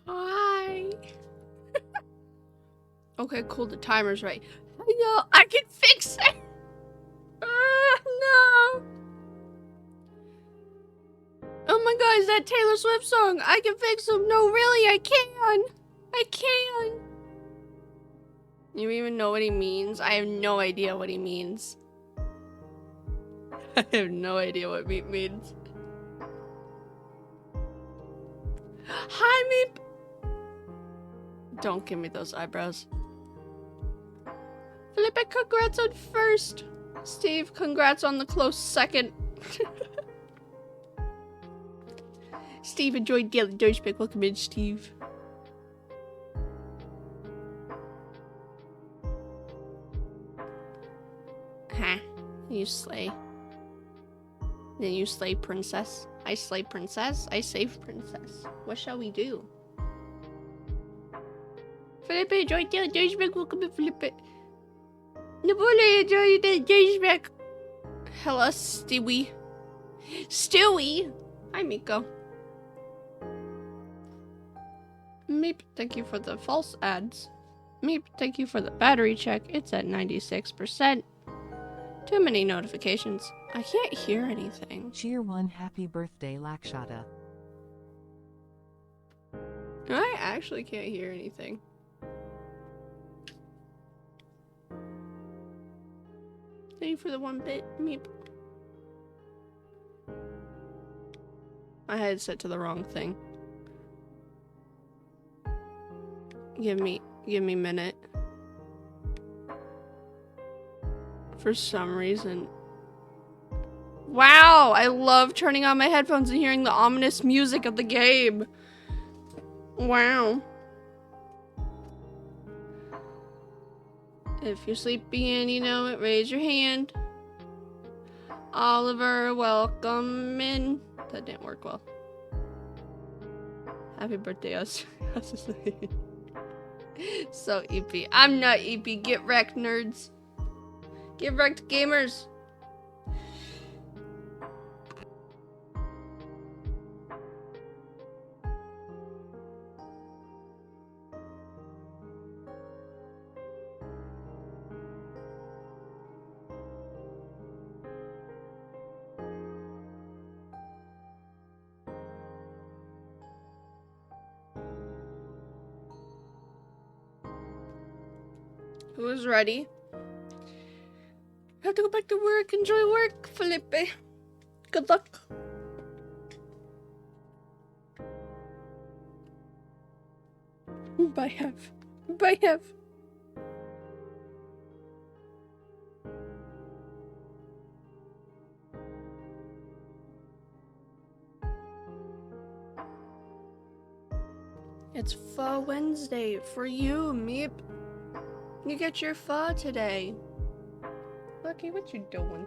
Hi. Okay, cool. The timer's right. No, I can fix it. No. Oh my god, is that Taylor Swift song? I can fix them. No, really, I can. I can. You even know what he means? I have no idea what he means. I have no idea what Meep means. Hi, Meep. Don't give me those eyebrows. Felipe, congrats on first. Steve, congrats on the close second. Steve enjoyed Daily Douchebag. Welcome in, Steve. Huh. You slay. Then you slay princess. I slay princess. I save princess. What shall we do? Felipe enjoyed Daily Douchebag. Welcome in, Felipe. Nabule enjoyed Daily Douchebag. Hello, Stewie. Stewie! Hi, Miko. Meep, thank you for the false ads. Meep, thank you for the battery check. It's at 96%. Too many notifications. I can't hear anything. Cheer 1 happy birthday Lakshata. I actually can't hear anything. Thank you for the 1 bit, Meep. I had it set to the wrong thing. Give me a minute. For some reason. Wow, I love turning on my headphones and hearing the ominous music of the game. Wow. If you're sleepy and you know it, raise your hand. Oliver, welcome in. That didn't work well. Happy birthday, us. So EP. I'm not EP. Get wrecked, nerds. Get wrecked, gamers. Who's ready? I have to go back to work. Enjoy work, Felipe. Good luck. Bye, Hev. Bye, Hev. It's Pho Wednesday for you, Meep. You get your pho today. Lucky, what you doing?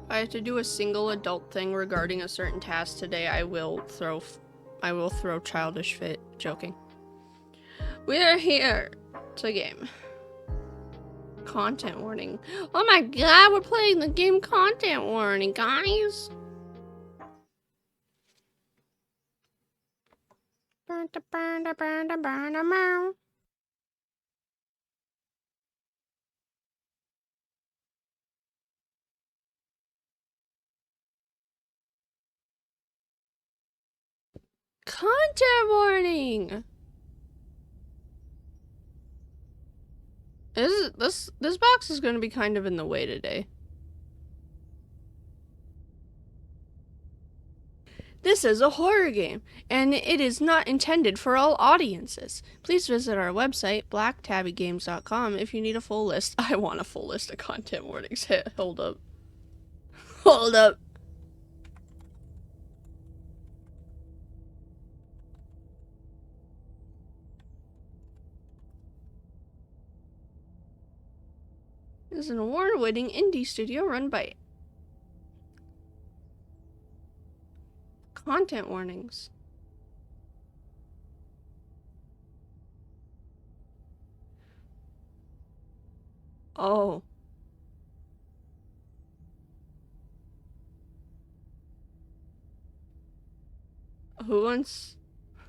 I have to do a single adult thing regarding a certain task today. I will throw childish fit. Joking. We're here to game. Content warning. Oh my god, we're playing the game content warning, guys. Content warning. This box is going to be kind of in the way today. This is a horror game, and it is not intended for all audiences. Please visit our website, blacktabbygames.com, if you need a full list. I want a full list of content warnings. Hold up. Hold up. This is an award-winning indie studio run by content warnings. Oh. Who wants...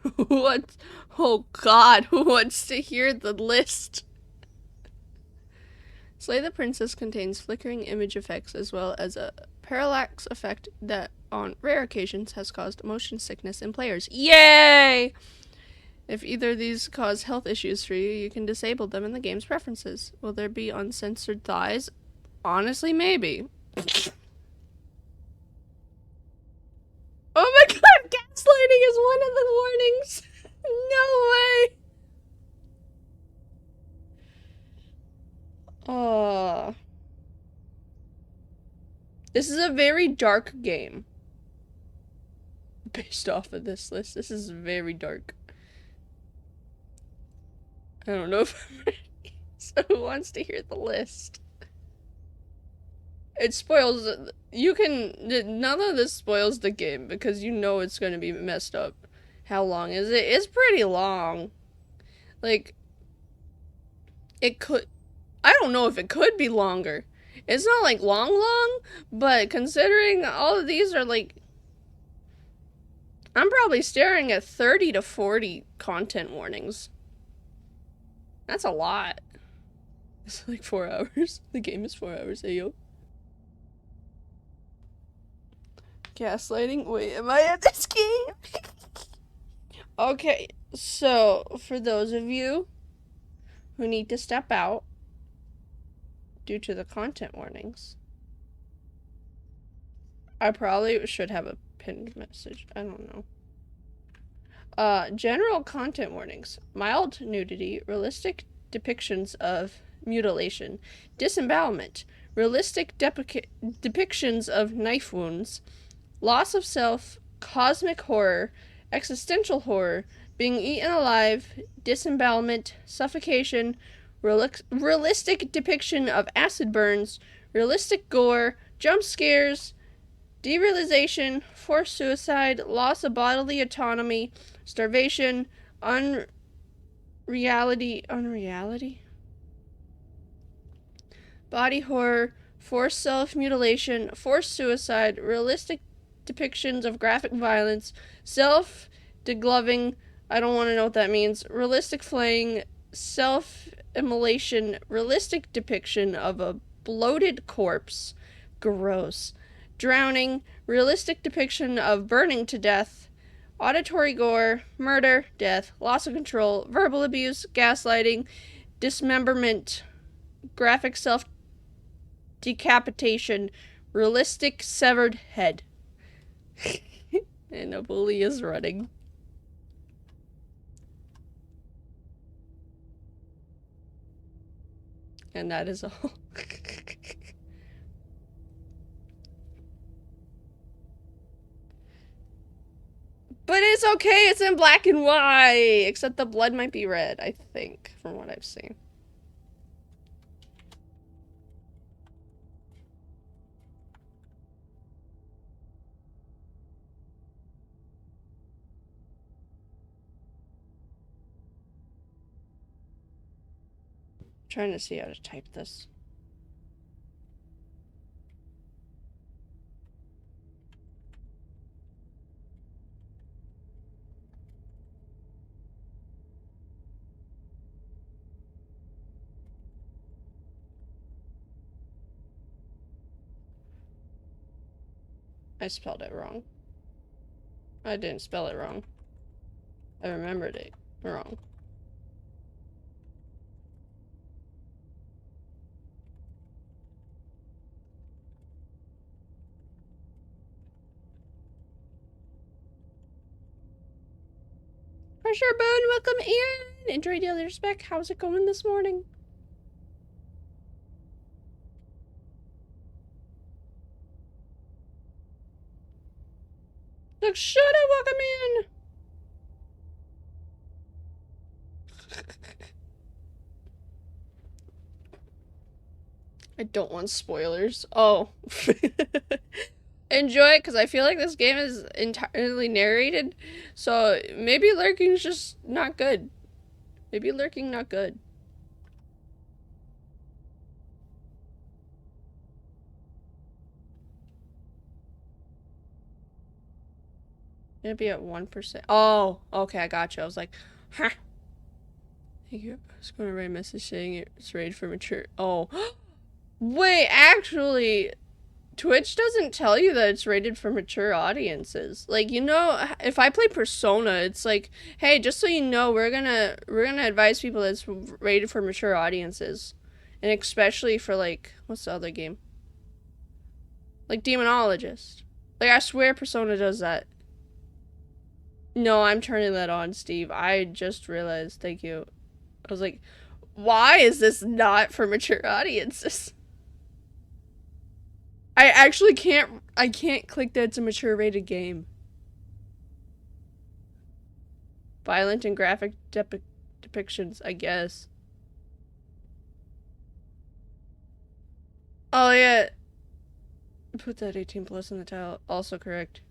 Who wants... Oh god, who wants to hear the list? Slay the Princess contains flickering image effects as well as a parallax effect that, on rare occasions, has caused motion sickness in players. Yay! If either of these cause health issues for you, you can disable them in the game's preferences. Will there be uncensored thighs? Honestly, maybe. Oh my god, gaslighting is one of the warnings! No way! This is a very dark game. Based off of this list, this is very dark. I don't know if I'm ready. So who wants to hear the list? It spoils... You can... None of this spoils the game because you know it's going to be messed up. How long is it? It's pretty long. Like... It could... I don't know if it could be longer. It's not like long, but considering all of these are like... I'm probably staring at 30 to 40 content warnings. That's a lot. It's like 4 hours. The game is 4 hours, ayo. Gaslighting? Wait, am I at this game? Okay, so for those of you who need to step out due to the content warnings, I probably should have a pinned message. I don't know. General content warnings. Mild nudity, realistic depictions of mutilation, disembowelment, realistic depictions of knife wounds, loss of self, cosmic horror, existential horror, being eaten alive, disembowelment, suffocation, realistic depiction of acid burns, realistic gore, jump scares, derealization, forced suicide, loss of bodily autonomy, starvation, unreality, body horror, forced self-mutilation, forced suicide, realistic depictions of graphic violence, self-degloving, I don't want to know what that means, realistic flaying, self-immolation, realistic depiction of a bloated corpse, gross, drowning, realistic depiction of burning to death, auditory gore, murder, death, loss of control, verbal abuse, gaslighting, dismemberment, graphic self-decapitation, realistic severed head. And a bully is running. And that is all. But it's okay, it's in black and white! Except the blood might be red, I think, from what I've seen. Trying to see how to type this. I spelled it wrong. I didn't spell it wrong. I remembered it wrong. For sure, Bone, welcome in! Enjoy daily respect. How's it going this morning? Look, shut up, welcome in! I don't want spoilers. Oh. Enjoy it, because I feel like this game is entirely narrated, so maybe lurking's just not good. Maybe lurking not good. It'd be at 1%. Oh, okay, I got you. I was like, huh. Thank you. I was going to write a message saying it's rated for mature. Oh. Wait, actually, Twitch doesn't tell you that it's rated for mature audiences. Like, you know, if I play Persona, it's like, hey, just so you know, we're gonna advise people that it's rated for mature audiences. And especially for, like, what's the other game? Like Demonologist. Like, I swear Persona does that. No, I'm turning that on, Steve. I just realized. Thank you. I was like, why is this not for mature audiences? I actually can't click that it's a mature rated game. Violent and graphic depictions, I guess. Oh yeah. Put that 18 plus in the title. Also correct.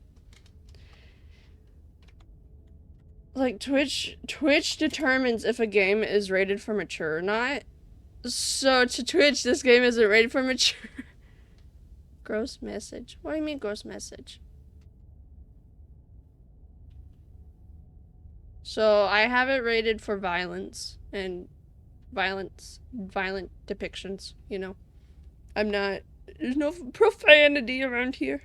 Like, Twitch determines if a game is rated for mature or not. So, to Twitch, this game isn't rated for mature. Gross message. What do you mean, gross message? So, I have it rated for violence and violent depictions, you know. There's no profanity around here.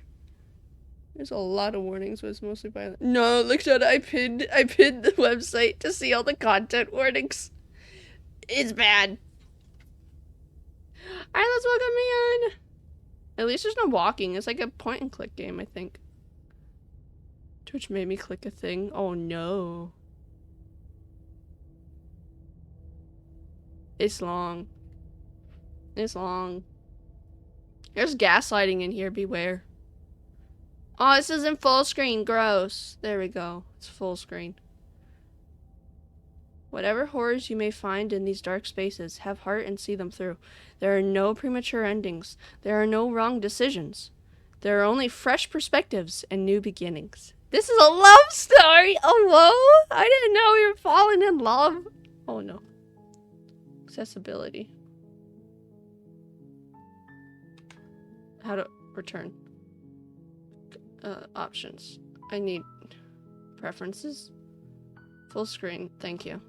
There's a lot of warnings, but it's mostly violent. No, look at it. I pinned the website to see all the content warnings. It's bad. Alright, let's welcome me in. At least there's no walking. It's like a point and click game, I think. Twitch made me click a thing. Oh no. It's long. It's long. There's gaslighting in here, beware. Oh, this isn't full screen. Gross. There we go. It's full screen. Whatever horrors you may find in these dark spaces, have heart and see them through. There are no premature endings. There are no wrong decisions. There are only fresh perspectives and new beginnings. This is a love story! Oh, whoa! I didn't know we were falling in love. Oh, no. Accessibility. How to return. Options. I need preferences. Full screen. Thank you.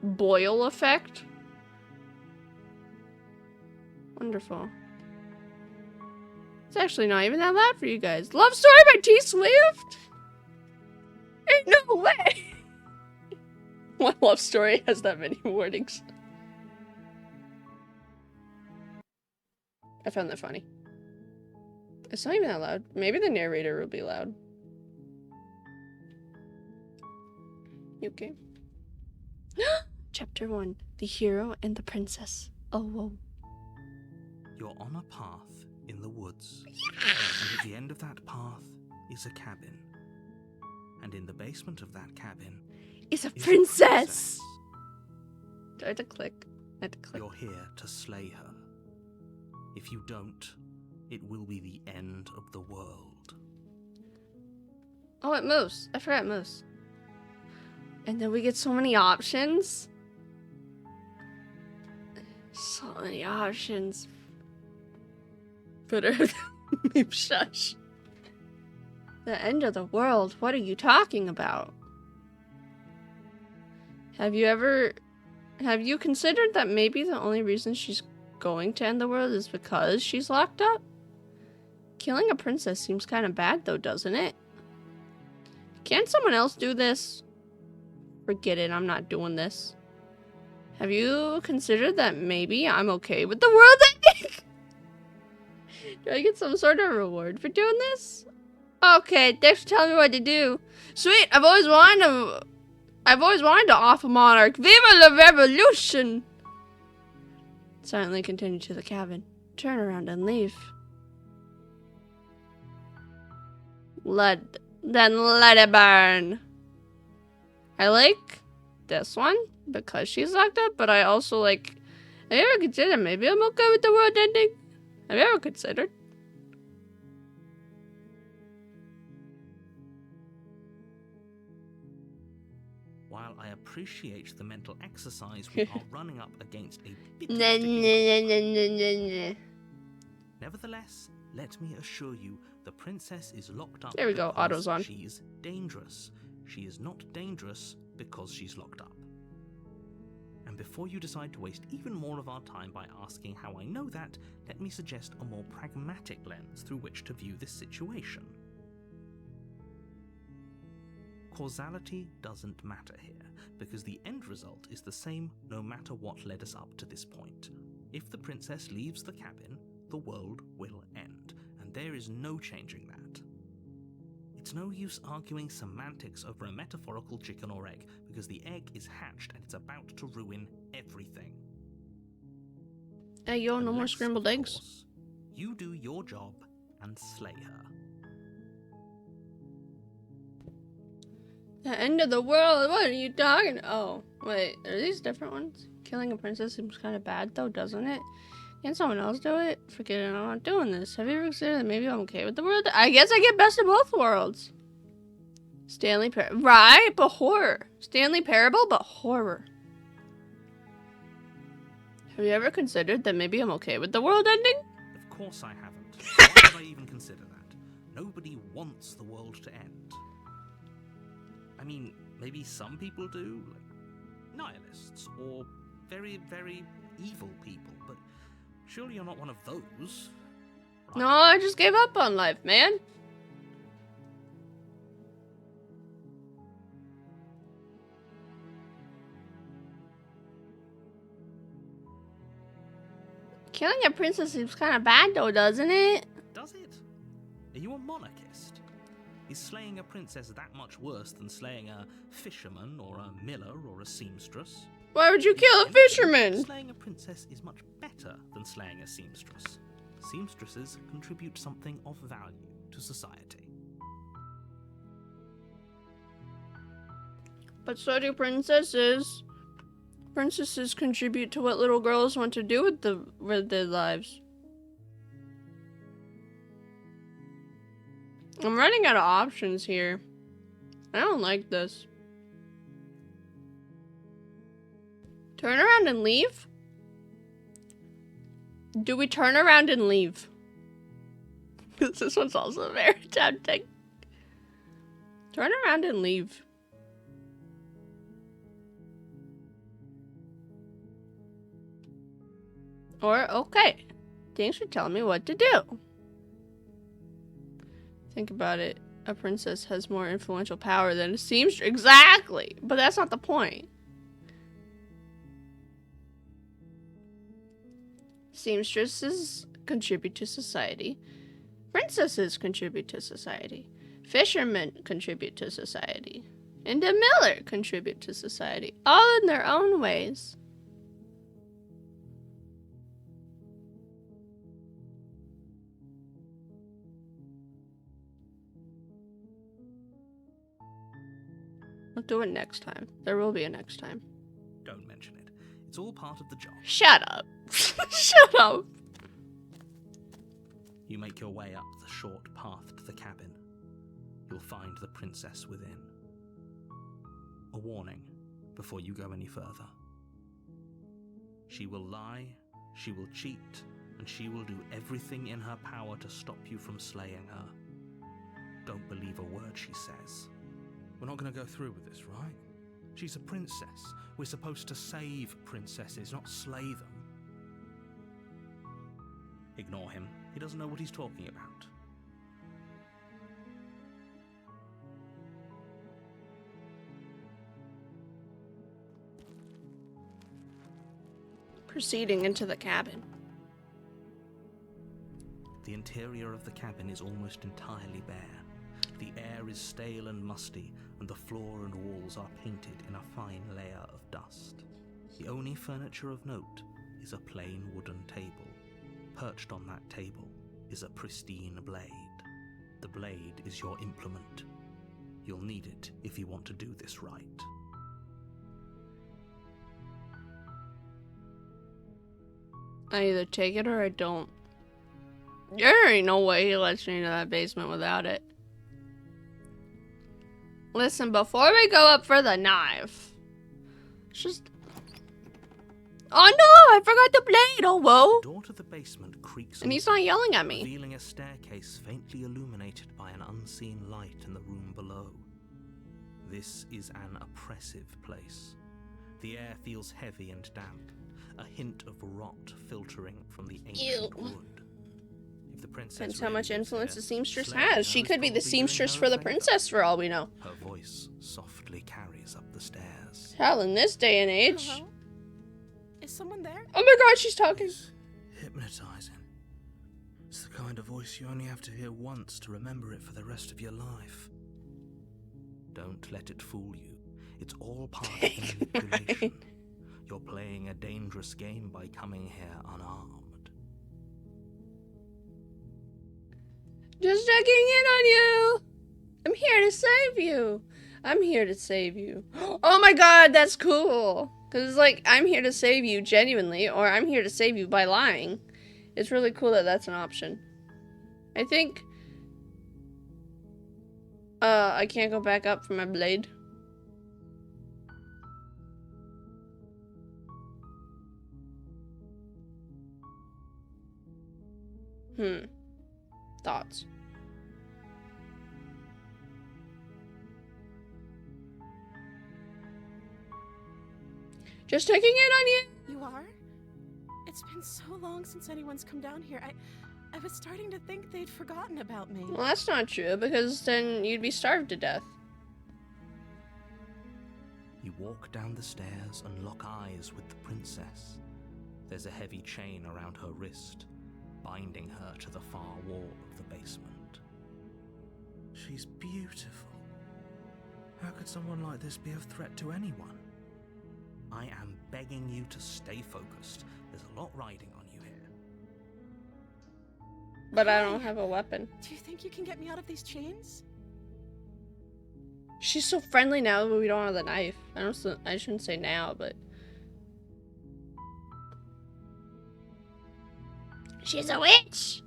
Boil effect? Wonderful. It's actually not even that loud for you guys. Love Story by T Swift? Ain't no way! What love story has that many warnings? I found that funny. It's not even that loud. Maybe the narrator will be loud. Okay. Chapter 1. The Hero and the Princess. Oh, whoa. You're on a path in the woods. And at the end of that path is a cabin. And in the basement of that cabin is a princess! Do I have to click? I have to click. You're here to slay her. If you don't, it will be the end of the world. Oh, it moves. I forgot it moves. And then we get so many options. So many options. Better than shush. The end of the world? What are you talking about? Have you considered that maybe the only reason she's going to end the world is because she's locked up? Killing a princess seems kind of bad though, doesn't it? Can't someone else do this? Forget it, I'm not doing this. Have you considered that maybe I'm okay with the world ending? Do I get some sort of reward for doing this? Okay, thanks for telling me what to do. Sweet, I've always wanted to off a monarch. Viva la revolution! Silently continue to the cabin. Turn around and leave. Then let it burn. I like this one because she's locked up, but I also like. Have you ever considered maybe I'm okay with the world ending? Have you ever considered? While I appreciate the mental exercise we are running up against a bit of Nah, sticking. nah. Nevertheless, let me assure you, the princess is locked up There we go, because auto's on. she's dangerous. She is not dangerous because she's locked up. And before you decide to waste even more of our time by asking how I know that, let me suggest a more pragmatic lens through which to view this situation. Causality doesn't matter here, because the end result is the same no matter what led us up to this point. If the princess leaves the cabin, the world will end, and there is no changing that. It's no use arguing semantics over a metaphorical chicken or egg, because the egg is hatched and it's about to ruin everything. Hey, yo, no more Unless, scrambled of eggs. course, you do your job and slay her. The end of the world? What are you talking? Oh, wait, are these different ones? Killing a princess seems kind of bad, though, doesn't it? Can someone else do it? Forget it, I'm not doing this. Have you ever considered that maybe I'm okay with the world? I guess I get best of both worlds. Stanley Parable. Right, but horror. Stanley Parable, but horror. Have you ever considered that maybe I'm okay with the world ending? Of course I haven't. Why would I even consider that? Nobody wants the world to end. I mean, maybe some people do, like nihilists, or very, very evil people, but surely you're not one of those. Right? No, I just gave up on life, man. Killing a princess seems kind of bad, though, doesn't it? Does it? Are you a monarchist? Is slaying a princess that much worse than slaying a fisherman, or a miller, or a seamstress? Why would you kill a fisherman? Slaying a princess is much better than slaying a seamstress. Seamstresses contribute something of value to society. But so do princesses. Princesses contribute to what little girls want to do with their lives. I'm running out of options here. I don't like this. Turn around and leave? Do we turn around and leave? Because this one's also very tempting. Turn around and leave. Or, okay, thanks for telling me what to do. Think about it. A princess has more influential power than a seamstress. Exactly! But that's not the point. Seamstresses contribute to society. Princesses contribute to society. Fishermen contribute to society. And a miller contribute to society. All in their own ways. I'll do it next time. There will be a next time. Don't mention it. It's all part of the job. Shut up. Shut up. You make your way up the short path to the cabin. You'll find the princess within. A warning before you go any further. She will lie, she will cheat, and she will do everything in her power to stop you from slaying her. Don't believe a word she says. We're not going to go through with this, right? She's a princess. We're supposed to save princesses, not slay them. Ignore him. He doesn't know what he's talking about. Proceeding into the cabin. The interior of the cabin is almost entirely bare. The air is stale and musty, and the floor and walls are painted in a fine layer of dust. The only furniture of note is a plain wooden table. Perched on that table is a pristine blade. The blade is your implement. You'll need it if you want to do this right. I either take it or I don't. There ain't no way he lets me into that basement without it. Listen, before we go up for the knife, It's just... Oh no, I forgot the blade! Oh, whoa! The door to the basement creaks And he's open, not yelling at me. revealing a staircase faintly illuminated by an unseen light in the room below. This is an oppressive place. The air feels heavy and damp, a hint of rot filtering from the ancient Ew. wood. If the princess Depends how really much lives influence there, the seamstress Slayer has. She is could be the probably doing seamstress her for a the favour. princess for all we know. Her voice softly carries up the stairs. Hell, in this day and age. Hello? Is someone there? Oh my god, she's talking. It's hypnotizing. It's the kind of voice you only have to hear once to remember it for the rest of your life. Don't let it fool you. It's all part of the manipulation. You're playing a dangerous game by coming here unarmed. Just checking in on you. I'm here to save you. I'm here to save you. Oh my god, that's cool. Because it's like, I'm here to save you genuinely, or I'm here to save you by lying. It's really cool that that's an option. I think... I can't go back up for my blade. Thoughts? Just checking in on you. You are? It's been so long since anyone's come down here. I was starting to think they'd forgotten about me. Well, that's not true, because then you'd be starved to death. You walk down the stairs and lock eyes with the princess. There's a heavy chain around her wrist, binding her to the far wall of the basement. She's beautiful. How could someone like this be of threat to anyone? I am begging you to stay focused. There's a lot riding on you here. But I don't have a weapon. Do you think you can get me out of these chains? She's so friendly now that we don't have the knife. I shouldn't say now, but... She's a witch!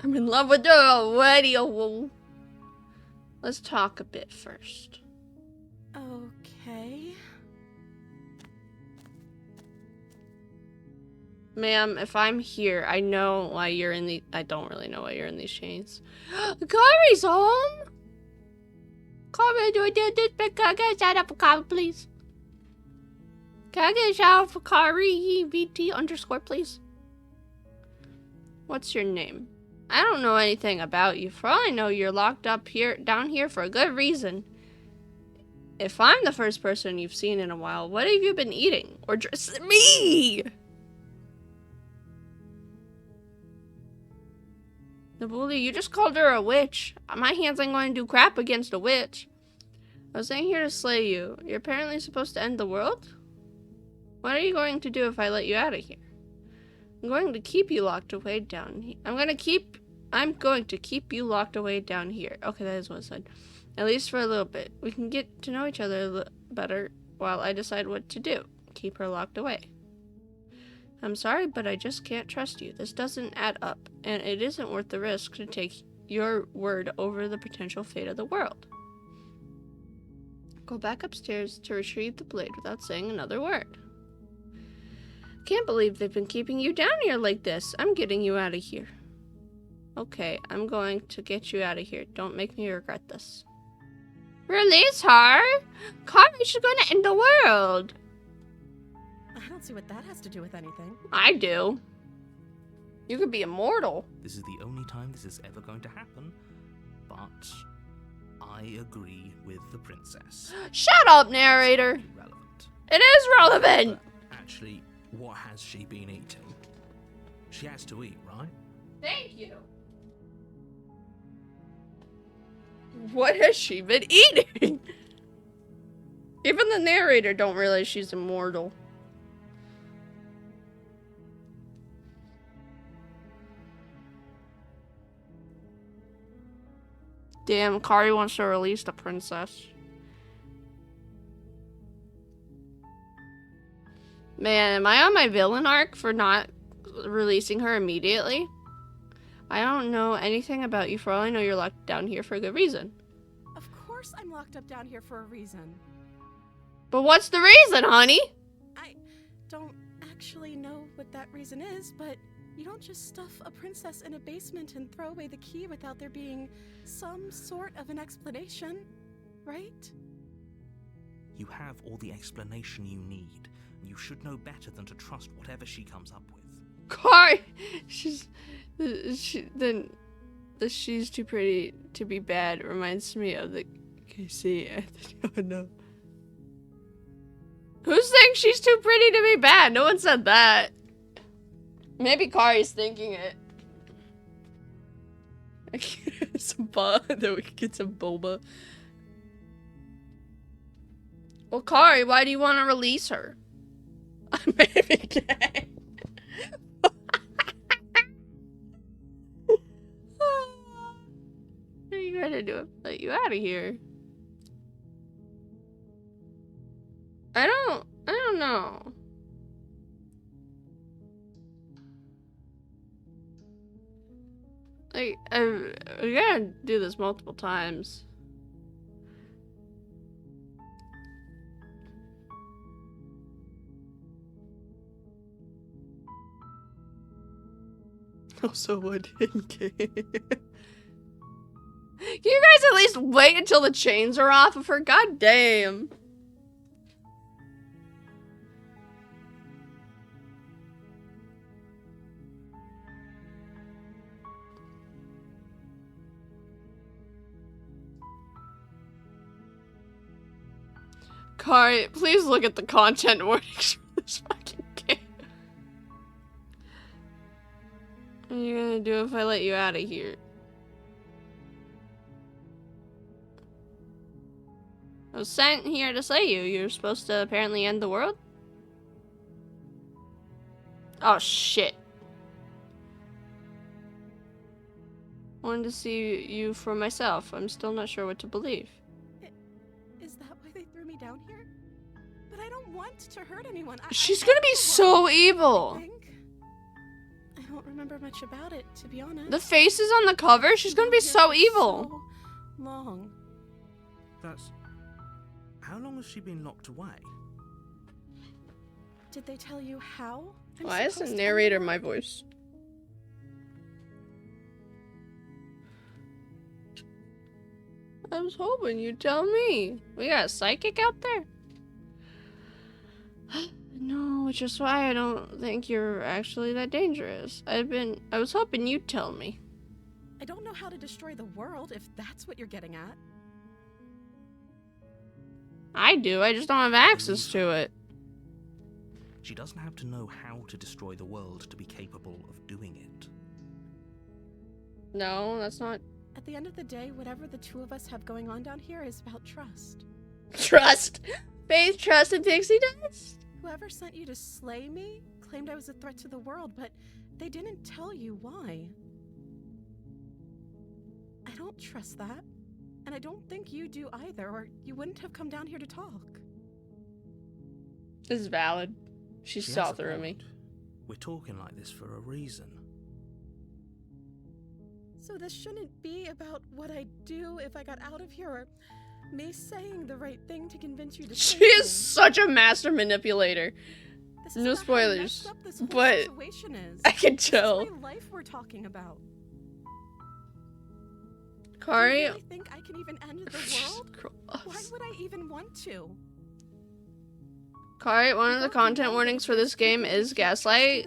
I'm in love with her already. Oh, let's talk a bit first. Okay. Ma'am, if I'm here, I know why you're in the... I don't really know why you're in these chains. Kari's home! Kari, do I do this? Can I get a shout out for Kari, please? Can I get a shout out for Kari, VT _, please? What's your name? I don't know anything about you. For all I know, you're locked up here, down here for a good reason. If I'm the first person you've seen in a while, what have you been eating? Or just me? Nabuli, you just called her a witch. My hands ain't going to do crap against a witch. I was saying here to slay you. You're apparently supposed to end the world? What are you going to do if I let you out of here? I'm going to keep you locked away down here. I'm going to keep you locked away down here. Okay, that is what I said. At least for a little bit. We can get to know each other a little better while I decide what to do. Keep her locked away. I'm sorry, but I just can't trust you. This doesn't add up, and it isn't worth the risk to take your word over the potential fate of the world. Go back upstairs to retrieve the blade without saying another word. Can't believe they've been keeping you down here like this. I'm getting you out of here. Okay, I'm going to get you out of here. Don't make me regret this. Release her? Kari, she's going to end the world. I don't see what that has to do with anything. I do. You could be immortal. This is the only time this is ever going to happen, but I agree with the princess. Shut up, narrator. It's pretty relevant. It is relevant. But actually, what has she been eating? She has to eat, right? Thank you. What has she been eating? Even the narrator don't realize she's immortal. Damn, Kari wants to release the princess. Man, am I on my villain arc for not releasing her immediately? I don't know anything about you. For all I know, you're locked down here for a good reason. Of course I'm locked up down here for a reason. But what's the reason, honey? I don't actually know what that reason is, but you don't just stuff a princess in a basement and throw away the key without there being some sort of an explanation, right? You have all the explanation you need, and you should know better than to trust whatever she comes up with. Kari! She's too pretty to be bad reminds me of the KC Anthony. Oh no. Who's saying she's too pretty to be bad? No one said that. Maybe Kari's thinking it. I can get some then we can get some boba. Well, Kari, why do you want to release her? I may be gay. What are you gonna do? Let you out of here. I don't know. Like, we gotta do this multiple times. Also, what didn't Can you guys at least wait until the chains are off of her? God damn. Kari, please look at the content warnings for this fucking game. What are you gonna do if I let you out of here? I was sent here to slay you. You're supposed to apparently end the world? Oh shit. Wanted to see you for myself. I'm still not sure what to believe. Is that why they threw me down here? But I don't want to hurt anyone. She's gonna be so evil. I don't remember much about it, to be honest. The faces on the cover, she's gonna be so evil. So long. That's... How long has she been locked away? Did they tell you how? Why is the narrator my voice? I was hoping you'd tell me. We got a psychic out there? No, which is why I don't think you're actually that dangerous. I was hoping you'd tell me. I don't know how to destroy the world, if that's what you're getting at. I do, I just don't have access to it. She doesn't have to know how to destroy the world to be capable of doing it. No, that's not... At the end of the day, whatever the two of us have going on down here is about trust. Trust? Faith, trust, and pixie dust? Whoever sent you to slay me claimed I was a threat to the world, but they didn't tell you why. I don't trust that. And I don't think you do either, or you wouldn't have come down here to talk. This is valid. She She saw has a through me. point. We're talking like this for a reason. So this shouldn't be about what I do if I got out of here, or me saying the right thing to convince you to She stay is me. such a master manipulator. This is No about how spoilers, messed up this whole but situation is. I can This tell. is my life we're talking about. Kari? Do you really think I can even end the world? Why would I even want to? Kari, one of the content warnings for this game is gaslight.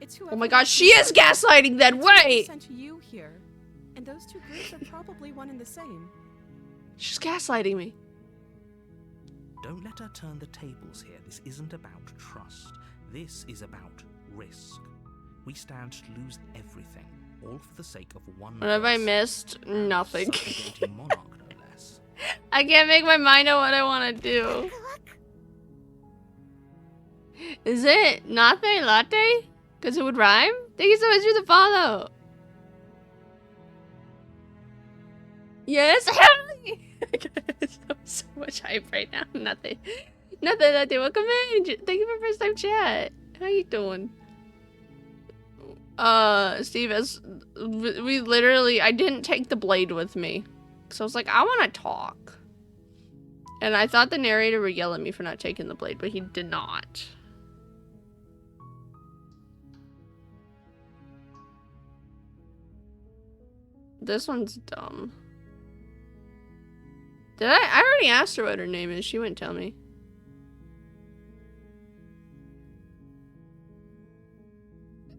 It's Oh my god, she is gaslighting then, wait! Sent you here. And those two groups are probably one and the same. She's gaslighting me. Don't let her turn the tables here. This isn't about trust. This is about risk. We stand to lose everything, all for the sake of one What have I person. missed? Nothing. Subjugating monarch, no less. I can't make my mind on what I want to do. Is it Natte Latte? Because it would rhyme? Thank you so much for the follow. Yes? So much hype right now. Nothing. Nothing, Latte. Welcome in. Thank you for first time chat. How you doing? Steve, as we literally, I didn't take the blade with me. So I was like, I want to talk. And I thought the narrator would yell at me for not taking the blade, but he did not. This one's dumb. Did I already asked her what her name is. She wouldn't tell me.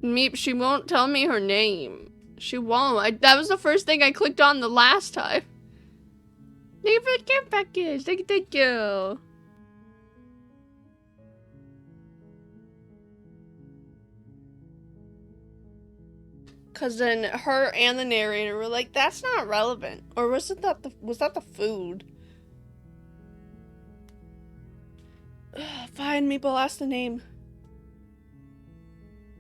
Meep, she won't tell me her name. She won't. That was the first thing I clicked on the last time. Thank you for the care package. Thank you. Cause then her and the narrator were like, "That's not relevant." Or was that the food? Ugh, fine, Meeple, ask the name.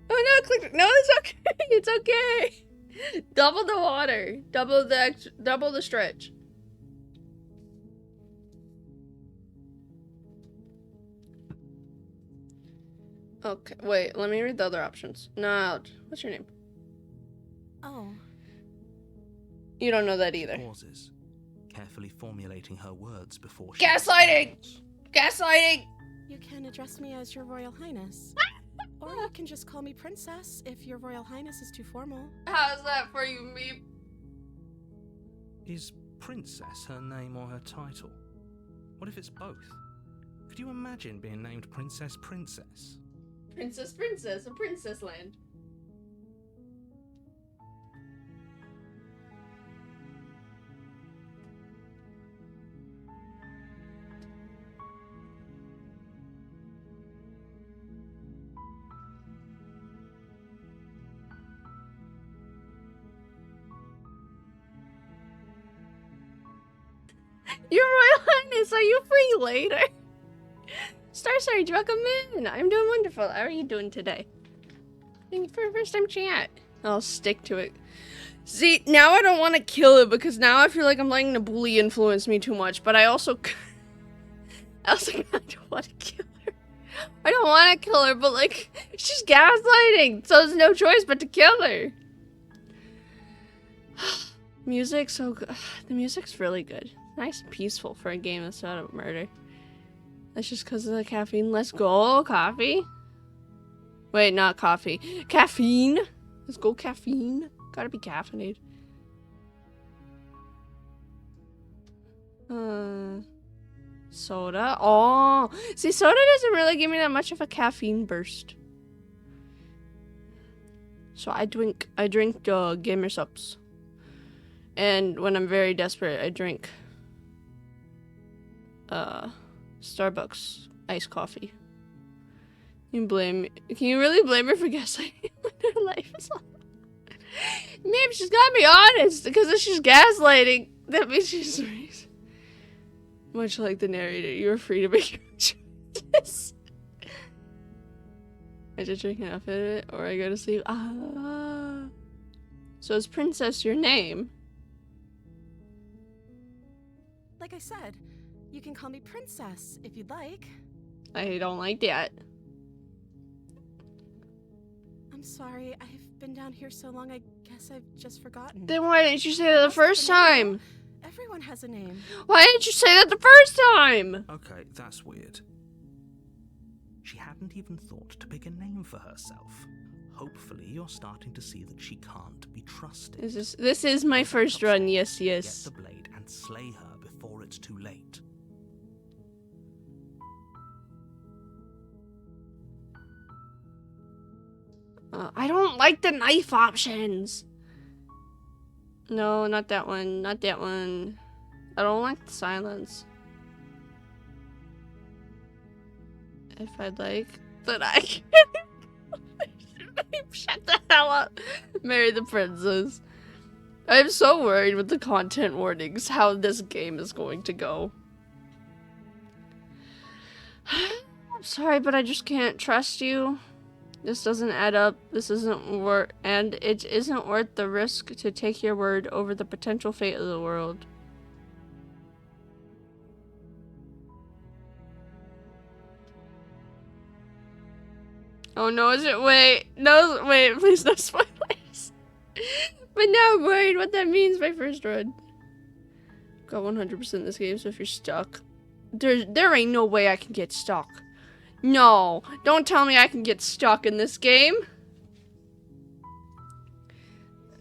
Oh no, click. No, it's okay. It's okay. Double the water. Double the stretch. Okay, wait. Let me read the other options. No, what's your name? Oh. You don't know that either. Pauses, carefully formulating her words before she Gaslighting! responds. Gaslighting! You can address me as Your Royal Highness. Or you can just call me Princess if Your Royal Highness is too formal. How's that for you, Meep? Is Princess her name or her title? What if it's both? Could you imagine being named Princess? Princess, a princess land. Your Royal Highness, are you free later? Star Surge, welcome in. I'm doing wonderful. How are you doing today? Thank you for a first time chat. I'll stick to it. See, now I don't want to kill it because now I feel like I'm letting the bully influence me too much, but I also kind of want to kill her. I don't want to kill her, but like, she's gaslighting, so there's no choice but to kill her. Music, so good. The music's really good. Nice and peaceful for a game that's about murder. That's just because of the caffeine. Let's go, coffee. Wait, not coffee. Caffeine. Let's go, caffeine. Gotta be caffeinated. Soda. Oh, see, soda doesn't really give me that much of a caffeine burst. So I drink gamer subs. And when I'm very desperate, I drink Starbucks iced coffee. Can you really blame her for gaslighting when her life is on? Maybe she's gotta be honest, because if she's gaslighting, that means she's right. Much like the narrator, you are free to make your choices. I just drink enough of it, or I go to sleep. Ah. So is Princess your name? Like I said, you can call me Princess if you'd like. I don't like that. I'm sorry, I've been down here so long, I guess I've just forgotten. Then why didn't you say that the first time? Everyone has a name. Why didn't you say that the first time? Okay, that's weird. She hadn't even thought to pick a name for herself. Hopefully you're starting to see that she can't be trusted. This is my first run, yes. Get the blade and slay her before it's too late. I don't like the knife options. No, not that one. Not that one. I don't like the silence. If I'd like, then I can. Shut the hell up. Marry the princess. I'm so worried with the content warnings how this game is going to go. I'm sorry, but I just can't trust you. This doesn't add up. This isn't worth, and it isn't worth the risk to take your word over the potential fate of the world. Oh no, is it? Wait, no, wait, please no spoilers. But now I'm worried what that means, my first run. Got 100% in this game, so if you're stuck, There ain't no way I can get stuck. No, don't tell me I can get stuck in this game.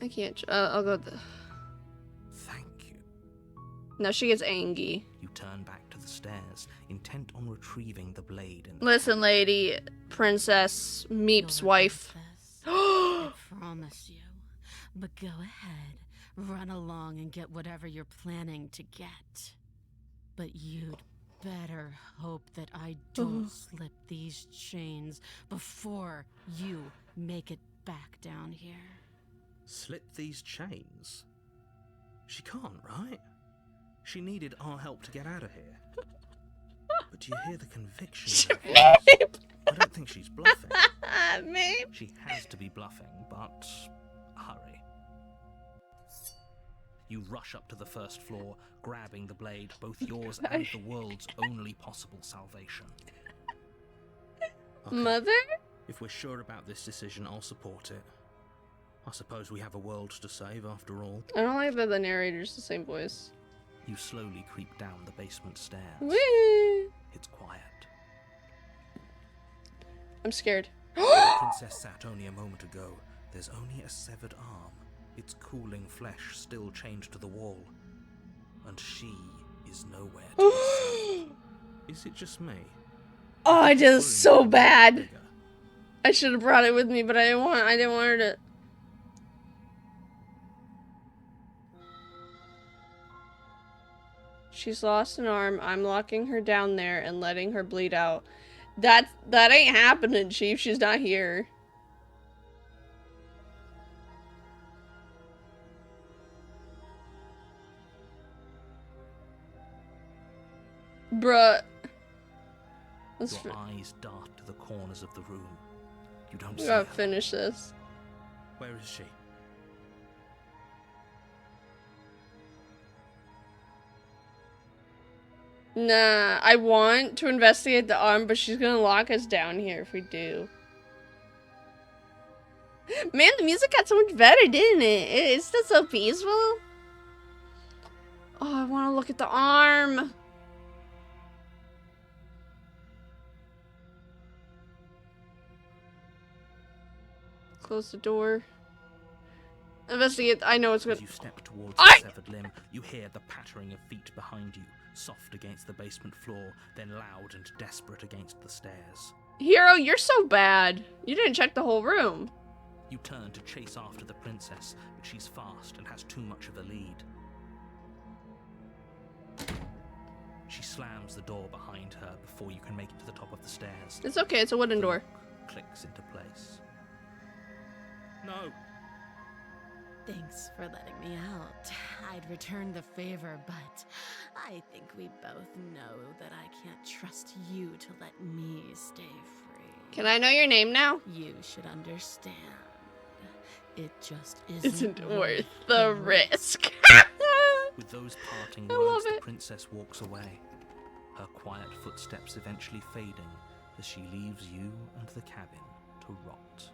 I can't. I'll go. Thank you. Now she gets angry. You turn back to the stairs, intent on retrieving the blade. Listen, lady, Princess Meep's You're a wife. princess, I promise you. But go ahead, run along and get whatever you're planning to get. But you'd better hope that I don't slip these chains before you make it back down here. Slip these chains? She can't, right? She needed our help to get out of here. But do you hear the conviction? I don't think she's bluffing. Meep. She has to be bluffing, but hurry. You rush up to the first floor, grabbing the blade, both yours and the world's only possible salvation. Okay. Mother? If we're sure about this decision, I'll support it. I suppose we have a world to save after all. I don't like that the narrator's the same voice. You slowly creep down the basement stairs. Whee! It's quiet. I'm scared. The princess sat only a moment ago. There's only a severed arm, its cooling flesh still chained to the wall. And she is nowhere to be seen. Is it just me? Oh, I did this so bad. Bigger. I should have brought it with me, but I didn't want her to. She's lost an arm. I'm locking her down there and letting her bleed out. That ain't happening, Chief. She's not here. Bruh. Your eyes dart to the corners of the room. You don't We see gotta her. finish this. Where is she? Nah, I want to investigate the arm, but she's gonna lock us down here if we do. Man, the music got so much better, didn't it? It's still so peaceful. Oh, I want to look at the arm. Close the door. Investigate. I know it's good. As you step towards I- the severed limb, you hear the pattering of feet behind you, soft against the basement floor, then loud and desperate against the stairs. Hero, you're so bad. You didn't check the whole room. You turn to chase after the princess, but she's fast and has too much of a lead. She slams the door behind her before you can make it to the top of the stairs. It's okay. It's a wooden The door. lock clicks into place. No! Thanks for letting me out. I'd return the favor, but I think we both know that I can't trust you to let me stay free. Can I know your name now? You should understand. It just Isn't worth the risk. With those parting I love words, the it. princess walks away, her quiet footsteps eventually fading as she leaves you and the cabin to rot.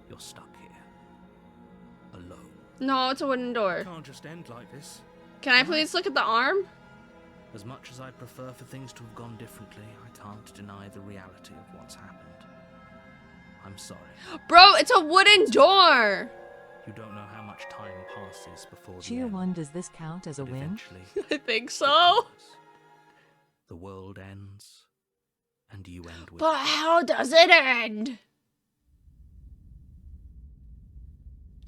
You're stuck here, alone. No, it's a wooden It door. can't just end like this. Can I please look at the arm? As much as I'd prefer for things to have gone differently, I can't deny the reality of what's happened. I'm sorry. Bro, it's a wooden door. You don't know how much time passes before the Cheer end. 1, does this count as a But win? eventually, I think so. the world ends, and you end with But how does it end?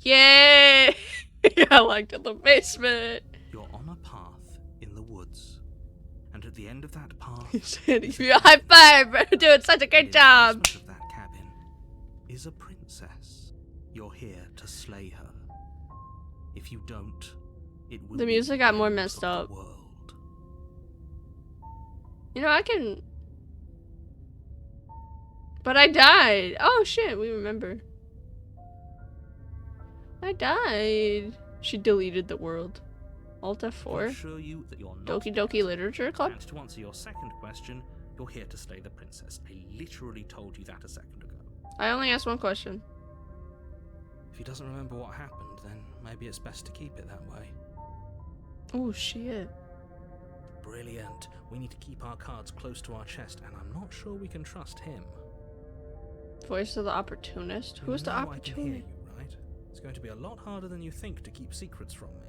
Yay! I liked it. The basement. you're on a path in the woods, and at the end of that path, High five! You're doing such a in great the job. basement of that cabin is a princess. You're here to slay her. If you don't, it will The be music got more end messed of the up. world. You know, I can. But I died. Oh shit, we remember. I died. She deleted the world. Alt I F4. assure you that you're not Doki dead. Doki Literature Club. And to answer your second question, you're here to slay the princess. I literally told you that a second ago. I only asked one question. If he doesn't remember what happened, then maybe it's best to keep it that way. Oh shit. Brilliant. We need to keep our cards close to our chest, and I'm not sure we can trust him. Voice of the opportunist? Who's the I can hear opportunist? you, right? It's going to be a lot harder than you think to keep secrets from me.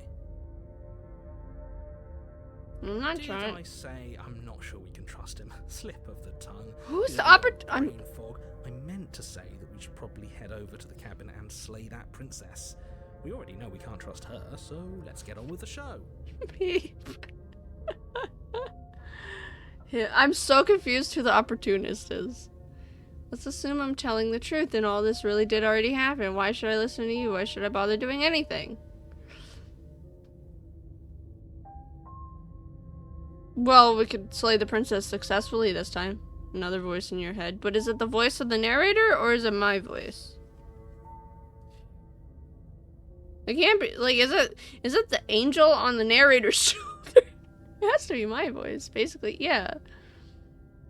I'm not Did trying. I say I'm not sure we can trust him? Slip of the tongue. Who's Did the I get opportunist? brain fog? I meant to say that we should probably head over to the cabin and slay that princess. We already know we can't trust her, so let's get on with the show. Yeah, I'm so confused who the opportunist is. Let's assume I'm telling the truth and all this really did already happen. Why should I listen to you? Why should I bother doing anything? Well, we could slay the princess successfully this time. Another voice in your head. But is it the voice of the narrator or is it my voice? It can't be, like, is it the angel on the narrator's shoulder? It has to be my voice, basically, yeah.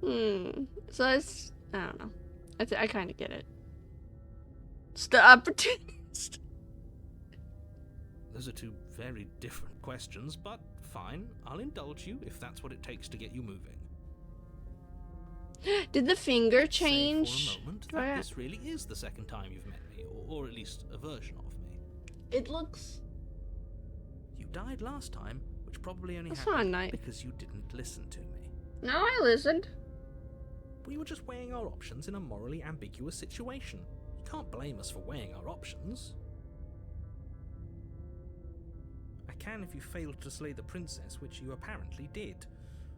So it's, I don't know. I kind of get it. It's the opportunist. Those are two very different questions, but fine. I'll indulge you if that's what it takes to get you moving. Did the finger Say change? for a moment that this really is the second time you've met me, or at least a version of me. It looks... You died last time, which probably only That's not happened nice. because you didn't listen to me. No, I listened. We were just weighing our options in a morally ambiguous situation. You can't blame us for weighing our options. I can if you failed to slay the princess, which you apparently did.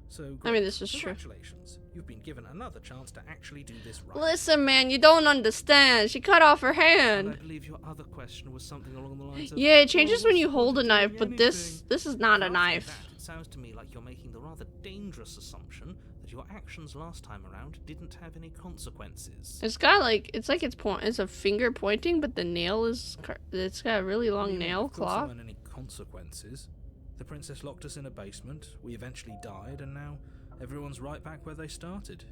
So, I mean, this is true. congratulations. You've been given another chance to actually do this right. Listen, man, you don't understand. She cut off her And I hand. believe your other question was something along the lines of... Yeah, it changes "Oh, when you what's hold a the knife, point but of this is not a After knife. that, it sounds to me like you're making the rather dangerous assumption that your actions last time around didn't have any consequences. It's got like it's a finger pointing, but the nail it's got a really long Well, nail of course claw. there weren't any consequences. The princess locked us in a basement, we eventually died, and now everyone's right back where they started.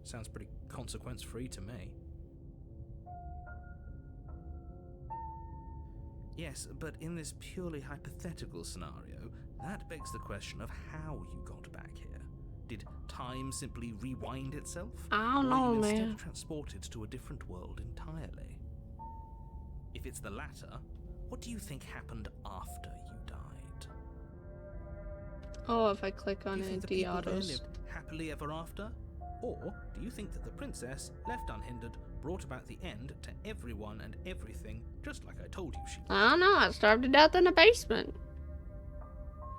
Sounds pretty consequence-free to me. Yes, but in this purely hypothetical scenario, that begs the question of how you got back here. Did time simply rewind itself? I don't or know, were you instead man. transported to a different world entirely? If it's the latter, what do you think happened after you died? Oh, if I click Do on you it, think the the people there autos. lived happily ever after? Or do you think that the princess, left unhindered, brought about the end to everyone and everything, just like I told you she would? I don't know. I starved to death in a basement.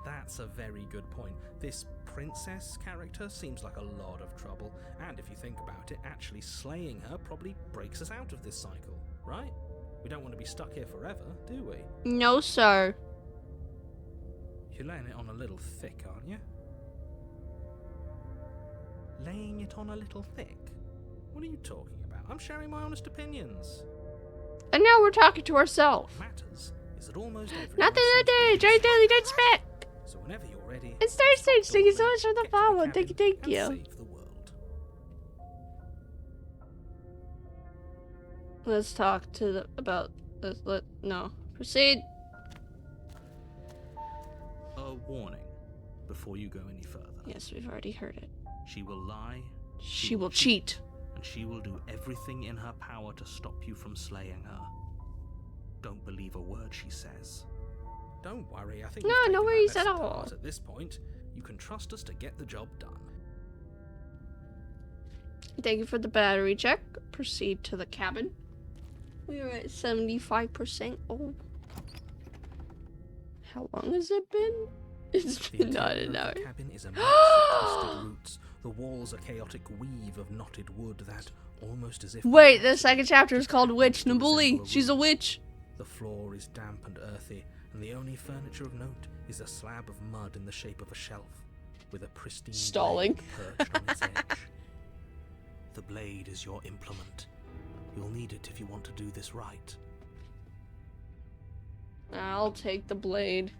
That's a very good point. This princess character seems like a lot of trouble, and if you think about it, actually slaying her probably breaks us out of this cycle, right? We don't want to be stuck here forever, do we? No, sir. You're laying it on a little thick, aren't you? Laying it on a little thick? What are you talking about? I'm sharing my honest opinions. And now we're talking to ourselves. What matters is that almost everyone Nothing to seems to do. be Joy Daily, don't spec. So whenever you're ready, It's Thursday. stop Thank you so dawdling, much for the get to follow. cabin, Thank and you. save the world. Let's talk to the about this. No, proceed. A warning before you go any further. Yes, we've already heard it. She will lie, She will cheat. and she will do everything in her power to stop you from slaying her. Don't believe a word she says. Don't worry, I think No, we've no taken that worries at lesson all. apart. At this point, you can trust us to get the job done. Thank you for the battery check. Proceed to the cabin. We are at 75%. Oh. How long has it been? It's The been not interior an of hour. the cabin is a mix of twisted roots. The walls a chaotic weave of knotted wood that, almost as if... Wait, the second chapter is called Witch Nabuli. She's a witch. The floor is damp and earthy, and the only furniture of note is a slab of mud in the shape of a shelf, with a pristine Stalling. blade perched on its edge. The blade is your implement. You'll need it if you want to do this right. I'll take the blade.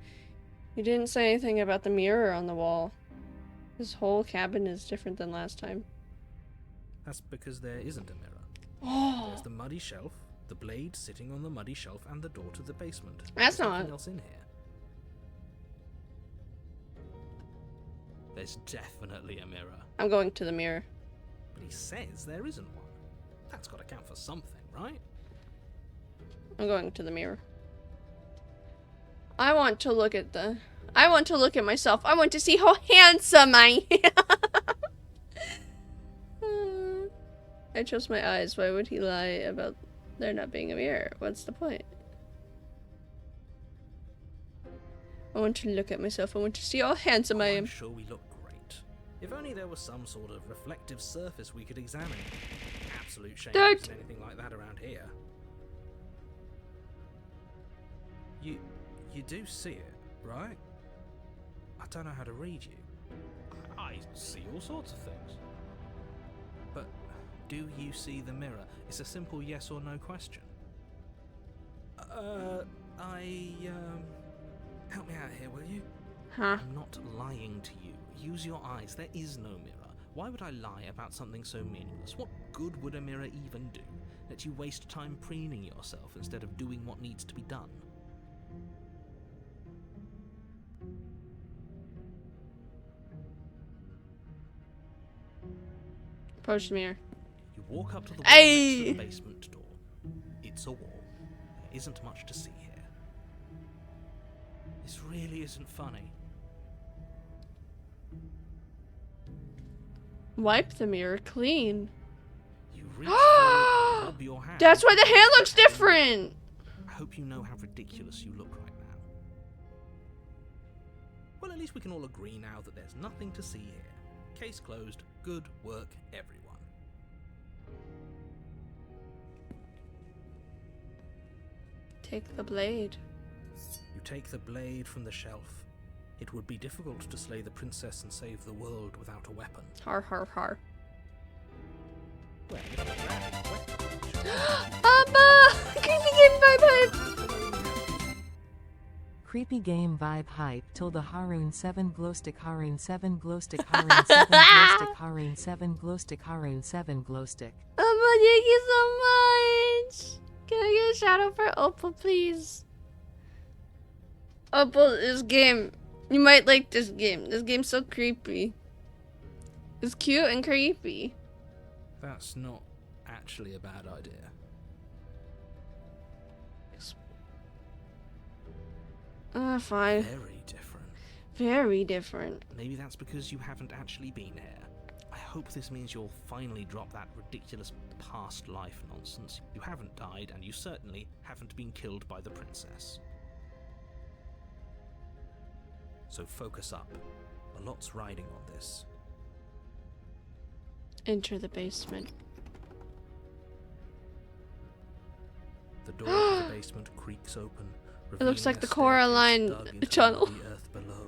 You didn't say anything about the mirror on the wall. This whole cabin is different than last time. That's because there isn't a mirror. Oh, There's the muddy shelf, the blade sitting on the muddy shelf, and the door to the basement. That's There's not- nothing else in here. There's definitely a mirror. I'm going to the mirror. But he says there isn't one. That's got to count for something, right? I'm going to the mirror. I want to look at myself. I want to see how handsome I am. I trust my eyes. Why would he lie about there not being a mirror? What's the point? I want to look at myself. I want to see how handsome I am. I'm sure we look great. If only there was some sort of reflective surface we could examine. Absolute shame there isn't anything like that around here. You do see it, right? I don't know how to read you. I see all sorts of things. But do you see the mirror? It's a simple yes or no question. Help me out here, will you? Huh? I'm not lying to you. Use your eyes. There is no mirror. Why would I lie about something so meaningless? What good would a mirror even do? Let you waste time preening yourself instead of doing what needs to be done. Approach the mirror. You walk up to the wall next to the basement door. It's a wall. There isn't much to see here. This really isn't funny. Wipe the mirror clean. You reach forward and rub your hand. That's why the hand looks different. I hope you know how ridiculous you look right now. Well, at least we can all agree now that there's nothing to see here. Case closed. Good work, everyone. Take the blade. You take the blade from the shelf. It would be difficult to slay the princess and save the world without a weapon. Har har har. Well, if the blade is weapon, Abba! Creepy game vibe. Creepy game vibe hype till the Harune 7 glowstick Harune 7 glowstick Harune 7 glowstick Harune 7 glowstick Harune 7 glowstick. Abba, thank you so much. Can I get a shout out for Opal, please? Opal, this game. You might like this game. This game's so creepy. It's cute and creepy. That's not actually a bad idea. Fine. Very different. Very different. Maybe that's because you haven't actually been here. I hope this means you'll finally drop that ridiculous past life nonsense. You haven't died, and you certainly haven't been killed by the princess. So focus up. A lot's riding on this. Enter the basement. The door to the basement creaks open. It looks like the staircase Coraline dug into tunnel. The earth below.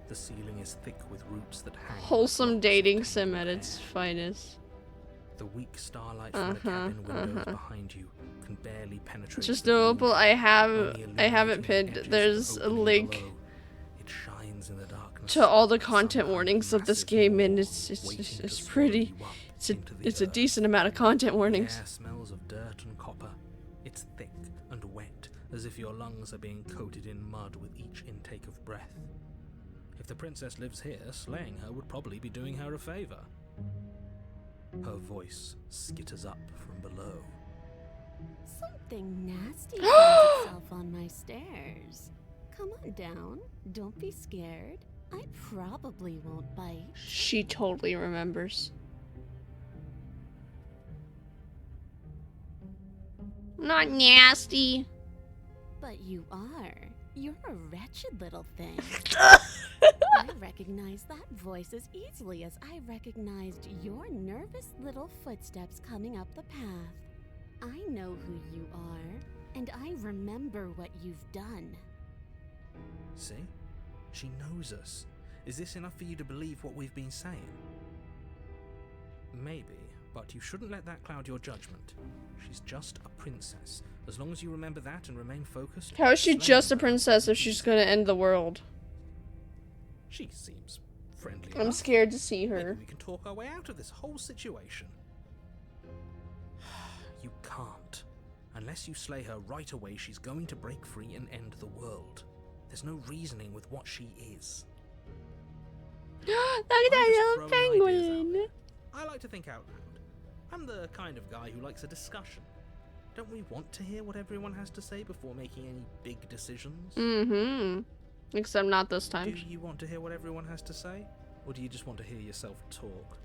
The ceiling is thick with roots that hang. Wholesome like dating locks sim in at the its air. finest. The weak starlight from the cabin windows behind you can barely penetrate. Just the know, room, Opal, I have only it illuminating the pinned. edges of There's the a opening link below. It shines in the darkness. to all the like some content kind warnings of this massive game, and wall it's waiting to it's swallow pretty. you up into the It's a earth. decent amount of content warnings. The air smells of dirt and copper. It's thick and wet, as if your lungs are being coated in mud with each intake of breath. If the princess lives here, slaying her would probably be doing her a favor. Her voice skitters up from below. Something nasty finds itself on my stairs. Come on down. Don't be scared. I probably won't bite. She totally remembers. Not nasty. But you are. You're a wretched little thing. I recognize that voice as easily as I recognized your nervous little footsteps coming up the path. I know who you are, and I remember what you've done. See? She knows us. Is this enough for you to believe what we've been saying? Maybe, but you shouldn't let that cloud your judgment. She's just a princess. As long as you remember that and remain focused. How is she slaying just a her princess if she's gonna end the world? She seems friendly I'm enough. scared to see Maybe her. we can talk our way out of this whole situation. You can't. Unless you slay her right away, she's going to break free and end the world. There's no reasoning with what she is. Look at I'm that just little throwing ideas out penguin. there. I like to think out loud. I'm the kind of guy who likes a discussion. Don't we want to hear what everyone has to say before making any big decisions? Mm-hmm. Except not this Do time. you want to hear what everyone has to say? Or do you just want to hear yourself talk?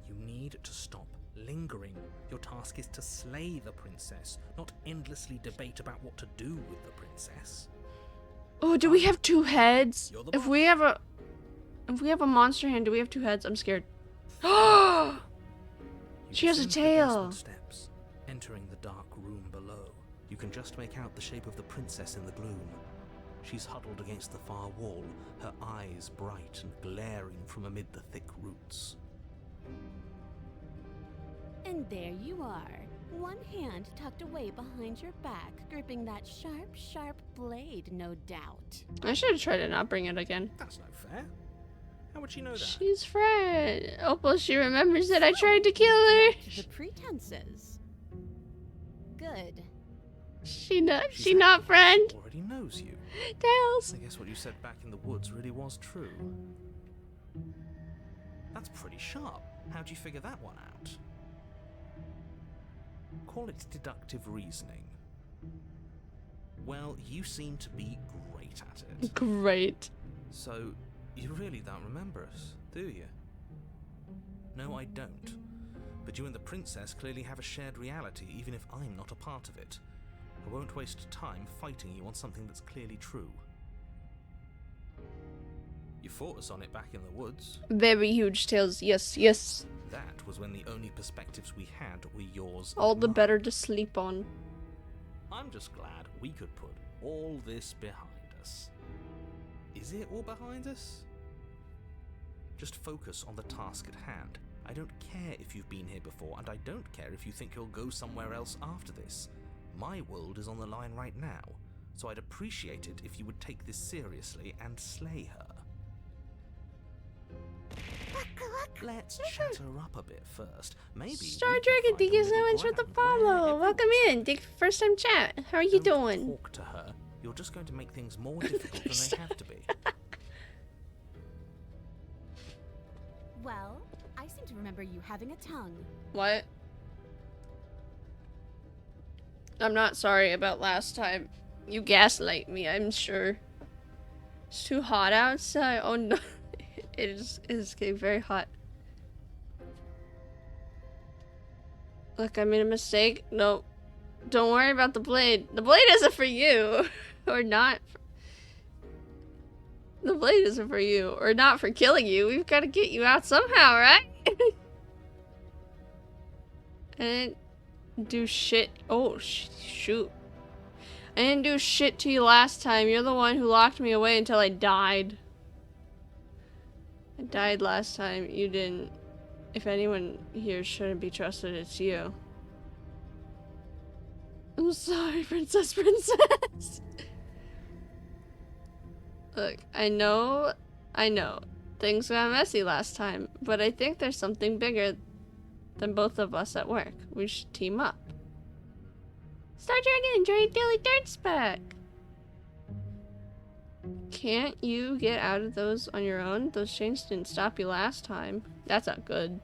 You need to stop lingering. Your task is to slay the princess, not endlessly debate about what to do with the princess. Oh, do we have 2 heads? You're the If boss. we have a monster hand, do we have 2 heads? I'm scared. You She has a descend the tail. basement steps, entering the dark room below. You can just make out the shape of the princess in the gloom. She's huddled against the far wall, her eyes bright and glaring from amid the thick roots. And there you are, one hand tucked away behind your back, gripping that sharp, sharp blade, no doubt. I should have tried to not bring it again. That's no fair. How would she know that? She's Fred. Oh, she remembers that I tried to kill her. The pretenses. Good. She not She's not friend. already knows you. Tails. I guess what you said back in the woods really was true. That's pretty sharp. How'd you figure that one out? Call it deductive reasoning. Well, you seem to be great at it. Great. So, you really don't remember us, do you? No, I don't. But you and the princess clearly have a shared reality, even if I'm not a part of it. I won't waste time fighting you on something that's clearly true. You fought us on it back in the woods. Very huge tails. Yes, yes. That was when the only perspectives we had were yours All and the mine. better to sleep on. I'm just glad we could put all this behind us. Is it all behind us? Just focus on the task at hand. I don't care if you've been here before, and I don't care if you think you'll go somewhere else after this. My world is on the line right now, so I'd appreciate it if you would take this seriously and slay her. Let's chat her up a bit first. Maybe Star we can Dragon, find thank a you so middle much for the ground where follow. Welcome everyone's in. First time chat. How are you Don't doing? talk to her. You're just going to make things more difficult than they have to be. Well, I seem to remember you having a tongue. What? I'm not sorry about last time. You gaslight me, I'm sure. It's too hot outside. Oh no. It is getting very hot. Look, I made a mistake. No. Don't worry about the blade. The blade isn't for you. Or not. The blade isn't for you. Or not for killing you. We've got to get you out somehow, right? I didn't do shit. Oh, shoot. I didn't do shit to you last time. You're the one who locked me away until I died. I died last time. You didn't. If anyone here shouldn't be trusted, it's you. I'm sorry, Princess. Look, I know. Things got messy last time, but I think there's something bigger than both of us at work. We should team up. Star Dragon, enjoy your daily dirt spec. Can't you get out of those on your own? Those chains didn't stop you last time. That's not good.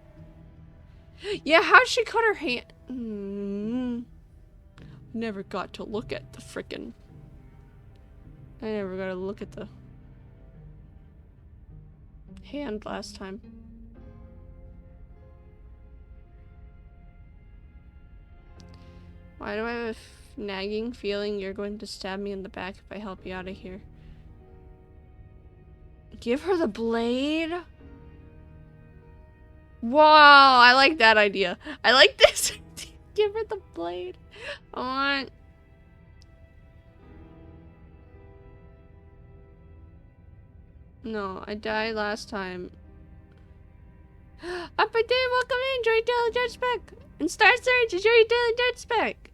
Yeah, how'd she cut her hand? Never got to look at the frickin'. I never got to look at the hand last time. Why do I have a nagging feeling you're going to stab me in the back if I help you out of here? Give her the blade? Wow, I like that idea. I like this idea. Give her the blade. I want... No, I died last time. Upper Day, welcome in. Enjoy Daily Dirt Spec. And Star Surge, enjoy your Daily Dirt Spec.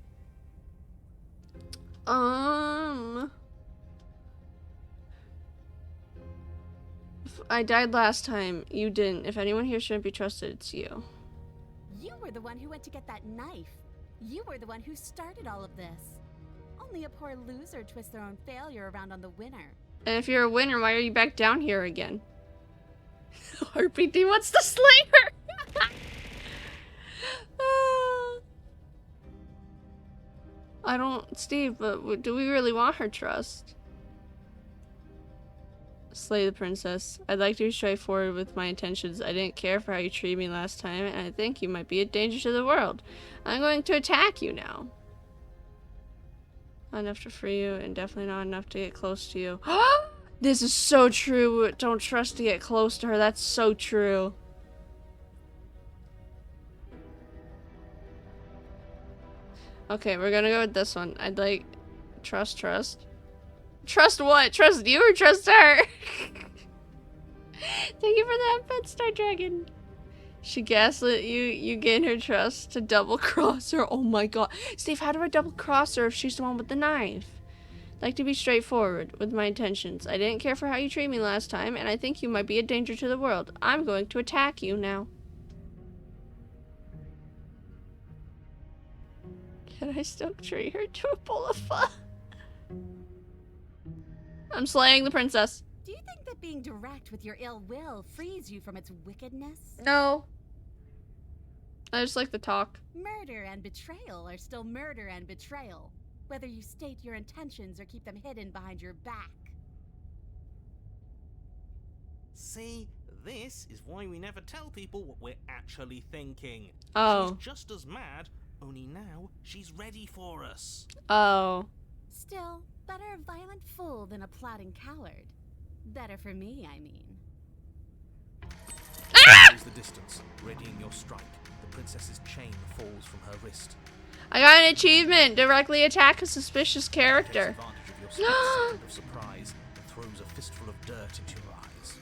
I died last time. You didn't. If anyone here shouldn't be trusted, it's you. You were the one who went to get that knife. You were the one who started all of this. Only a poor loser twists their own failure around on the winner. And if you're a winner, why are you back down here again? RPD wants to slay her! I don't... Steve, but do we really want her trust? Slay the princess. I'd like to be straightforward with my intentions. I didn't care for how you treated me last time, and I think you might be a danger to the world. I'm going to attack you now. Not enough to free you, and definitely not enough to get close to you. This is so true. Don't trust to get close to her. That's so true. Okay, we're gonna go with this one. I'd like... Trust. Trust what? Trust you or trust her? Thank you for that, Pet Star Dragon. She gaslit you. You gain her trust to double cross her. Oh my god. Steve, how do I double cross her if she's the one with the knife? I'd like to be straightforward with my intentions. I didn't care for how you treated me last time, and I think you might be a danger to the world. I'm going to attack you now. Can I still treat her to a bowl of pho? I'm slaying the princess. Do you think that being direct with your ill will frees you from its wickedness? No. I just like the talk. Murder and betrayal are still murder and betrayal, whether you state your intentions or keep them hidden behind your back. See, this is why we never tell people what we're actually thinking. Oh. She's just as mad, only now she's ready for us. Oh. Still, better a violent fool than a plotting coward. Better for me, I mean. Close the distance, readying your strike. The princess's chain falls from her wrist. I got an achievement. Directly attack a suspicious Takes character. advantage of your split second of surprise and throws a fistful of dirt into your eyes.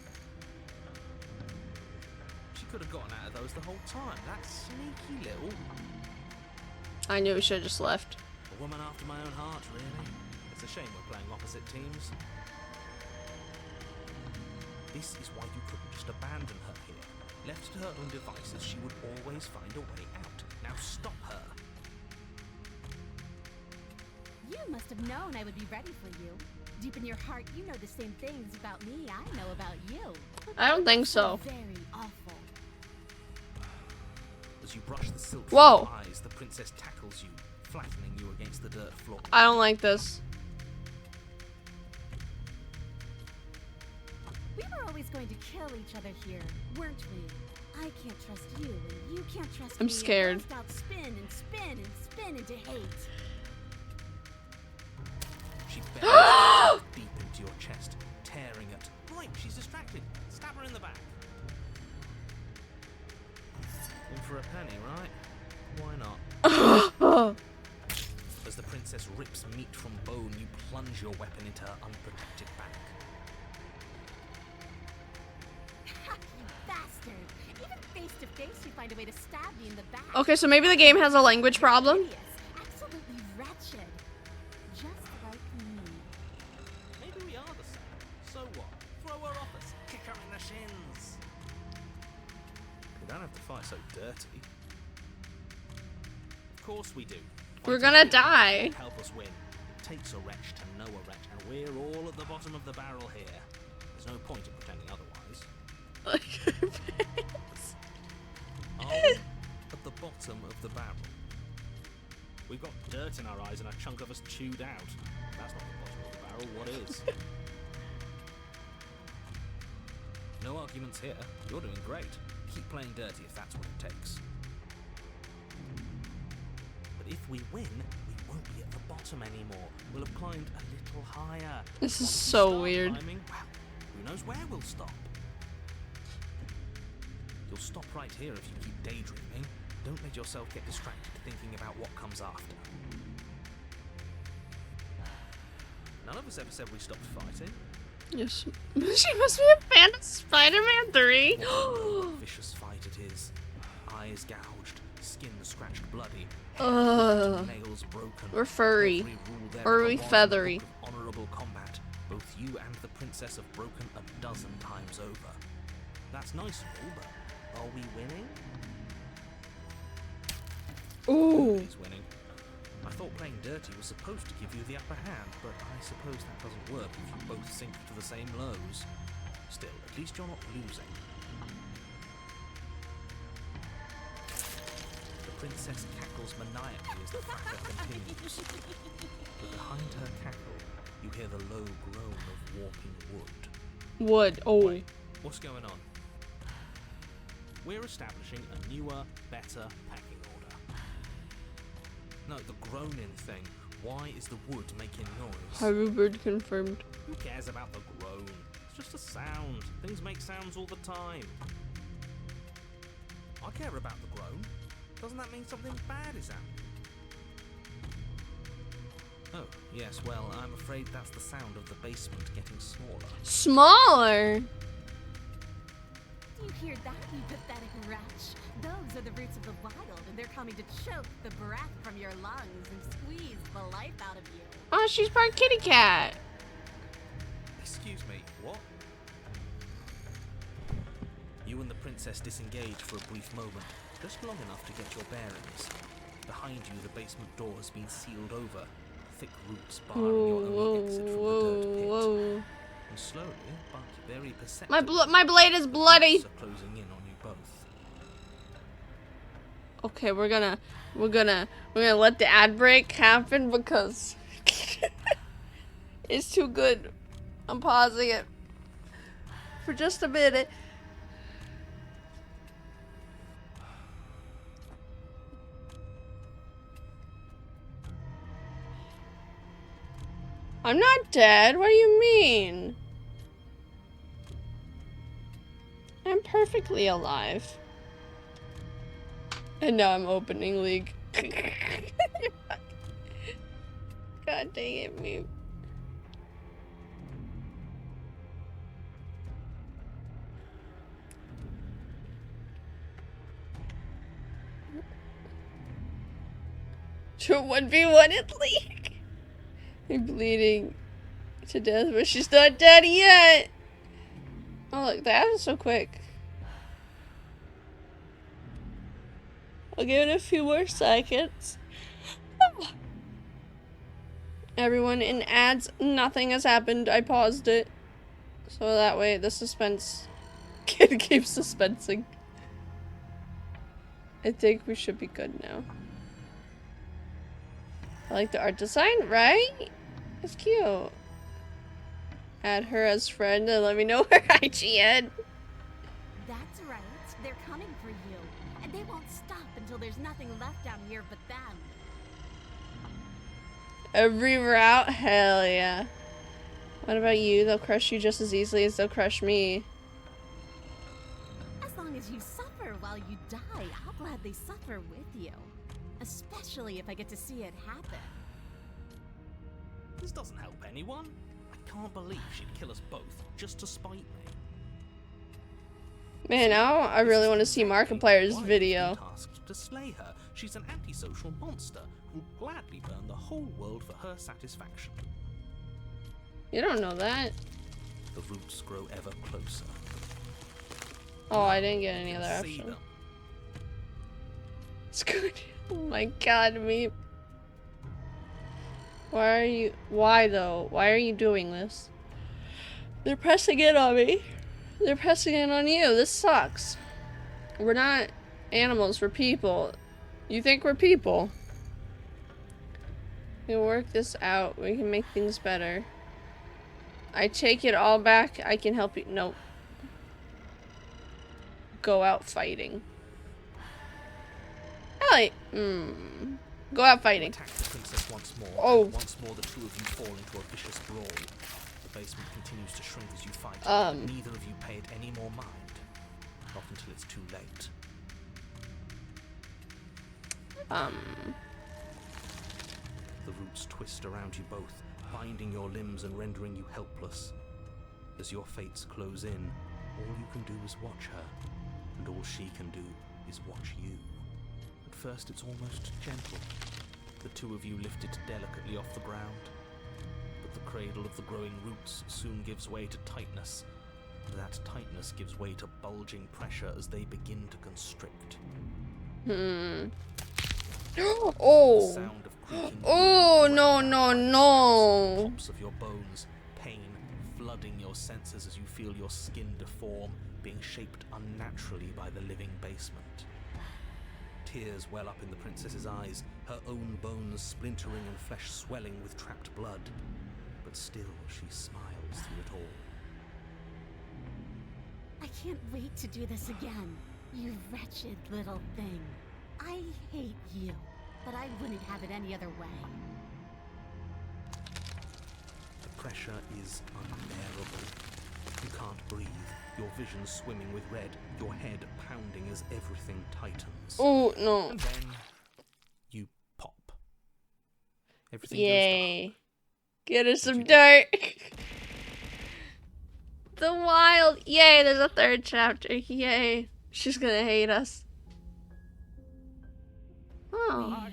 She could have gotten out of those the whole time. That sneaky little... I knew we should have just left. A woman after my own heart, really. It's a shame we're playing opposite teams. This is why you couldn't just abandon her here. Left to her own devices, she would always find a way out. Now stop her. You must have known I would be ready for you. Deep in your heart, you know the same things about me I know about you. I don't think so. Very awful. As you brush the silk Whoa. from your eyes, the princess tackles you, flattening you against the dirt floor. I don't like this. We were always going to kill each other here, weren't we? I can't trust you, and you can't trust me. I'm scared. And both spin and spin and spin into hate. She bends deep into your chest, tearing at. Right, she's distracted. Stab her in the back. In for a penny, right? Why not? As the princess rips meat from bone, you plunge your weapon into her unprotected back. You bastard! Even face to face, you find a way to stab me in the back. Okay, so maybe the game has a language problem. Hideous, absolutely wretched. Just like me. Maybe we are the same. So what? Throw her off us. Kick her in the shins. We don't have to fight so dirty. Of course we do. We're Fighting gonna here die. won't help us win. It takes a wretch to know a wretch, and we're all at the bottom of the barrel here. There's no point in pretending otherwise. Are we at the bottom of the barrel? We've got dirt in our eyes and a chunk of us chewed out. That's not the bottom of the barrel. What is? No arguments here. You're doing great. Keep playing dirty if that's what it takes. But if we win, we won't be at the bottom anymore. We'll have climbed a little higher. This is Once we so start weird. climbing, well, who knows where we'll stop? You'll stop right here if you keep daydreaming. Don't let yourself get distracted thinking about what comes after. None of us ever said we stopped fighting. Yes. She must be a fan of Spider-Man 3. What a vicious fight it is. Eyes gouged, skin scratched bloody, Ugh. nails broken. We're furry. Every rule there Or are ever we was in the feathery? book of honorable combat. Both you and the princess have broken a dozen times over. That's nice and all, but are we winning? Ooh. Nobody's winning. I thought playing dirty was supposed to give you the upper hand, but I suppose that doesn't work if you both sink to the same lows. Still, at least you're not losing. The princess cackles maniacally as the fracas continues. But behind her cackle, you hear the low groan of warping wood. Wood. Oh. Wait, what's going on? We're establishing a newer, better packing order. No, the groaning thing. Why is the wood making noise? Harvard confirmed. Who cares about the groan? It's just a sound. Things make sounds all the time. I care about the groan. Doesn't that mean something bad is happening? Oh, yes, well, I'm afraid that's the sound of the basement getting smaller. Smaller? Do you hear that, you pathetic wretch? Those are the roots of the wild, and they're coming to choke the breath from your lungs and squeeze the life out of you. Oh, she's part kitty cat. Excuse me, what? You and the princess disengage for a brief moment, just long enough to get your bearings. Behind you, the basement door has been sealed over, thick roots barring your only exit from the dirt pit. Whoa. And slowly, but very perceptibly, My blade is bloody. roots are closing in on you both. Okay, we're gonna let the ad break happen because it's too good. I'm pausing it for just a minute. I'm not dead. What do you mean? I'm perfectly alive. And now I'm opening League. God dang it, me. To 1v1 at League. I'm bleeding to death, but she's not dead yet. Oh, look, that was so quick. I'll give it a few more seconds. Everyone in ads, nothing has happened. I paused it. So that way the suspense can keep suspensing. I think we should be good now. I like the art design, right? It's cute. Add her as friend and let me know her IGN. That's right. They're coming for you. And they won't stop until there's nothing left down here but them. Every route? Hell yeah. What about you? They'll crush you just as easily as they'll crush me. As long as you suffer while you die, I'll gladly suffer with you. Especially if I get to see it happen. This doesn't help anyone. I can't believe she'd kill us both just to spite me. Man, now I really want to see Markiplier's Why video. have been tasked to slay her. She's an antisocial monster who'll gladly burn the whole world for her satisfaction. You don't know that. The roots grow ever closer. Oh, I didn't get any You other can see option. them. It's good. Oh my god, me. Why though? Why are you doing this? They're pressing in on me. They're pressing in on you. This sucks. We're not animals, we're people. You think we're people? We can work this out. We can make things better. I take it all back. I can help you. Nope. Go out fighting. Ellie. Go out fighting. Attack the princess once more. Oh. And once more, the two of you fall into a vicious brawl. The basement continues to shrink as you fight. Neither of you pay it any more mind. Not until it's too late. The roots twist around you both, binding your limbs and rendering you helpless. As your fates close in, all you can do is watch her, and all she can do is watch you. At first it's almost gentle, the two of you lifted delicately off the ground. But the cradle of the growing roots soon gives way to tightness, and that tightness gives way to bulging pressure as they begin to constrict. The Oh. sound of creaking Oh, wood no, ground no, out by the no. snaps, pops of your bones, pain flooding your senses as you feel your skin deform, being shaped unnaturally by the living basement. Tears well up in the princess's eyes, her own bones splintering and flesh swelling with trapped blood. But still she smiles through it all. I can't wait to do this again, you wretched little thing. I hate you, but I wouldn't have it any other way. The pressure is unbearable. You can't breathe, your vision swimming with red, your head pounding as everything tightens. Oh, no. And then you pop. Everything goes Yay. Get us some you do? dirt. The wild. Yay, there's a third chapter. Yay. She's gonna hate us. Oh. Are a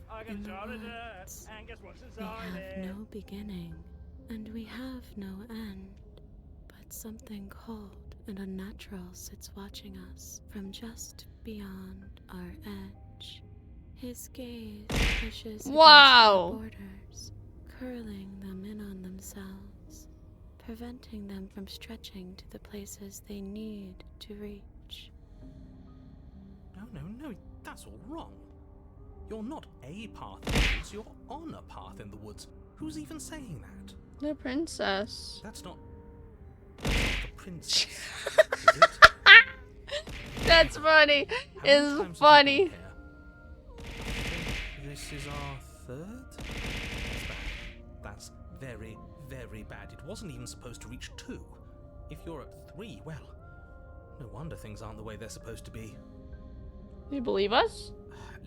path in the woods. We have no beginning, and we have no end. But something cold and unnatural sits watching us from just beyond our edge. His gaze pushes Wow. against the borders, curling them in on themselves, preventing them from stretching to the places they need to reach. No, that's all wrong. You're not a path in the woods, you're on a path in the woods. Who's even saying that? The princess. That's not the princess, is it? That's funny. How many times It's have you funny. been here? I think this is our third? That's bad. That's very, very bad. It wasn't even supposed to reach 2. If you're at 3, well, no wonder things aren't the way they're supposed to be. You believe us?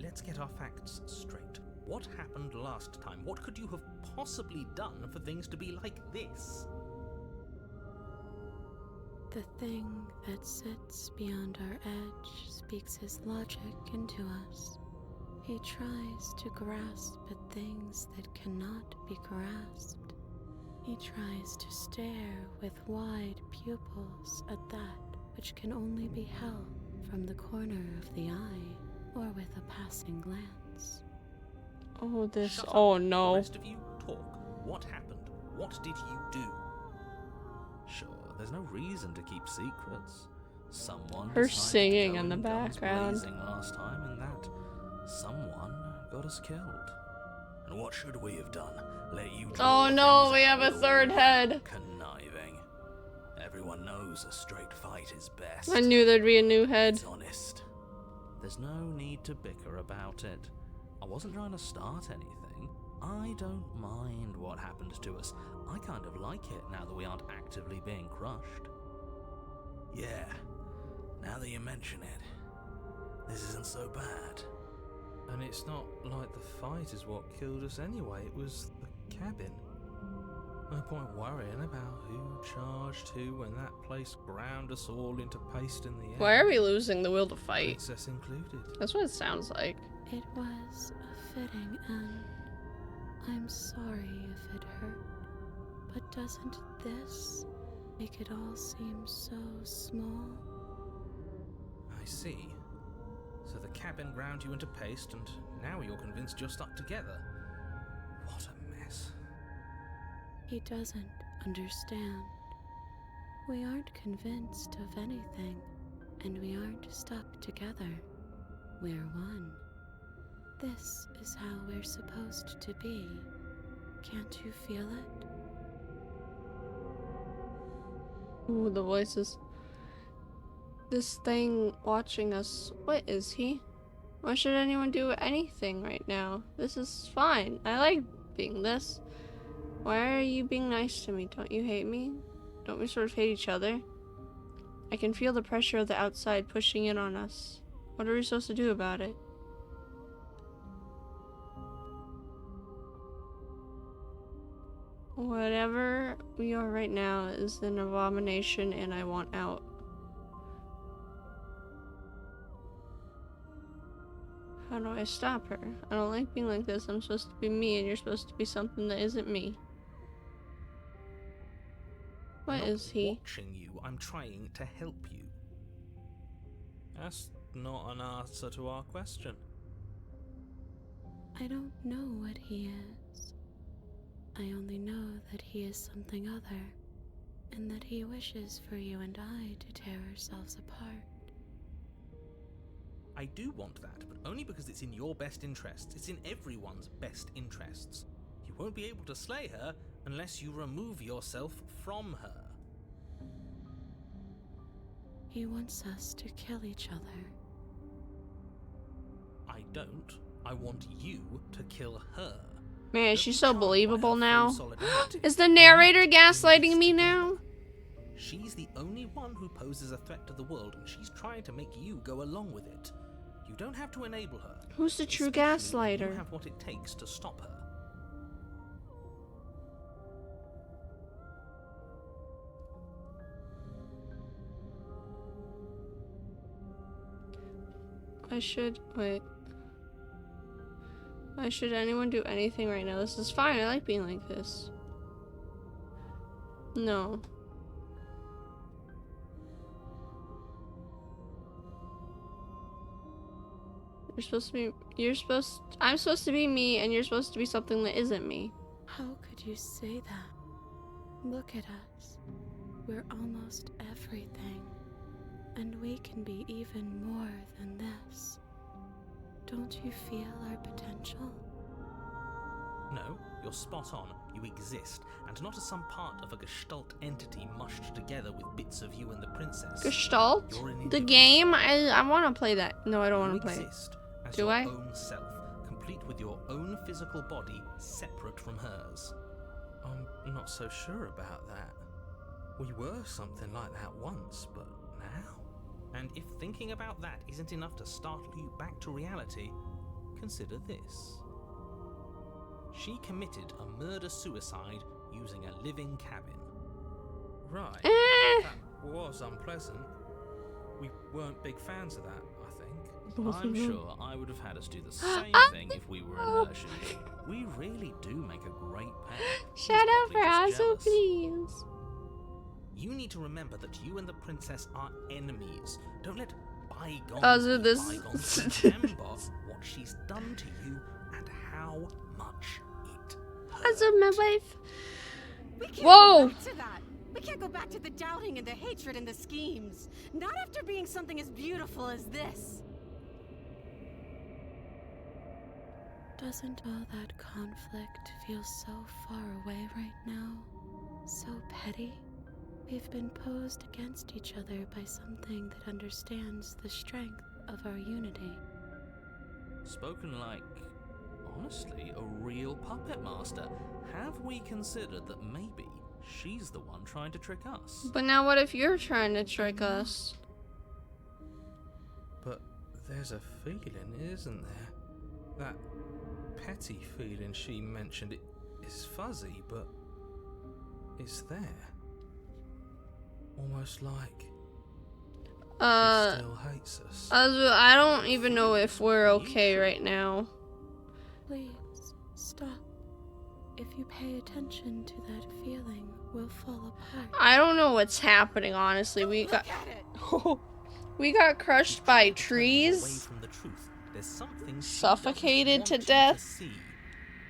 Let's get our facts straight. What happened last time? What could you have possibly done for things to be like this? The thing that sits beyond our edge speaks his logic into us. He tries to grasp at things that cannot be grasped. He tries to stare with wide pupils at that which can only be held from the corner of the eye or with a passing glance. Oh, this. Shut up. Oh, The no. rest of you talk. What happened? What did you do? Sure, there's no reason to keep secrets. Someone Her decided to singing go in the in guns background. blazing last time, and that someone got us killed. And what should we have done? Let you draw Oh no, things we out have a with third all head. conniving. Everyone knows a straight fight is best. I knew there'd be a new head. It's honest. There's no need to bicker about it. I wasn't trying to start anything. I don't mind what happened to us. I kind of like it now that we aren't actively being crushed. Yeah, now that you mention it, this isn't so bad. And it's not like the fight is what killed us anyway, it was the cabin. No point worrying about who charged who when that place ground us all into paste in the end. Why are we losing the will to fight? Princess included. That's what it sounds like. It was a fitting end. I'm sorry if it hurt, but doesn't this make it all seem so small? I see. So the cabin ground you into paste, and now you're convinced you're stuck together. What a mess. He doesn't understand. We aren't convinced of anything, and we aren't stuck together. We're one. This is how we're supposed to be. Can't you feel it? Ooh, the voices. This thing watching us, what is he? Why should anyone do anything right now? This is fine. I like being this. Why are you being nice to me? Don't you hate me? Don't we sort of hate each other? I can feel the pressure of the outside pushing in on us. What are we supposed to do about it? Whatever we are right now is an abomination and I want out. How do I stop her? I don't like being like this. I'm supposed to be me and you're supposed to be something that isn't me. What I'm is not he? watching you. I'm trying to help you. That's not an answer to our question. I don't know what he is. I only know that he is something other, and that he wishes for you and I to tear ourselves apart. I do want that, but only because it's in your best interests. It's in everyone's best interests. You won't be able to slay her unless you remove yourself from her. He wants us to kill each other. I don't. I want you to kill her. Man, Don't she's be so charmed by her believable full now. solidarity. Is the narrator We need to gaslighting do me this now? together. She's the only one who poses a threat to the world, and she's trying to make you go along with it. You don't have to enable her. Who's the true Especially when gaslighter? You have what it takes to stop her. Wait. Why should anyone do anything right now? This is fine. I like being like this. No. I'm supposed to be me, and you're supposed to be something that isn't me. How could you say that? Look at us. We're almost everything. And we can be even more than this. Don't you feel our potential? No, you're spot on. You exist, and not as some part of a gestalt entity mushed together with bits of you and the princess. Gestalt? You're an The individual. game? I want to play that. No, I don't You want to play it. exist as Do your I? own self, complete with your own physical body separate from hers. I'm not so sure about that. We were something like that once, but now? And if thinking about that isn't enough to startle you back to reality, consider this. She committed a murder-suicide using a living cabin. Right. That was unpleasant. We weren't big fans of that, I think. I'm sure I would have had us do the same thing if we were in her shoes. We really do make a great pair. He's Shut up, probably just Razzle, jealous. please. You need to remember that you and the princess are enemies. Don't let bygones So be this- bygones. Remember what she's done to you and how much it That's hurt. my wife. We can't Whoa! go back to that. We can't go back to the doubting and the hatred and the schemes. Not after being something as beautiful as this. Doesn't all that conflict feel so far away right now? So petty? We've been posed against each other by something that understands the strength of our unity. Spoken like, honestly, a real puppet master. Have we considered that maybe she's the one trying to trick us? But now what if you're trying to trick us? But there's a feeling, isn't there? That petty feeling she mentioned, it is fuzzy, but it's there. Almost like she still hates us. I don't even know if we're okay right now. Please, stop. If you pay attention to that feeling, we'll fall apart. I don't know what's happening, honestly. We got Look at it. we got crushed by Away trees. from the truth. There's something she Suffocated doesn't to want you death. see.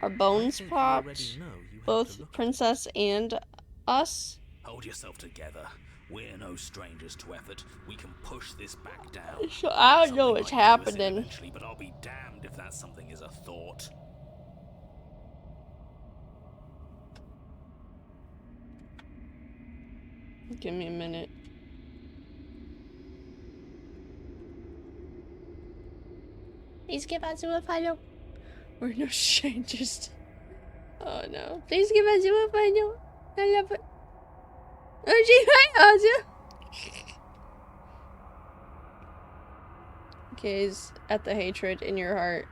Our I bones think you already popped. know you have to Both look at princess and us. Hold yourself together. We're no strangers to effort. We can push this back down. So I don't know Something what's might do us in happening. eventually, but I'll be damned if that something is a thought. Give me a minute. Please give us a follow. We're no strangers. Oh no. Please give us a follow. I love it. Oh, gee, hi, Ozzy. Gaze at the hatred in your heart.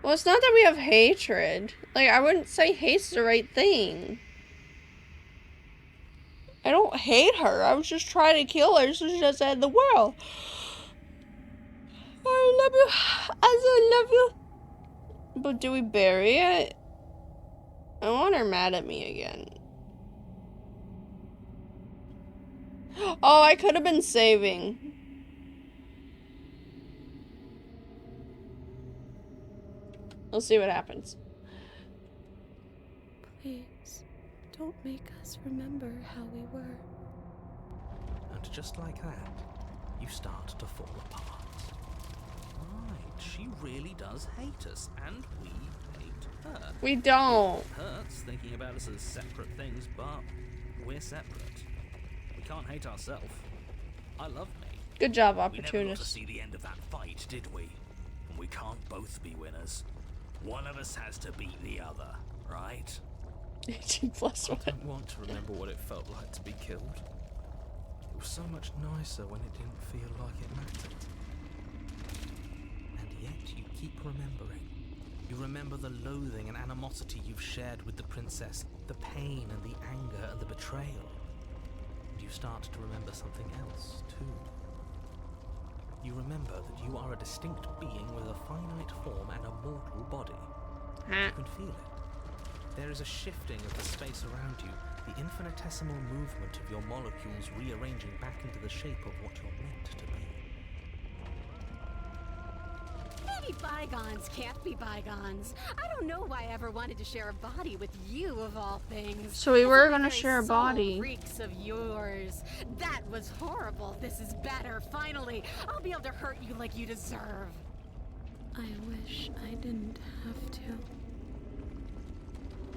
Well, it's not that we have hatred. Like, I wouldn't say hate's the right thing. I don't hate her. I was just trying to kill her so she doesn't end the world. I love you. I love you. But do we bury it? I want her mad at me again. Oh, I could have been saving. We'll see what happens. Please, don't make us remember how we were. And just like that, you start to fall apart. Right, she really does hate us, and we hate her. We don't. It hurts thinking about us as separate things, but we're separate. We can't hate ourselves. I love me. Good job, We never got to opportunist. see the end of that fight, did we? And we can't both be winners. One of us has to beat the other, right? 18 plus I 1. don't want to remember what it felt like to be killed. It was so much nicer when it didn't feel like it mattered. And yet you keep remembering. You remember the loathing and animosity you've shared with the princess, the pain and the anger and the betrayal. And you start to remember something else, too. You remember that you are a distinct being with a finite form and a mortal body. You can feel it. There is a shifting of the space around you, the infinitesimal movement of your molecules rearranging back into the shape of what you're meant to be. Maybe bygones can't be bygones. I don't know why I ever wanted to share a body with you, of all things. So we were That's gonna very share a soul body. Reeks of yours. That was horrible. This is better. Finally, I'll be able to hurt you like you deserve. I wish I didn't have to.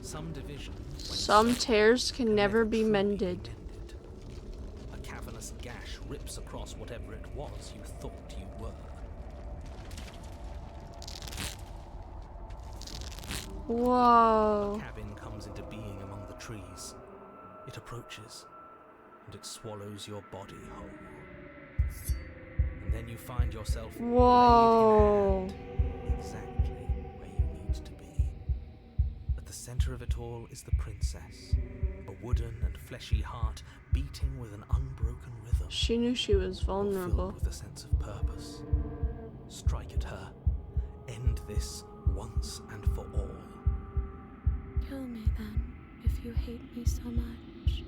Some division, when Some severed, tears can never be truly mended. A cavernous gash rips across whatever it was you thought you were. Whoa. A cabin comes into being among the trees. It approaches, and it swallows your body whole. And then you find yourself Whoa. blade in hand, exactly where you need to be. At the center of it all is the princess, a wooden and fleshy heart beating with an unbroken rhythm. She knew she was vulnerable. Filled with a sense of purpose. Strike at her. End this once and for all. Kill me then, if you hate me so much.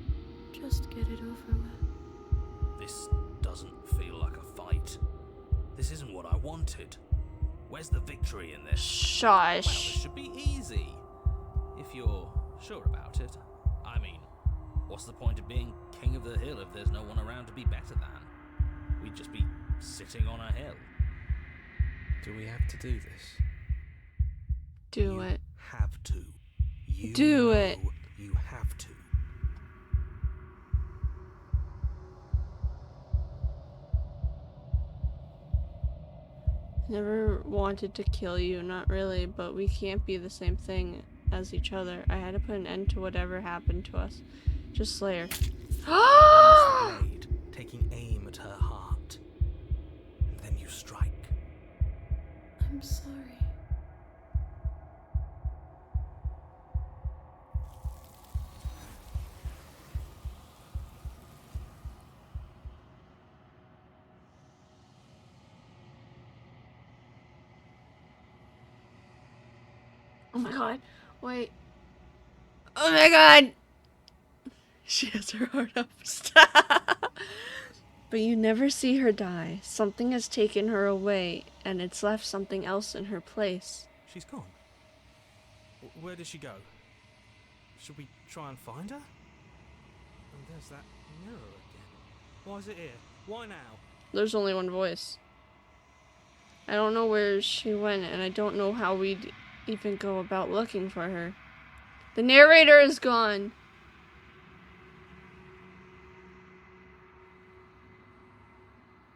Just get it over with. This doesn't feel like a fight. This isn't what I wanted. Where's the victory in this? Well, this Shush. should be easy. If you're sure about it. I mean, what's the point of being king of the hill if there's no one around to be better than? We'd just be sitting on a hill. Do we have to do this? Do You it. have to. You Do know it. You have to. Never wanted to kill you, not really, but we can't be the same thing as each other. I had to put an end to whatever happened to us. Just Slayer. Raise the blade, taking aim at her heart. And then you strike. I'm sorry. Oh my god. Wait. Oh my god! She has her heart up. Stop! But you never see her die. Something has taken her away, and it's left something else in her place. She's gone. Where did she go? Should we try and find her? And there's that mirror again. Why is it here? Why now? There's only one voice. I don't know where she went, and I don't know how we'd even go about looking for her. The narrator is gone.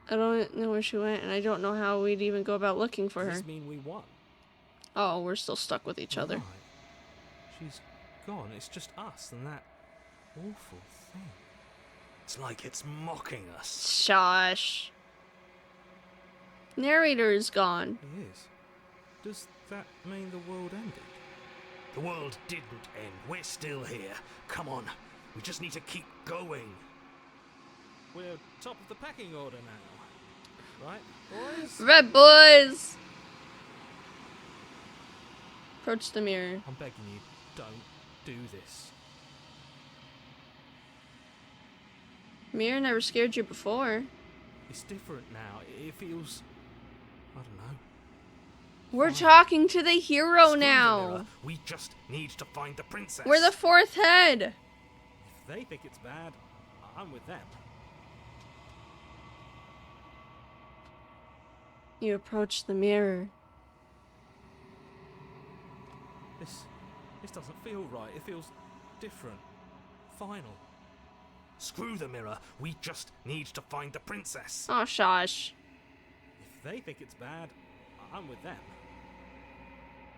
I don't know where she went, and I don't know how we'd even go about looking for Does her. this mean we won? Oh, we're still stuck with each other. Right. She's gone. It's just us and that awful thing. It's like it's mocking us. Shush. Narrator is gone. It is. Does that mean the world ended? The world didn't end. We're still here. Come on. We just need to keep going. We're top of the pecking order now. Right, boys? Red boys! Approach the mirror. I'm begging you, don't do this. Mirror never scared you before. It's different now. It feels... I don't know. We're talking to the hero Screw the now. mirror. We just need to find the princess. We're the fourth head. If they think it's bad, I'm with them. You approach the mirror. This doesn't feel right. It feels different. Final. Screw the mirror. We just need to find the princess. Oh, shush. If they think it's bad, I'm with them.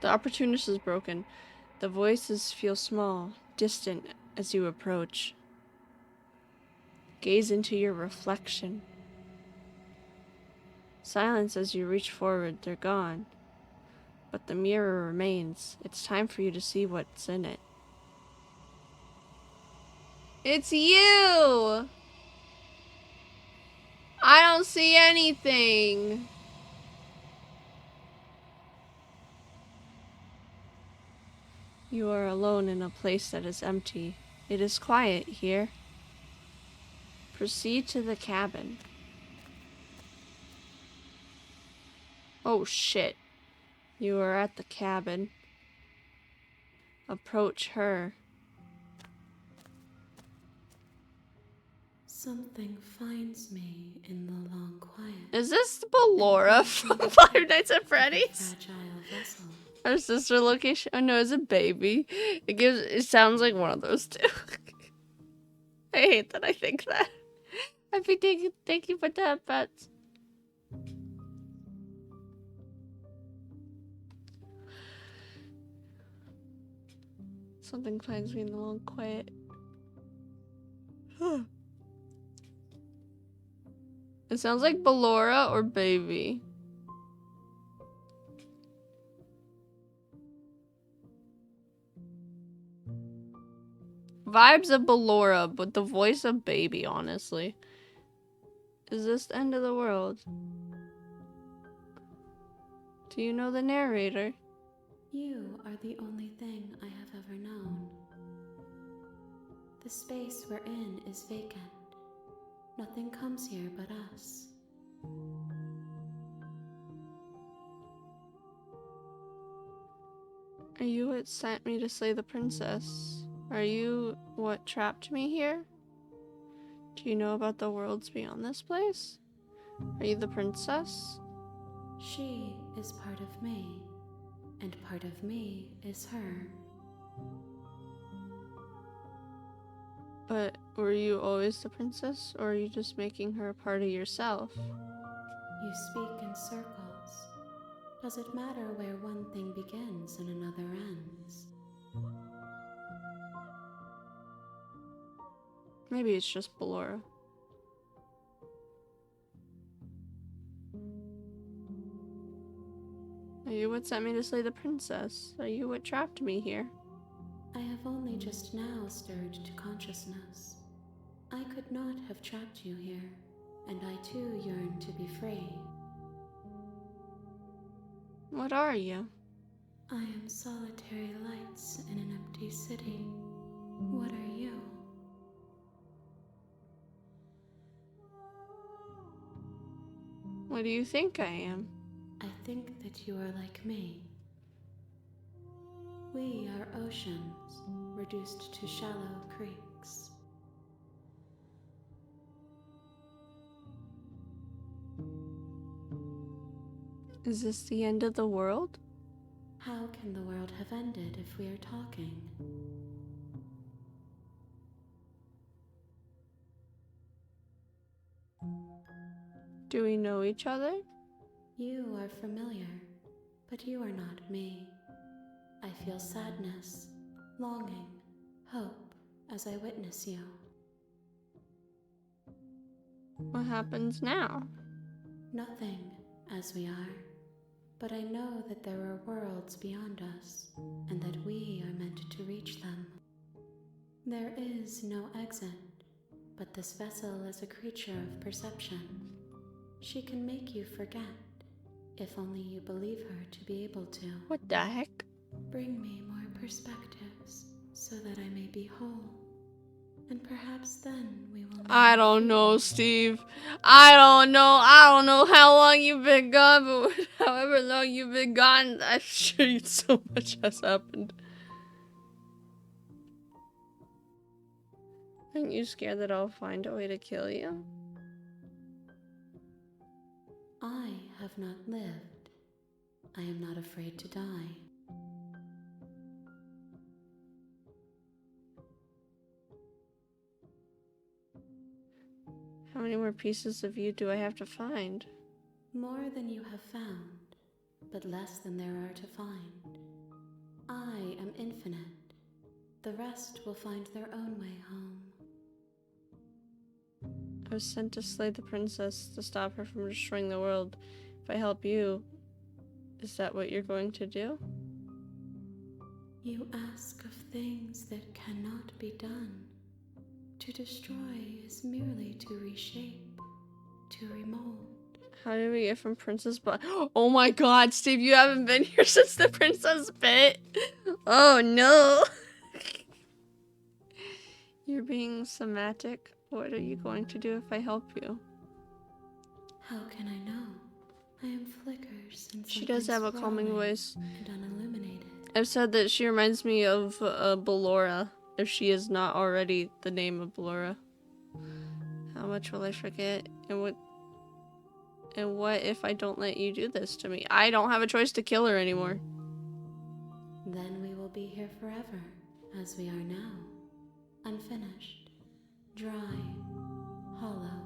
The opportunist is broken. The voices feel small, distant as you approach. Gaze into your reflection. Silence as you reach forward, they're gone. But the mirror remains. It's time for you to see what's in it. It's you! I don't see anything. You are alone in a place that is empty. It is quiet here. Proceed to the cabin. Oh shit. You are at the cabin. Approach her. Something finds me in the long quiet. Is this Ballora from Five Nights at Freddy's? Fragile vessel. Her sister location? Oh no, it's a baby. It sounds like one of those two. I hate that I think that. I'd be thank you for that, pets. Something finds me in the long quiet. It sounds like Ballora or baby. Vibes of Ballora, but the voice of baby, honestly. Is this the end of the world? Do you know the narrator? You are the only thing I have ever known. The space we're in is vacant. Nothing comes here but us. Are you what sent me to slay the princess? Are you what trapped me here? Do you know about the worlds beyond this place? Are you the princess? She is part of me, and part of me is her. But were you always the princess, or are you just making her a part of yourself? You speak in circles. Does it matter where one thing begins and another ends? Maybe it's just Ballora. Are you what sent me to slay the princess? Are you what trapped me here? I have only just now stirred to consciousness. I could not have trapped you here, and I too yearn to be free. What are you? I am solitary lights in an empty city. What are you? What do you think I am? I think that you are like me. We are oceans, reduced to shallow creeks. Is this the end of the world? How can the world have ended if we are talking? Do we know each other? You are familiar, but you are not me. I feel sadness, longing, hope as I witness you. What happens now? Nothing, as we are. But I know that there are worlds beyond us, and that we are meant to reach them. There is no exit, but this vessel is a creature of perception. She can make you forget, if only you believe her to be able to. What the heck? Bring me more perspectives, so that I may be whole. And perhaps then we will know I don't know, Steve. I don't know. I don't know how long you've been gone, but however long you've been gone, I'm sure so much has happened. Aren't you scared that I'll find a way to kill you? I have not lived. I am not afraid to die. How many more pieces of you do I have to find? More than you have found, but less than there are to find. I am infinite. The rest will find their own way home. I was sent to slay the princess to stop her from destroying the world. If I help you, is that what you're going to do? You ask of things that cannot be done. To destroy is merely to reshape, to remold. How did we get from Princess But? Oh my god, Steve, you haven't been here since the princess bit. Oh no. You're being somatic. What are you going to do if I help you? How can I know? I am flickers and She does have a calming voice. and unilluminated. I've said that she reminds me of Ballora, if she is not already the name of Ballora. How much will I forget? And what if I don't let you do this to me? I don't have a choice to kill her anymore. Then we will be here forever, as we are now. Unfinished, dry, hollow.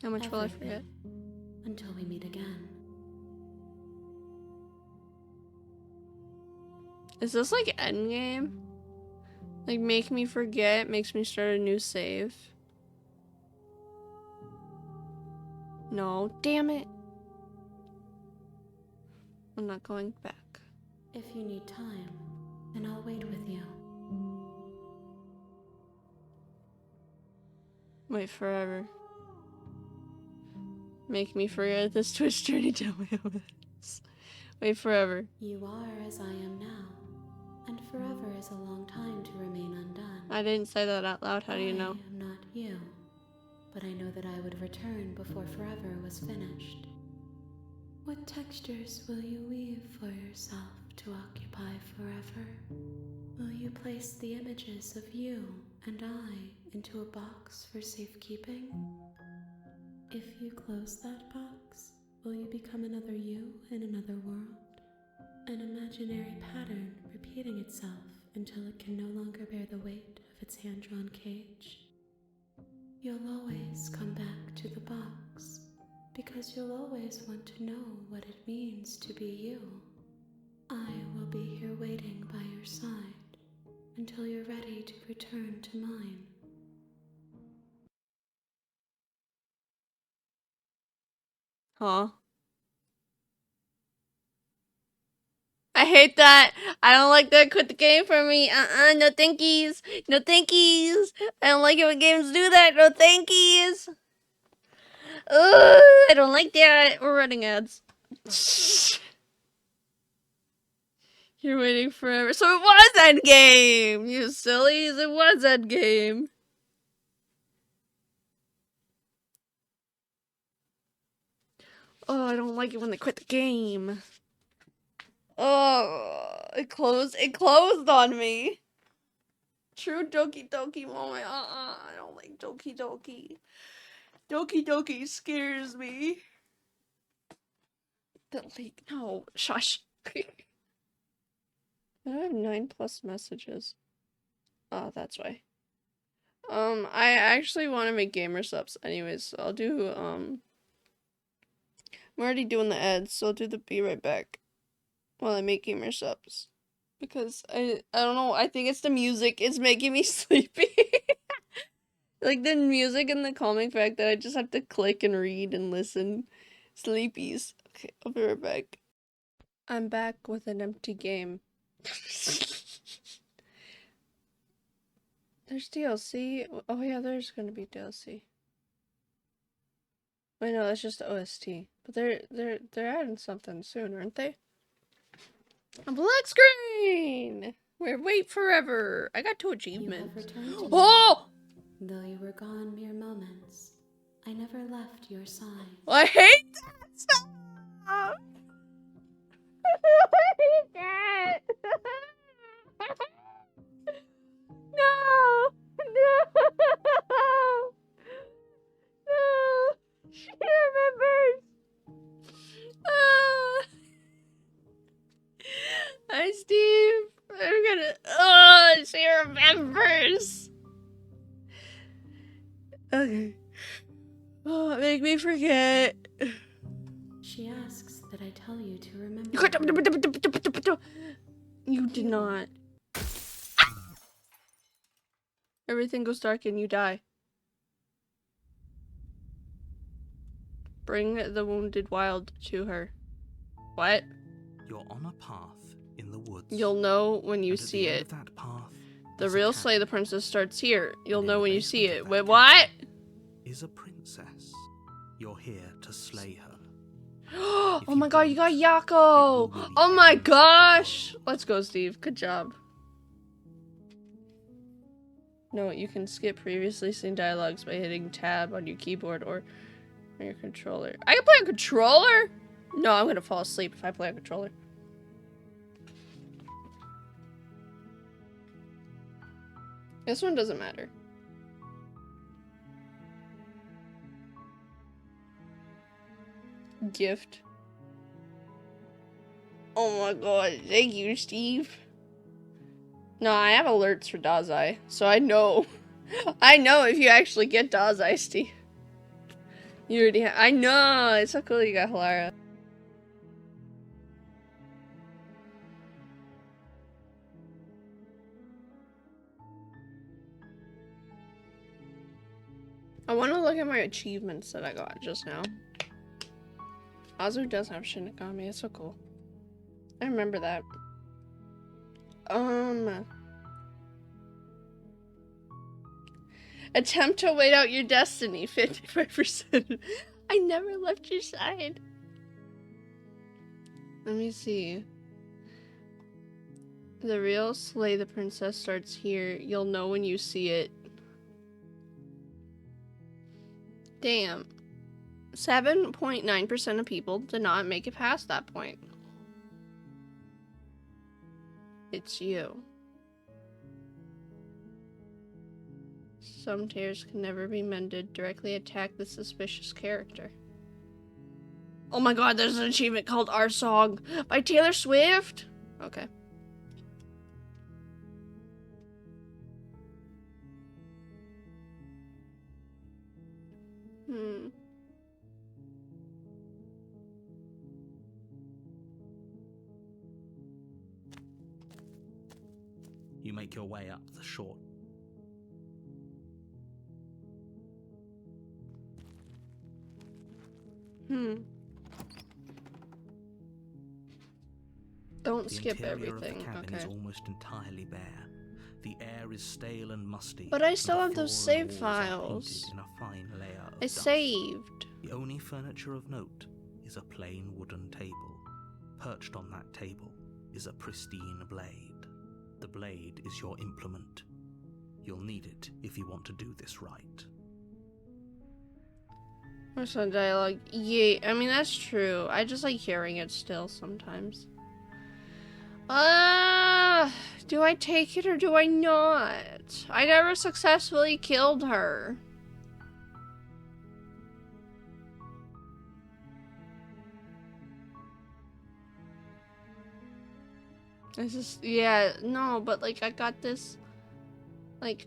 How much will I Every forget? bit, until we meet again. Is this like endgame? Like make me forget, makes me start a new save? No, damn it. I'm not going back. If you need time, then I'll wait with you. Wait forever. Make me forget this twist journey down my own ass. Wait forever. You are as I am now, and forever is a long time to remain undone. I didn't say that out loud, how do you know? I am not you, but I know that I would return before forever was finished. What textures will you weave for yourself to occupy forever? Will you place the images of you and I into a box for safekeeping? If you close that box, will you become another you in another world? An imaginary pattern repeating itself until it can no longer bear the weight of its hand-drawn cage. You'll always come back to the box, because you'll always want to know what it means to be you. I will be here waiting by your side until you're ready to return to mine. Huh? I hate that. I don't like that. Quit the game for me. No thankies. No thankies. I don't like it when games do that. No thankies. Ugh, I don't like that. We're running ads. You're waiting forever. So it was endgame. You sillies. It was endgame. Oh, I don't like it when they quit the game. Oh, it closed. It closed on me. True Doki Doki moment. I don't like Doki Doki. Doki Doki scares me. Delete. No, shush. I have 9+ messages. Oh, that's why. I actually want to make gamer subs anyways, so I'll do, I'm already doing the ads, so I'll do the be right back while I make gamer subs. Because I don't know, I think it's the music, it's making me sleepy. Like the music and the calming fact that I just have to click and read and listen. Sleepies. Okay, I'll be right back. I'm back with an empty game. There's DLC. Oh yeah, there's gonna be DLC. I know that's just OST, but they're adding something soon, aren't they? A black screen. Wait forever. I got 2 You achievements. have returned to me. Oh! Though you were gone mere moments, I never left your side. I hate that stuff. I hate that. No! No! No! She remembers! Hi, Steve! I'm gonna. Oh, she remembers! Okay. Oh, make me forget. She asks that I tell you to remember. You did not. Everything goes dark and you die. Bring the wounded wild to her. What? You're on a path in the woods. You'll know when you And at see the end it. of that path The is a real cabin. Slay the Princess starts here. You'll And in know the when you see basement it. of Wait, that what? Is a princess. You're here to slay her. Oh If my you god, you got don't, Yako! it will really Oh my end the gosh! world. Let's go, Steve. Good job. No, you can skip previously seen dialogues by hitting tab on your keyboard or on your controller. I can play on controller? No, I'm gonna fall asleep if I play on controller. This one doesn't matter. Gift. Oh my god, thank you, Steve. No, I have alerts for Dazai, so I know. I know if you actually get Dazai, Steve. You already have. I know! It's so cool you got Halara. I want to look at my achievements that I got just now. Azu does have Shinigami, it's so cool. I remember that. Attempt to wait out your destiny, 55%. I never left your side. Let me see. The real Slay the Princess starts here. You'll know when you see it. Damn. 7.9% of people did not make it past that point. It's you. Some tears can never be mended. Directly attack the suspicious character. Oh my god, there's an achievement called Our Song by Taylor Swift? Okay. You make your way up the short. Don't The skip interior everything. of the cabin Okay. is almost entirely bare. The air is stale and musty. But I and still the have those floor and save walls are files. painted in a fine layer of I dust. saved. The only furniture of note is a plain wooden table. Perched on that table is a pristine blade. The blade is your implement. You'll need it if you want to do this right. There's some dialogue. Yeah, I mean, that's true. I just like hearing it still sometimes. Do I take it or do I not? I never successfully killed her. It's just, yeah, no, but like, I got this. Like,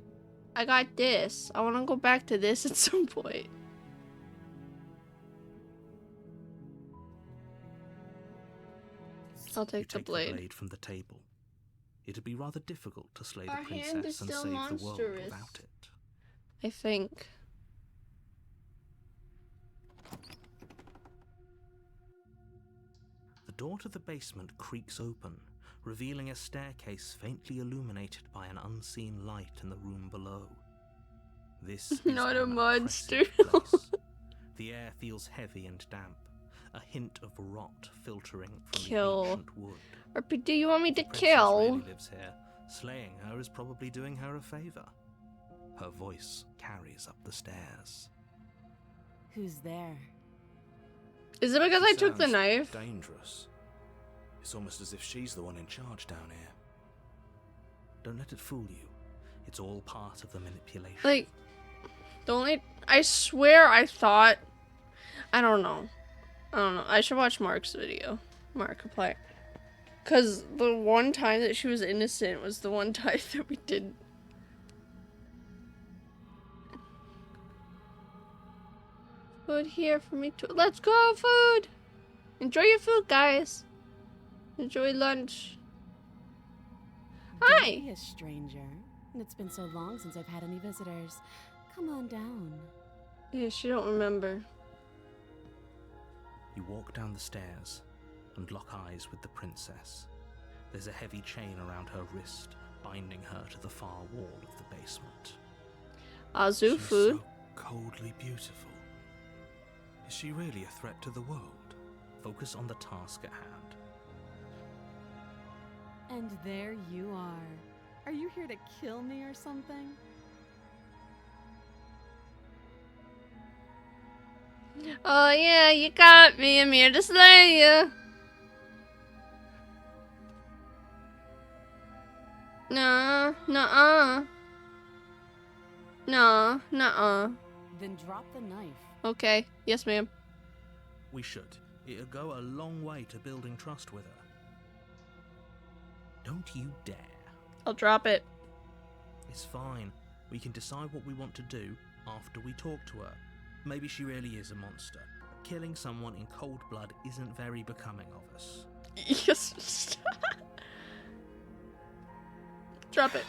I got this. I want to go back to this at some point. I'll take the blade. The blade from the table. It'd be rather difficult to slay Our the hand is princess and still save the world monstrous. without it. I think. The door to the basement creaks open, revealing a staircase faintly illuminated by an unseen light in the room below. This is Not a an monster. oppressive place. The air feels heavy and damp, a hint of rot filtering from Kill. the ancient wood. Or do you want me to The princess kill? really lives here. Slaying her is probably doing her a favor. Her voice carries up the stairs. Who's there? Is it because She I took the sounds knife? Dangerous. It's almost as if she's the one in charge down here. Don't let it fool you. It's all part of the manipulation. Like, I swear I thought, I don't know. I should watch Mark's video. Markiplier. Because the one time that she was innocent was the one time that we did. Food here for me too. Let's go, food! Enjoy your food, guys. Enjoy lunch. Don't Hi! be a stranger. And it's been so long since I've had any visitors. Come on down. Yeah, she don't remember. You walk down the stairs and lock eyes with the princess. There's a heavy chain around her wrist, binding her to the far wall of the basement. Azu She's food. so coldly beautiful. Is she really a threat to the world? Focus on the task at hand. And there you are. Are you here to kill me or something? Oh yeah, you got me. I'm here to slay you. No, nuh-uh. No, nuh-uh. Then drop the knife. Okay, yes ma'am. We should. It'll go a long way to building trust with her. Don't you dare. I'll drop it. It's fine. We can decide what we want to do after we talk to her. Maybe she really is a monster. Killing someone in cold blood isn't very becoming of us. Yes. Drop it.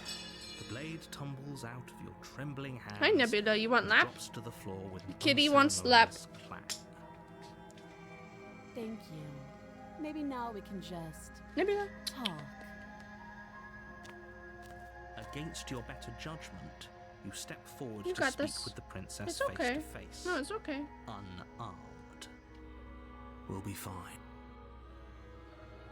The blade tumbles out of your trembling hands. Hi Nebula, you want and lap? drops to the floor with an Kitty wants lap. unceremonious clack. Thank you. Maybe now we can just Nebula. talk. Against your better judgment, you step forward You to got speak this. with the princess It's face okay. to face. No, it's okay. Unarmed. We'll be fine.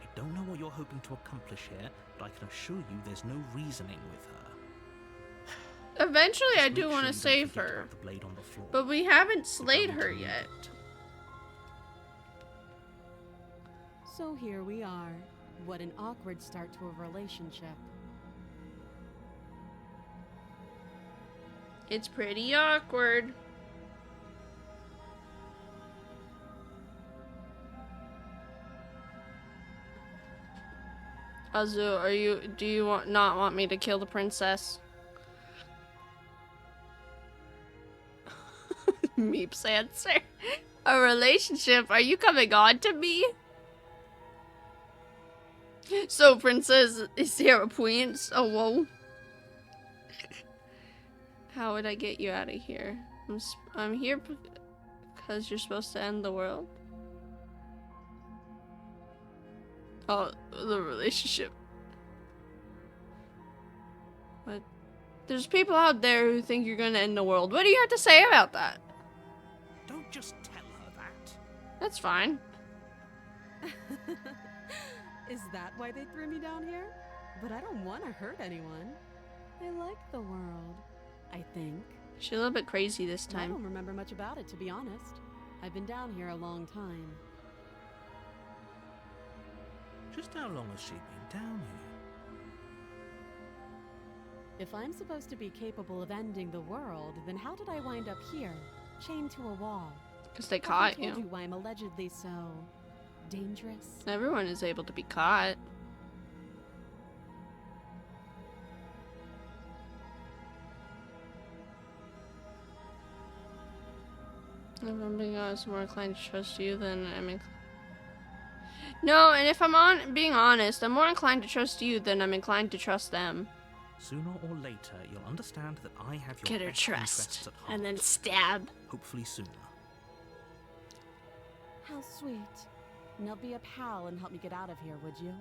I don't know what you're hoping to accomplish here, but I can assure you there's no reasoning with her. Eventually Just I make do sure want you to don't save forget her. about the blade on the floor. But we haven't We're slayed going her to need yet. it. So here we are. What an awkward start to a relationship. It's pretty awkward. Azu, do you not want me to kill the princess? Meep's answer. A relationship? Are you coming on to me? So, princess, is there a point? Oh, whoa. How would I get you out of here? I'm here because you're supposed to end the world. Oh, the relationship. What? There's people out there who think you're gonna end the world. What do you have to say about that? Don't just tell her that. That's fine. Is that why they threw me down here? But I don't want to hurt anyone. I like the world, I think. She's a little bit crazy this I time. don't remember much about it, to be honest. I've been down here a long time. Just how long has she been down here? If I'm supposed to be capable of ending the world, then how did I wind up here, chained to a wall? Because they Have I caught told you. you why I'm allegedly so dangerous? Everyone is able to be caught. If I'm being honest, I'm more inclined to trust you than I'm No, and if I'm being honest, I'm more inclined to trust you than I'm inclined to trust them. Sooner or later, you'll understand that I have your Get her best trust. interests at heart. And then stab. Hopefully sooner. How sweet. Now be a pal and help me get out of here, would you?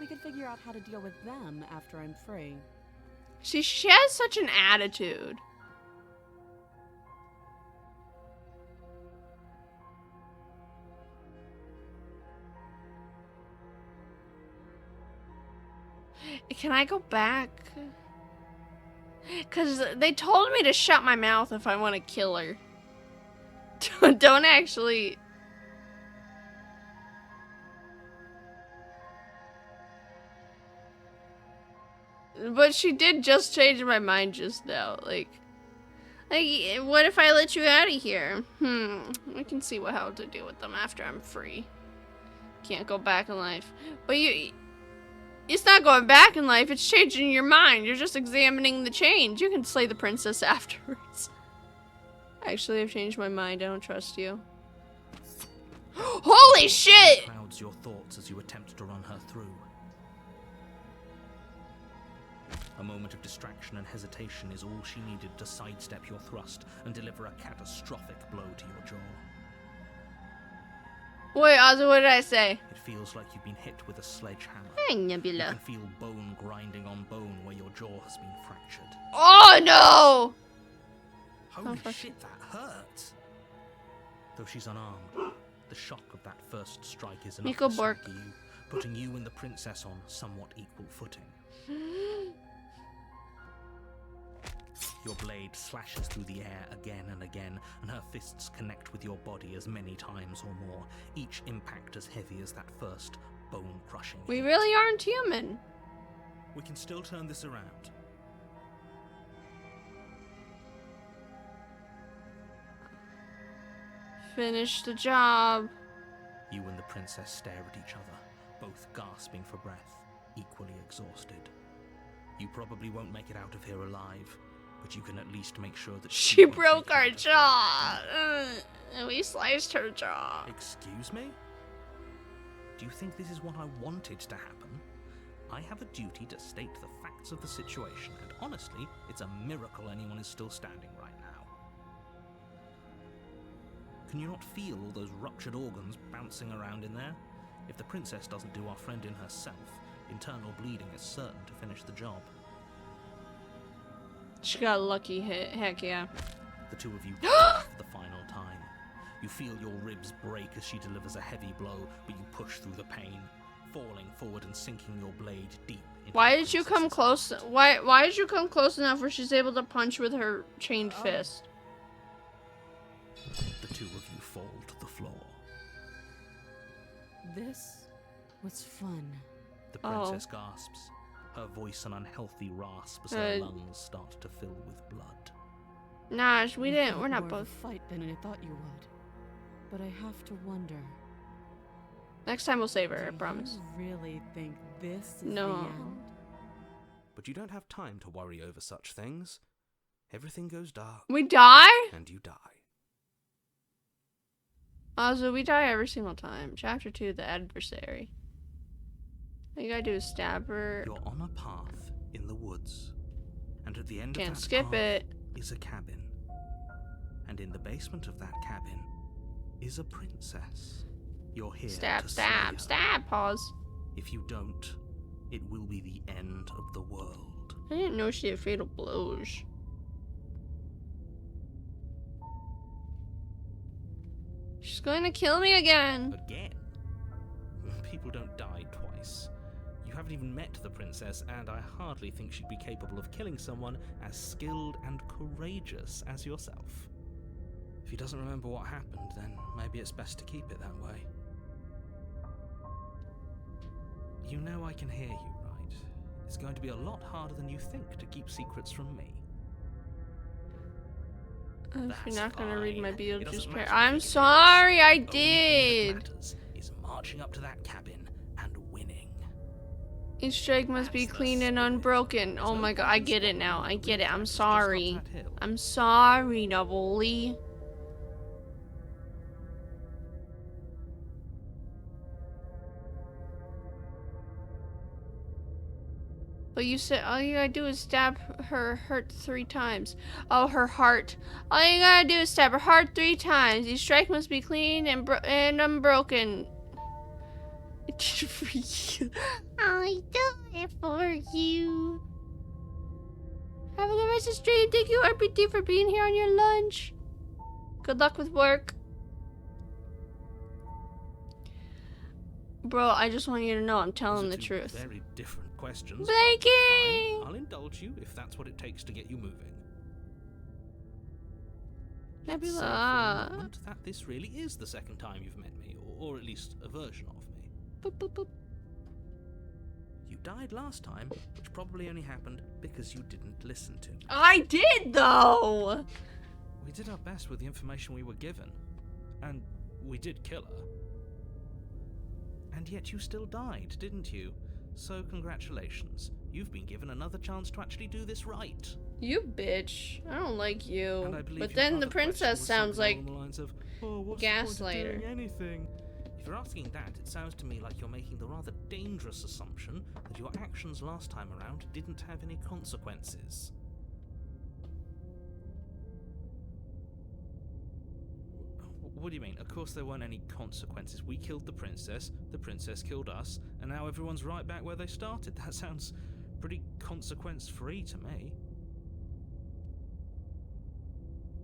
We could figure out how to deal with them after I'm free. She has such an attitude. Can I go back? Because they told me to shut my mouth if I want to kill her. Don't actually... But she did just change my mind just now. Like, what if I let you out of here? I can see how to deal with them after I'm free. Can't go back in life. But it's not going back in life, it's changing your mind. You're just examining the change. You can slay the princess afterwards. Actually, I've changed my mind. I don't trust you. Holy shit! Clouds your thoughts as you attempt to run her through. A moment of distraction and hesitation is all she needed to sidestep your thrust and deliver a catastrophic blow to your jaw. Wait, Ozzy, what did I say? It feels like you've been hit with a sledgehammer. Hey, You Nebula. can feel bone grinding on bone where your jaw has been fractured. Oh no! Holy fuck. shit, that hurt! Though she's unarmed, the shock of that first strike is enough Miko to Bork. stagger you, putting you and the princess on somewhat equal footing. Your blade slashes through the air again and again, and her fists connect with your body as many times or more, each impact as heavy as that first bone-crushing We hit. really aren't human. We can still turn this around. Finish the job. You and the princess stare at each other, both gasping for breath, equally exhausted. You probably won't make it out of here alive, but you can at least make sure that She won't broke make it our out of jaw. And we sliced her jaw. here. Excuse me? Do you think this is what I wanted to happen? I have a duty to state the facts of the situation, and honestly, it's a miracle anyone is still standing right now. Can you not feel all those ruptured organs bouncing around in there? If the princess doesn't do our friend in herself, internal bleeding is certain to finish the job. She got a lucky hit. Heck yeah. The two of you clash for the final time. You feel your ribs break as she delivers a heavy blow, but you push through the pain, falling forward and sinking your blade deep into Why the did you come princess's close? Why did you come close enough where she's able to punch with her chained fist? The two of you fall to the floor. This was fun. The princess gasps, her voice an unhealthy rasp as her lungs start to fill with blood. Nah, You we're fought not more of both. a fight than I thought you would. But I have to wonder. Next time we'll save her, I Do promise. you really think this is No. the end? But you don't have time to worry over such things. Everything goes dark, We die? and you die. Also, we die every single time. Chapter 2, the adversary. All you gotta do is stab her. You're on a path in the woods, and at the end Can't of that skip path it. is a cabin. And in the basement of that cabin is a princess. You're here Stab, to slay stab, her. stab. Pause. If you don't, it will be the end of the world. I didn't know she had fatal blows. She's going to kill me again. Again? People don't die twice. You haven't even met the princess, and I hardly think she'd be capable of killing someone as skilled and courageous as yourself. If he doesn't remember what happened, then maybe it's best to keep it that way. You know I can hear you, right? It's going to be a lot harder than you think to keep secrets from me. If you're That's not gonna read my fine. It Beetlejuice doesn't pair. matter if I'm you think it is. sorry, I The only thing that did. matters is marching up to that cabin and winning. Each strike must be That's the clean and spirit. unbroken. There's Oh no my god, point I in get it swapping now. all I the get it. I'm recaps just up sorry. that hill. I'm sorry, Navoli. But you said all you gotta do is stab her heart 3 times. Oh, her heart. All you gotta do is stab her heart 3 times. Your strike must be clean and unbroken. For you. I do it for you. Have a good rest of the stream. Thank you, RPT, for being here on your lunch. Good luck with work. Bro, I just want you to know I'm telling the Those are two truth. Very different questions. Thank but you. fine, I'll indulge you if that's what it takes to get you moving. Let's say for a Nebula. moment that this really is the second time you've met me, or at least a version of me. Boop, boop, boop. You died last time, which probably only happened because you didn't listen to me. I did, though. We did our best with the information we were given, and we did kill her. And yet you still died, didn't you? So congratulations. You've been given another chance to actually do this right. You bitch. I don't like And you. I believe But your then the other question princess was sounds something like along the lines of, "Oh, what's the point of gaslighter. doing anything?" If you're asking that, it sounds to me like you're making the rather dangerous assumption that your actions last time around didn't have any consequences. What do you mean? Of course there weren't any consequences. We killed the princess killed us, and now everyone's right back where they started. That sounds pretty consequence-free to me.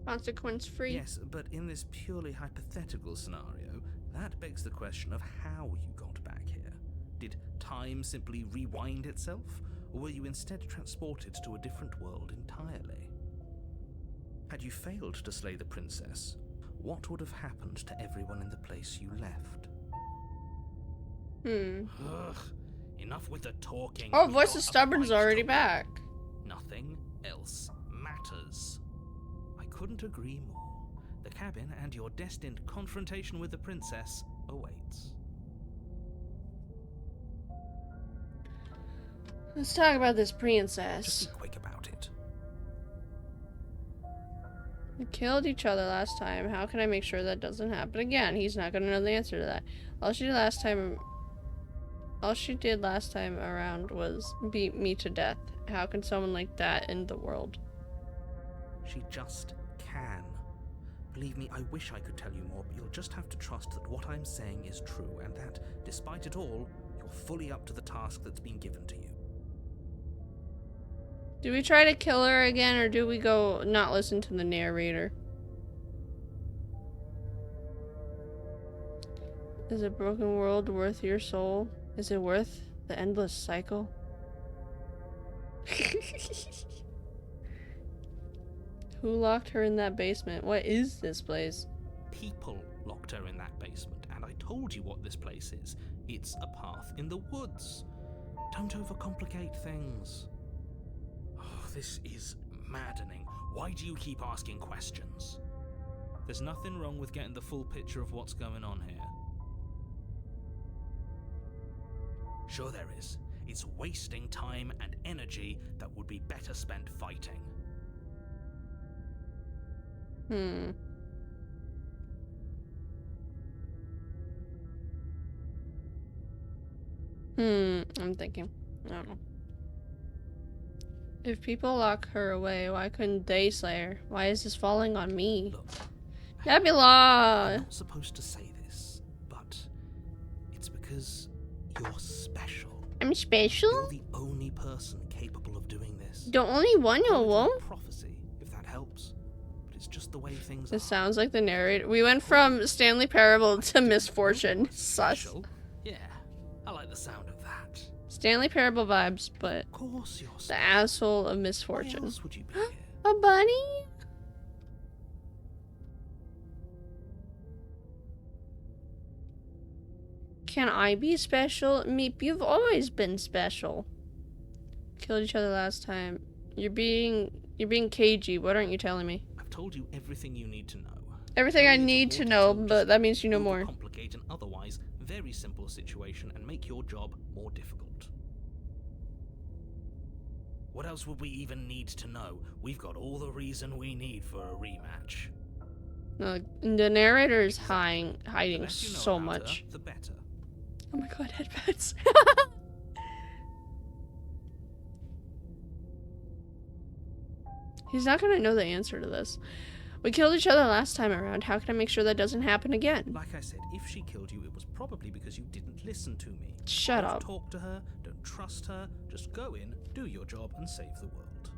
consequence free. Yes, but in this purely hypothetical scenario, that begs the question of how you got back here. Did time simply rewind itself, or were you instead transported to a different world entirely? Had you failed to slay the princess, what would have happened to everyone in the place you left? Ugh, enough with the talking. Oh, We've Voice got of a Stubborn's fight already to back. win. Nothing else matters. I couldn't agree more. The cabin and your destined confrontation with the princess awaits. Let's talk about this Just princess. be quick about it. We killed each other last time. How can I make sure that doesn't happen again? He's not gonna know the answer to that. All she did last time around was beat me to death. How can someone like that end the world? She just can. Believe me, I wish I could tell you more, but you'll just have to trust that what I'm saying is true, and that, despite it all, you're fully up to the task that's been given to you. Do we try to kill her again, or do we go not listen to the narrator? Is a broken world worth your soul? Is it worth the endless cycle? Who locked her in that basement? What is this place? People locked her in that basement, and I told you what this place is. It's a path in the woods. Don't overcomplicate things. Oh, this is maddening. Why do you keep asking questions? There's nothing wrong with getting the full picture of what's going on here. Sure there is. It's wasting time and energy that would be better spent fighting. I'm thinking. I don't know. If people lock her away, why couldn't they slay her? Why is this falling on me? Look, Nebula! I'm not supposed to say this, but it's because you're special. I'm special? You're the only person capable of doing this. The only one you I would like won't? prophecy, if that helps. But it's just the way things This are. sounds like the narrator. We went from Stanley Parable to Misfortune. Sus. Special? Yeah, I like the sound of that. Stanley Parable vibes, but Of course you're the special. asshole of Why misfortune. else would you be here? A bunny? Can I be special? Meep, you've always been special. Killed each other last time. You're being cagey. What aren't you telling me? I've told you everything you need to know. Everything You I don't need to report know, until but just that means you know more. Complicate an otherwise very simple situation and make your job more difficult. What else would we even need to know? We've got all the reason we need for a rematch. No, the narrator is Exactly. The hiding less you know so about much. her, the better. Oh my god, headbeds. He's not gonna know the answer to this. We killed each other last time around. How can I make sure that doesn't happen again? Like I said, if she killed you, it was probably because you didn't listen to me. Shut Don't up. talk to her, don't trust her, just go in, do your job, and save the world.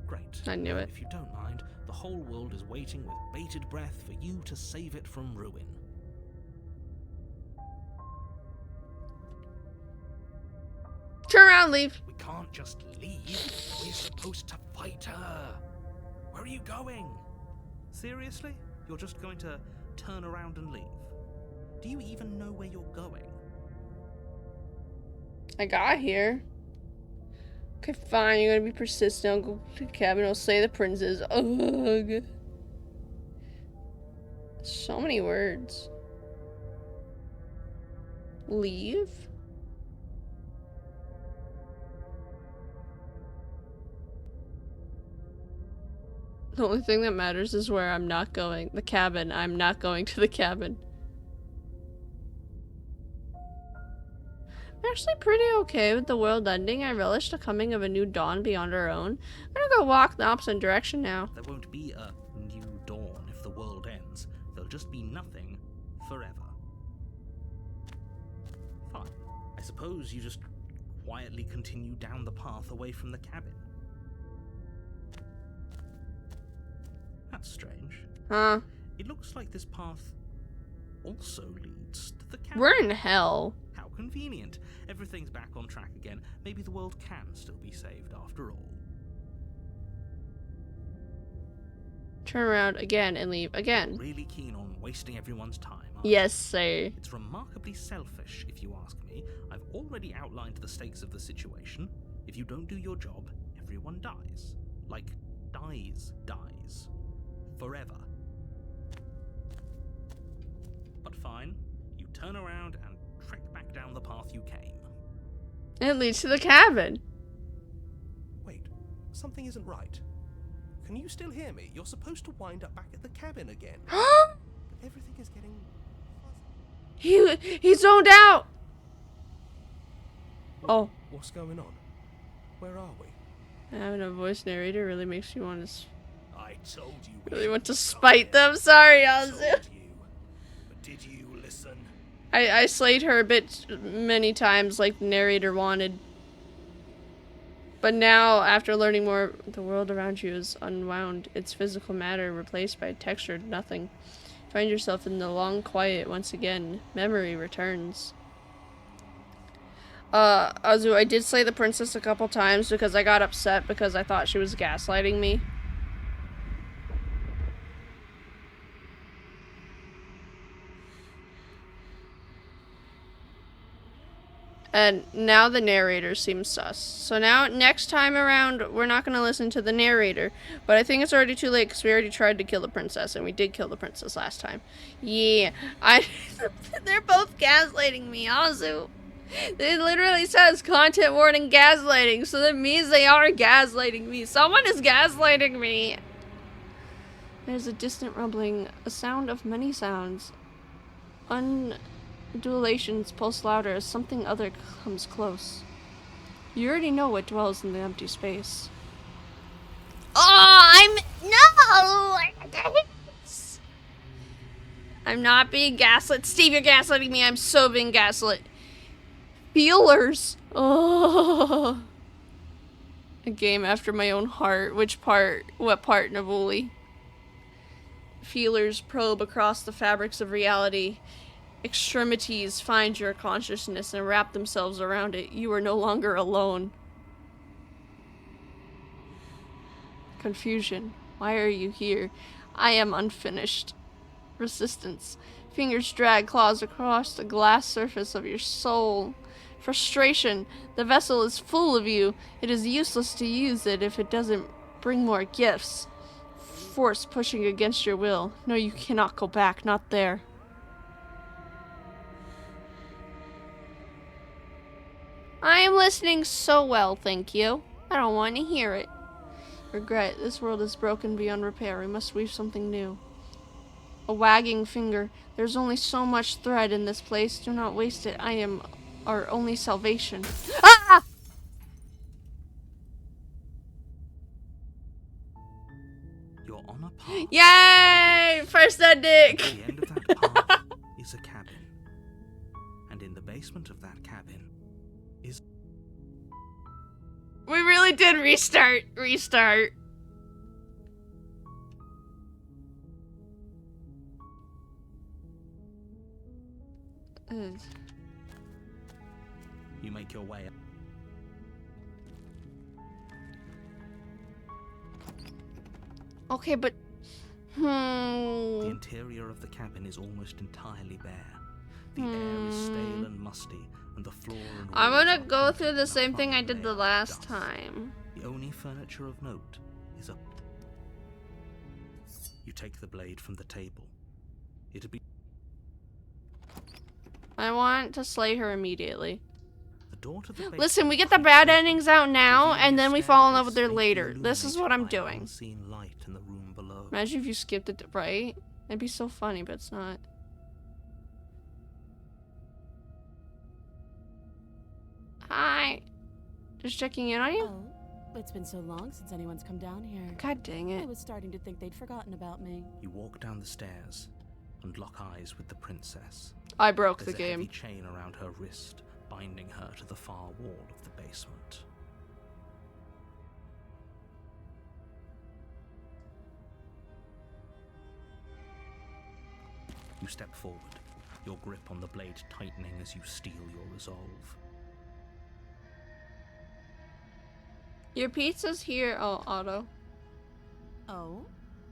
Great. I knew it. If you don't mind, the whole world is waiting with bated breath for you to save it from ruin. Turn around, leave. We can't just leave. We're supposed to fight her. Where are you going? Seriously? You're just going to turn around and leave? Do you even know where you're going? I got here. Okay, fine. You're gonna be persistent. I'll go to the cabin. I'll slay the princes. Ugh. So many words. Leave? The only thing that matters is where I'm not going. The cabin. I'm not going to the cabin. I'm actually pretty okay with the world ending. I relish the coming of a new dawn beyond our own. I'm gonna go walk the opposite direction now. There won't be a new dawn if the world ends. There'll just be nothing forever. Fine. I suppose you just quietly continue down the path away from the cabin. That's strange. Huh? It looks like this path also leads to the cabin. We're in hell. How convenient. Everything's back on track again. Maybe the world can still be saved after all. Turn around again and leave again. Really keen on wasting everyone's time, aren't you? Yes, sir. It's remarkably selfish, if you ask me. I've already outlined the stakes of the situation. If you don't do your job, everyone dies. Like, dies. Forever. But fine, you turn around and trek back down the path you came. It leads to the cabin. Wait, something isn't right. Can you still hear me? You're supposed to wind up back at the cabin again. But everything is getting fuzzy. He zoned out. Oh. What's going on? Where are we? Having a voice narrator really makes you want to I told you. really want to spite them. Sorry, Azu. But did you listen? I slayed her a bit many times like the narrator wanted. But now, after learning more, the world around you is unwound. Its physical matter replaced by textured nothing. Find yourself in the long quiet once again. Memory returns. Azu, I did slay the princess a couple times because I got upset because I thought she was gaslighting me. And now the narrator seems sus. So now, next time around, we're not going to listen to the narrator. But I think it's already too late because we already tried to kill the princess. And we did kill the princess last time. Yeah. They're both gaslighting me, Azu. It literally says content warning gaslighting. So that means they are gaslighting me. Someone is gaslighting me. There's a distant rumbling. A sound of many sounds. Undulations pulse louder as something other comes close. You already know what dwells in the empty space. Oh, I'm not being gaslit. Steve, you're gaslighting me. I'm so being gaslit. Feelers. Oh. A game after my own heart. Which part? What part, Navuli? Feelers probe across the fabrics of reality. Extremities find your consciousness and wrap themselves around it. You are no longer alone. Confusion. Why are you here? I am unfinished. Resistance. Fingers drag claws across the glass surface of your soul. Frustration. The vessel is full of you. It is useless to use it if it doesn't bring more gifts. Force pushing against your will. No, you cannot go back. Not there. I am listening so well, thank you. I don't want to hear it. Regret. This world is broken beyond repair. We must weave something new. A wagging finger. There's only so much thread in this place. Do not waste it. I am our only salvation. Ah! Yay! First ending! At the end of that path is a cabin. And in the basement of that cabin is... We really did restart. You make your way up. Okay, but... The interior of the cabin is almost entirely bare. The air is stale and musty, and the floor and I'm walls gonna are go covered through in the a same thing I fine did the layer of last dust. time. The only furniture of note is a... You take the blade from the table. It'd be... I want to slay her immediately. The door to the basement Listen, we get the creaks bad open, endings out now, revealing and a then we fall in love staircase with her faintly later. This is what I'm illuminated by an doing. unseen light in the room below. Imagine if you skipped it, right? It'd be so funny, but it's not. Hi. Just checking in on you? Oh, it's been so long since anyone's come down here. God dang I it. was starting to think they'd forgotten about me. You walk down the stairs and lock eyes with the princess. I broke There's the a heavy game. chain around her wrist, binding her to the far wall of the basement. You step forward, your grip on the blade tightening as you steel your resolve. Your pizza's here. Oh, Otto. Oh?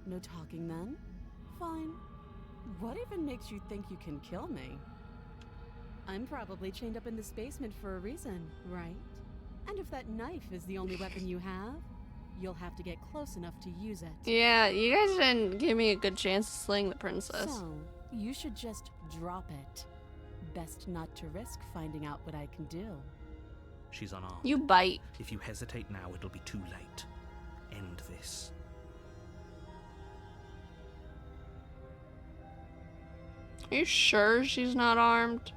No talking then? Fine. What even makes you think you can kill me? I'm probably chained up in this basement for a reason, right? And if that knife is the only weapon you have, you'll have to get close enough to use it. Yeah, you guys didn't give me a good chance of slaying the princess. So, you should just drop it. Best not to risk finding out what I can do. She's unarmed. You bite. If you hesitate now, it'll be too late. End this. Are you sure she's not armed?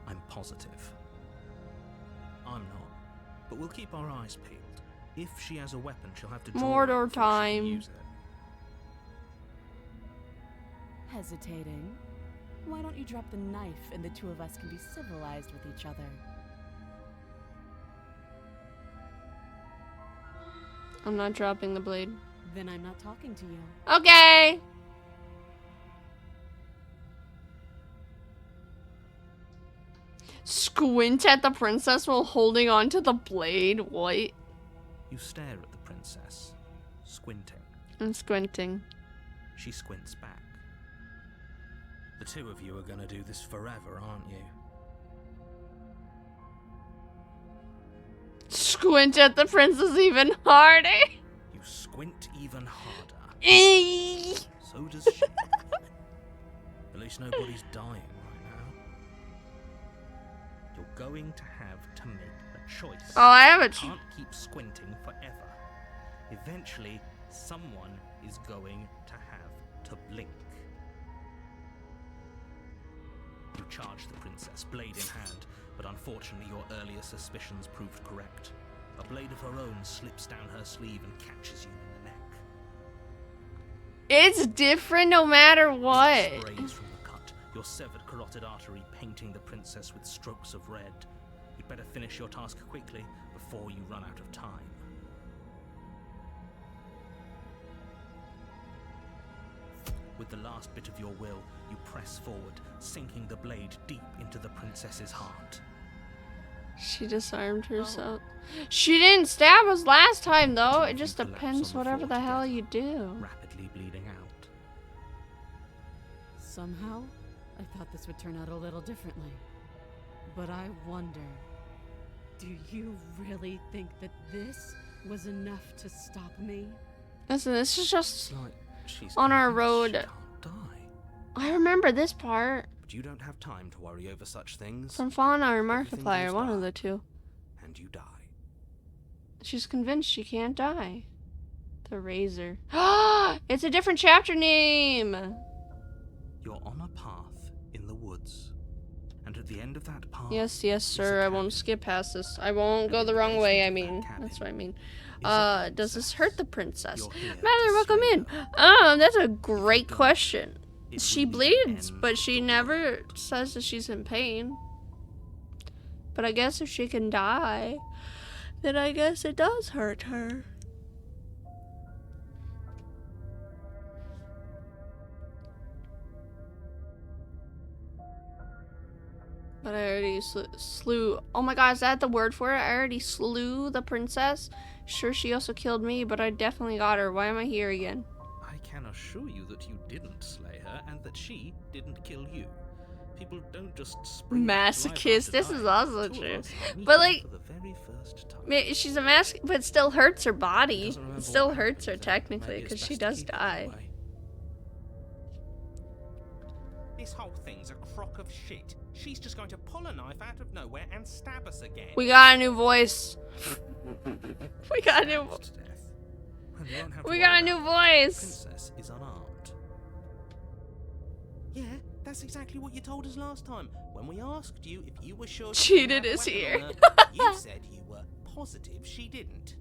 I'm positive. I'm not. But we'll keep our eyes peeled. If she has a weapon, she'll have to draw Mordor it before she can time. use it. Hesitating? Why don't you drop the knife and the two of us can be civilized with each other? I'm not dropping the blade. Then I'm not talking to you. Okay. Squint at the princess while holding on to the blade. What? You stare at the princess, squinting. I'm squinting. She squints back. The two of you are gonna do this forever, aren't you? Squint at the princess even harder. You squint even harder. Eee. So does she. At least nobody's dying right now. You're going to have to make a choice. Oh, I have a You can't keep squinting forever. Eventually, someone is going to have to blink. You charge the princess, blade in hand, but unfortunately your earlier suspicions proved correct. A blade of her own slips down her sleeve and catches you in the neck. It's different no matter what. Sprays from the cut, your severed carotid artery painting the princess with strokes of red. You'd better finish your task quickly before you run out of time. With the last bit of your will, you press forward, sinking the blade deep into the princess's heart. She disarmed herself. She didn't stab us last time though. It just You collapse depends on the whatever floor the hell together, you do. rapidly bleeding out. Somehow, I thought this would turn out a little differently. But I wonder, do you really think that this was enough to stop me? Listen, this is just It's like she's on our convinced road. She can't die. I remember this part But you don't have time to worry over such things, from Fauna or Everything Markiplier, goes one of dark. the two. and you die. She's convinced she can't die. The Razor. It's a different chapter name. You're on a path in the woods, and at the end of that path. Yes, yes, is sir. a I won't cabin. skip past this. I won't And go in the the wrong way. I basement of mean, that cabin that's what I mean. is a Does this princess. hurt the princess? You're here Matter, to welcome slay in. her. That's a great don't, question. It She will be the bleeds, end but of she the never world. says that she's in pain. But I guess if she can die, then I guess it does hurt her. But I already slew. Oh my god, is that the word for it? I already slew the princess. Sure, she also killed me, but I definitely got her. Why am I here again? I can assure you that you didn't slay her and that she didn't kill you. People don't just spring out to life Masochist. after This is dying. also Two of true. us are meeting But, like, for the very first time. She's a mask, but it still hurts her She body. doesn't remember It still what hurts her happened, then technically maybe it's because she best to does keep it that die. way. This whole thing's a crock of shit. She's just going to pull a knife out of nowhere and stab us again. We got a new voice. We got a new. Stabbed to death. And you don't have to We worry got a about new that. voice. Princess is unarmed. Yeah, that's exactly what you told us last time. When we asked you if you were sure Cheated she is had a here. weapon on her, you said you were positive she didn't.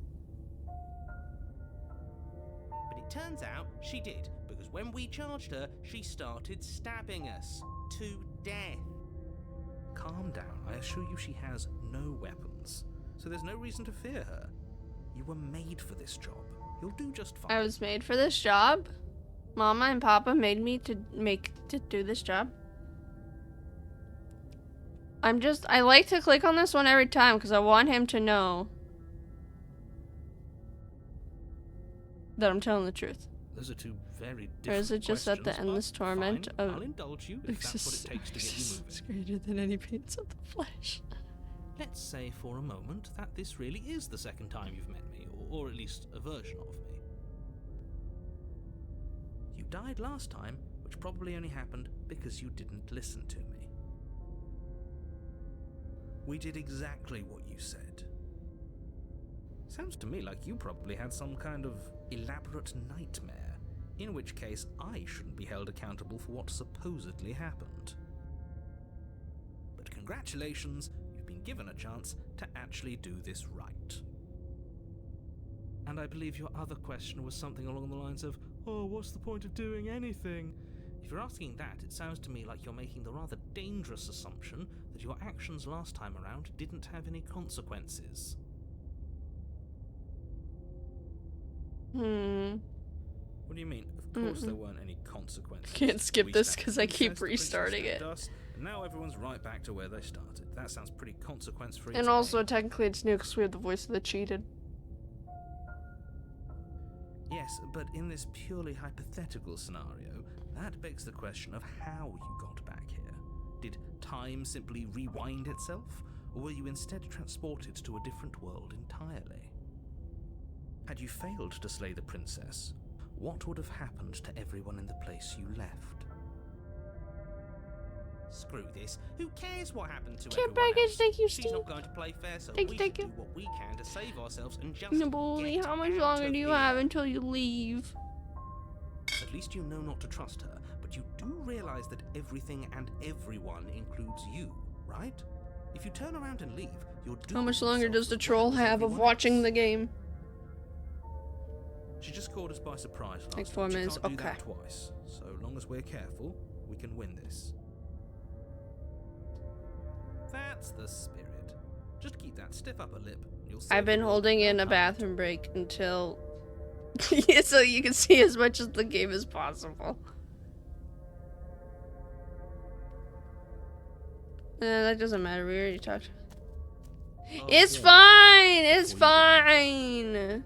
But it turns out she did, because when we charged her, she started stabbing us to death. Calm down. I assure you she has no weapons. So there's no reason to fear her. You were made for this job. You'll do just fine. I was made for this job. Mama and Papa made me to do this job. I like to click on this one every time because I want him to know that I'm telling the truth. Those are two very different Or is it just that the questions, endless but torment fine. of I'll indulge you if that's what it takes to get you moving. It's greater than any pains of the flesh. Let's say for a moment that this really is the second time you've met me, or at least a version of me. You died last time, which probably only happened because you didn't listen to me. We did exactly what you said. Sounds to me like you probably had some kind of elaborate nightmare, in which case I shouldn't be held accountable for what supposedly happened. But congratulations, you've been given a chance to actually do this right. And I believe your other question was something along the lines of, oh, what's the point of doing anything? If you're asking that, it sounds to me like you're making the rather dangerous assumption that your actions last time around didn't have any consequences. What do you mean? Of course there weren't any consequences. Can't skip We this stabbed 'cause the I keep princess, the princess restarting stabbed it. us, and now everyone's right back to where they started. That sounds pretty consequence-free. And to also, me. technically, it's new because we have the voice of the cheated. Yes, but in this purely hypothetical scenario, that begs the question of how you got back here. Did time simply rewind itself, or were you instead transported to a different world entirely? Had you failed to slay the princess, what would have happened to everyone in the place you left? Screw this. Who cares what happened to Care everyone package, else? thank you, She's Steve. not going to play fair, so Thank we you, should thank do you. what we can to save ourselves and just Bully, get how much out longer of do you here. have until you leave? At least you know not to trust her, but you do realize that everything and everyone includes you, right? If you turn around and leave, you're doing How much longer yourself does the as troll well as have of everyone watching else. the game? She just caught us by surprise last Like time. 4 She minutes, can't do that okay. twice. So long as we're careful, we can win this. That's the spirit. Just keep that stiff upper lip. And you'll I've been save the world holding no in a harm. bathroom break until so you can see as much of the game as possible. That doesn't matter. We already talked. Oh, It's yeah. fine. It's Before fine.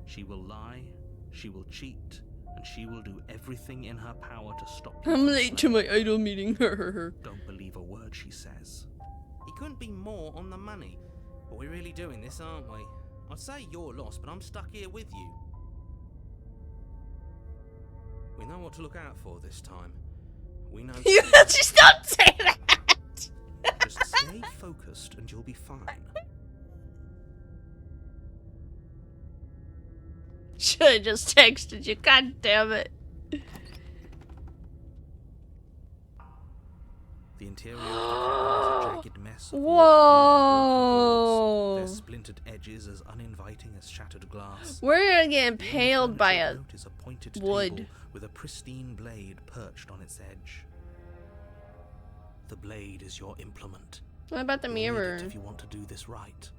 She will lie, she will cheat, and she will do everything in her power to stop you I'm from late to slaying my idol meeting. Don't believe a word she says. He couldn't be more on the money. But we're really doing this, aren't we? I'd say you're lost, but I'm stuck here with you. We know what to look out for this time. We know. You just don't say that. Just stay focused and you'll be fine. Should have just texted you. God damn it. The interior of the cabin is a jagged mess of Whoa. their splintered edges as uninviting as shattered glass. We're gonna get The only impaled by furniture a of note is a pointed wood. table with a pristine blade perched on its edge. The blade is your implement. What about the You'll need it mirror? if you want to do this right.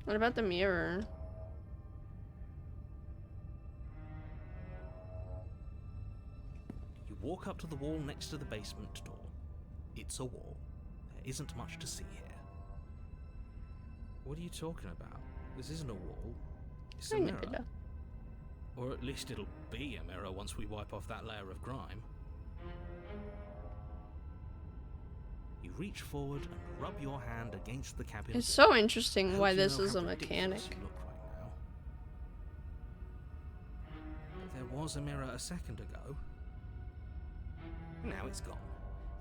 What about the mirror? You walk up to the wall next to the basement door. It's a wall. There isn't much to see here. What are you talking about? This isn't a wall. It's a Kind of mirror. bit. Or at least it'll be a mirror once we wipe off that layer of grime. You reach forward and rub your hand against the cabin. It's so interesting I why hope you this know is how a ridiculous mechanic. you look right now. But there was a mirror a second ago. Now it's gone.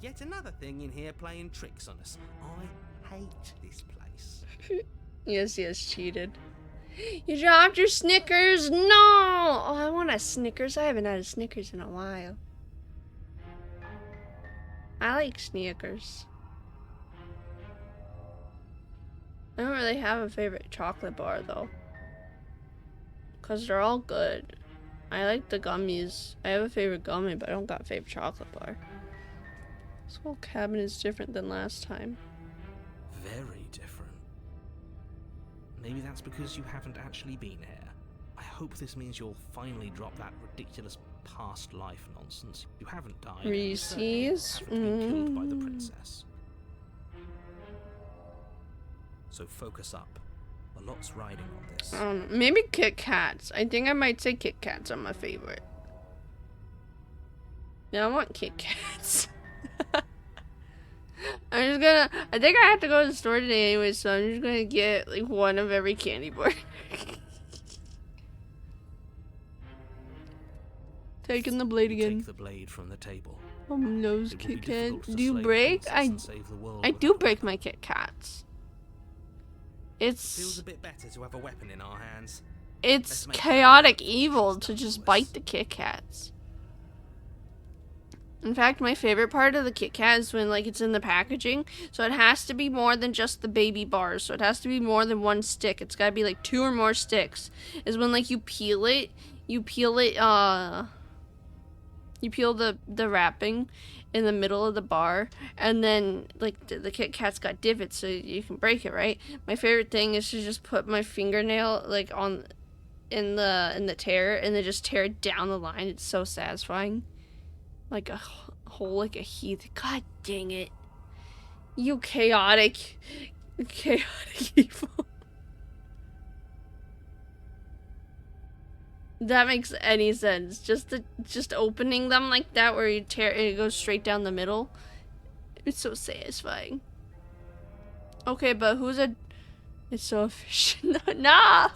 Yet another thing in here playing tricks on us. I hate this place. Yes, cheated. You dropped your Snickers! No! Oh, I want a Snickers. I haven't had a Snickers in a while. I like Snickers. I don't really have a favorite chocolate bar though. Cause they're all good. I like the gummies. I have a favorite gummy, but I don't got a favorite chocolate bar. This whole cabin is different than last time. Very different. Maybe that's because you haven't actually been here. I hope this means you'll finally drop that ridiculous past life nonsense. You haven't died. and you certainly Reese's? haven't been killed by the princess. So focus up. A lot's riding on this. Maybe Kit Kats. I think I might say Kit Kats are my favorite. Yeah, I want Kit Kats. I think I have to go to the store today anyway, so I'm just gonna get like one of every candy bar. Taking the blade You again. take the blade from the table. Those It will be Kit difficult Kats. to Do you slay the break? princess and save the world I do without break weapon. my Kit Kats. Feels It's a bit better to have a weapon in our hands. it's make chaotic sure evil she's to done just to us. bite the Kit Kats. In fact, my favorite part of the Kit Kat is when like it's in the packaging. So it has to be more than just the baby bars. So it has to be more than one stick. It's gotta be like 2 or more sticks. Is when like you peel the wrapping in the middle of the bar, and then like the Kit Kat's got divots so you can break it, right? My favorite thing is to just put my fingernail like on in the tear and then just tear it down the line. It's so satisfying. Like a hole like a heath. God dang it. You chaotic evil. That makes any sense. Just opening them like that where you tear it goes straight down the middle. It's so satisfying. Okay, but it's so efficient. Nah.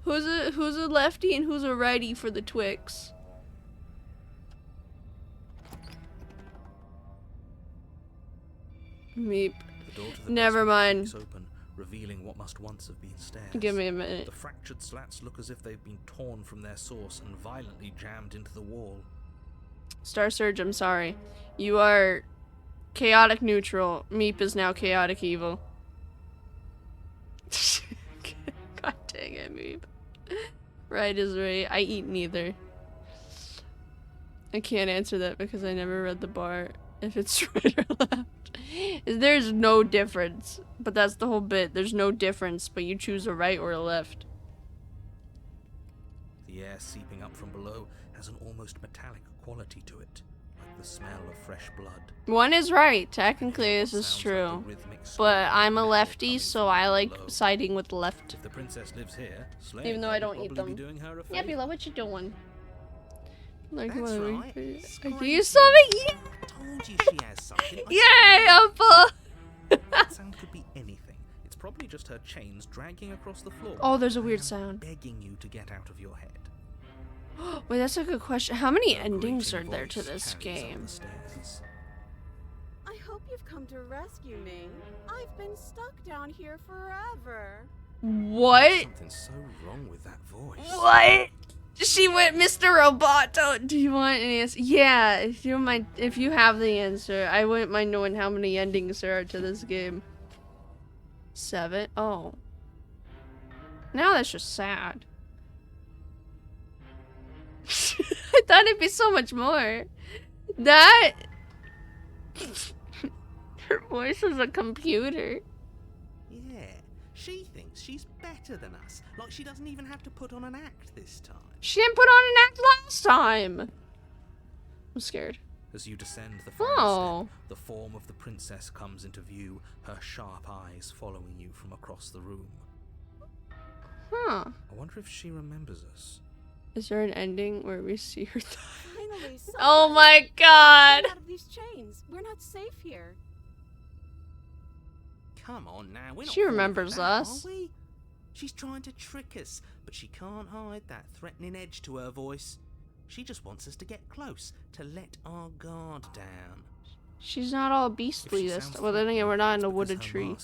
Who's a lefty and who's a righty for the Twix? Meep. The door to the Never basement mind. creaks open, revealing what must once have been stairs. Give me a minute. The fractured slats look as if they've been torn from their source and violently jammed into the wall. Star Surge, I'm sorry. You are chaotic neutral. Meep is now chaotic evil. God dang it, Meep. Right is right. I eat neither. I can't answer that because I never read the bar. If it's right or left. There's no difference. But that's the whole bit. There's no difference, but you choose a right or a left. The air seeping up from below has an almost metallic quality to it, like the smell of fresh blood. One is right. Technically, What this is sounds like true. the rhythmic But scream of I'm a metal lefty, coming so from I down like below. siding with the left. If the princess lives here, slaying Even though her I would don't eat probably them. be doing her a Yeah, favor. Bila, what you doing? Like, That's what are right. we? I Scream. do you something? Yeah! Told you she has something. Yay, Appa! That sound could be anything. It's probably just her chains dragging across the floor. Oh, there's a I weird am sound. Begging you to get out of your head. Wait, that's a good question. How many Her endings are grating there to voice this carries up game? the stairs. I hope you've come to rescue me. I've been stuck down here forever. What? Something so wrong with that voice. What? She went, Mr. Roboto. Do you want an answer? Yeah, if you have the answer, I wouldn't mind knowing how many endings there are to this game. 7? Oh. Now that's just sad. I thought it'd be so much more. That... Her voice is a computer. Yeah, she thinks she's better than us. Like she doesn't even have to put on an act this time. She didn't put on an act last time. I'm scared. As you descend the final step, the form of the princess comes into view, her sharp eyes following you from across the room. Huh. I wonder if she remembers us. Is there an ending where we see her die? Finally, Oh my god! Get out of these chains. We're not safe here. Come on now, we're not She falling for remembers that, us. Are we? She's trying to trick us, but she can't hide that threatening edge to her voice. She just wants us to get close, to let our guard down. She's not all beastly this time. Well, then again, we're not in a wooded tree.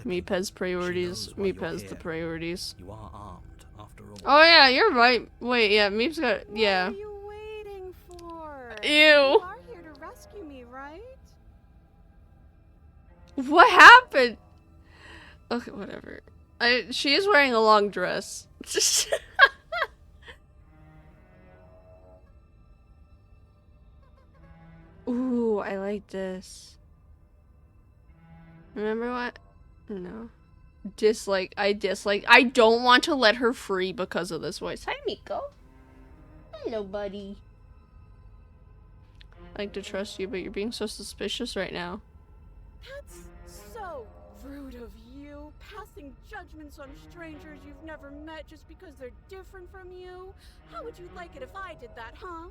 Me Pez priorities. Me Pez the priorities. You are armed, after all. Oh yeah, you're right. Wait, yeah, Meep's got... Yeah. What are you waiting for? Ew. You are here to rescue me, right? What happened? Okay, whatever. She is wearing a long dress. Ooh, I like this. Remember what? No. Dislike. I dislike. I don't want to let her free because of this voice. Hi, Miko. Hello, buddy. I like to trust you, but you're being so suspicious right now. That's so rude of you. Passing judgments on strangers you've never met just because they're different from you. How would you like it if I did that, huh?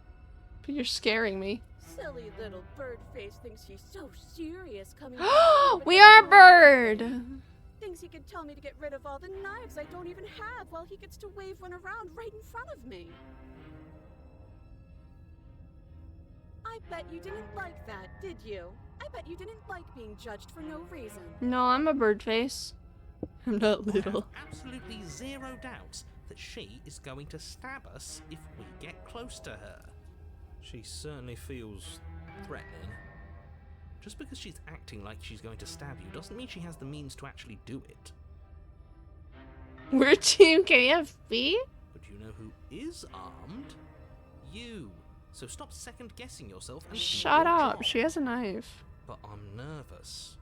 But you're scaring me. Silly little bird face thinks he's so serious coming. We are a bird! Thinks he can tell me to get rid of all the knives I don't even have while he gets to wave one around right in front of me. I bet you didn't like that, did you? I bet you didn't like being judged for no reason. No, I'm a bird face. I'm not little. I have absolutely zero doubts that she is going to stab us if we get close to her. She certainly feels threatening. Just because she's acting like she's going to stab you doesn't mean she has the means to actually do it. We're Team KFB? But you know who is armed? You. So stop second guessing yourself and Shut do your up. job. She has a knife. But I'm nervous.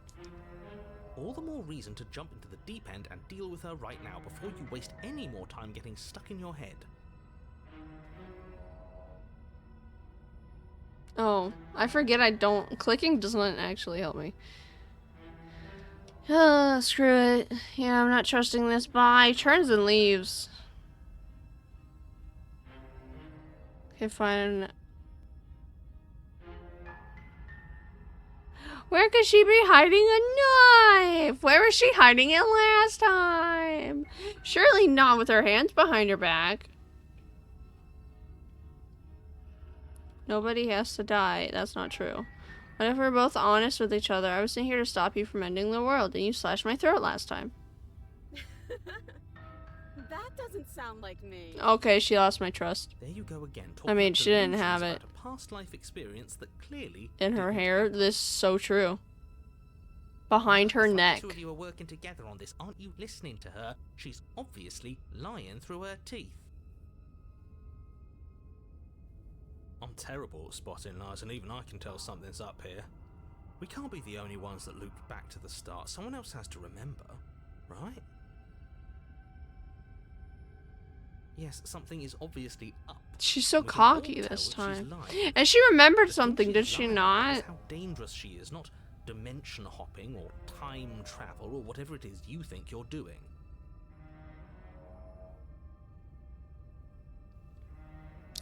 All the more reason to jump into the deep end and deal with her right now before you waste any more time getting stuck in your head. Oh, I forget I don't... Clicking doesn't actually help me. Screw it. Yeah, I'm not trusting this. Bye. Turns and leaves. Okay, fine. Where could she be hiding a knife? Where was she hiding it last time? Surely not with her hands behind her back. Nobody has to die. That's not true. What if we're both honest with each other? I was in here to stop you from ending the world, and you slashed my throat last time. That doesn't sound like me. Okay, she lost my trust. There you go again. I mean, she didn't have it. A past life experience that clearly In her didn't hair, this is so true. Behind her It's like neck. The two of you are working together on this. Aren't you listening to her? She's obviously lying through her teeth. I'm terrible at spotting lies, and even I can tell something's up here. We can't be the only ones that looped back to the start. Someone else has to remember, right? Yes, something is obviously up. She's so We can all cocky tell this if she's time. lying. And she remembered The thing something, she's did she lying about not? is how dangerous she is, not dimension hopping or time travel or whatever it is you think you're doing.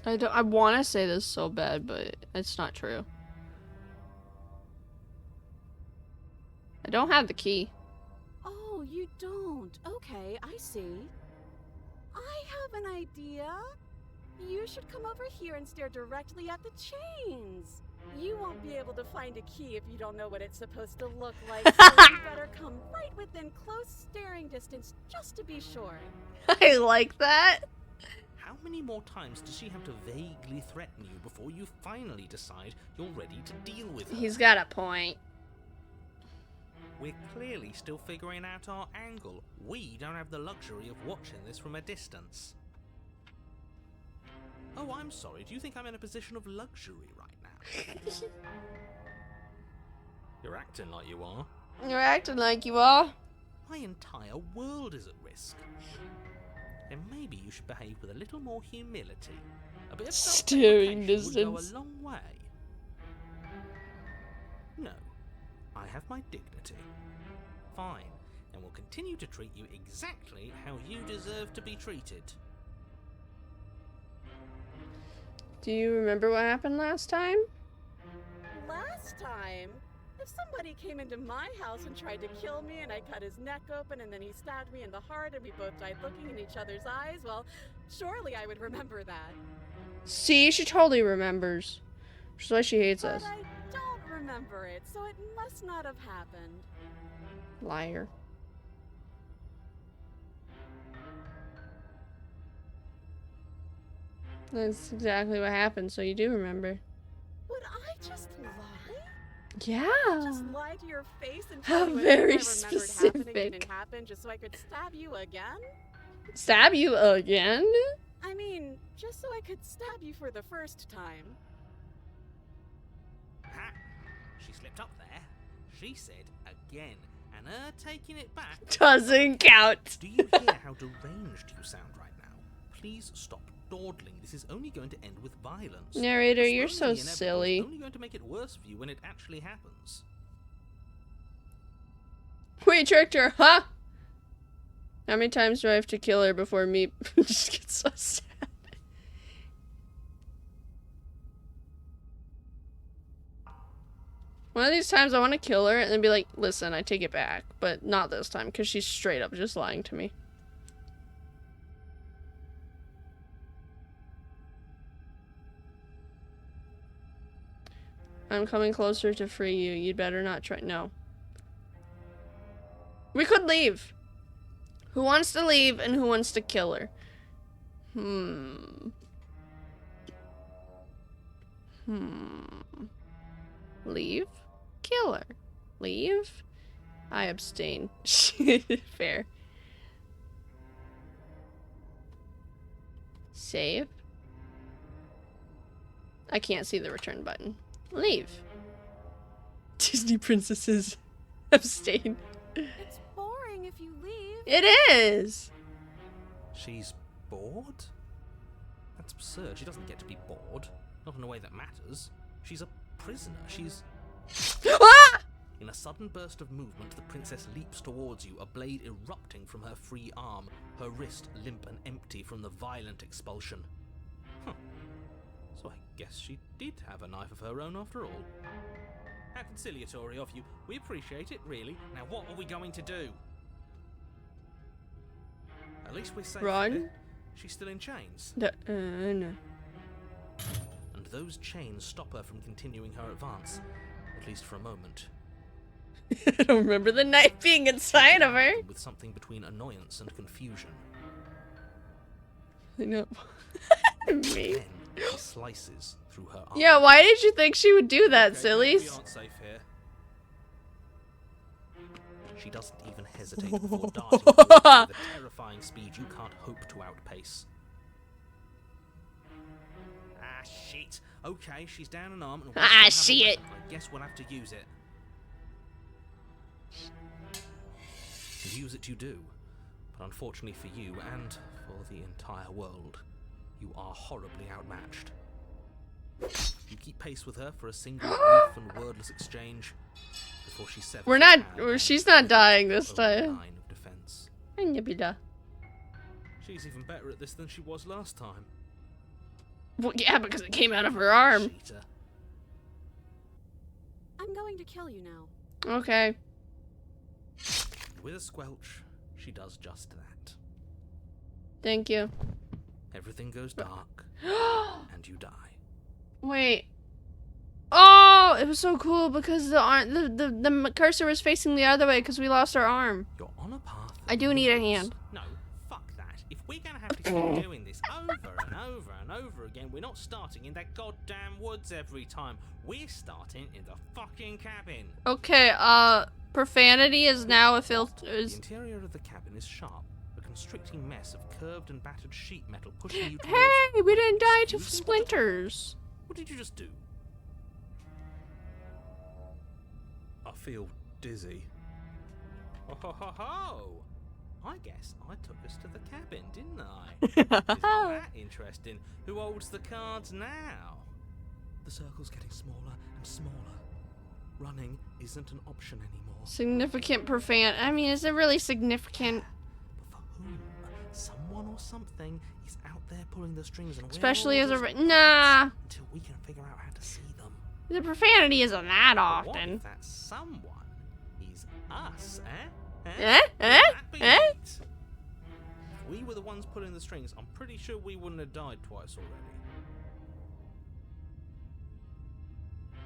I want to say this so bad, but it's not true. I don't have the key. Oh, you don't. Okay, I see. I have an idea. You should come over here and stare directly at the chains. You won't be able to find a key if you don't know what it's supposed to look like, so you better come right within close staring distance just to be sure. I like that. How many more times does she have to vaguely threaten you before you finally decide you're ready to deal with her? He's got a point. We're clearly still figuring out our angle. We don't have the luxury of watching this from a distance. Oh, I'm sorry. Do you think I'm in a position of luxury right now? You're acting like you are. You're acting like you are. My entire world is at risk. And maybe you should behave with a little more humility. A bit of Staring self-deprecation would go distance. a long way. No, I have my dignity. Fine, and will continue to treat you exactly how you deserve to be treated. Do you remember what happened last time? Last time, if somebody came into my house and tried to kill me and I cut his neck open and then he stabbed me in the heart and we both died looking in each other's eyes, well, surely I would remember that. See, she totally remembers. Which is why she hates But us. I don't remember it, so it must not have happened. Liar. That's exactly what happened, so you do remember. Would I just lie? Yeah. Just lie to your face and How tell you very everything I remembered happening specific. didn't happen just so I could stab you again? Stab you again? I mean, just so I could stab you for the first time. Ha! She slipped up there. She said again, and her taking it back. Doesn't count. Do you hear how deranged you sound right now? Please stop dawdling. This is only going to end with violence. Narrator, you're so Postponing the inevitable silly. is only going to make it worse for you when it actually happens. We tricked her, huh? How many times do I have to kill her before me just gets so sad? One of these times I want to kill her and then be like, listen, I take it back. But not this time, because she's straight up just lying to me. I'm coming closer to free you. You'd better not try. No. We could leave. Who wants to leave and who wants to kill her? Leave? Kill her. Leave? I abstain. Fair. Save. I can't see the return button. Leave. Disney princesses abstain. It's boring if you leave. It is. She's bored? That's absurd. She doesn't get to be bored. Not in a way that matters. She's a prisoner. She's... Ah! In a sudden burst of movement, the princess leaps towards you, a blade erupting from her free arm, her wrist limp and empty from the violent expulsion. Huh. So I guess she did have a knife of her own after all. How conciliatory of you. We appreciate it, really. Now what are we going to do? At least we're safe. Run? here. She's still in chains. No. And those chains stop her from continuing her advance. At least for a moment. I don't remember the knife being inside of her. With something between annoyance and confusion. I know. Me. Then she slices through her arm. Yeah, why did you think she would do that, Okay, we sillies? aren't safe here. She doesn't even hesitate before darting towards you with a terrifying speed you can't hope to outpace. Ah, shit. Okay, she's down an arm. And we Ah, still have a shit. weapon. I guess we'll have to use it. And use it you do. But unfortunately for you, and for the entire world, you are horribly outmatched. You keep pace with her for a single brief and wordless exchange before she severs We're your not. hand and She's not dying this over the time. line of defense. She's even better at this than she was last time. Well, yeah, because it came out of her arm. Cheater. I'm going to kill you now. Okay. And with a squelch, she does just that. Thank you. Everything goes dark, and you die. Wait. Oh, it was so cool because the cursor was facing the other way because we lost our arm. You're on a path. I do need a hand. No, fuck that. If We're gonna have to keep doing this over and over and over again. We're not starting in that goddamn woods every time. We're starting in the fucking cabin. Okay, profanity is now a filter. The interior of the cabin is sharp, a constricting mess of curved and battered sheet metal pushing you towards... Hey, we didn't die to Excuse me? splinters. What did you just do? I feel dizzy. Oh ho ho ho! I guess I took us to the cabin, didn't I? Isn't that interesting? Who holds the cards now? The circle's getting smaller and smaller. Running isn't an option anymore. Significant profan. I mean, is it really significant? But for whom? Someone or something is out there pulling the strings, and Especially we're as all a just nah. until we can figure out how to see them. The profanity isn't that But what often. if that someone is us, eh? Eh? Would Eh? that be Eh? it? If we were the ones pulling the strings, I'm pretty sure we wouldn't have died twice already.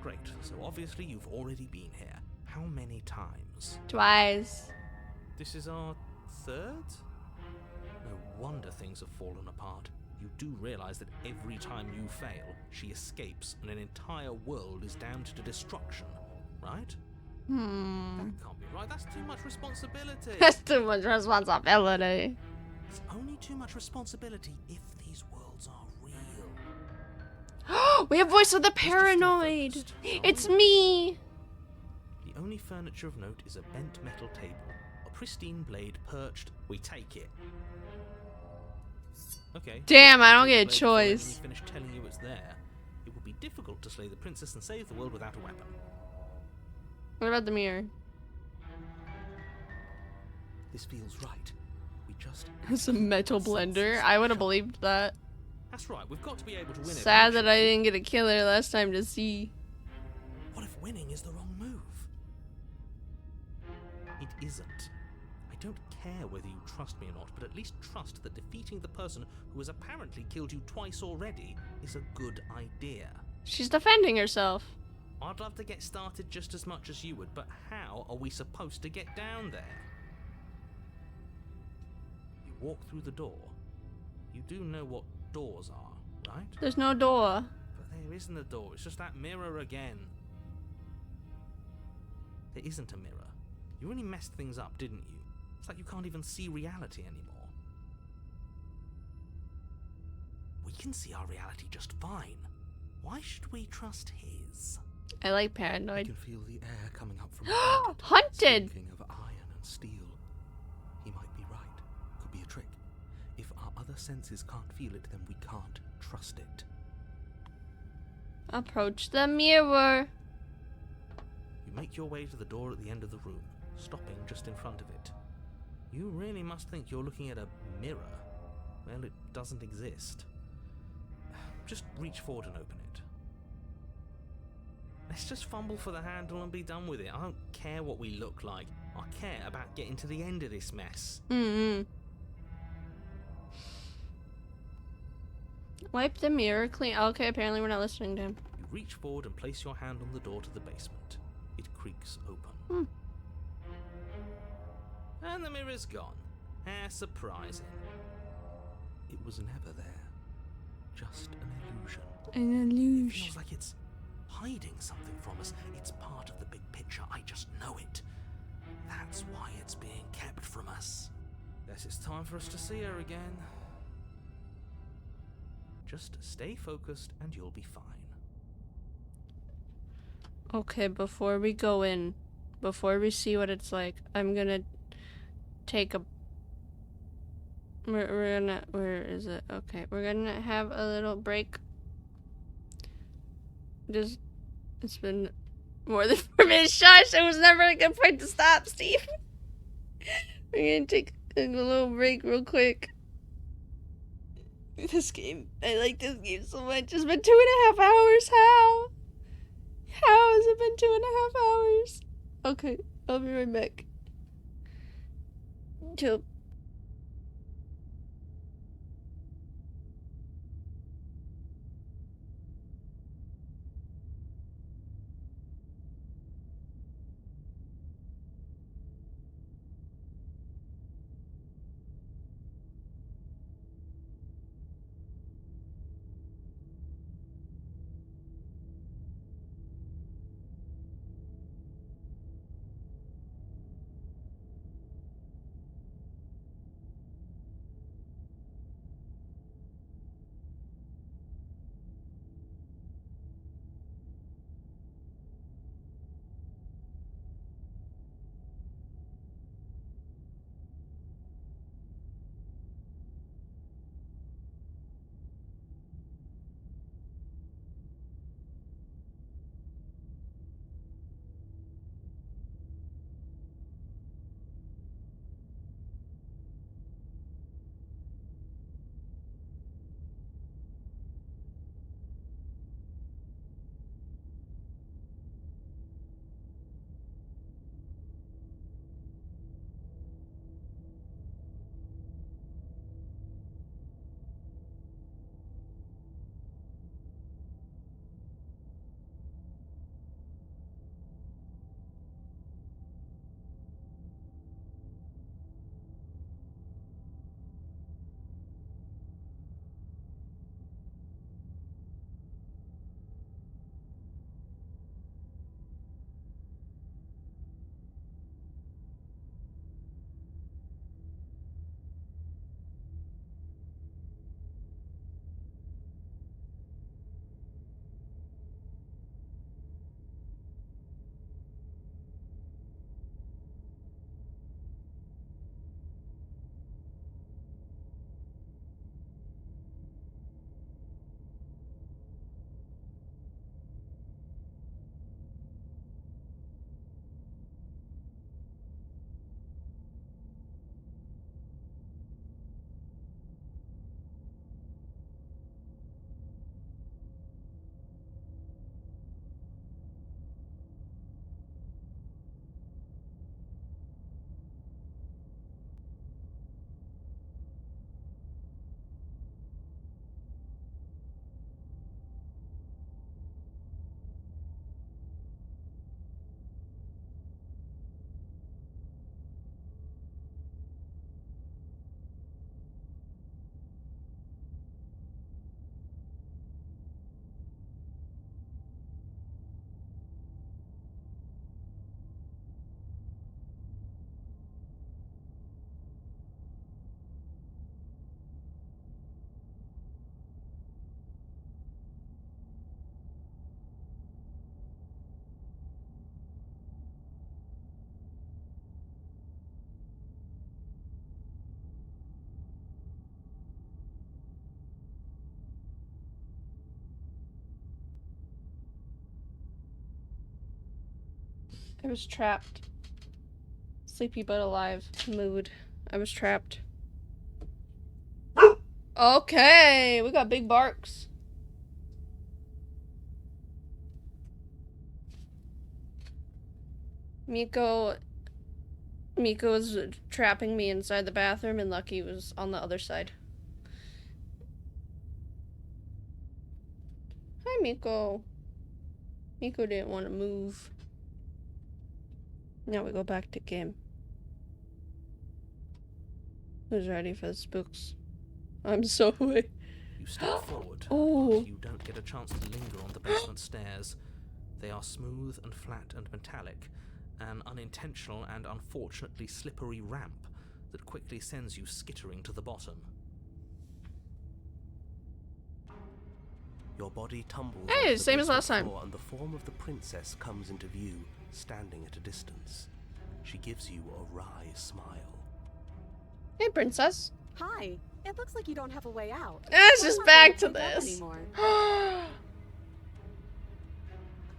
Great, so obviously you've already been here. How many times? Twice. This is our third? No wonder things have fallen apart. You do realize that every time you fail, she escapes and an entire world is damned to destruction, right? That can't be right. That's too much responsibility. That's too much responsibility. It's only too much responsibility if these worlds are real. We have voice of the Let's just stay paranoid. focused, shall It's we? me. The only furniture of note is a bent metal table, a pristine blade perched. We take it. Okay. Damn, I don't take the get a blade before the choice. enemy finish telling you it's there. It would be difficult to slay the princess and save the world without a weapon. What about the mirror? This feels right. We just. It's a metal blender. I would have believed that. That's right. We've got to be able to win. Sad that I eventually. didn't get a killer last time to see. What if winning is the wrong move? It isn't. I don't care whether you trust me or not, but at least trust that defeating the person who has apparently killed you twice already is a good idea. She's defending herself. I'd love to get started just as much as you would, but how are we supposed to get down there? You walk through the door. You do know what doors are, right? There's no door. But there isn't a door, it's just that mirror again. There isn't a mirror. You really messed things up, didn't you? It's like you can't even see reality anymore. We can see our reality just fine. Why should we trust his? I like I paranoid. can feel the air coming up from behind it, Hunted! stinking of iron and steel. He might be right. Could be a trick. If our other senses can't feel it, then we can't trust it. Approach the mirror. You make your way to the door at the end of the room, stopping just in front of it. You really must think you're looking at a mirror. Well, it doesn't exist. Just reach forward and open it. Let's just fumble for the handle and be done with it. I don't care what we look like. I care about getting to the end of this mess. Wipe the mirror clean. Okay, apparently we're not listening to him. You reach forward and place your hand on the door to the basement. It creaks open. And the mirror's gone. How surprising. It was never there. Just an illusion. An It illusion. feels like it's hiding something from us. It's part of the big picture. I just know it. That's why it's being kept from us. Guess it's time for us to see her again. Just stay focused and you'll be fine. Okay, before we go in, before we see what it's like, I'm gonna take a... We're gonna... Where is it? Okay, we're gonna have a little break. Just... It's been more than 4 minutes. Shush! It was never a good point to stop, Steve. We're gonna take a little break real quick. This game... I like this game so much. It's been 2.5 hours. How? How has it been 2.5 hours? Okay, I'll be right back. Chill. I was trapped. Sleepy but alive mood. I was trapped. Okay, we got big barks. Miko was trapping me inside the bathroom and Lucky was on the other side. Hi, Miko. Miko didn't want to move. Now we go back to Kim. Who's ready for the spooks? I'm so away. You step forward, Oh. but you don't get a chance to linger on the basement stairs. They are smooth and flat and metallic, an unintentional and unfortunately slippery ramp that quickly sends you skittering to the bottom. Your body tumbles. Hey, onto the same as basement last time. floor, and the form of the princess comes into view, standing at a distance. She gives you a wry smile. Hey, princess. Hi. It looks like you don't have a way out. It's We're just not back gonna to take that this. anymore.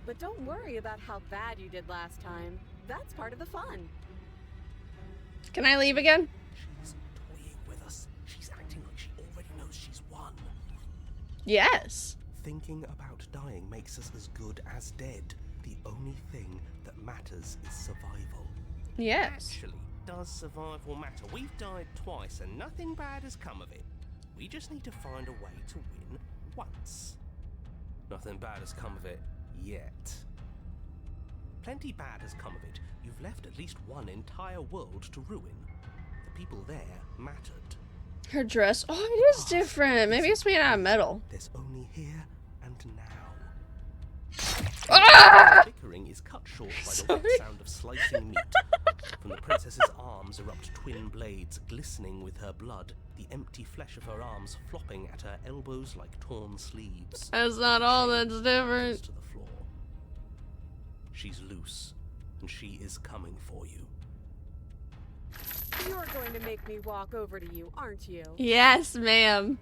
But don't worry about how bad you did last time. That's part of the fun. Can I leave again? She's toying with us. She's acting like she already knows she's won. Yes. Thinking about dying makes us as good as dead. The only thing that matters is survival. Yes. Actually, does survival matter? We've died twice and nothing bad has come of it. We just need to find a way to win once. Nothing bad has come of it yet. Plenty bad has come of it. You've left at least one entire world to ruin. The people there mattered. Her dress. Oh, it is different. Maybe it's made out of metal. There's only here and now. Ah! Bickering is cut short by the Sorry. wet sound of slicing meat. From the princess's arms erupt twin blades, glistening with her blood, the empty flesh of her arms flopping at her elbows like torn sleeves. That's not all Chain that's falls different. to the floor. She's loose, and she is coming for you. You're going to make me walk over to you, aren't you? Yes, ma'am.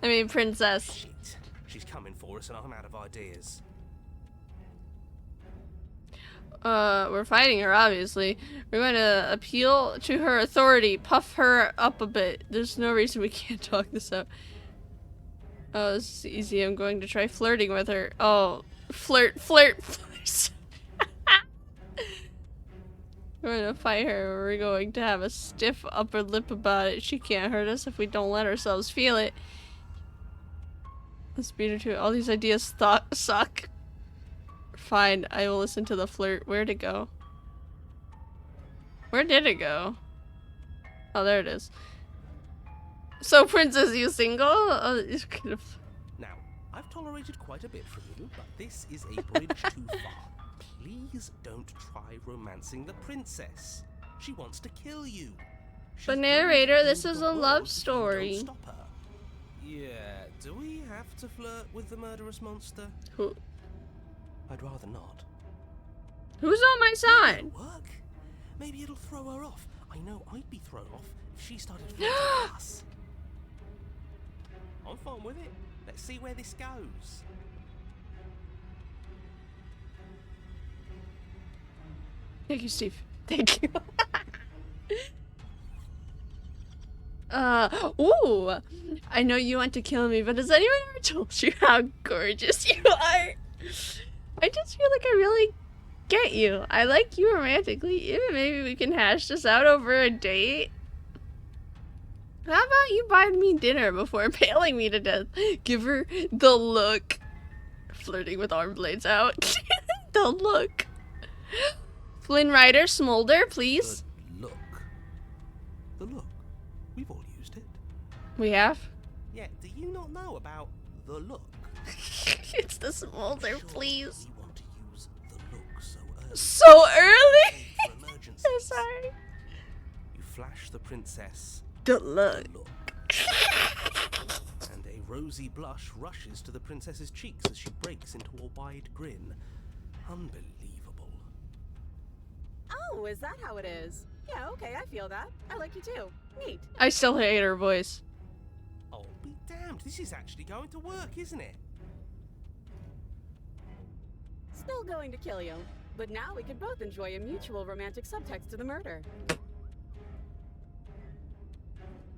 I mean, princess. Shit. She's coming for us, and I'm out of ideas. We're fighting her, obviously. We're going to appeal to her authority, puff her up a bit. There's no reason we can't talk this out. Oh, this is easy. I'm going to try flirting with her. Oh, flirt. We're going to fight her. We're going to have a stiff upper lip about it. She can't hurt us if we don't let ourselves feel it. Let's beat her to it. All these ideas suck. Fine, I will listen to the flirt. Where'd it go? Where did it go? Oh, there it is. So, princess, you single? It's kind of... Now, I've tolerated quite a bit from you, but this is a bridge too far. Please don't try romancing the princess. She wants to kill you. She's But going narrator, to this rule is the a world love if you story. don't stop her. Yeah, do we have to flirt with the murderous monster? Who? I'd rather not. Who's on my side? It'll work. Maybe it'll throw her off. I know I'd be thrown off if she started flirting with us. I'm fine with it. Let's see where this goes. Thank you, Steve. Thank you. Ooh. I know you want to kill me, but has anyone ever told you how gorgeous you are? I just feel like I really get you. I like you romantically. Even maybe we can hash this out over a date. How about you buy me dinner before impaling me to death? Give her the look. Flirting with arm blades out. The look. Flynn Rider, Smolder, please. The look. The look. We've all used it. We have? Yeah, do you not know about the look? It's the Smolder, Sure, please. we want to use the look so early. So early? For emergencies. I'm sorry. You flash the princess The the look. look. And a rosy blush rushes to the princess's cheeks as she breaks into a wide grin. Unbelievable. Oh, is that how it is? Yeah, okay, I feel that. I like you too. Neat. I still hate her voice. Oh, be damned. This is actually going to work, isn't it? Still going to kill you. But now we could both enjoy a mutual romantic subtext to the murder.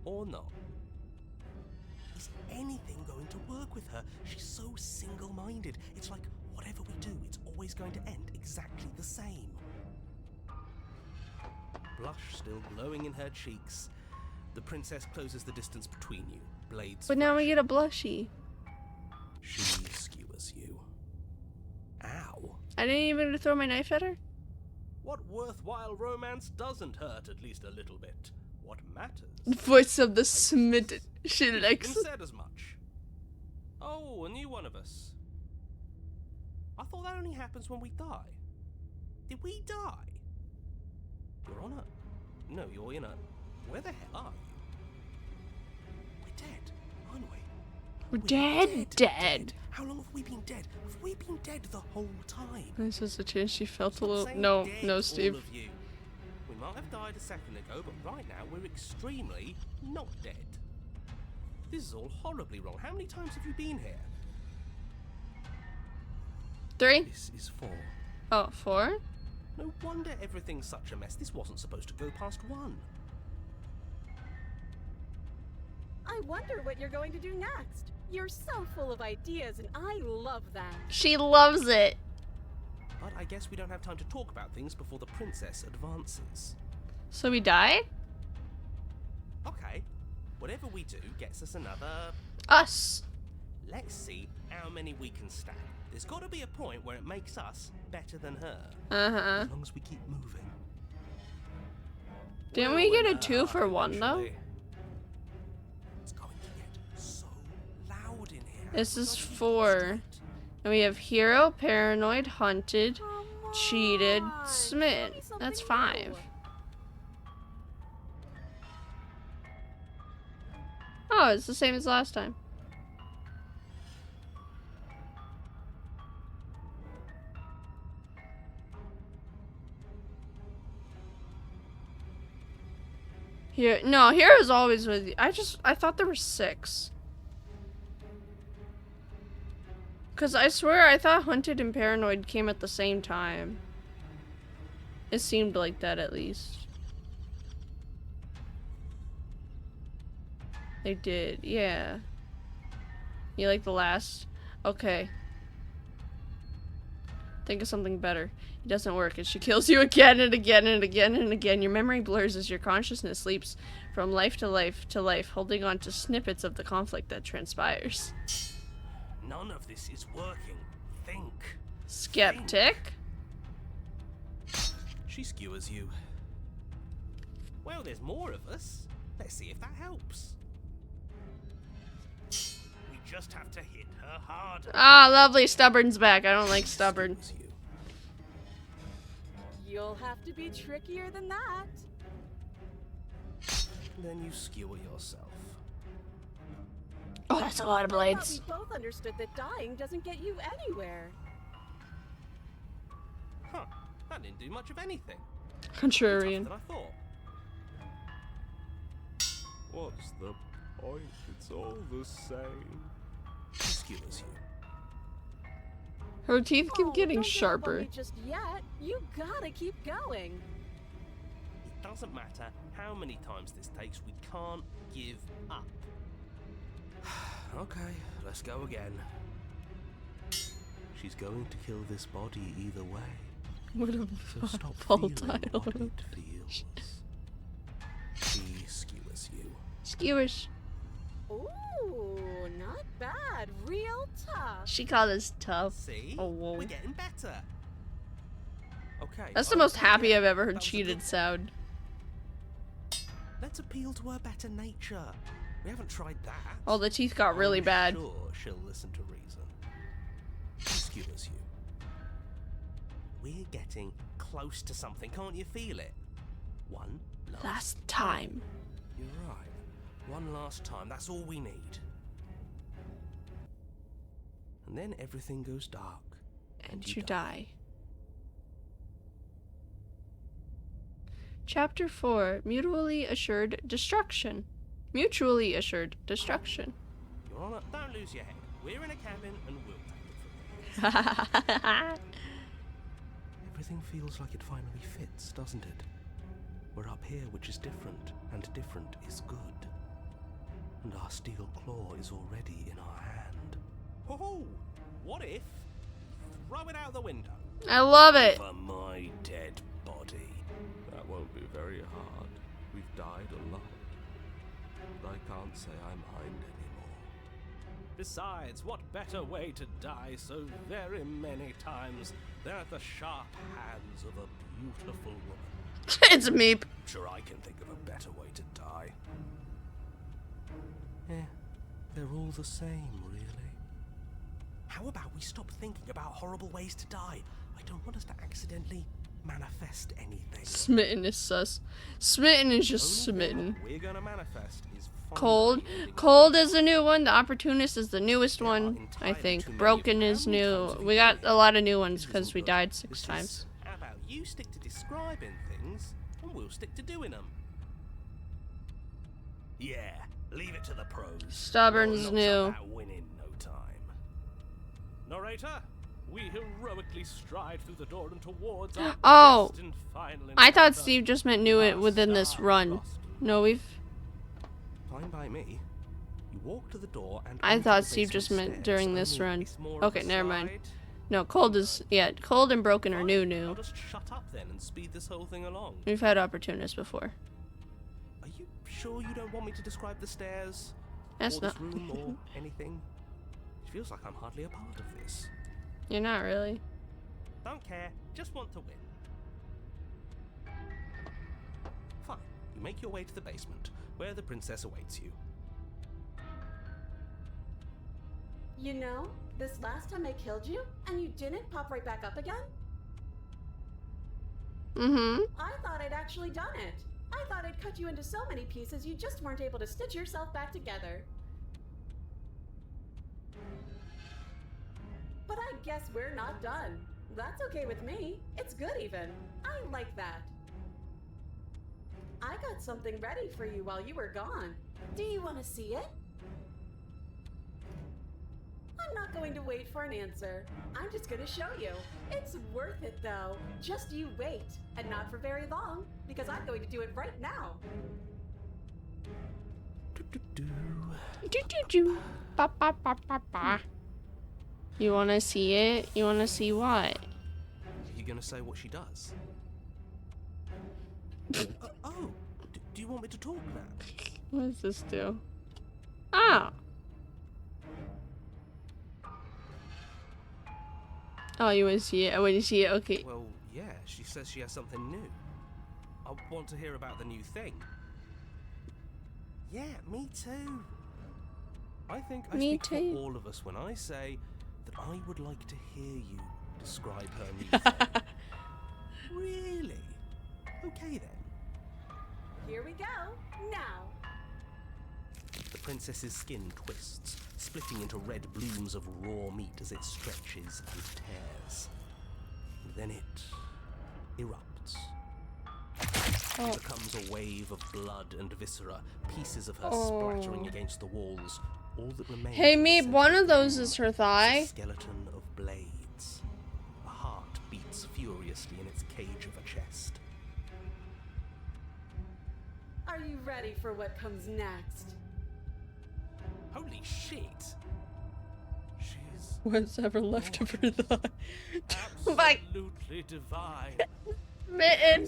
Or not. Is anything going to work with her? She's so single-minded. It's like whatever we do, it's always going to end exactly the same. Blush still glowing in her cheeks. The princess closes the distance between you. Blades. But now we flash. get a blushie. She skewers you. Ow. I didn't even throw my knife at her. What worthwhile romance doesn't hurt at least a little bit? What matters? Voice of the smitten. She likes Even said as much. Oh, a new one of us. I thought that only happens when we die. Did we die? You're on a... No, you're in a... Where the hell are you? We're dead, aren't we? We're dead. How long have we been dead? Have we been dead the whole time? This is a chance she felt a Stop little. saying No, dead, no, all Steve. of you. We might have died a second ago, but right now we're extremely not dead. This is all horribly wrong. How many times have you been here? 3? This is 4. Oh, 4? No wonder everything's such a mess. This wasn't supposed to go past 1. I wonder what you're going to do next. You're so full of ideas, and I love that. She loves it. But I guess we don't have time to talk about things before the princess advances. So we die? Okay, whatever we do gets us another... Us. Let's see how many we can stack. There's got to be a point where it makes us better than her. Uh-huh. As long as we keep moving. Didn't we get a 2 for 1 though? eventually. It's going to get so loud in here. This We're is not even 4. close to it. And we have hero, paranoid, hunted, Come cheated, on, smitten. show me something That's 5. new. Oh, it's the same as last time. Here, no, hero's always with you. I thought there were 6. Cause I swear I thought hunted and paranoid came at the same time. It seemed like that at least. They did, yeah. You like the last? Okay. Think of something better. It doesn't work, and she kills you again and again and again and again. Your memory blurs as your consciousness sleeps from life to life to life, holding on to snippets of the conflict that transpires. None of this is working. Think. Skeptic? She skewers you. Well, there's more of us. Let's see if that helps. We just have to hit her harder. Ah, lovely. Stubborn's back. I don't like stubborn. Skewers you. You'll have to be trickier than that. Then you skewer yourself. Oh, that's a lot of I blades. thought we both understood that dying doesn't get you anywhere. Huh. That didn't do much of anything. Contrarian. Tougher than I thought. What's the point? It's all the same. She skewers you. Her teeth keep Oh, getting don't give up on sharper. me just yet. You gotta keep going. It doesn't matter how many times this takes, we can't give up. Okay, let's go again. She's going to kill this body either way. What a So stop full feeling title. what it feels. She skewers you. Skewers. Ooh, not bad. Real tough. She called us tough. See? Oh, whoa. We're getting better. Okay. That's the most okay, happy yeah, I've ever that heard was a cheated good- sound. Let's appeal to her better nature. We haven't tried that. Oh, the teeth got really I'm bad. Sure, she'll listen to reason. She skewers you. We're getting close to something. Can't you feel it? One Last time. You're right. One last time. That's all we need. And then everything goes dark. And you die. Chapter 4. Mutually Assured Destruction. Mutually Assured Destruction. You're on a... Don't lose your head. We're in a cabin and we'll take it from there. Everything feels like it finally fits, doesn't it? We're up here, which is different, and different is good. And our steel claw is already in our hand. Oh, what if? Throw it out the window. I love it. For my dead body. That won't be very hard. We've died a lot. But I can't say I mind anymore. Besides, what better way to die so very many times than at the sharp hands of a beautiful woman? It's Meep. Sure, I can think of a better way to die. Yeah, they're all the same, really. How about we stop thinking about horrible ways to die? I don't want us to accidentally manifest anything. Smitten is sus. Smitten is just Only smitten. what we're gonna manifest is Cold. finding ending. Cold is the new one. The Opportunist is the newest one, I think. Broken is new. We got a lot of new ones because we died 6 times. How about you stick to describing things, and we'll stick to doing them? Yeah, leave it to the pros. Stubborn's new. That win in no time. Narrator, we heroically stride through the door and towards our Oh, destined final I thought encounter. Steve just meant knew it within this run. No, we've... Fine by me. You walk to the door and I onto thought the Steve just basement meant stairs, during this only run. it's more of Okay, a never mind. slide. No, Cold is... Yeah, Cold and Broken are Fine, new. I'll just shut up then and speed this whole thing along. We've had Opportunists before. Are you sure you don't want me to describe the stairs? That's or not... this room or anything? It feels like I'm hardly a part of this. You're not really. Don't care, just want to win. Fine, you make your way to the basement, where the princess awaits you. You know, this last time I killed you, and you didn't pop right back up again? Mm-hmm. I thought I'd actually done it. I thought I'd cut you into so many pieces you just weren't able to stitch yourself back together. But I guess we're not done. That's okay with me. It's good even. I like that. I got something ready for you while you were gone. Do you want to see it? I'm not going to wait for an answer. I'm just going to show you. It's worth it though. Just you wait. And not for very long, because I'm going to do it right now. Do-do-do. Ba, ba, ba, ba, ba. You wanna see it? You wanna see what? Are you gonna say what she does? Do you want me to talk now? What does this do? Oh. Oh, you wanna see it? I wanna see it. Okay. Well, yeah, she says she has something new. I want to hear about the new thing. Yeah, me too. I think I Me speak too. for all of us when I say that I would like to hear you describe her new thing. Really? Okay then. Here we go. Now. The princess's skin twists, splitting into red blooms of raw meat as it stretches and tears. Then it erupts. Oh. It becomes a wave of blood and viscera, pieces of her Oh. splattering against the walls. All that remains. Hey, of the Meep, central one of those room is her is a thigh. skeleton of blades. A heart beats furiously in its cage of a chest. Are you ready for what comes next? Holy shit! She's What's ever left of her thigh? Like, absolutely divine. mitten.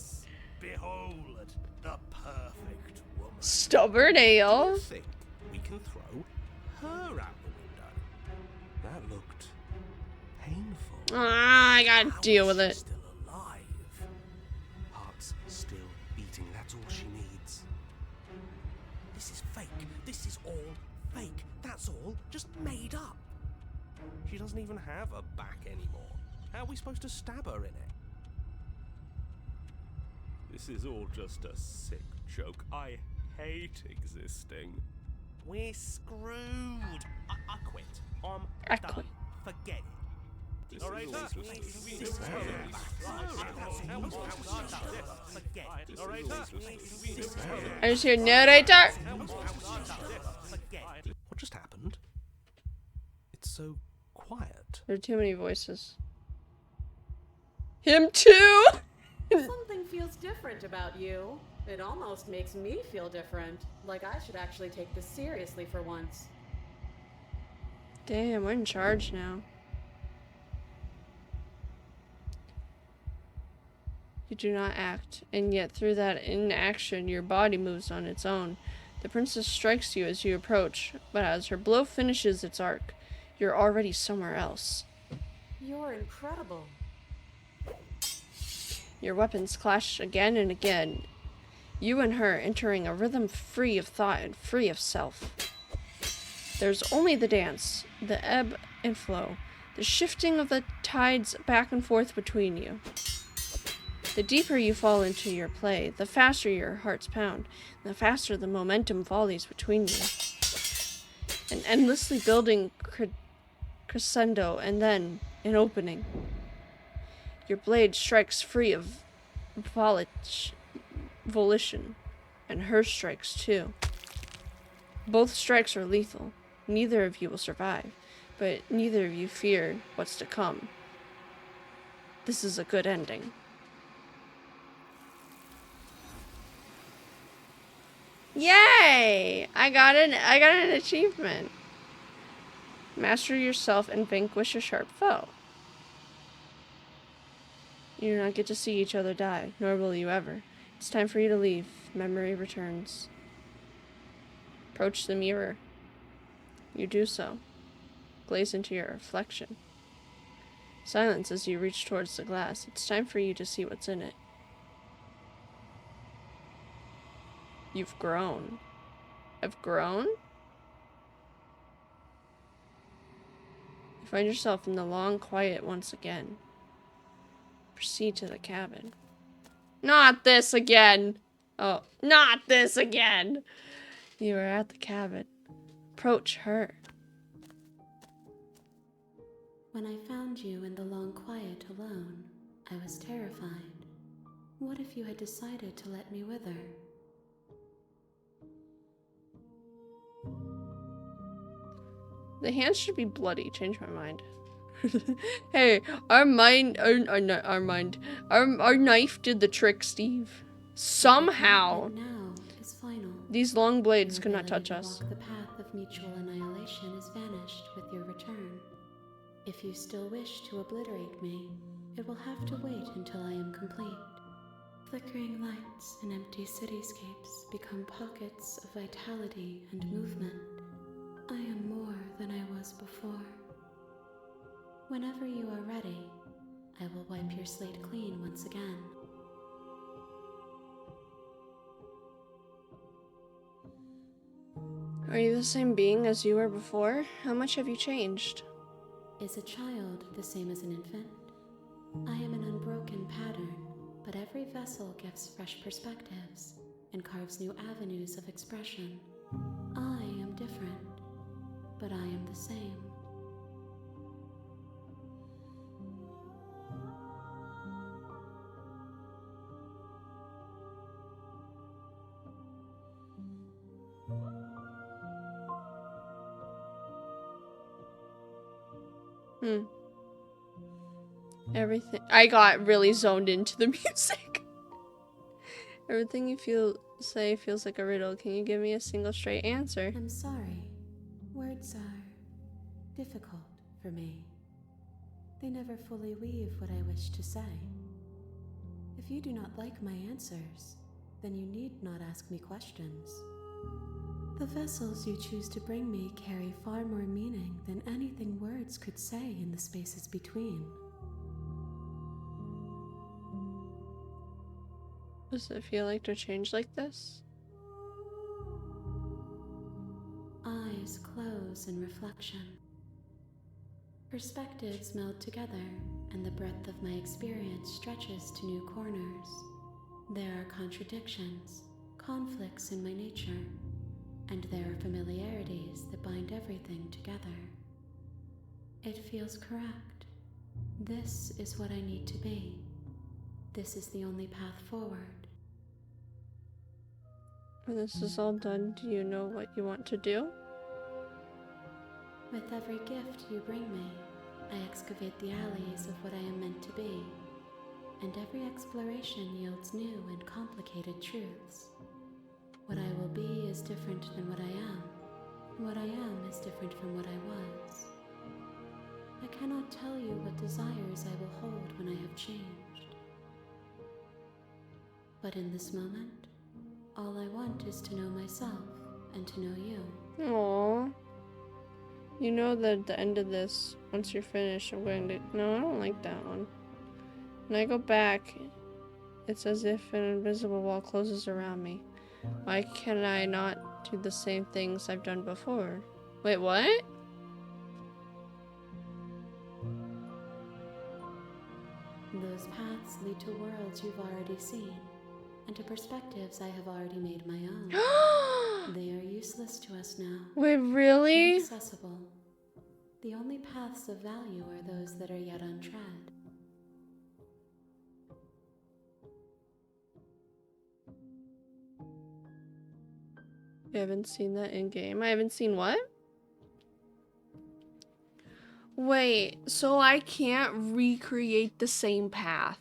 Behold, the perfect woman. Stubborn Do ale. you think we can throw her out the window? That looked painful. Ah, I gotta How deal is with she it. Still alive. Heart's still beating. That's all she needs. This is fake. This is all fake. That's all just made up. She doesn't even have a back anymore. How are we supposed to stab her in it? This is all just a sick joke. I hate existing. We're screwed. I quit. I done. quit. Forget it. Alright, I just hear narrator. What just happened? It's so quiet. There are too many voices. Him too! Something feels different about you. It almost makes me feel different. Like I should actually take this seriously for once. Damn, I'm in charge now. You do not act, and yet through that inaction, your body moves on its own. The princess strikes you as you approach, but as her blow finishes its arc, you're already somewhere else. You're incredible. Your weapons clash again and again, you and her entering a rhythm free of thought and free of self. There's only the dance, the ebb and flow, the shifting of the tides back and forth between you. The deeper you fall into your play, the faster your hearts pound, and the faster the momentum volleys between you. An endlessly building crescendo, and then an opening. Your blade strikes free of volition, and her strikes too. Both strikes are lethal. Neither of you will survive, but neither of you fear what's to come. This is a good ending. Yay! I got an achievement. Master yourself and vanquish a sharp foe. You do not get to see each other die, nor will you ever. It's time for you to leave. Memory returns. Approach the mirror. You do so. Glaze into your reflection. Silence as you reach towards the glass. It's time for you to see what's in it. You've grown. I've grown? You find yourself in the long quiet once again. Proceed to the cabin. Not this again! Oh, not this again! You are at the cabin. Approach her. When I found you in the long quiet alone, I was terrified. What if you had decided to let me wither? The hands should be bloody. Change my mind. Hey, our knife did the trick, Steve. Somehow. And now is final. These long blades Your could not ability touch to us. walk the path of mutual annihilation is vanished with your return. If you still wish to obliterate me, it will have to wait until I am complete. Flickering lights and empty cityscapes become pockets of vitality and movement. I am more than I was before. Whenever you are ready, I will wipe your slate clean once again. Are you the same being as you were before? How much have you changed? Is a child the same as an infant? I am an unbroken pattern, but every vessel gives fresh perspectives and carves new avenues of expression. I am different, but I am the same. Everything. I got really zoned into the music. Everything you say feels like a riddle. Can you give me a single straight answer? I'm sorry. Words are difficult for me. They never fully weave what I wish to say. If you do not like my answers, then you need not ask me questions. The vessels you choose to bring me carry far more meaning than anything words could say in the spaces between. Does it feel like to change like this? Eyes close in reflection. Perspectives meld together, and the breadth of my experience stretches to new corners. There are contradictions, conflicts in my nature, and there are familiarities that bind everything together. It feels correct. This is what I need to be. This is the only path forward. When this is all done, do you know what you want to do? With every gift you bring me, I excavate the alleys of what I am meant to be. and every exploration yields new and complicated truths. What I will be is different than what I am, and what I am is different from what I was. I cannot tell you what desires I will hold when I have changed. But in this moment, all I want is to know myself and to know you. Aww. You know that at the end of this, once you're finished, I'm going to... No, I don't like that one. When I go back, it's as if an invisible wall closes around me. Why can I not do the same things I've done before? Wait, what? Those paths lead to worlds you've already seen, and to perspectives I have already made my own. They are useless to us now. Wait, really? Inaccessible. The only paths of value are those that are yet untread. I haven't seen that in game. I haven't seen what? Wait, so I can't recreate the same path.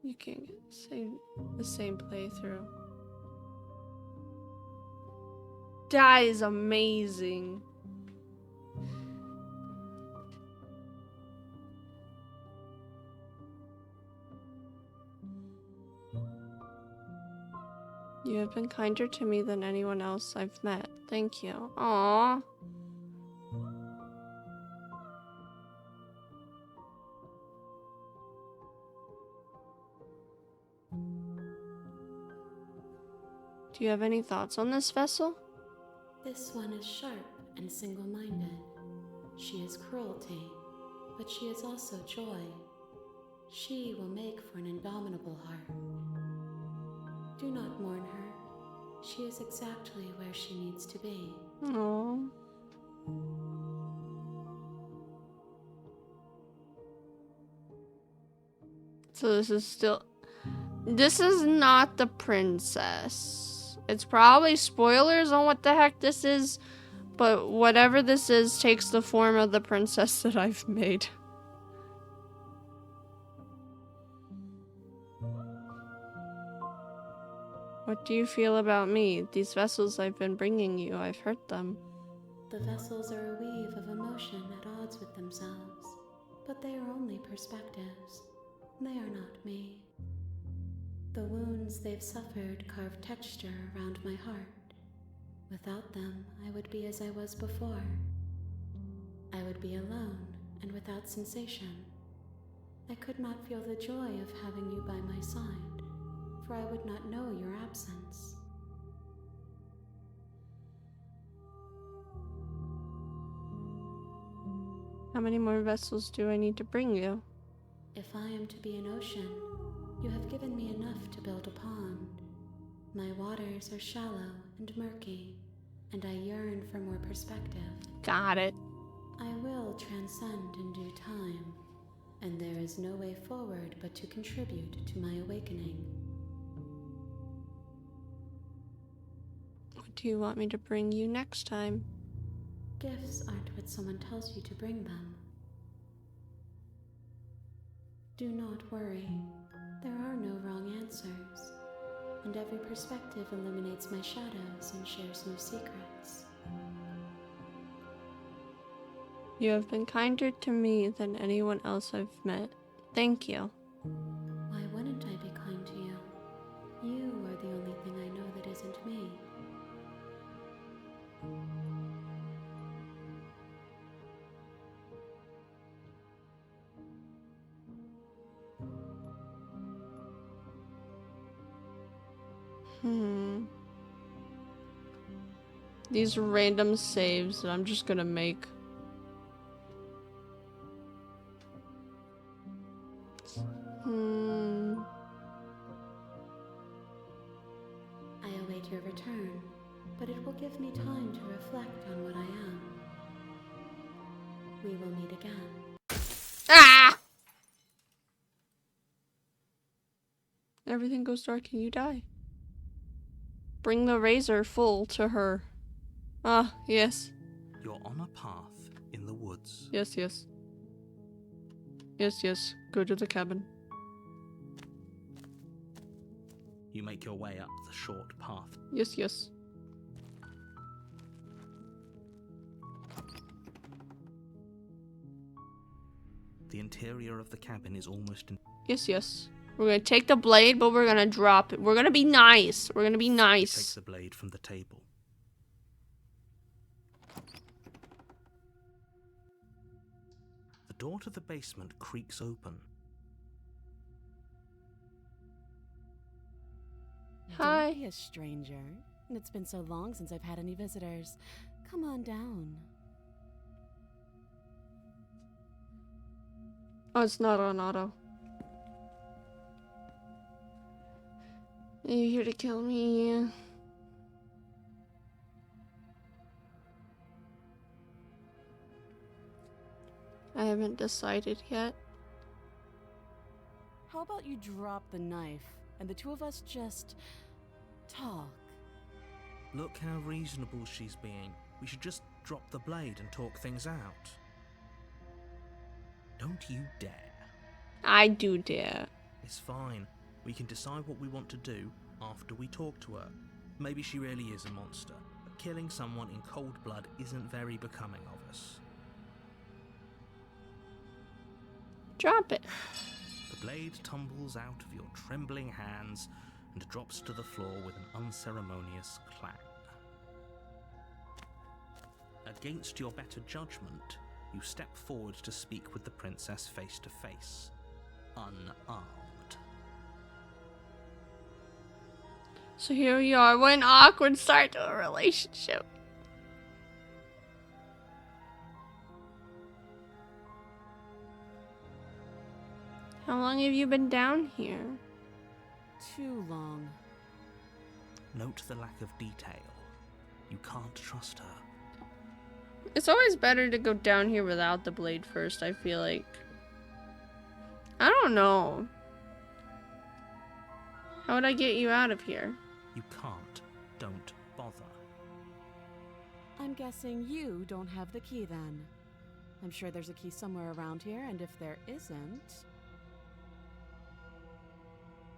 You can't get the same playthrough. That is amazing. You have been kinder to me than anyone else I've met. Thank you. Aww. Do you have any thoughts on this vessel? This one is sharp and single-minded. She is cruelty, but she is also joy. She will make for an indomitable heart. Do not mourn her. She is exactly where she needs to be. Aww. So this is not the princess. It's probably spoilers on what the heck this is, but whatever this is takes the form of the princess that I've made. What do you feel about me? These vessels I've been bringing you, I've hurt them. The vessels are a weave of emotion at odds with themselves, but they are only perspectives. They are not me. The wounds they've suffered carve texture around my heart. Without them, I would be as I was before. I would be alone and without sensation. I could not feel the joy of having you by my side, for I would not know your absence. How many more vessels do I need to bring you? If I am to be an ocean, you have given me enough to build a pond. My waters are shallow and murky, and I yearn for more perspective. Got it. I will transcend in due time, and there is no way forward but to contribute to my awakening. What do you want me to bring you next time? Gifts aren't what someone tells you to bring them. Do not worry. There are no wrong answers, and every perspective illuminates my shadows and shares new secrets. You have been kinder to me than anyone else I've met. Thank you. Why wouldn't I be kind to you? You are the only thing I know that isn't me. These random saves that I'm just gonna make. I await your return, but it will give me time to reflect on what I am. We will meet again. Ah! Everything goes dark and you die. Bring the razor full to her. Ah, yes. You're on a path in the woods. Yes, yes. Yes, yes. Go to the cabin. You make your way up the short path. Yes, yes. The interior of the cabin is almost Yes, yes. We're gonna take the blade, but we're gonna drop it. We're gonna be nice. We're gonna be You take nice. the blade from the table. The door to the basement creaks open. Hi. Don't be a stranger. And it's been so long since I've had any visitors. Come on down. Oh, it's not on auto. Are you here to kill me? Yeah. I haven't decided yet. How about you drop the knife and the two of us just talk? Look how reasonable she's being. We should just drop the blade and talk things out. Don't you dare. I do dare. It's fine. We can decide what we want to do after we talk to her. Maybe she really is a monster, but killing someone in cold blood isn't very becoming of us. Drop it. The blade tumbles out of your trembling hands and drops to the floor with an unceremonious clang. Against your better judgment, you step forward to speak with the princess face to face, unarmed. So here we are. What an awkward start to a relationship. How long have you been down here? Too long. Note the lack of detail. You can't trust her. It's always better to go down here without the blade first, I feel like. I don't know. How would I get you out of here? You can't. Don't bother. I'm guessing you don't have the key then. I'm sure there's a key somewhere around here, and if there isn't...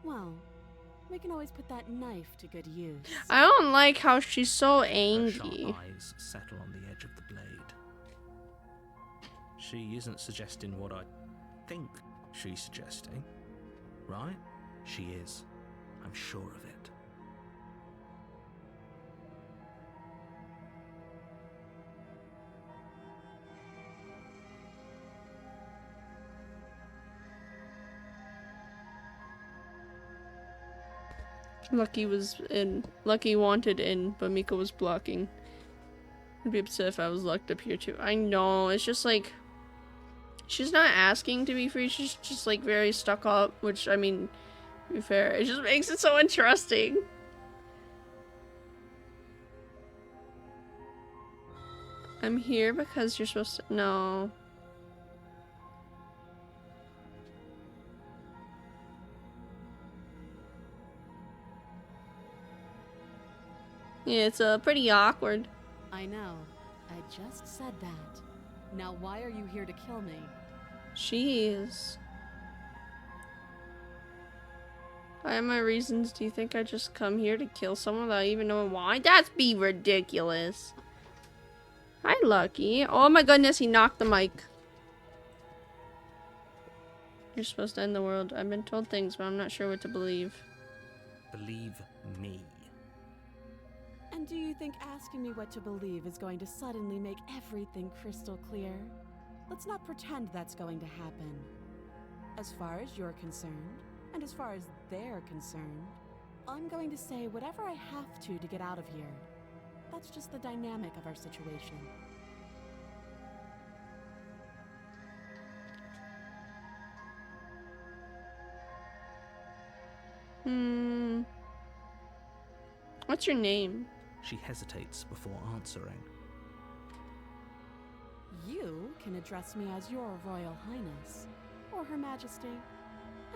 well, we can always put that knife to good use. I don't like how she's so Her angry. sharp eyes settle on the edge of the blade. She isn't suggesting what I think she's suggesting, right? She is. I'm sure of it. Lucky was in. Lucky wanted in, but Mika was blocking. I'd be upset if I was locked up here too. I know, it's just like... she's not asking to be free, she's just like very stuck up, which, I mean, to be fair, it just makes it so interesting. I'm here because you're supposed to... no. Yeah, it's pretty awkward. I know. I just said that. Now why are you here to kill me? Jeez. I have my reasons. Do you think I just come here to kill someone without even knowing why? That's be ridiculous. Hi, Lucky. Oh my goodness, he knocked the mic. You're supposed to end the world. I've been told things, but I'm not sure what to believe. Believe me. And do you think asking me what to believe is going to suddenly make everything crystal clear? Let's not pretend that's going to happen. As far as you're concerned, and as far as they're concerned, I'm going to say whatever I have to get out of here. That's just the dynamic of our situation. What's your name? She hesitates before answering. You can address me as your Royal Highness, or Her Majesty.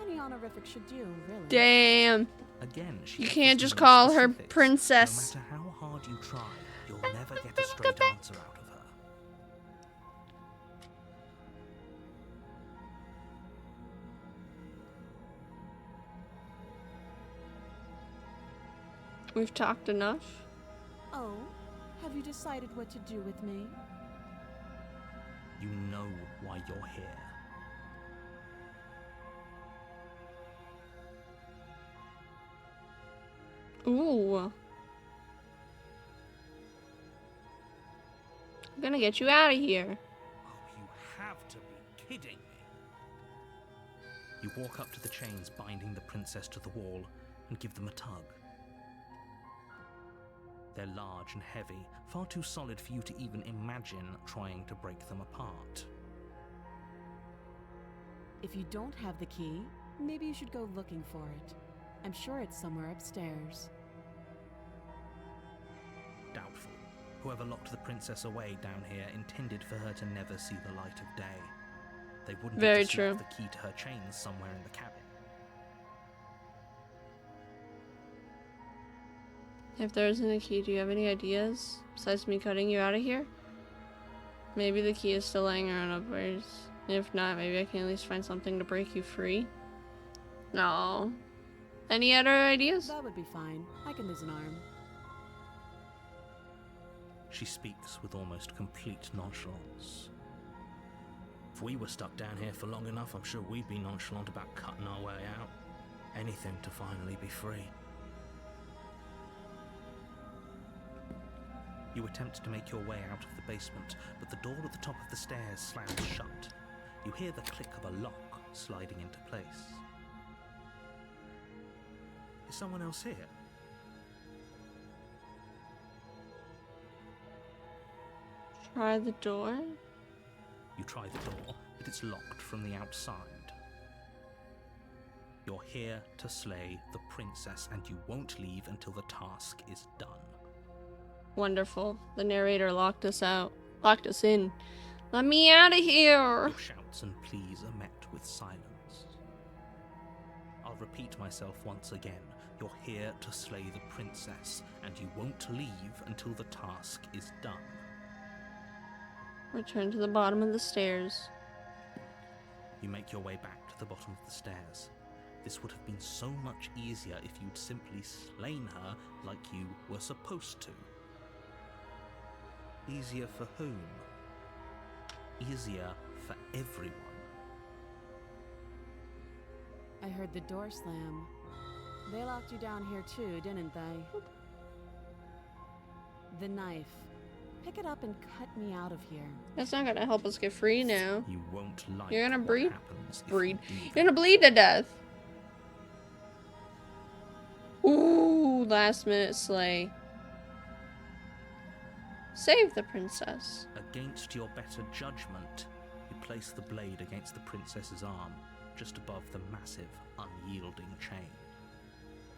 Any honorific should do, really. Damn. Again, she You offers can't no just call her specifics. princess. No matter how hard you try, you'll never get a straight answer out of her. We've talked enough. Oh, have you decided what to do with me? You know why you're here. Ooh. I'm gonna get you out of here. Oh, you have to be kidding me. You walk up to the chains binding the princess to the wall and give them a tug. They're large and heavy, far too solid for you to even imagine trying to break them apart. If you don't have the key, maybe you should go looking for it. I'm sure it's somewhere upstairs. Doubtful. Whoever locked the princess away down here intended for her to never see the light of day. They wouldn't Very have just true. left the key to her chains somewhere in the cabin. If there isn't a key, do you have any ideas? Besides me cutting you out of here? Maybe the key is still laying around upstairs. If not, maybe I can at least find something to break you free. No. Any other ideas? That would be fine. I can lose an arm. She speaks with almost complete nonchalance. If we were stuck down here for long enough, I'm sure we'd be nonchalant about cutting our way out. Anything to finally be free. You attempt to make your way out of the basement, but the door at the top of the stairs slams shut. You hear the click of a lock sliding into place. Is someone else here? Try the door. You try the door, but it's locked from the outside. You're here to slay the princess, and you won't leave until the task is done. Wonderful. The narrator locked us out. Locked us in. Let me out of here! Your shouts and pleas are met with silence. I'll repeat myself once again. You're here to slay the princess, and you won't leave until the task is done. Return to the bottom of the stairs. You make your way back to the bottom of the stairs. This would have been so much easier if you'd simply slain her like you were supposed to. Easier for whom? Easier for everyone. I heard the door slam. They locked you down here too, didn't they? The knife. Pick it up and cut me out of here. That's not gonna help us get free now. You won't like You're gonna what breed? happens if Breed. you do You're gonna bleed to death. Ooh, last minute slay. Save the princess. Against your better judgment, you place the blade against the princess's arm, just above the massive, unyielding chain.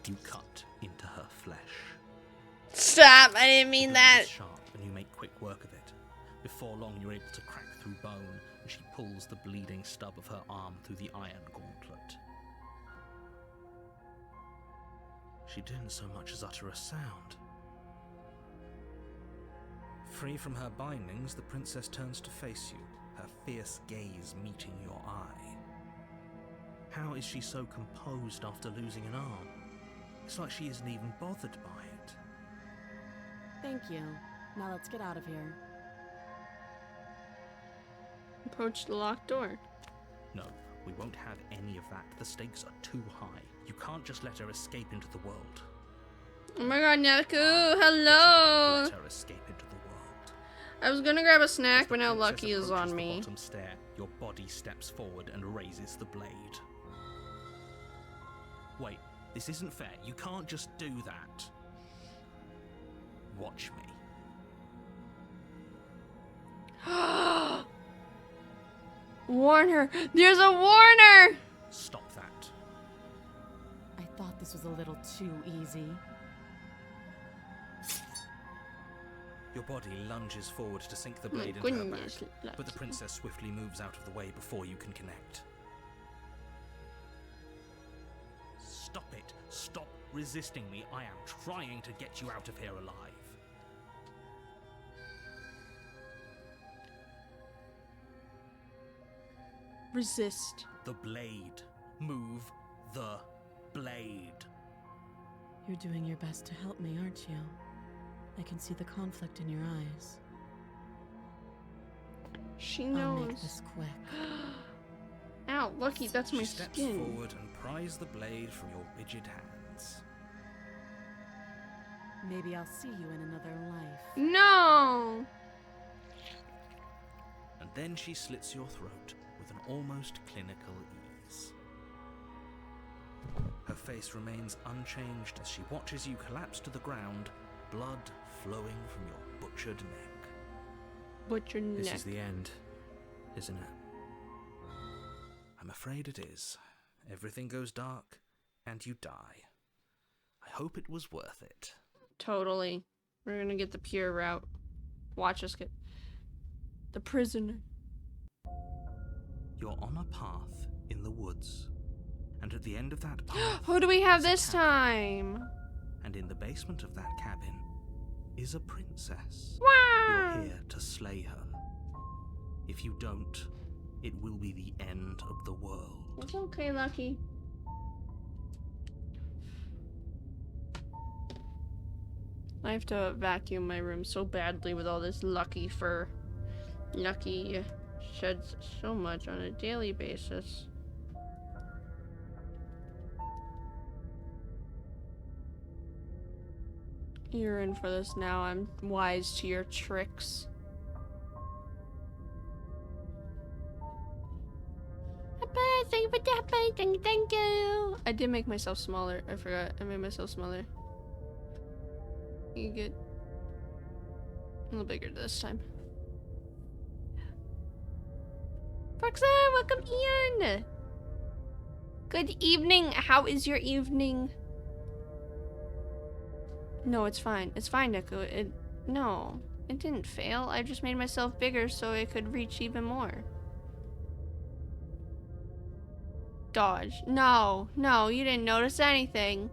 You cut into her flesh. Stop! I didn't The mean blade that. is sharp, and you make quick work of it. Before long, you're able to crack through bone, and she pulls the bleeding stub of her arm through the iron gauntlet. She didn't so much as utter a sound. Free from her bindings, the princess turns to face you, her fierce gaze meeting your eye. How is she so composed after losing an arm? It's like she isn't even bothered by it. Thank you. Now let's get out of here. Approach the locked door. No, we won't have any of that. The stakes are too high. You can't just let her escape into the world. Oh my god, Naku! Let Hello! her escape into the world. I was gonna grab a snack, As the but now princess Lucky is approaches on the me. bottom stair, your body steps forward and raises the blade. Wait, this isn't fair. You can't just do that. Watch me. Warn her! There's a warner! Stop that. I thought this was a little too easy. Your body lunges forward to sink the blade My into her back, goodness, but the Lucky. princess swiftly moves out of the way before you can connect. Stop it! Stop resisting me! I am trying to get you out of here alive. Resist. The blade. Move the blade. You're doing your best to help me, aren't you? I can see the conflict in your eyes. She I'll knows. make this quick. Ow, Lucky, that's my She steps skin. forward and pries the blade from your rigid hands. Maybe I'll see you in another life. No! And then she slits your throat with an almost clinical ease. Her face remains unchanged as she watches you collapse to the ground, blood flowing from your butchered neck. Butcher neck. This is the end, isn't it? I'm afraid it is. Everything goes dark, and you die. I hope it was worth it. Totally. We're gonna get the pure route. Watch us get the prisoner. You're on a path in the woods, and at the end of that path, Who do we have is a this cabin. time? And in the basement of that cabin is a princess. Wow! You're here to slay her. If you don't, it will be the end of the world. It's okay, Lucky. I have to vacuum my room so badly with all this Lucky fur. Lucky sheds so much on a daily basis. You're in for this now. I'm wise to your tricks. Thank you. I did make myself smaller. I forgot. I made myself smaller. You get a little bigger this time. Roxanne, welcome in. Good evening. How is your evening? No, it's fine. It's fine, Nico. No, it didn't fail. I just made myself bigger so it could reach even more. Dodge. No, you didn't notice anything.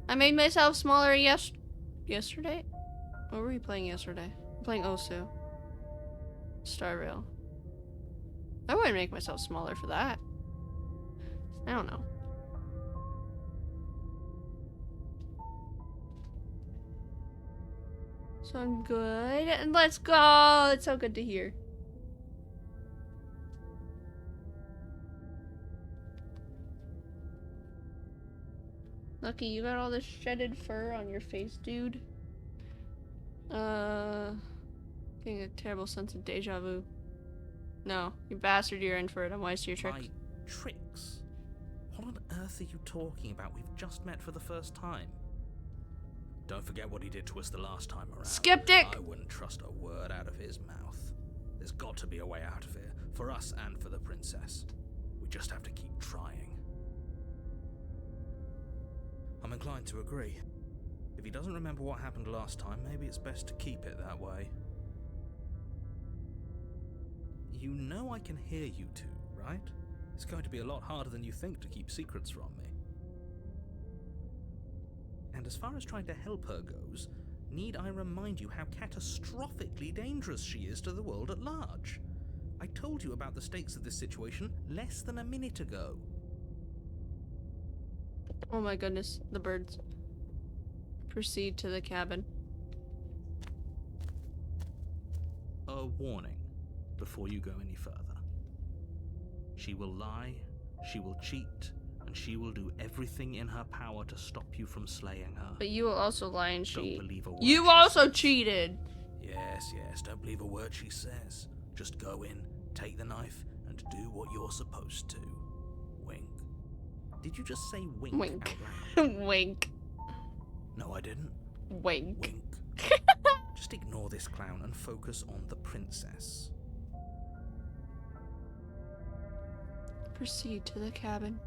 I made myself smaller yesterday? What were we playing yesterday? Playing Osu. Starvale. I wouldn't make myself smaller for that. I don't know. So I'm good. And let's go! It's so good to hear. Lucky, you got all this shredded fur on your face, dude. Getting a terrible sense of deja vu. No, you bastard, you're in for it. I'm wise to your tricks. My tricks? What on earth are you talking about? We've just met for the first time. Don't forget what he did to us the last time around. Skeptic! I wouldn't trust a word out of his mouth. There's got to be a way out of here, for us and for the princess. We just have to keep trying. I'm inclined to agree. If he doesn't remember what happened last time, maybe it's best to keep it that way. You know I can hear you two, right? It's going to be a lot harder than you think to keep secrets from me. And as far as trying to help her goes, need I remind you how catastrophically dangerous she is to the world at large? I told you about the stakes of this situation less than a minute ago. Oh my goodness, the birds. Proceed to the cabin. A warning before you go any further. She will lie, she will cheat, and she will do everything in her power to stop you from slaying her. But you will also lie and cheat. Don't believe a word You she also says. cheated! Yes, don't believe a word she says. Just go in, take the knife, and do what you're supposed to. Wink. Did you just say wink? Wink. out loud? Wink. No, I didn't. Wink. Wink. Just ignore this clown and focus on the princess. Proceed to the cabin.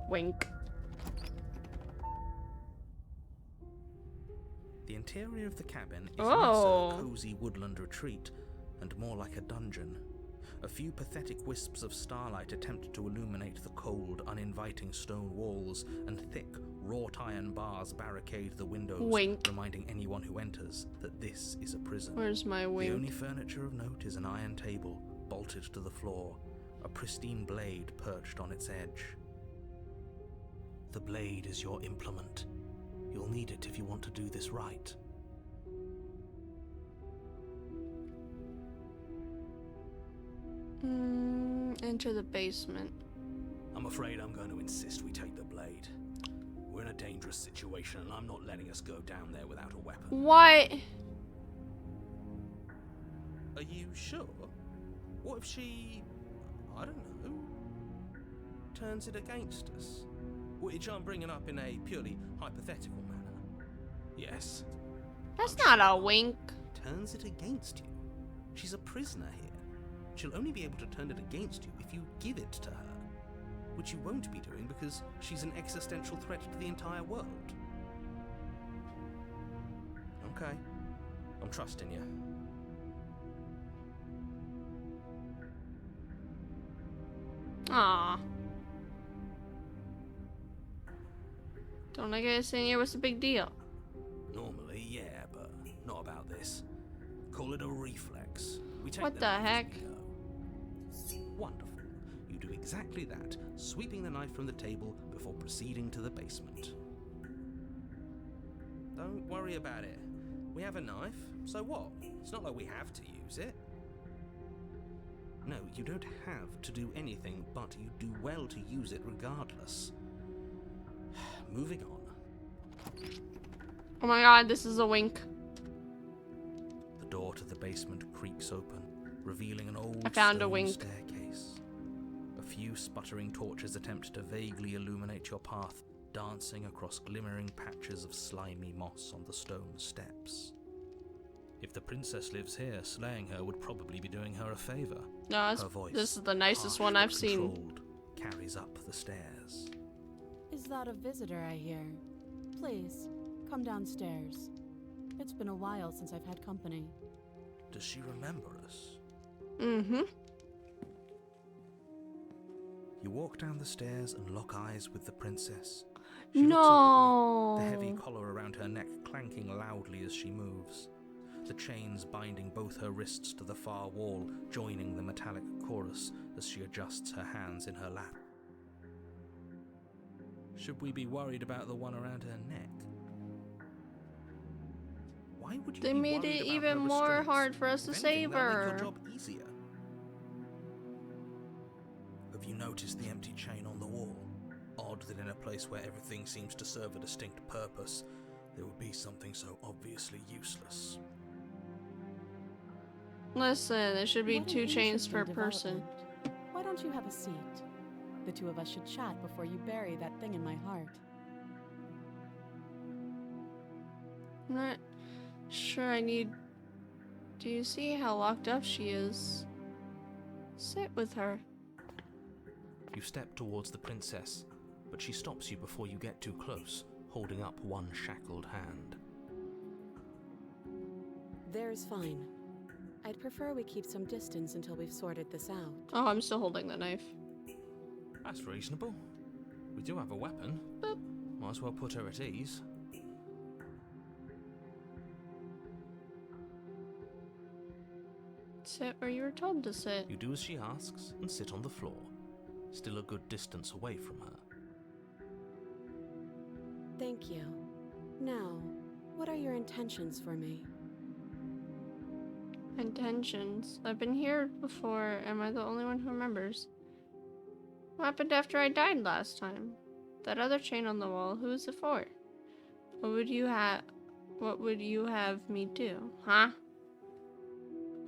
Wink. The interior of the cabin is Oh. less a cozy woodland retreat and more like a dungeon. A few pathetic wisps of starlight attempt to illuminate the cold, uninviting stone walls, and thick, wrought iron bars barricade the windows, Wink. reminding anyone who enters that this is a prison. Where's my wink? The only furniture of note is an iron table, bolted to the floor, a pristine blade perched on its edge. The blade is your implement. You'll need it if you want to do this right. Enter the basement. I'm afraid I'm going to insist we take the blade. We're in a dangerous situation, and I'm not letting us go down there without a weapon. What? Are you sure? What if she, I don't know, turns it against us? Which I'm bringing up in a purely hypothetical manner. Yes. That's I'm not sure. a wink. Turns it against you? She's a prisoner here. She'll only be able to turn it against you if you give it to her. Which you won't be doing because she's an existential threat to the entire world. Okay. I'm trusting you. Aw. Don't I get saying here what's the big deal? Normally, yeah, but not about this. Call it a reflex. We take What the the knife as heck? we go. Wonderful. You do exactly that, sweeping the knife from the table before proceeding to the basement. Don't worry about it. We have a knife, so what? It's not like we have to use it. No, you don't have to do anything, but you do well to use it regardless. Moving on. Oh my god, this is a wink. The door to the basement creaks open, revealing an old I found a stone wink. staircase. A few sputtering torches attempt to vaguely illuminate your path, dancing across glimmering patches of slimy moss on the stone steps. If the princess lives here, slaying her would probably be doing her a favor. No, Her voice, this is the nicest harsh one but I've seen. controlled, carries up the stairs. Is that a visitor I hear? Please, come downstairs. It's been a while since I've had company. Does she remember us? Mm-hmm. You walk down the stairs and lock eyes with the princess. She looks No. up at you, the heavy collar around her neck clanking loudly as she moves. The chains binding both her wrists to the far wall, joining the metallic chorus as she adjusts her hands in her lap. Should we be worried about the one around her neck? Why would you They be made worried it about even her more restraints? hard for us to If anything, save that'll her. make your job easier. Have you noticed the empty chain on the wall? Odd that in a place where everything seems to serve a distinct purpose, there would be something so obviously useless. Listen, there should be What an 2 chains per interesting person. development. Why don't you have a seat? The two of us should chat before you bury that thing in my heart. I'm not sure I need... Do you see how locked up she is? Sit with her. You step towards the princess, but she stops you before you get too close, holding up one shackled hand. There's fine. I'd prefer we keep some distance until we've sorted this out. Oh, I'm still holding the knife. That's reasonable. We do have a weapon. Boop. Might as well put her at ease. Sit where you were told to sit. You do as she asks and sit on the floor, still a good distance away from her. Thank you. Now, what are your intentions for me? Intentions. I've been here before. Am I the only one who remembers? What happened after I died last time? That other chain on the wall, who is it for? What would you have me do? Huh?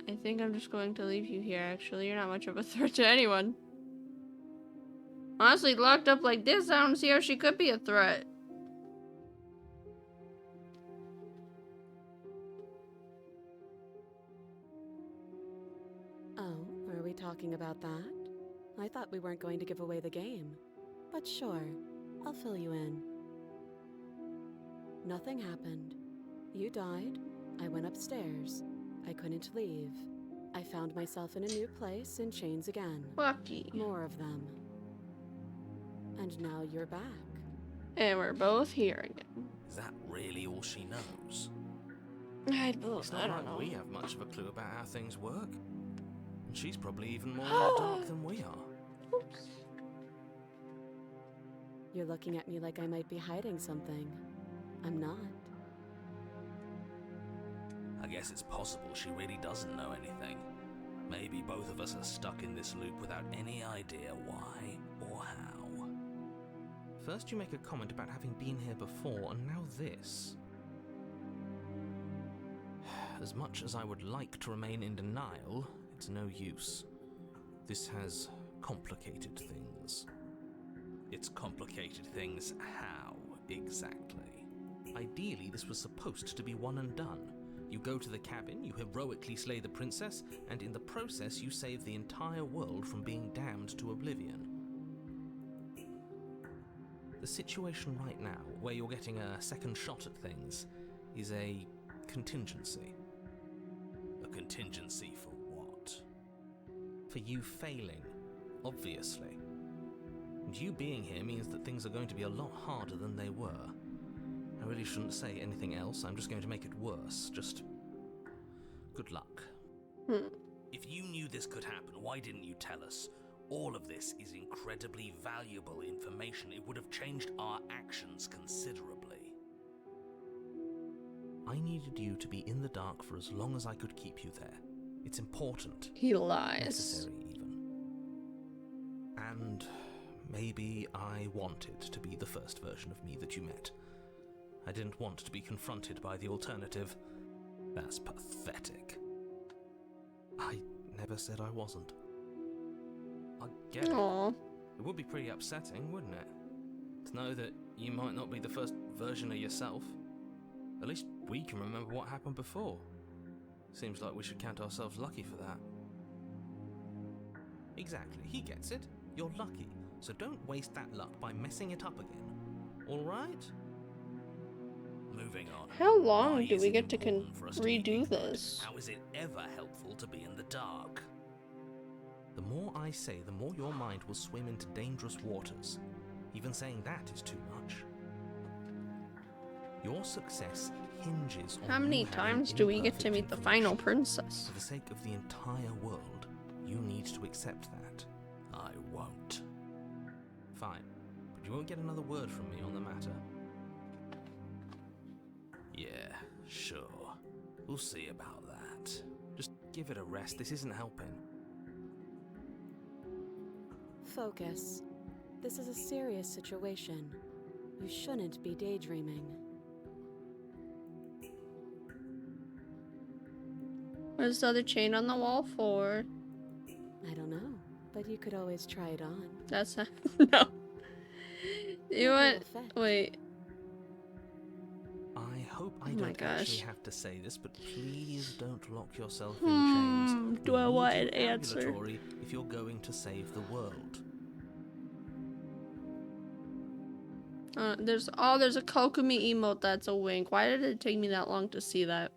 I think I'm just going to leave you here, actually. You're not much of a threat to anyone. Honestly, locked up like this, I don't see how she could be a threat. Oh, are we talking about that? I thought we weren't going to give away the game. But sure, I'll fill you in. Nothing happened. You died. I went upstairs. I couldn't leave. I found myself in a new place in chains again. Lucky. More of them. And now you're back. And we're both here again. Is that really all she knows? I It's not don't like know. we have much of a clue about how things work. And she's probably even more in the dark than we are. Oops. You're looking at me like I might be hiding something. I'm not. I guess it's possible she really doesn't know anything. Maybe both of us are stuck in this loop without any idea why or how. First you make a comment about having been here before, and now this. As much as I would like to remain in denial, it's no use. This has complicated things. It's complicated things how, exactly? Ideally, this was supposed to be one and done. You go to the cabin, you heroically slay the princess, and in the process you save the entire world from being damned to oblivion. The situation right now, where you're getting a second shot at things, is a contingency. A contingency for what? For you failing, obviously. And you being here means that things are going to be a lot harder than they were. I really shouldn't say anything else, I'm just going to make it worse. Just good luck. If you knew this could happen, why didn't you tell us? All of this is incredibly valuable information. It would have changed our actions considerably. I needed you to be in the dark for as long as I could keep you there. It's important. He lies. Necessary, even. And maybe I wanted to be the first version of me that you met. I didn't want to be confronted by the alternative. That's pathetic. I never said I wasn't. I get it. Aww. It would be pretty upsetting, wouldn't it? To know that you might not be the first version of yourself. At least we can remember what happened before. Seems like we should count ourselves lucky for that. Exactly, he gets it. You're lucky, so don't waste that luck by messing it up again. Alright? Moving on. How long Why do is we it get to important for us to be redo ignorant? this? How is it ever helpful to be in the dark? The more I say, the more your mind will swim into dangerous waters. Even saying that is too much. Your success hinges on How many you having times do we get to imperfect meet the final information. princess? For the sake of the entire world, you need to accept that. I won't. Fine, but you won't get another word from me on the matter. Yeah, sure. We'll see about that. Just give it a rest, this isn't helping. Focus. This is a serious situation. You shouldn't be daydreaming. What is the other chain on the wall for? I don't know, but you could always try it on. That's not. No. You want. Wait. I hope I Oh my don't actually gosh. have to say this, but please don't lock yourself in chains. Do You I need want your an answer? ambulatory if you're going to save the world. There's a Kokomi emote that's a wink. Why did it take me that long to see that?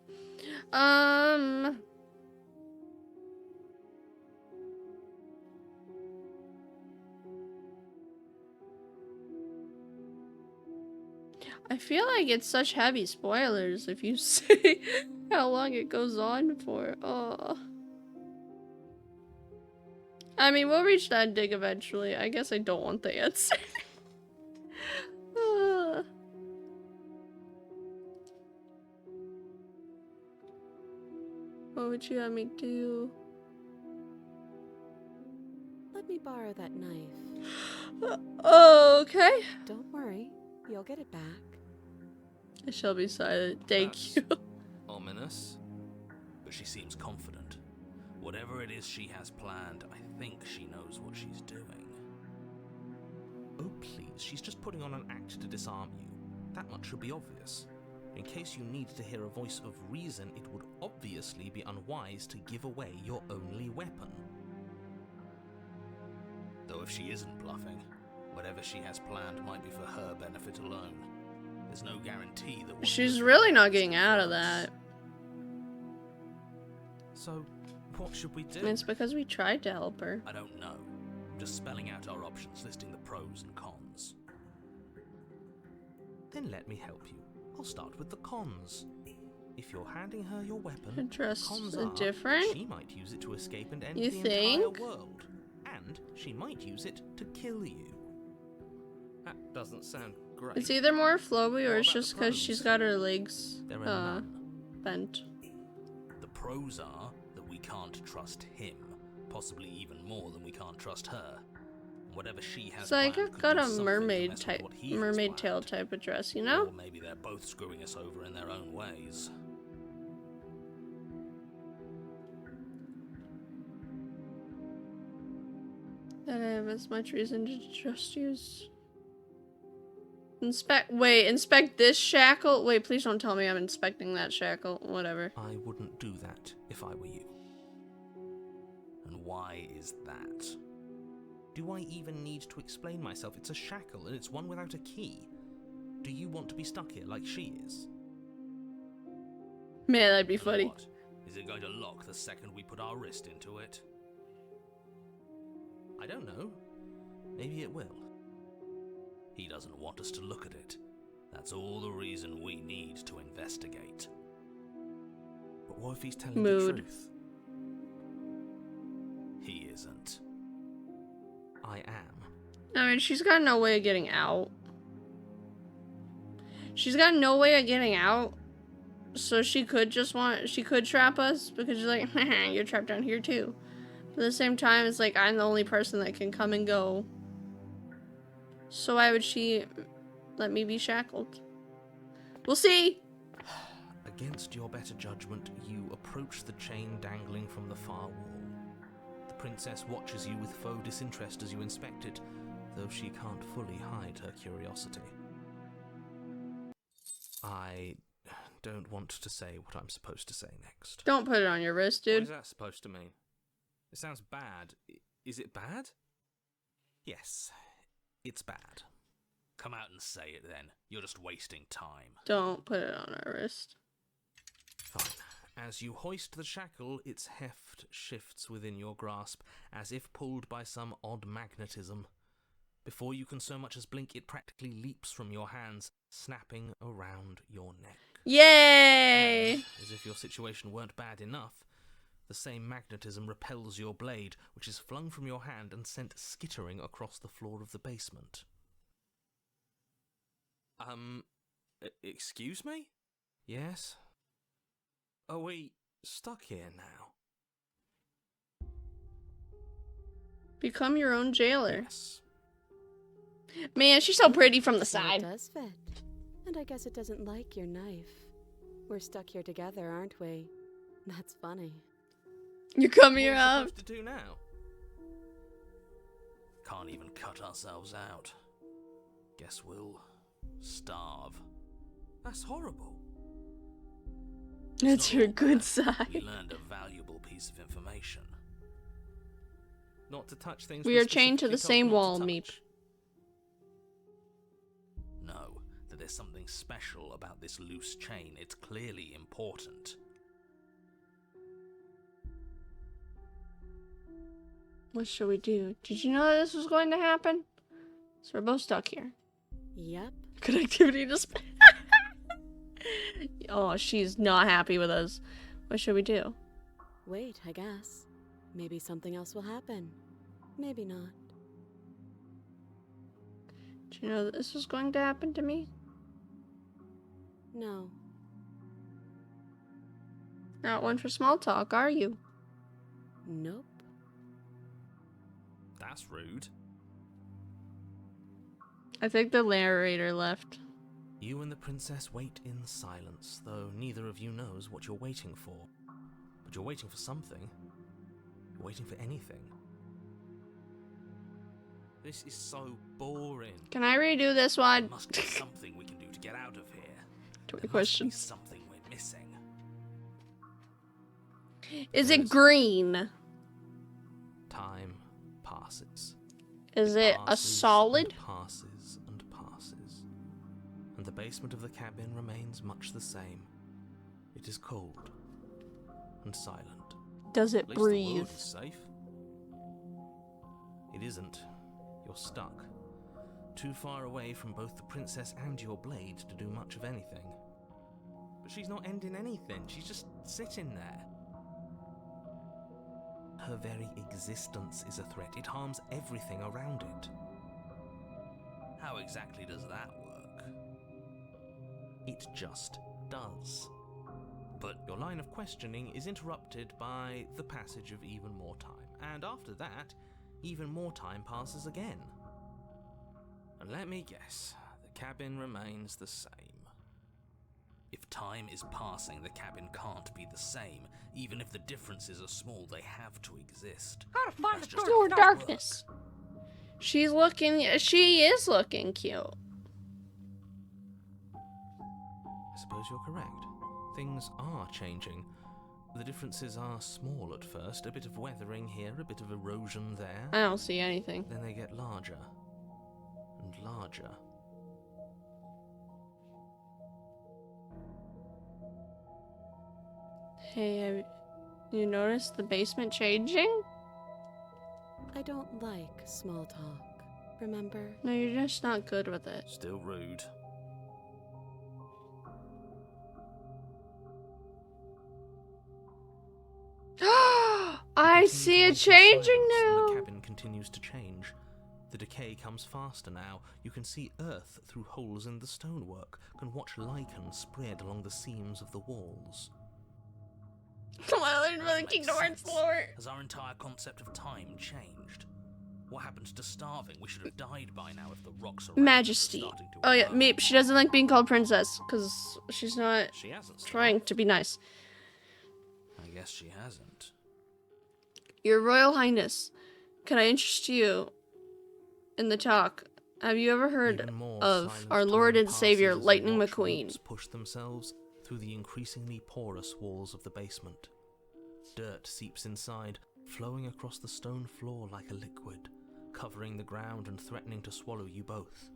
I feel like it's such heavy spoilers if you say how long it goes on for. Oh. I mean, we'll reach that ending eventually. I guess I don't want the answer. What would you have me do? Let me borrow that knife. Okay. Don't worry, you'll get it back. I shall be silent. Thank That's you. Ominous. But she seems confident. Whatever it is she has planned, I think she knows what she's doing. Oh please, she's just putting on an act to disarm you. That much should be obvious. In case you need to hear a voice of reason, it would obviously be unwise to give away your only weapon. Though if she isn't bluffing, whatever she has planned might be for her benefit alone. There's no guarantee that what She's goes really wrong not is getting the out of first. that. So, what should we do? It's because we tried to help her. I don't know. I'm just spelling out our options, listing the pros and cons. Then let me help you. I'll start with the cons. If you're handing her your weapon, Interests cons are are different? she might use it to escape and end You the think? entire world. And she might use it to kill you. That doesn't sound great. It's either more flowy or What it's about just the because pros? she's got her legs There are none. bent. The pros are that we can't trust him, possibly even more than we can't trust her. Whatever she has So I planned could got do a something to mermaid mess with type, what he has mermaid tail planned. type of dress, you know? Or maybe they're both screwing us over in their own ways. That I have as much reason to trust you. Inspect this shackle? Wait, please don't tell me I'm inspecting that shackle. Whatever. I wouldn't do that if I were you. And why is that? Do I even need to explain myself? It's a shackle, and it's one without a key. Do you want to be stuck here like she is? Man, that'd be Or funny. what? Is it going to lock the second we put our wrist into it? I don't know. Maybe it will. He doesn't want us to look at it. That's all the reason we need to investigate. But what if he's telling Mood. the truth? He isn't. I am. I mean, she's got no way of getting out. She's got no way of getting out. So she could trap us because she's like, you're trapped down here too. But at the same time, it's like, I'm the only person that can come and go. So why would she let me be shackled? We'll see. Against your better judgment, you approach the chain dangling from the far wall. The princess watches you with faux disinterest as you inspect it, though she can't fully hide her curiosity. I don't want to say what I'm supposed to say next. Don't put it on your wrist, What dude. is that supposed to mean? It sounds bad. Is it bad? Yes, it's bad. Come out and say it then. You're just wasting time. Don't put it on our wrist. Fine. As you hoist the shackle, its heft shifts within your grasp, as if pulled by some odd magnetism. Before you can so much as blink, it practically leaps from your hands, snapping around your neck. Yay! And, as if your situation weren't bad enough, the same magnetism repels your blade, which is flung from your hand and sent skittering across the floor of the basement. Excuse me? Yes? Are we stuck here now? Become your own jailer. Yes. Man, she's so pretty from the Well, side. it does fit. And I guess it doesn't like your knife. We're stuck here together, aren't we? That's funny. You come What are here we up. supposed to do now? Can't even cut ourselves out. Guess we'll starve. That's horrible. That's It's your not good bad. side. We learned a valuable piece of information. Not to touch things We are chained to the specifically same told not wall, to Meep. touch. No, that there's something special about this loose chain. It's clearly important. What should we do? Did you know that this was going to happen? So we're both stuck here. Yep. Good activity to spend. Oh, she's not happy with us. What should we do? Wait, I guess. Maybe something else will happen. Maybe not. Do you know that this was going to happen to me? No. Not one for small talk, are you? Nope. That's rude. I think the narrator left. You and the princess wait in silence, though neither of you knows what you're waiting for. But you're waiting for something. You're waiting for anything. This is so boring. Can I redo this There one? must be something we can do to get out of here. 20 There questions. must be something we're missing. Is it green? Time passes. Is it a Passes solid? and passes and passes. And the basement of the cabin remains much the same. It is cold and silent. Does it At least breathe? the world is safe. It isn't. You're stuck. Too far away from both the princess and your blade to do much of anything. But she's not ending anything. She's just sitting there. Her very existence is a threat. It harms everything around it. How exactly does that work? It just does. But your line of questioning is interrupted by the passage of even more time, and after that, even more time passes again. And let me guess, the cabin remains the same. If time is passing, the cabin can't be the same. Even if the differences are small, they have to exist. That's just Door how things darkness. She is looking cute. I suppose you're correct. Things are changing. The differences are small at first, a bit of weathering here, a bit of erosion there. I don't see anything. Then they get larger and larger. Hey, have you noticed the basement changing? I don't like small talk, remember? No, you're just not good with it. Still rude. I see it changing now. The cabin continues to change. The decay comes faster now. You can see earth through holes in the stonework, can watch lichen spread along the seams of the walls. I learned about the Kingdom Hearts lore. Has our entire concept of time changed? What happens to starving? We should have died by now if the rocks around us are Majesty. starting to Oh yeah, erode. Meep. She doesn't like being called princess because she's not She hasn't trying to be nice. I guess she hasn't. Your Royal Highness, can I interest you in the talk? Have you ever heard Even more of silent our time Lord and passes Savior, as the Lightning watch McQueen? ropes push themselves through the increasingly porous walls of the basement. Dirt seeps inside, flowing across the stone floor like a liquid, covering the ground and threatening to swallow you both.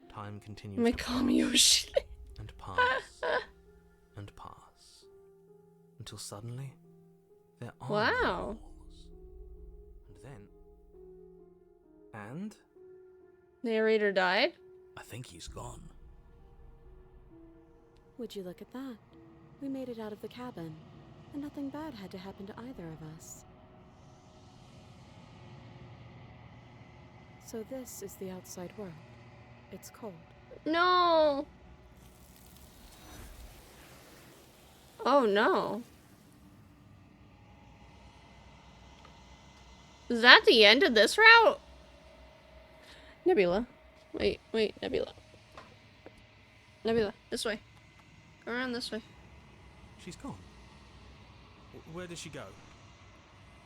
Time continues to pass Yoshi. and pass and pass, until suddenly there are no Wow. walls. And Narrator died? I think he's gone. Would you look at that? We made it out of the cabin, and nothing bad had to happen to either of us. So this is the outside world. It's cold. No. Oh no. Is that the end of this route? Nebula. Wait, Nebula. Nebula, this way. Go around this way. She's gone. Where did she go?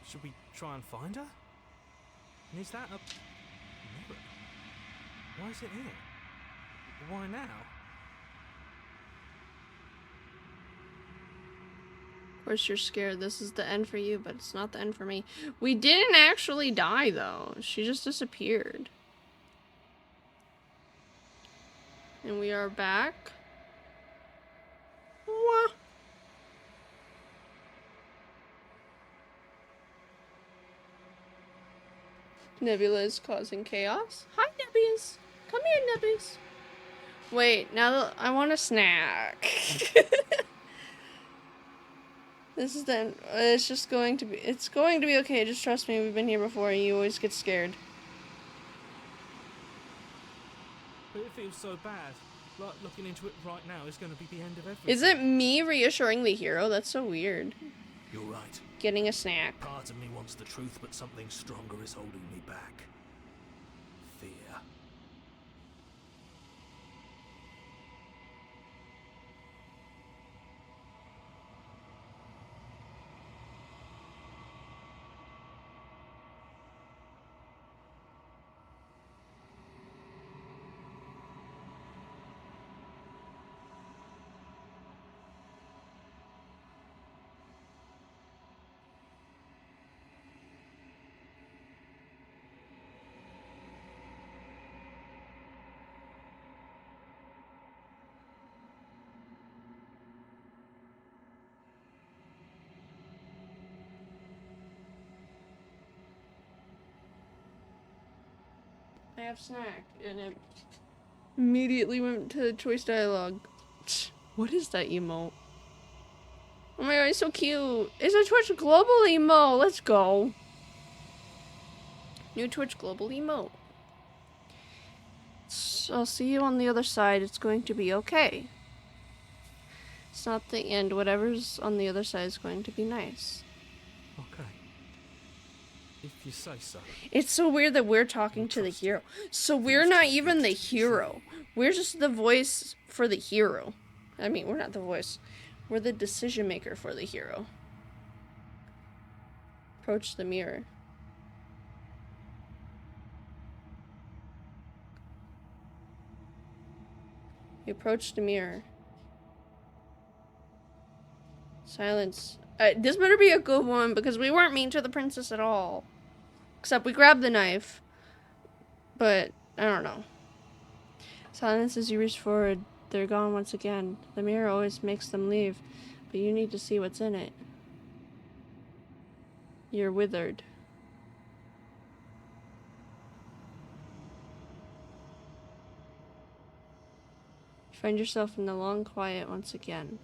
Should we try and find her? And is that a mirror? Why is it here? Why now? Of course you're scared. This is the end for you, but it's not the end for me. We didn't actually die, though. She just disappeared. And we are back. Wah. Nebula is causing chaos. Hi, Nebbies. Come here, Nebbies. Wait, now that I want a snack. This is the. It's just going to be. It's going to be okay. Just trust me. We've been here before, and you always get scared. But it feels so bad. Like looking into it right now is going to be the end of everything. Is it me reassuring the hero? That's so weird. You're right. Getting a snack. Part of me wants the truth, but something stronger is holding me back. Fear. I have snack, and it immediately went to choice dialogue. What is that emote? Oh my god, it's so cute. It's a Twitch global emote. Let's go. New Twitch global emote. So I'll see you on the other side. It's going to be okay. It's not the end. Whatever's on the other side is going to be nice. Okay. If you say so. It's so weird that we're talking to the hero. So we're not even the hero. We're just the voice for the hero. I mean, we're not the voice. We're the decision maker for the hero. Approach the mirror. You approach the mirror. Silence. This better be a good one because we weren't mean to the princess at all. Except we grabbed the knife. But, I don't know. Silence as you reach forward. They're gone once again. The mirror always makes them leave. But you need to see what's in it. You're withered. You find yourself in the long quiet once again.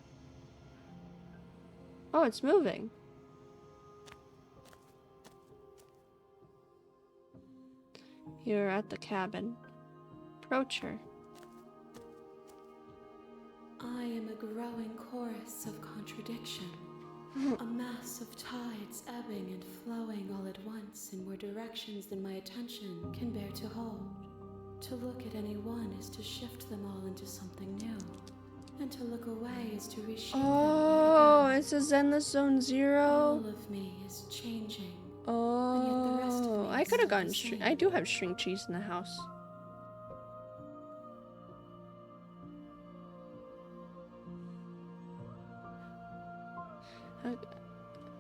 Oh, it's moving. You're at the cabin. Approach her. I am a growing chorus of contradiction. A mass of tides ebbing and flowing all at once in more directions than my attention can bear to hold. To look at any one is to shift them all into something new. And to look away is to reshape them. Oh, it's a Zenless Zone All Zero. of me is changing. Oh, I could have gotten I do have string cheese in the house.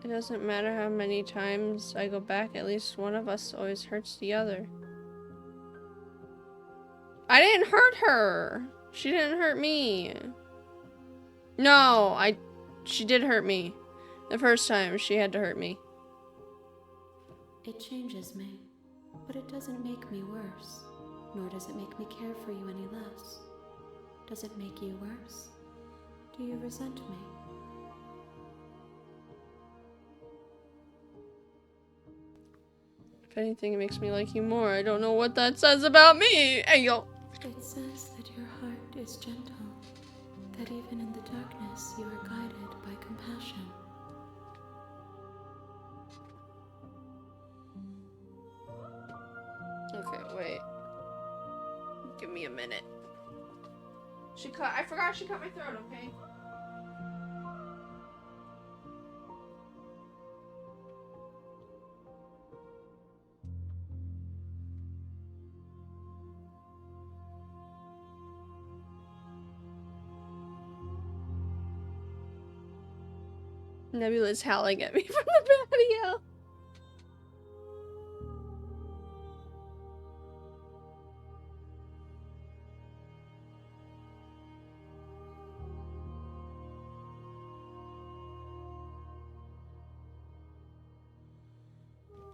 It doesn't matter how many times I go back, at least one of us always hurts the other. I didn't hurt her. She didn't hurt me. No, she did hurt me. The first time she had to hurt me. It changes me, but it doesn't make me worse, nor does it make me care for you any less. Does it make you worse? Do you resent me? If anything, it makes me like you more. I don't know what that says about me. Hey, yo. It says that your heart is gentle, that even in the darkness you are guided by compassion. Okay, wait. Give me a minute. I forgot she cut my throat, okay? Nebula's howling at me from the patio.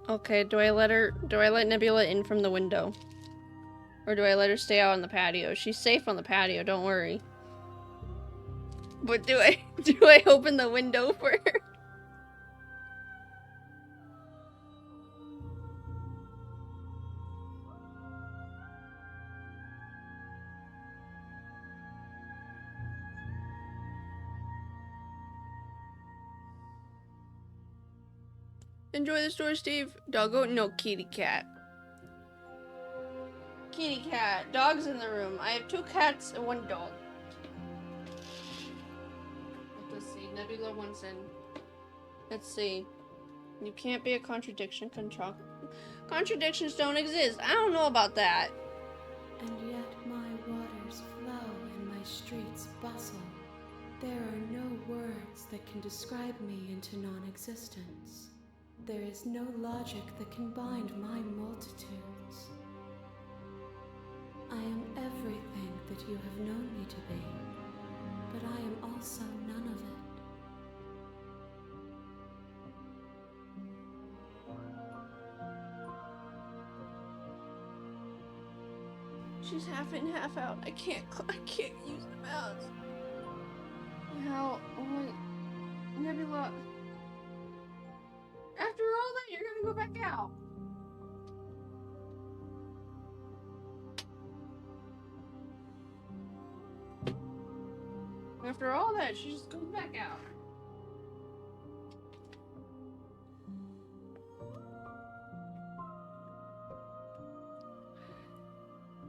Okay, do I let Nebula in from the window? Or do I let her stay out on the patio? She's safe on the patio, don't worry. But do I open the window for her? Enjoy the story, Steve. Doggo? No, kitty cat. Kitty cat. Dog's in the room. I have 2 cats and 1 dog. Let's see. Nebula wants in. Let's see. You can't be a contradiction. Contradictions don't exist. I don't know about that. And yet my waters flow and my streets bustle. There are no words that can describe me into non-existence. There is no logic that can bind my multitudes. I am everything that you have known me to be, but I am also none of it. She's half in, half out. I can't use the mouse. How? What? Nebula. After all that, you're gonna go back out. After all that, she just goes back out.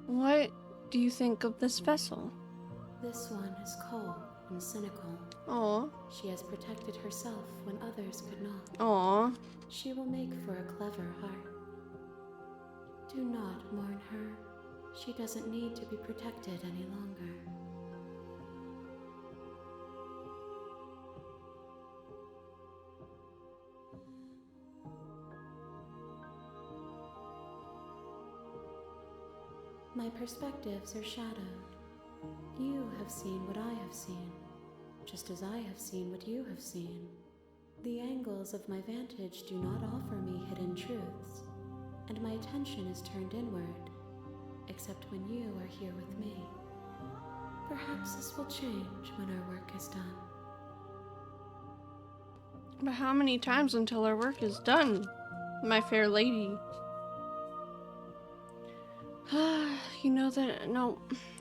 What do you think of this vessel? This one is cold and cynical. Aw. She has protected herself when others could not. Aw. She will make for a clever heart. Do not mourn her. She doesn't need to be protected any longer. My perspectives are shadowed. You have seen what I have seen, just as I have seen what you have seen. The angles of my vantage do not offer me hidden truths, and my attention is turned inward, except when you are here with me. Perhaps this will change when our work is done. But how many times until our work is done, my fair lady? You know that, no.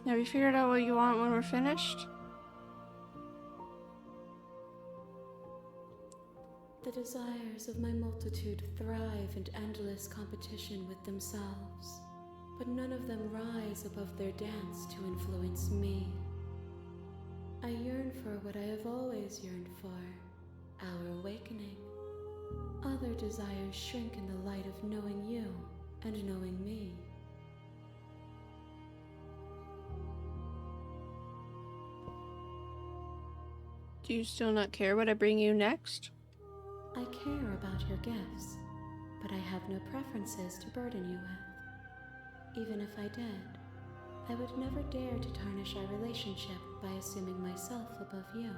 Have you figured out what you want when we're finished? The desires of my multitude thrive in endless competition with themselves, but none of them rise above their dance to influence me. I yearn for what I have always yearned for, our awakening. Other desires shrink in the light of knowing you and knowing me. Do you still not care what I bring you next? I care about your gifts, but I have no preferences to burden you with. Even if I did, I would never dare to tarnish our relationship by assuming myself above you.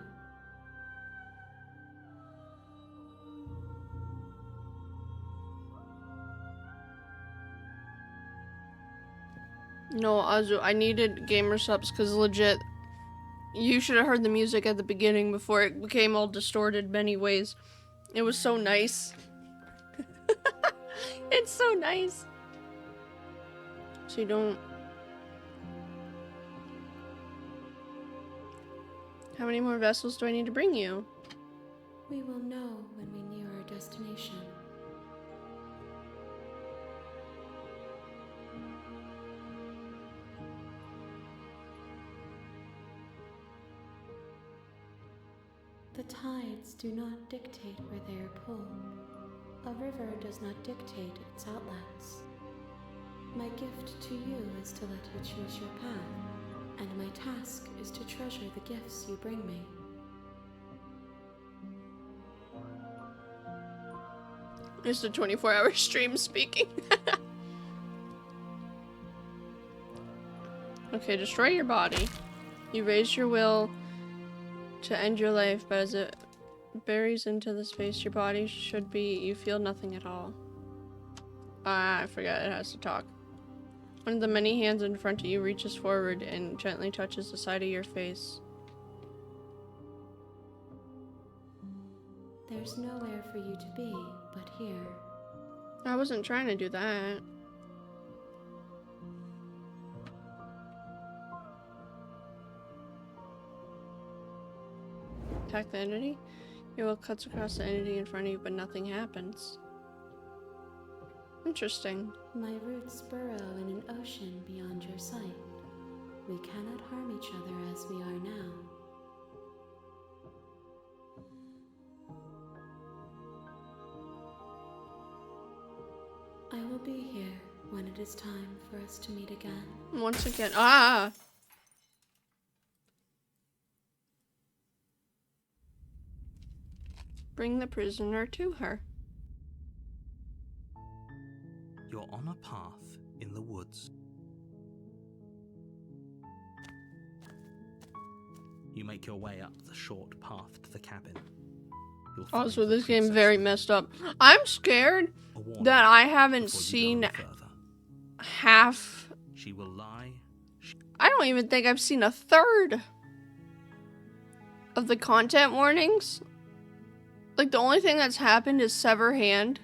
No, Azu, I needed gamer subs because legit, you should have heard the music at the beginning before it became all distorted many ways. It was so nice. It's so nice. So you don't... How many more vessels do I need to bring you? We will know when we near our destination. The tides do not dictate where they are pulled. A river does not dictate its outlets. My gift to you is to let you choose your path, and my task is to treasure the gifts you bring me. It's a 24-hour stream speaking. Okay, destroy your body. You raise your will to end your life, but as it buries into the space your body should be, you feel nothing at all. I forgot it has to talk. One of the many hands in front of you reaches forward and gently touches the side of your face. There's nowhere for you to be but here. I wasn't trying to do that. Attack the entity. Your will cuts across the entity in front of you, but nothing happens. Interesting. My roots burrow in an ocean beyond your sight. We cannot harm each other as we are now. I will be here when it is time for us to meet again. Once again. Ah! Bring the prisoner to her. You're on a path in the woods. You make your way up the short path to the cabin. You'll find Also, the this game princess very there. messed up. I'm scared A warning that I haven't before you go seen any further. half. She will lie. I don't even think I've seen a third of the content warnings. Like, the only thing that's happened is sever hand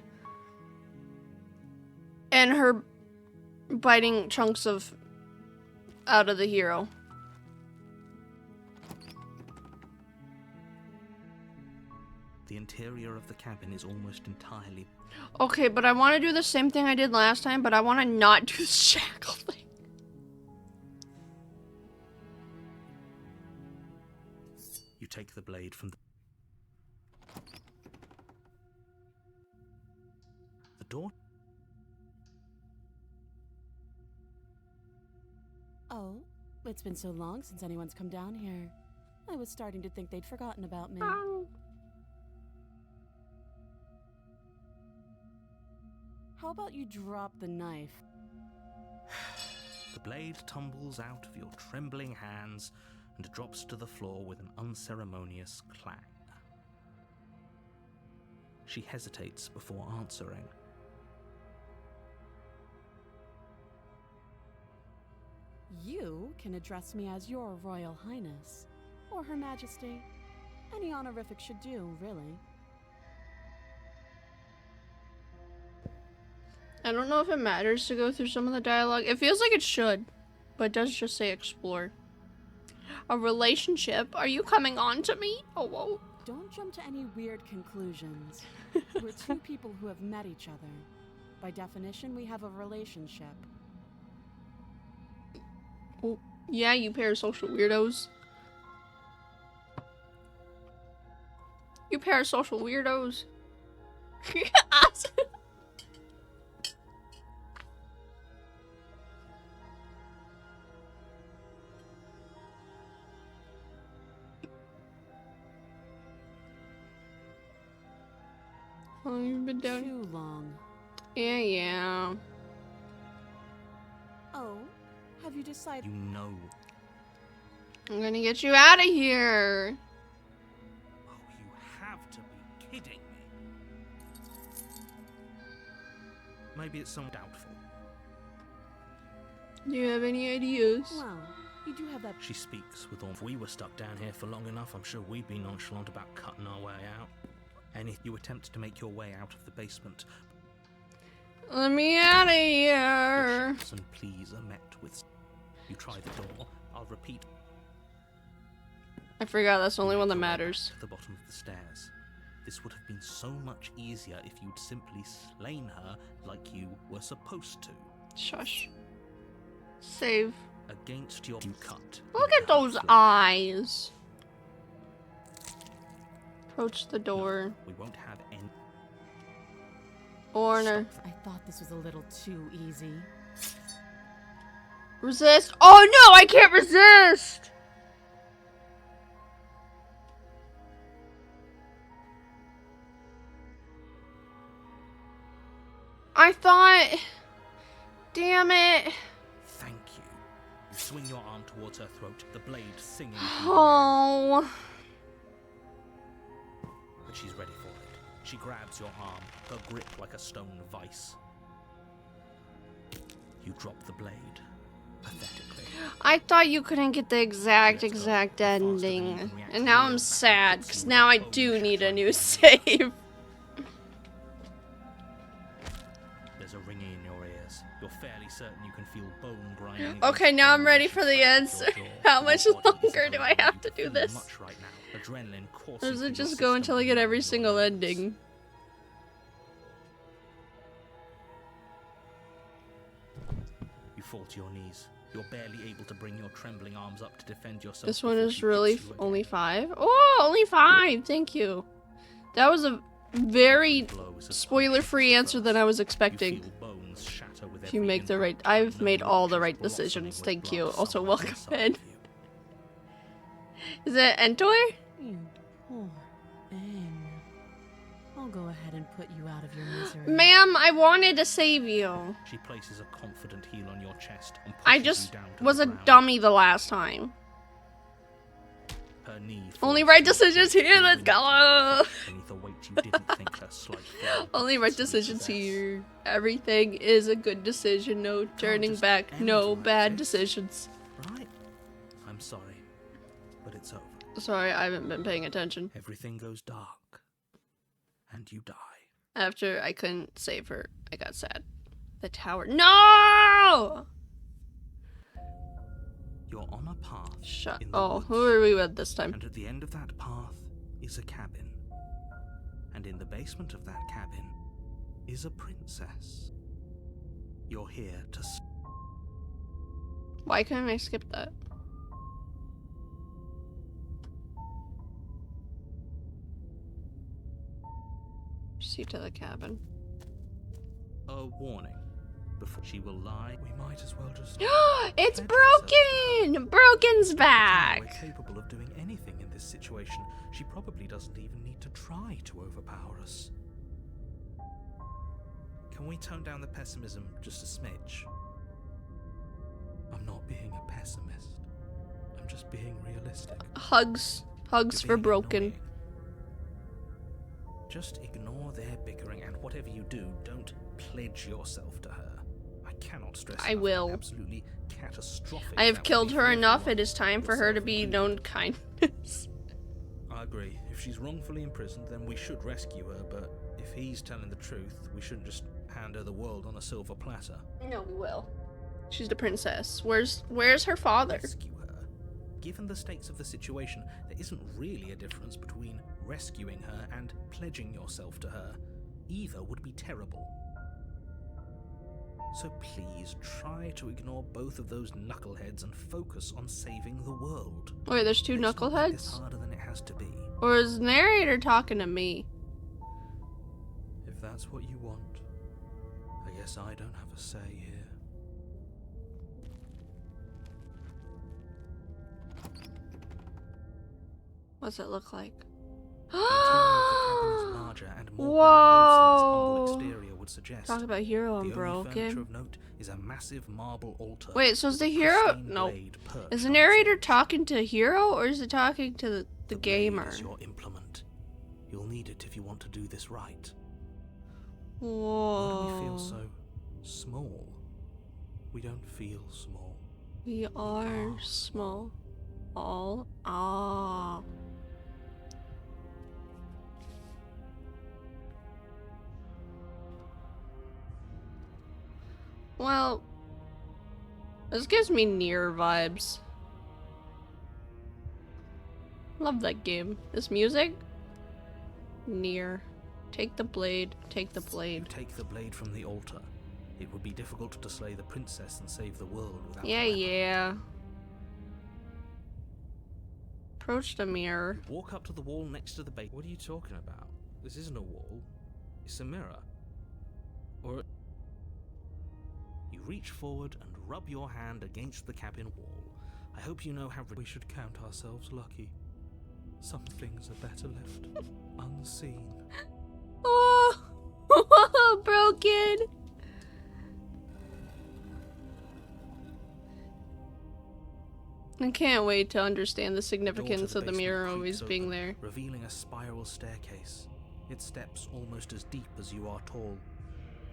and her biting chunks of out of the hero. The interior of the cabin is almost entirely... Okay, but I want to do the same thing I did last time, but I want to not do the shackle thing. You take the blade from the door. Oh, it's been so long since anyone's come down here. I was starting to think they'd forgotten about me. How about you drop the knife? The blade tumbles out of your trembling hands and drops to the floor with an unceremonious clang. She hesitates before answering. You can address me as Your Royal Highness, or Her Majesty. Any honorific should do, really. I don't know if it matters to go through some of the dialogue. It feels like it should, but it does just say explore. A relationship? Are you coming on to me? Oh, whoa. Don't jump to any weird conclusions. We're two people who have met each other. By definition, we have a relationship. Oh, yeah, you parasocial weirdos. You parasocial weirdos. Awesome. How long have you been down? Too long. Yeah. Oh, have you decided? You know. I'm gonna get you out of here. Oh, you have to be kidding me. Maybe it's some doubtful. Do you have any ideas? Well, you do have that. She speaks with all. If we were stuck down here for long enough, I'm sure we'd be nonchalant about cutting our way out. And if you attempt to make your way out of the basement, Let me out of your here. shouts and pleas are met with. You try the door. I'll repeat. I forgot that's the only one that Your way back matters. to the bottom of the stairs. This would have been so much easier if you'd simply slain her like you were supposed to. Shush. Save. Against your you cut. Look with at her those flip. eyes. Approach the door. We won't have any. Order. I thought this was a little too easy. Resist. Oh no, I can't resist. I thought. Damn it. Thank you. You swing your arm towards her throat, the blade singing. Oh. But she's ready for it. She grabs your arm, her grip like a stone vice. You drop the blade, pathetically. I thought you couldn't get the exact Let's go. Faster than you ending. can react And to now the I'm sad, because kitsune now I bone do need a shattering new blade. save. There's a ringing in your ears. You're fairly certain you can feel bone grinding. Okay, now I'm ready for the answer. How much longer do I have to do this? Much right now. Adrenaline coursing Or does through it your just go system until I get every your single nerves. ending? You fall to your knees. You're barely able to bring your trembling arms up to defend yourself. This one before is she really hits you again. only 5. Oh, only 5. Thank you. That was a very Blow is as spoiler-free punishing as answer the than I was first. You expecting. feel bones shatter with If you every make the right, impact, I've no made all the notches right blossoming decisions. with Thank blood you. Also, somewhere welcome inside in. of you. Is it Entor? You poor thing. I'll go ahead and put you out of your misery. Ma'am, I wanted to save you. She places a confident heel on your chest and pushes I just you down to was the a ground. dummy the last time. Her knee Only falls right to the decisions floor, here, let's moving go! beneath a weight you didn't think her slight form Only right could decisions possess. here. Everything is a good decision. No turning just back. end No like bad this. decisions. Right? I'm sorry, but it's over. Sorry, I haven't been paying attention. Everything goes dark, and you die. After I couldn't save her, I got sad. The tower. No! You're on a path. Shut. in the Oh, woods, who are we with this time? And at the end of that path is a cabin. And in the basement of that cabin is a princess. You're here to... Why couldn't I skip that? Proceed to the cabin. A warning. Before she will lie, we might as well just... It's pledge ourselves to her. broken! Broken's We're back! capable of doing anything in this situation. She probably doesn't even need to try to overpower us. Can we tone down the pessimism just a smidge? I'm not being a pessimist. I'm just being realistic. Hugs. Hugs You're for being broken. annoying. Just ignore their bickering, and whatever you do, don't pledge yourself to her. I cannot stress I enough will. how absolutely catastrophic I have that would killed be her for enough. everyone, It is time for her to be yourself known included. kindness. I agree. If she's wrongfully imprisoned, then we should rescue her, but if he's telling the truth, we shouldn't just hand her the world on a silver platter. No, we will. She's the princess. Where's her father? Rescue her. Given the stakes of the situation, there isn't really a difference between rescuing her and pledging yourself to her. Either would be terrible. So please try to ignore both of those knuckleheads and focus on saving the world. Wait, there's two Let's not make this knuckleheads? harder than it has to be. Or is the narrator talking to me? If that's what you want, I guess I don't have a say here. What's it look like? The cabin is larger and more Whoa! grandiose than its humble exterior would suggest. Talk about hero and The only furniture broken. of note is a massive marble altar. Wait, so is with the a hero? pristine No. blade perched Is the on its narrator edge. talking to hero or is it talking to the blade gamer? is your implement. You'll need it if you want to do this right. Whoa. Why do we feel so small? We don't feel small. We are small. All. Ah. Well, this gives me Nier vibes. Love that game. This music? Nier. Take the blade, take the You blade. take the blade from the altar. It would be difficult to slay the princess and save the world without Yeah, the weapon. yeah. Approach the mirror. Walk up to the wall next to the bait. What are you talking about? This isn't a wall. It's a mirror. Or... You reach forward and rub your hand against the cabin wall. I hope you know how we should count ourselves lucky. Some things are better left unseen. Oh, broken. I can't wait to understand the significance of the mirror always being there. Revealing a spiral staircase. Its steps almost as deep as you are tall.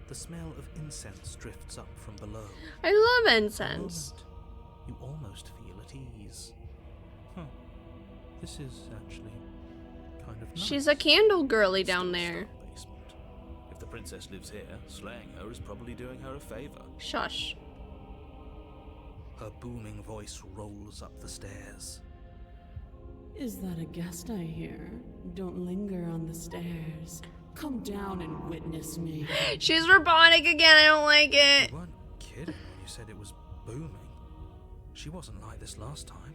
The smell of incense drifts up from below. I love For a incense. moment, you almost feel at ease. Huh. This is actually kind of nice. She's a candle girly down Still there. stone basement. If the princess lives here, slaying her is probably doing her a favor. Shush. Her booming voice rolls up the stairs. Is that a guest I hear? Don't linger on the stairs. Come down and witness me. She's robotic again. I don't like it. You weren't kidding when you said it was booming. She wasn't like this last time.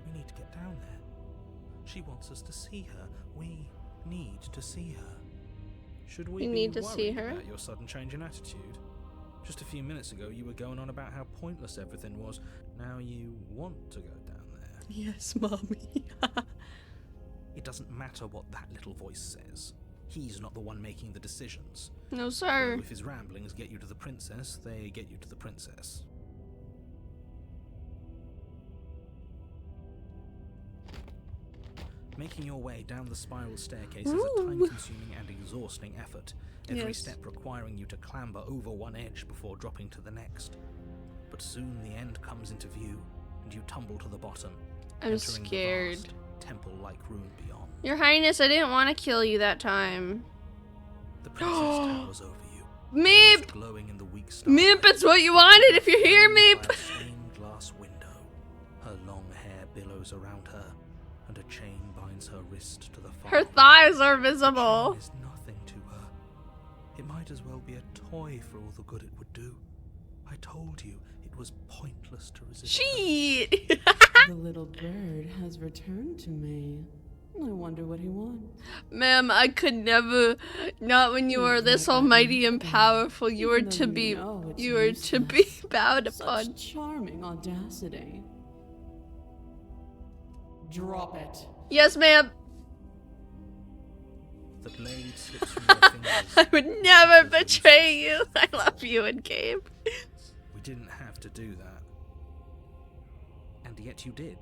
We need to get down there. She wants us to see her. We need to see her. Should we You be need to see worried her? about your sudden change in attitude? Just a few minutes ago, you were going on about how pointless everything was. Now you want to go down there. Yes, mommy. It doesn't matter what that little voice says. He's not the one making the decisions. No, sir. So if his ramblings get you to the princess, they get you to the princess. Making your way down the spiral staircase is a Ooh. time-consuming and exhausting effort, every Yes. step requiring you to clamber over one edge before dropping to the next. But soon the end comes into view, and you tumble to the bottom, I'm entering the scared. vast, temple-like room beyond. Your Highness, I didn't want to kill you that time. The princess towers over you, Meep! almost glowing in the weak starlight. Meep, it's what you wanted if you're here, Framed by Meep. a stained glass window. Her long hair billows around her. and a chain binds her wrist to the farm. Her thighs are The visible. chain is nothing to her. It might as well be a toy for all the good it would do. I told you it was pointless to resist. Cheat! The little bird has returned to me. I wonder what he wants. Ma'am, I could never. Not when you are this almighty and powerful. You are Even to though be. you know it's You are to be useless. bowed Such upon. charming audacity. Drop it. Yes, ma'am. The blade slips from your fingers. I would never betray you. I love you in game. We didn't have to do that. And yet you did.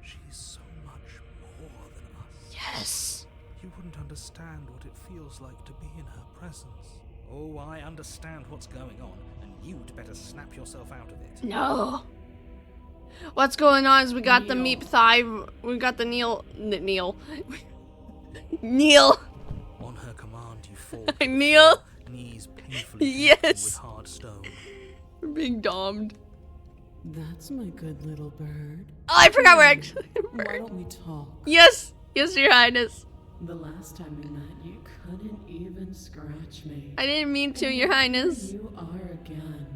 She's so much more than us. Yes. You wouldn't understand what it feels like to be in her presence. Oh, I understand what's going on, and you'd better snap yourself out of it. No. What's going on is we got the meat thigh. We got the Neil. Neil. On her command, you fall. Neil. Knees painfully Yes. connected with hard stone. We're being domed. That's my good little bird. Oh, I forgot we're actually. Why don't we talk? Yes. Yes, Your Highness. The last time we met, you couldn't even scratch me. I didn't mean to, Your Highness. You are again,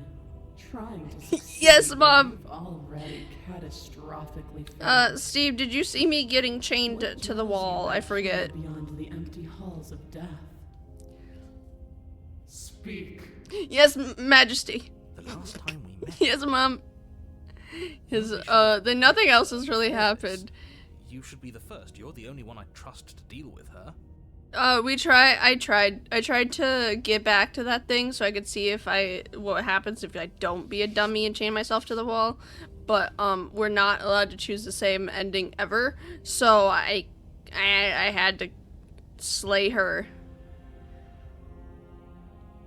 trying to succeed. Yes, Mom. You've already catastrophically failed. Steve, did you see me getting chained What to the draws wall? you I back forget. here beyond the empty halls of death. Speak. Yes, Majesty. The last time we met, Yes, Mom. Then nothing else has really happened. you should be the first. You're the only one I trust to deal with her. I tried to get back to that thing so I could see what happens if I don't be a dummy and chain myself to the wall. But, we're not allowed to choose the same ending ever. So I had to slay her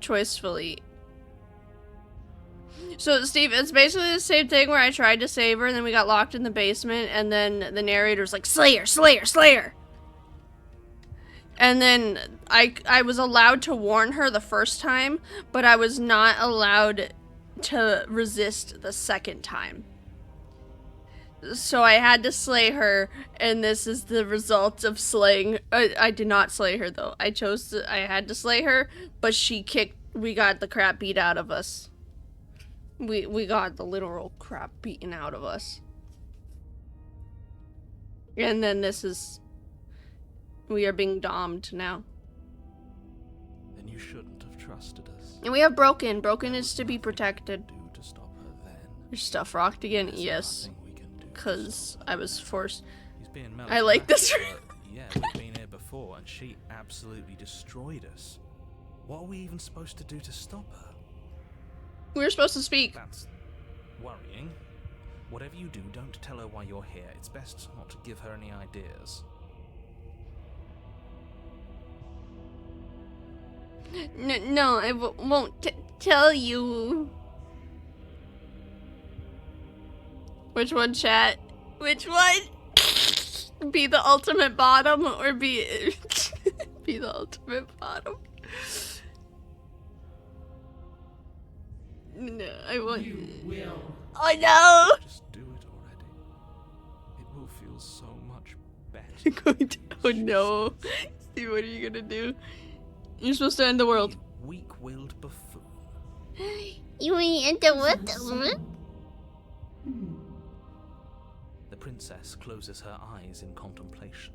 choicefully. So, Steve, it's basically the same thing where I tried to save her, and then we got locked in the basement, and then the narrator's like, Slay her, slay her, slay her! And then I was allowed to warn her the first time, but I was not allowed to resist the second time. So I had to slay her, and this is the result of slaying. I did not slay her, though. I had to slay her, but we got the crap beat out of us. We got the literal crap beaten out of us. And then we are being domed now. Then you shouldn't have trusted us. And we have Broken. Broken is to be protected. Do to stop her then. Your stuff rocked again? There's Yes. nothing we can do to Because stop I her. was forced. He's being I like this. melodramatic, but yeah, we've been here before, and she absolutely destroyed us. What are we even supposed to do to stop her? We were supposed to speak. That's worrying. Whatever you do, don't tell her why you're here. It's best not to give her any ideas. No, I won't tell you. Which one, chat? Which one? Be the ultimate bottom or be the ultimate bottom? No, I won't. You will. Oh no! Just do it already. It will feel so much better. You're going to. Oh no. Steve, what are you gonna do? You're supposed to end the world. You weak-willed buffoon. You want to end the world? The princess closes her eyes in contemplation.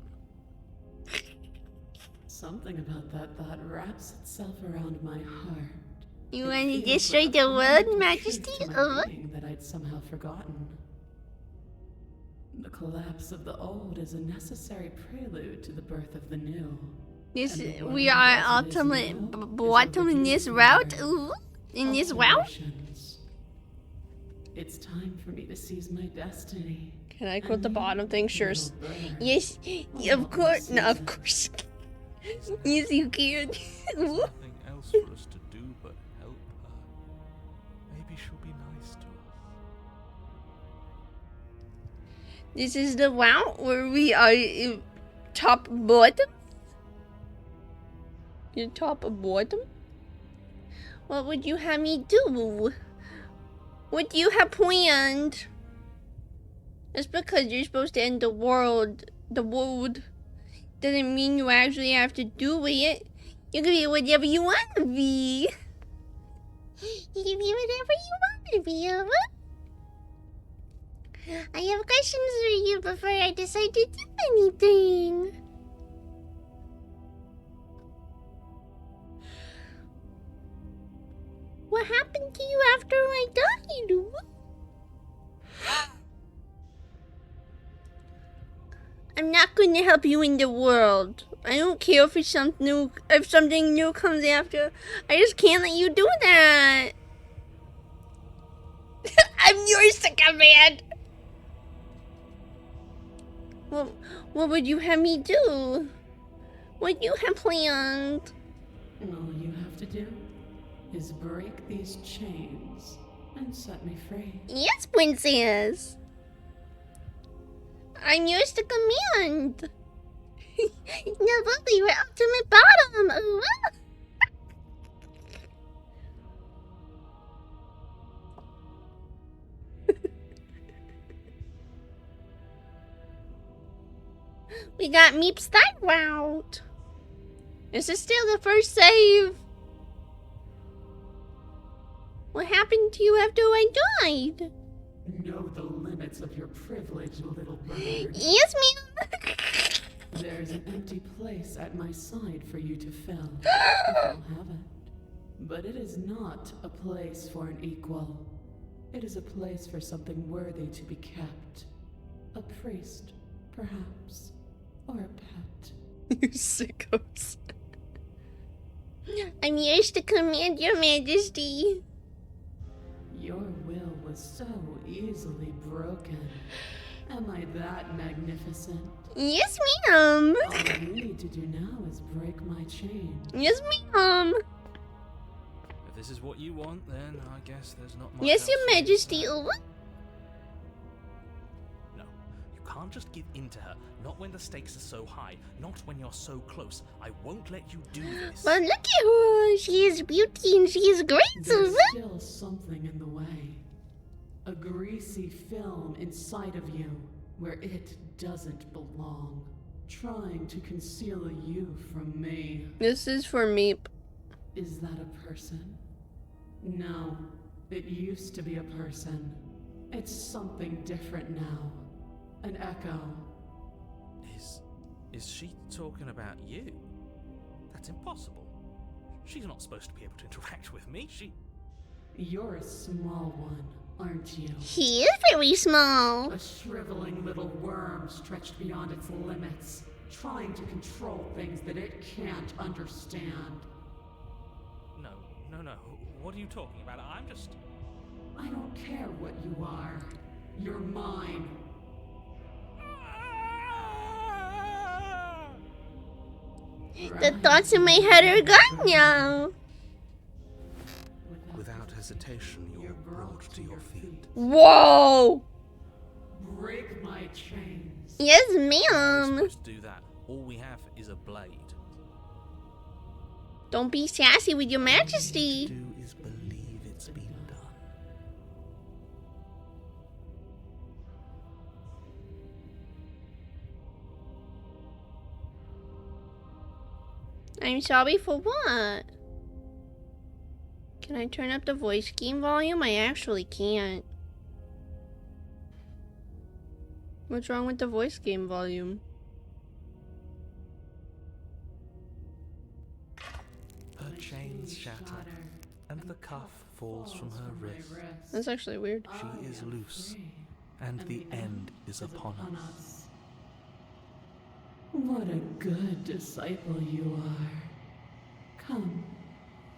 Something about that thought wraps itself around my heart. You It want to feels destroy like a the world, fundamental Majesty? truth to my being that I'd somehow forgotten. The collapse of the old is a necessary prelude to the birth of the new. This, And the we world are as it is ultimate now is bottom in this overdue route. for Ooh, in this route. operations. It's time for me to seize my destiny. Can I quote the bottom thing? Sure. Little bird. Yes, of course. No, of course. Yes, you can. There's nothing else for us to do but help her. Maybe she'll be nice to us. This is the route where we are top bottom. You're top of bottom. What would you have me do? What do you have planned? Just because you're supposed to end the world, doesn't mean you actually have to do it. You can be whatever you want to be. You can be whatever you want to be, I have questions for you before I decide to do anything. What happened to you after I died? I'm not going to help you in the world. I don't care if it's something new, if something new comes after. I just can't let you do that. I'm yours to command. What would you have me do? What you have planned? All you have to do is break these chains and set me free. Yes, princess. I'm yours to command. Lovely, we're ultimate bottom. We got Meep's that route. This is still the first save. What happened to you after I died? Know the limits of your privilege, little bird. Yes, ma'am. There's an empty place at my side for you to fill, if you'll have it. But it is not a place for an equal. It is a place for something worthy to be kept. A priest, perhaps. Or a pet. You sickos. I'm yours to command, your majesty. Your will was so easily broken. Am I that magnificent? Yes, ma'am. All you need to do now is break my chain. Yes, ma'am. If this is what you want, then I guess there's not much Yes, else your for me to majesty. say. No, you can't just give in to her. Not when the stakes are so high. Not when you're so close. I won't let you do this. But look at her. She is beauty and she is great. There's still something in the way. A greasy film inside of you where it doesn't belong. Trying to conceal you from me. This is for Meep. Is that a person? No. It used to be a person. It's something different now. An echo. Is she talking about you? That's impossible. She's not supposed to be able to interact with me. You're a small one, aren't you? He is very small. A shriveling little worm stretched beyond its limits, trying to control things that it can't understand. No. What are you talking about? I don't care what you are. You're mine. The thoughts in my head are gone now. Without hesitation, you're brought to your feet. Whoa. Break my chains. Yes, How are we ma'am. supposed to do that? All we have is a blade. Don't be sassy with your All you majesty. need to do is believe it's been done. I'm sorry for what? Can I turn up the voice game volume? I actually can't. What's wrong with the voice game volume? Her chains shatter, and the cuff falls from her wrist. That's actually weird. She is loose, and the end is upon us. What a good disciple you are. Come,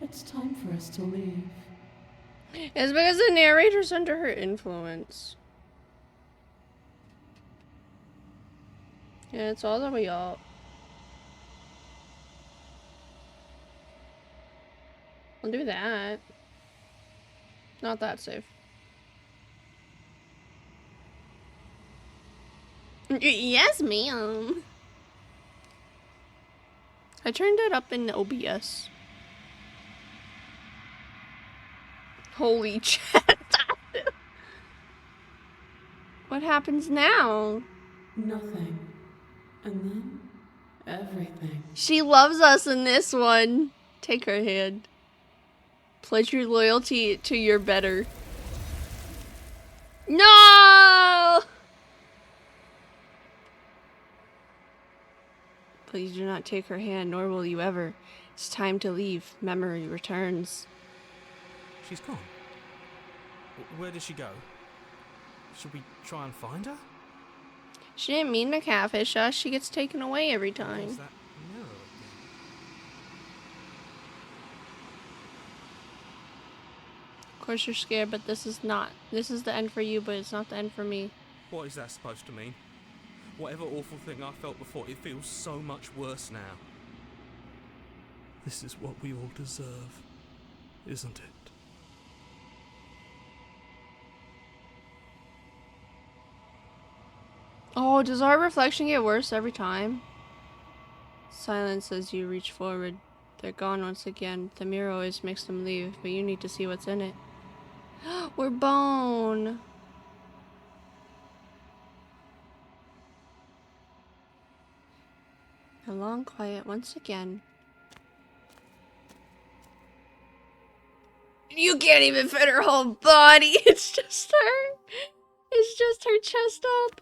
it's time for us to leave. It's because the narrator's under her influence. Yeah, it's all the way up. I'll do that. Not that safe. Yes, ma'am. I turned it up in OBS. Holy chat. What happens now? Nothing. And then, everything. She loves us in this one. Take her hand. Pledge your loyalty to your better. No! Please do not take her hand, nor will you ever. It's time to leave. Memory returns. She's gone. Where did she go? Should we try and find her? She didn't mean to catfish us. She gets taken away every There's time. that mirror again. Of course you're scared, but this is not. This is the end for you, but it's not the end for me. What is that supposed to mean? Whatever awful thing I felt before, it feels so much worse now. This is what we all deserve, isn't it? Oh, does our reflection get worse every time? Silence as you reach forward. They're gone once again. The mirror always makes them leave, but you need to see what's in it. We're bone. A long quiet once again. You can't even fit her whole body. It's just her. It's just her chest up.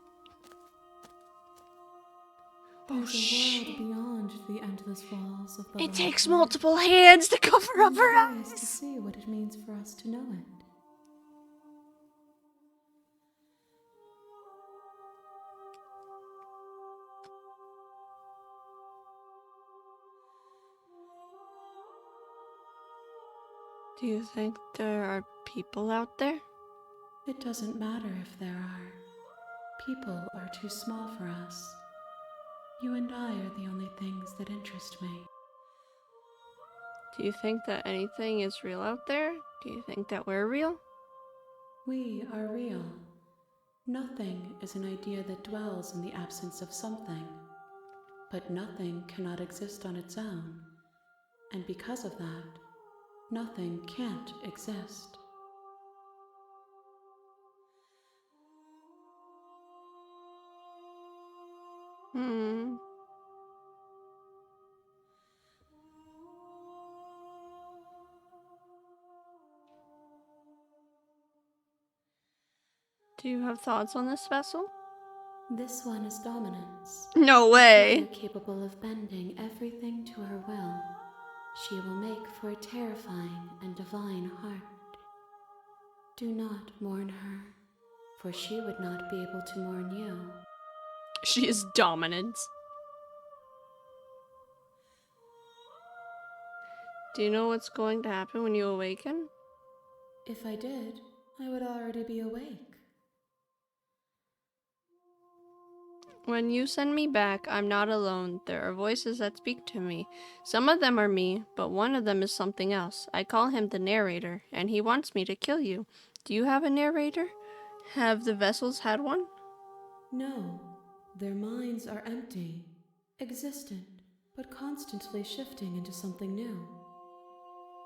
Oh, There's a shit. world beyond the endless walls of the It takes labyrinth. multiple hands to cover up I'm her curious to eyes. see what it means for us to know it. Do you think there are people out there? It doesn't matter if there are. People are too small for us. You and I are the only things that interest me. Do you think that anything is real out there? Do you think that we're real? We are real. Nothing is an idea that dwells in the absence of something. But nothing cannot exist on its own. And because of that, nothing can't exist. Do you have thoughts on this vessel? This one is dominance. No way. Figure capable of bending everything to her will. She will make for a terrifying and divine heart. Do not mourn her, for she would not be able to mourn you. She is dominance. Do you know what's going to happen when you awaken? If I did, I would already be awake. When you send me back, I'm not alone. There are voices that speak to me. Some of them are me, but one of them is something else. I call him the narrator, and he wants me to kill you. Do you have a narrator? Have the vessels had one? No, their minds are empty, existent, but constantly shifting into something new.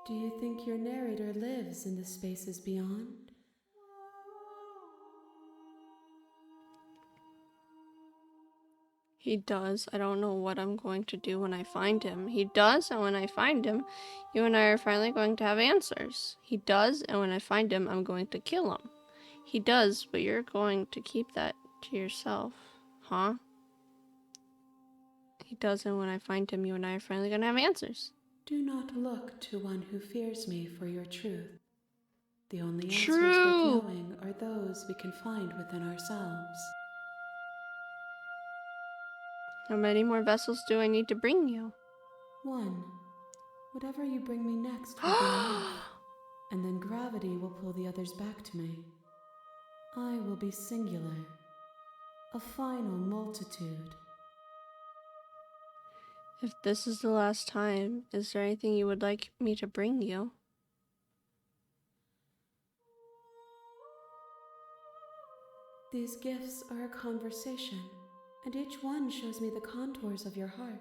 Do you think your narrator lives in the spaces beyond? He does. I don't know what I'm going to do when I find him. He does, and when I find him, you and I are finally going to have answers. He does, and when I find him, I'm going to kill him. He does, but you're going to keep that to yourself, huh? He does, and when I find him, you and I are finally going to have answers. Do not look to one who fears me for your truth. The only answers True. worth knowing are those we can find within ourselves. How many more vessels do I need to bring you? One. Whatever you bring me next will be enough, and then gravity will pull the others back to me. I will be singular, a final multitude. If this is the last time, is there anything you would like me to bring you? These gifts are a conversation, and each one shows me the contours of your heart.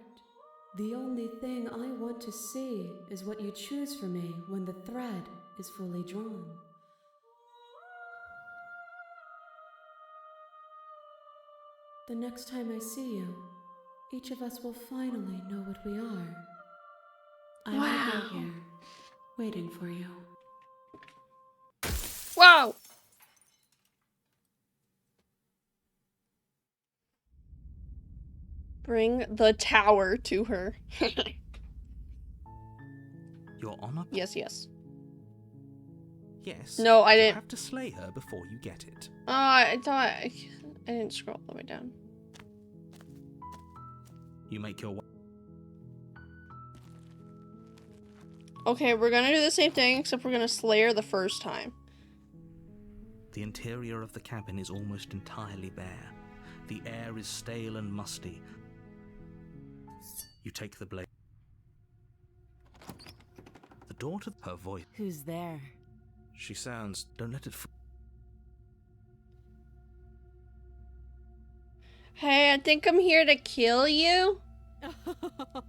The only thing I want to see is what you choose for me when the thread is fully drawn. The next time I see you, each of us will finally know what we are. I will be here, waiting for you. Wow! Bring the tower to her. Your honor? Yes, yes. Yes. No, I You didn't. have to slay her before you get it. Oh, I thought I didn't scroll all the way down. You make your way. Okay, we're gonna do the same thing, except we're gonna slay her the first time. The interior of the cabin is almost entirely bare. The air is stale and musty. You take the blade. The door to her voice. Who's there? She sounds. Don't let it. Hey, I think I'm here to kill you.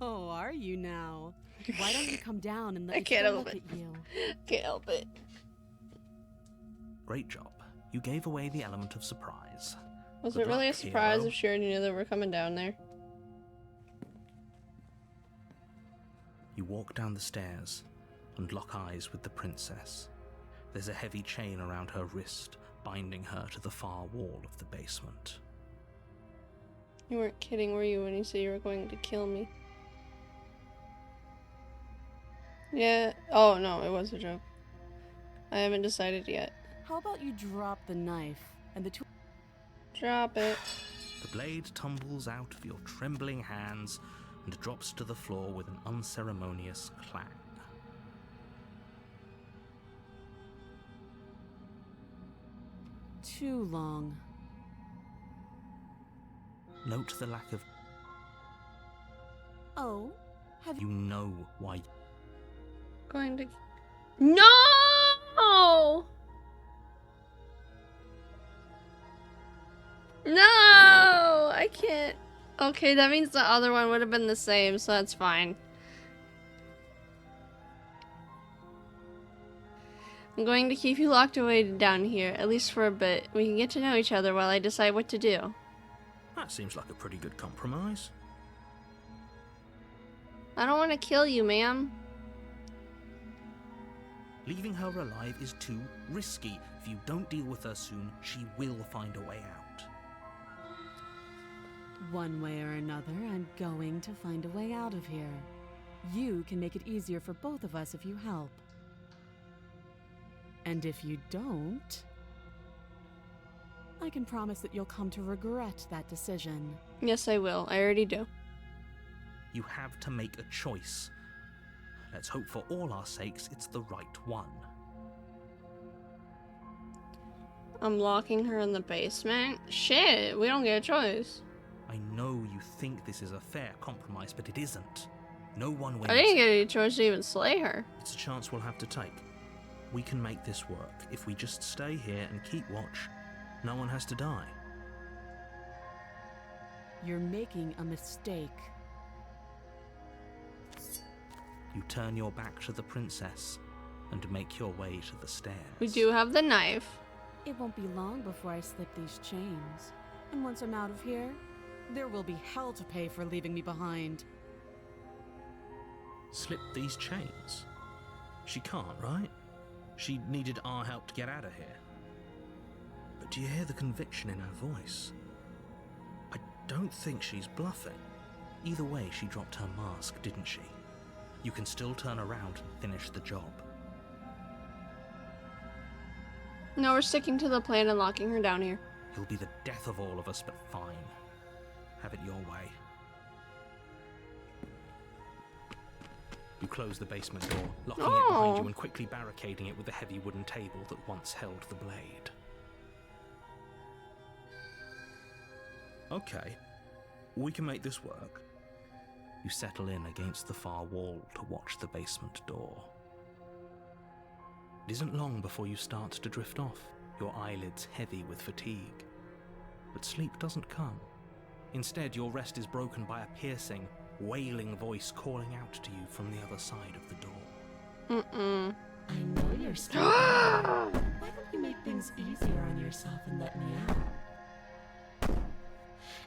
Oh, are you now? Why don't you come down and let I me can't take a help look it. at you? Can't help it. Great job. You gave away the element of surprise. Was Good it really a luck, surprise hero. if she already knew that we're coming down there? You walk down the stairs and lock eyes with the princess. There's a heavy chain around her wrist, binding her to the far wall of the basement. You weren't kidding, were you, when you said you were going to kill me? Yeah. Oh, no, it was a joke. I haven't decided yet. How about you drop the knife and the two? Drop it. The blade tumbles out of your trembling hands and drops to the floor with an unceremonious clang. Too long. Note the lack of. Oh, have You know why. Going to. No! No! I can't. Okay, that means the other one would have been the same, so that's fine. I'm going to keep you locked away down here, at least for a bit. We can get to know each other while I decide what to do. That seems like a pretty good compromise. I don't want to kill you, ma'am. Leaving her alive is too risky. If you don't deal with her soon, she will find a way out. one way or another, I'm going to find a way out of here. You can make it easier for both of us if you help. And if you don't, I can promise that you'll come to regret that decision. Yes, I will. I already do. You have to make a choice. Let's hope for all our sakes it's the right one. I'm locking her in the basement? Shit, we don't get a choice. I know you think this is a fair compromise, but it isn't. No one wins. I didn't get any choice to even slay her. It's a chance we'll have to take. We can make this work. If we just stay here and keep watch, no one has to die. You're making a mistake. You turn your back to the princess and make your way to the stairs. We do have the knife. It won't be long before I slip these chains. And once I'm out of here, there will be hell to pay for leaving me behind. Slip these chains? She can't, right? She needed our help to get out of here. But do you hear the conviction in her voice? I don't think she's bluffing. Either way, she dropped her mask, didn't she? You can still turn around and finish the job. No, we're sticking to the plan and locking her down here. You'll be the death of all of us, but fine. Have it your way. You close the basement door, locking it behind you and quickly barricading it with the heavy wooden table that once held the blade. Okay, we can make this work. You settle in against the far wall to watch the basement door. It isn't long before you start to drift off, your eyelids heavy with fatigue. But sleep doesn't come. Instead, your rest is broken by a piercing, wailing voice calling out to you from the other side of the door. I know you're still there. Why don't you make things easier on yourself and let me out?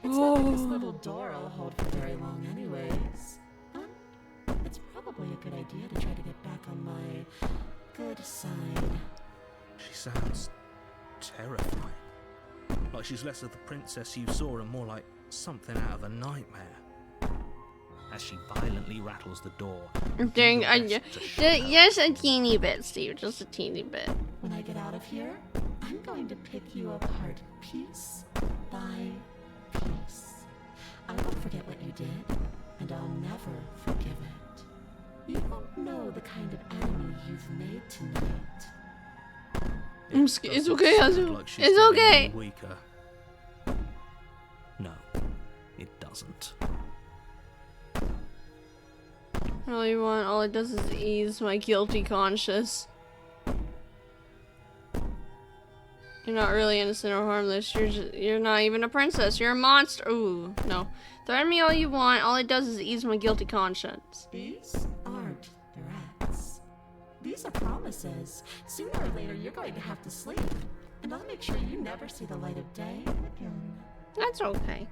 It's not like this little door I'll hold for very long anyways. It's probably a good idea to try to get back on my good side. She sounds terrifying. Like she's less of the princess you saw and more like something out of a nightmare. As she violently rattles the door. Just a teeny bit, Steve. Just a teeny bit. When I get out of here, I'm going to pick you apart piece by piece. I won't forget what you did, and I'll never forgive it. You don't know the kind of enemy you've made tonight. It's okay, Hazu. It's okay. Weaker. No, it doesn't. All you want, all it does is ease my guilty conscience. You're not really innocent or harmless. You're not even a princess. You're a monster. Ooh, no. Threaten me all you want. All it does is ease my guilty conscience. These aren't threats. These are promises. Sooner or later, you're going to have to sleep. And I'll make sure you never see the light of day again. That's okay.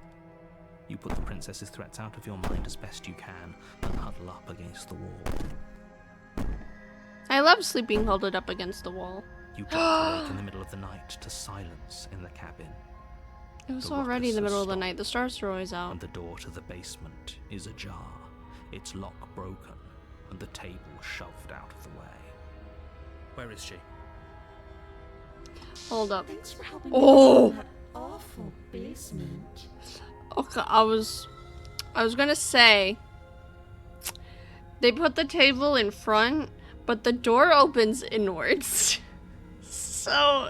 You put the princess's threats out of your mind as best you can and huddle up against the wall. I love sleeping huddled up against the wall. You got awake in the middle of the night to silence in the cabin. It was The already in the ruckus middle of the has night. The stars are always out. And the door to the basement is ajar, its lock broken, and the table shoved out of the way. Where is she? Hold up. Thanks for helping Oh! me out of that awful basement. Okay, I was gonna say they put the table in front, but the door opens inwards. So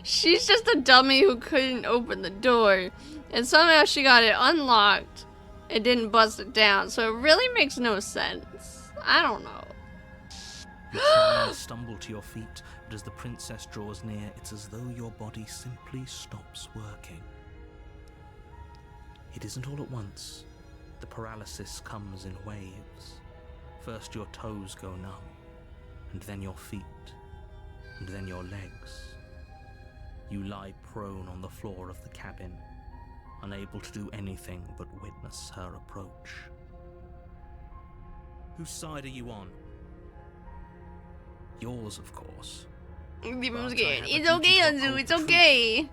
she's just a dummy who couldn't open the door, and somehow she got it unlocked and didn't bust it down. So it really makes no sense. I don't know. You try and stumble to your feet, but as the princess draws near, it's as though your body simply stops working. It isn't all at once. The paralysis comes in waves. First your toes go numb, and then your feet, and then your legs. You lie prone on the floor of the cabin, unable to do anything but witness her approach. Whose side are you on? Yours, of course. It's okay, Anzu. It's okay.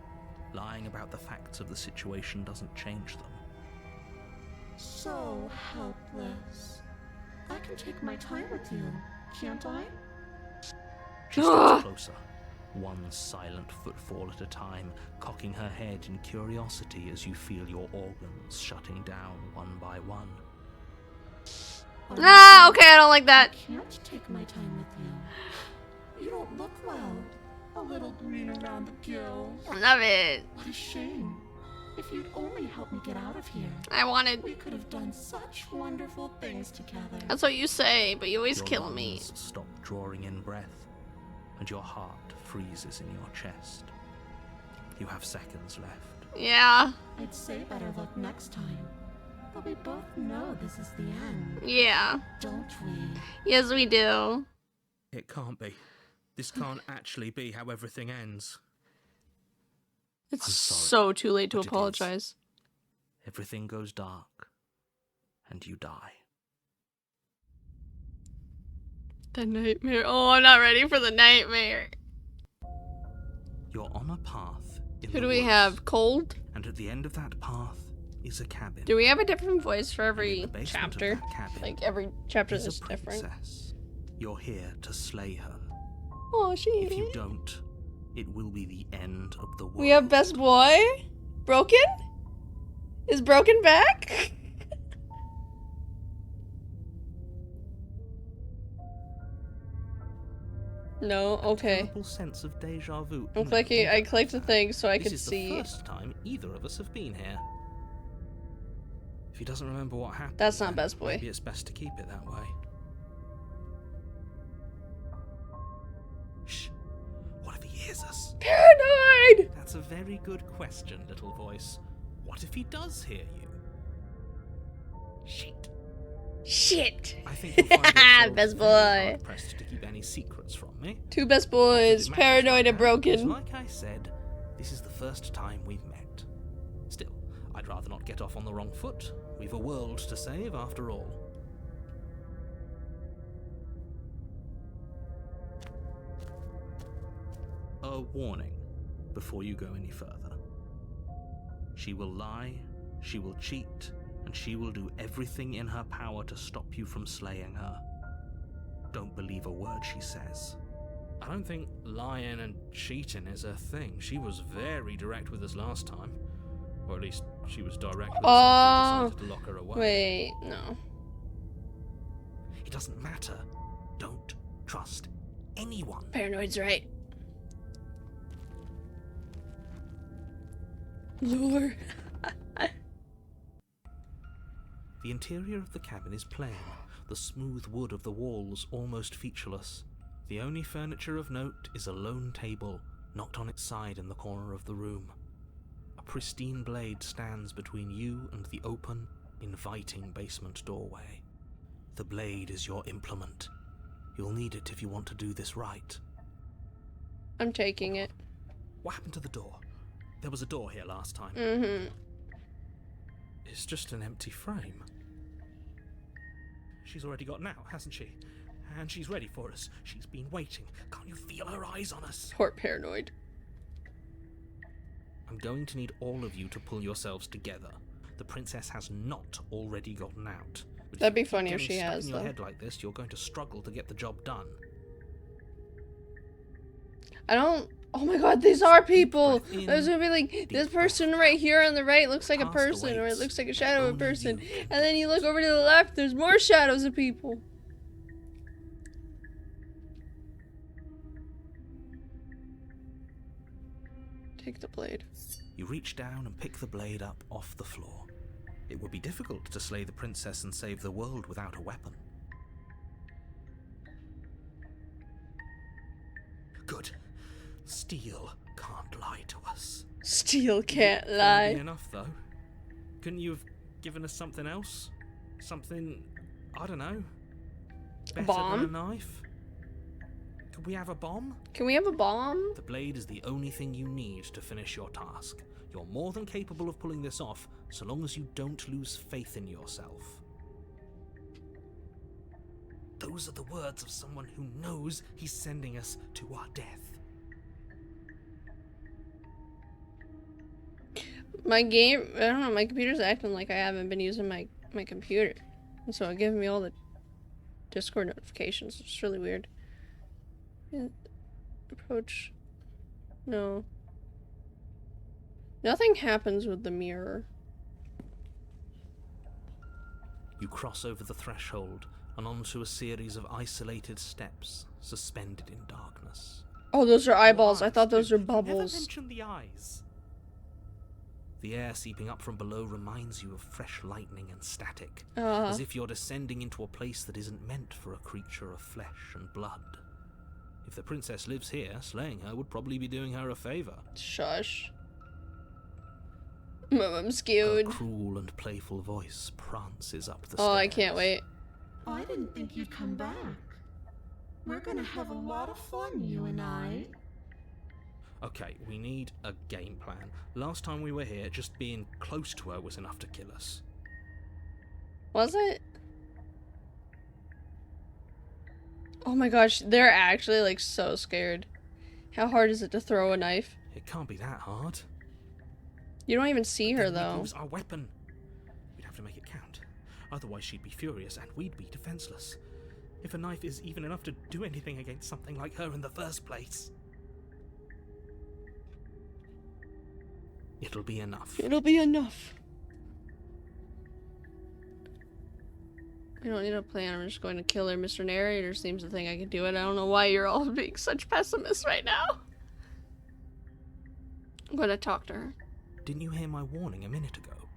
Lying about the facts of the situation doesn't change them. So helpless. I can take my time with you, can't I? She steps closer, one silent footfall at a time, cocking her head in curiosity as you feel your organs shutting down one by one. Ah, okay, I don't like that. I can't take my time with you. You don't look well. A little green around the gills. Love it. What a shame. If you'd only help me get out of here. We could have done such wonderful things together. That's what you say, but you always Your kill me. lungs stop drawing in breath, and your heart freezes in your chest. You have seconds left. Yeah. I'd say better luck next time. But we both know this is the end. Yeah. Don't we? Yes, we do. It can't be. This can't actually be how everything ends. It's I'm sorry, so too late to but it is. apologize. Everything goes dark, and you die. The nightmare. Oh, I'm not ready for the nightmare. You're on a path in Who the do we woods, have? Cold? and at the end of that path is a cabin. Do we have a different voice for And in every the basement of chapter? that cabin Like every chapter is is a different. princess. You're here to slay her. Oh, she. If you don't, it will be the end of the world. We have best boy? Broken? Is Broken back? No, okay. Terrible sense of deja vu. I'm clicking. I clicked the thing so I This could is see. the first time either of us have been here. If he doesn't remember what happened, That's not then best boy. Maybe it's best to keep it that way. Shh. What if he hears us? Paranoid! That's a very good question, little voice. What if he does hear you? Shit. Shit. I think you'll find yourself Best very boy. hard-pressed to keep any secrets from me. Two best Not that it boys, matters paranoid right and now, because broken. like I said, this is the first time we've met. Still, I'd rather rather not get off on the wrong foot. We've a world to save, after all. A warning before you go any further. She will lie, she will cheat, and she will do everything in her power to stop you from slaying her. Don't believe a word she says. I don't think lying and cheating is her thing. She was very direct with us last time. Or at least she was direct with us after we decided to lock her away. Wait, no. It doesn't matter. Don't trust anyone. Paranoid's right. Lure. The interior of the cabin is plain, the smooth wood of the walls almost featureless. The only furniture of note is a lone table, knocked on its side in the corner of the room. A pristine blade stands between you and the open, inviting basement doorway. The blade is your implement. You'll need it if you want to do this right. I'm taking it. What happened to the door? There was a door here last time. Mm-hmm. It's just an empty frame. She's already gotten out, hasn't she? And she's ready for us. She's been waiting. Can't you feel her eyes on us? Poor Paranoid. I'm going to need all of you to pull yourselves together. The princess has not already gotten out. But That'd be if you funny keep if she getting stuck has, in your though. head like this, you're going to struggle to get the job done. I don't... Oh my god, these are people! Breath in, I was gonna be like, deep this breath person right here on the right looks like a Past the person, or it weights looks like a that shadow of a only person. you can And then you look over to the left, there's more shadows of people. Take the blade. You reach down and pick the blade up off the floor. It would be difficult to slay the princess and save the world without a weapon. Good. Steel can't lie to us. Steel can't Be lie. enough, though. Couldn't you have given us something else? Something, I don't know, better bomb? than a knife? Could we have a bomb? Can we have a bomb? The blade is the only thing you need to finish your task. You're more than capable of pulling this off, so long as you don't lose faith in yourself. Those are the words of someone who knows he's sending us to our death. My game, I don't know, my computer's acting like I haven't been using my computer. And so it's giving me all the Discord notifications. It's really weird. Approach. No. Nothing happens with the mirror. You cross over the threshold and onto a series of isolated steps suspended in darkness. Oh, those are eyeballs. I Eyes, thought those were Never bubbles. mention the eyes. The air seeping up from below reminds you of fresh lightning and static, as if you're descending into a place that isn't meant for a creature of flesh and blood. If the princess lives here, slaying her would probably be doing her a favor. Shush. I'm Her scared. cruel and playful voice prances up the Oh, stairs. I can't wait. I didn't think you'd come back. We're gonna have a lot of fun, you and I. Okay, we need a game plan. Last time we were here, just being close to her was enough to kill us. Was it? Oh my gosh, they're actually like so scared. How hard is it to throw a knife? It can't be that hard. You don't even see her Then we'd though. lose our weapon. We'd have to make it count. Otherwise she'd be furious and we'd be defenseless. If a knife is even enough to do anything against something like her in the first place. It'll be enough. It'll be enough. I don't need a plan. I'm just going to kill her. Mr. Narrator seems to think I can do it. I don't know why you're all being such pessimists right now. I'm going to talk to her. Didn't you hear my warning a minute ago?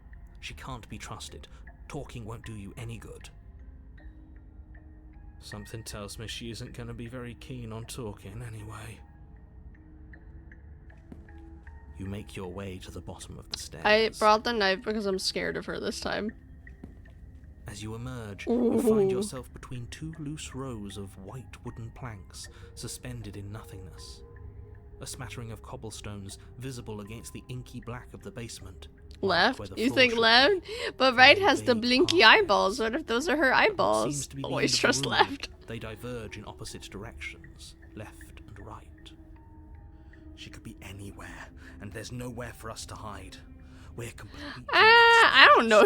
She can't be trusted. Talking won't do you any good. Something tells me she isn't going to be very keen on talking anyway. You make your way to the bottom of the stairs. I brought the knife because I'm scared of her this time. As you emerge, you find yourself between two loose rows of white wooden planks suspended in nothingness. A smattering of cobblestones visible against the inky black of the basement. Left? where the You floor think should be. left? But right has the Vague blinky pathway. eyeballs. What if those are her Seems eyeballs? to be the Always end of the trust room. left. They diverge in opposite directions, left and right. She could be anywhere, and there's nowhere for us to hide. We're completely I don't know.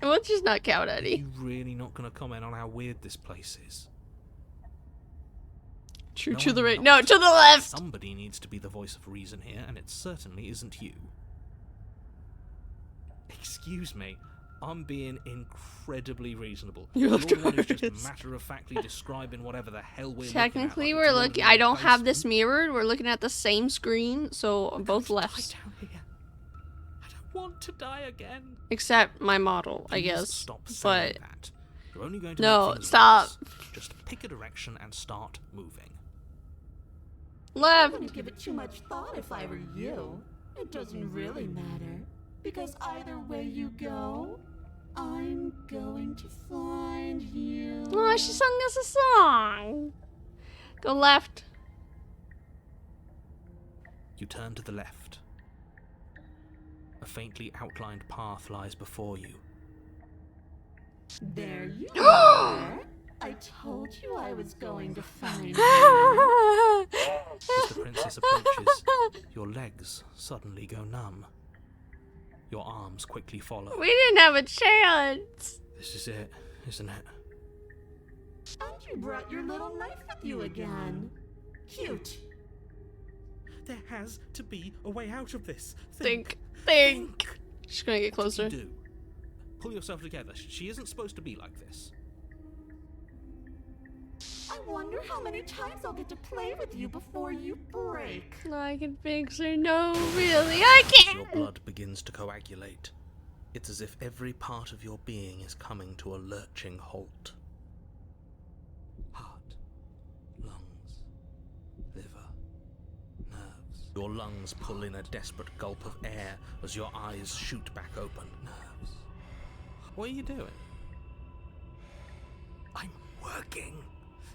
We'll just not count Are any. you really not going to comment on how weird this place is? True No, to the I'm right. not. No, to the left. Somebody needs to be the voice of reason here, and it certainly isn't you. Excuse me, I'm being incredibly reasonable. You're the one who's Taurus. just matter-of-factly describing whatever the hell we're Technically, looking at. we're like it's an looking. I don't ordinary have this basement. mirrored. We're looking at the same screen, so both Die lefts. down here. I don't want to die again. Except my model, I Please guess. Stop saying But that. You're only going to no, make things stop. worse. Just pick a direction and start moving. I Left. wouldn't give it too much thought if I were you. It doesn't really matter. Because either way you go, I'm going to find you. Oh, she sung us a song. Go left. You turn to the left. A faintly outlined path lies before you. There you are. I told you I was going to find you. As the princess approaches, your legs suddenly go numb. Your arms quickly follow. We didn't have a chance. This is it, isn't it? And you brought your little knife with you again. Cute. There has to be a way out of this. Think. She's gonna get closer. Do. Pull yourself together. She isn't supposed to be like this. I wonder how many times I'll get to play with you before you break. I can fix her. No, really, I can't. Your blood begins to coagulate. It's as if every part of your being is coming to a lurching halt. Heart, lungs, liver, nerves. Your lungs pull in a desperate gulp of air as your eyes shoot back open. Nerves. What are you doing? I'm working.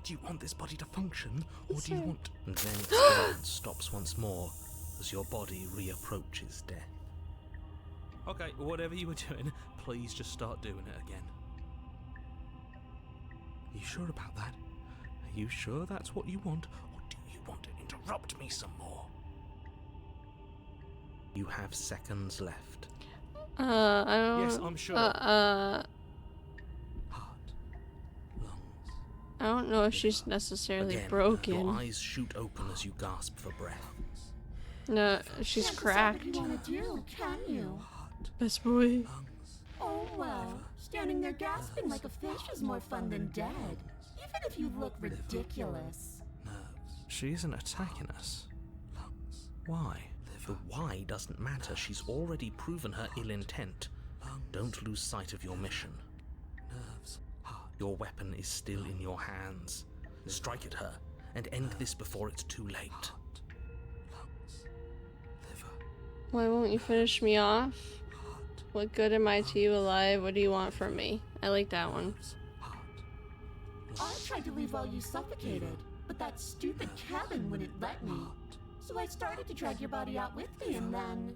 Do you want this body to function, or do you want... And then experience stops once more as your body reapproaches death. Okay, whatever you were doing, please just start doing it again. Are you sure about that? Are you sure that's what you want, or do you want to interrupt me some more? You have seconds left. I don't. Yes, I'm sure. Heart, lungs. I don't know if she's necessarily Again, broken. your eyes shoot open as you gasp for breath. No, she's Can't decide cracked. what you want to do, can you? Heart, Best boy. lungs. Oh well, standing there gasping like a fish is more fun than dead. Even if you look ridiculous. Nerves. She isn't attacking us. Lungs. Why? The why doesn't matter. She's already proven her ill intent. Don't lose sight of your mission. Nerves. Your weapon is still in your hands. Strike at her and end this before it's too late. Lungs. Liver. Why won't you finish me off? What good am I to you alive? What do you want from me? I like that one. Heart. I tried to leave while you suffocated, but that stupid cabin wouldn't let me. So I started to drag your body out with me, and then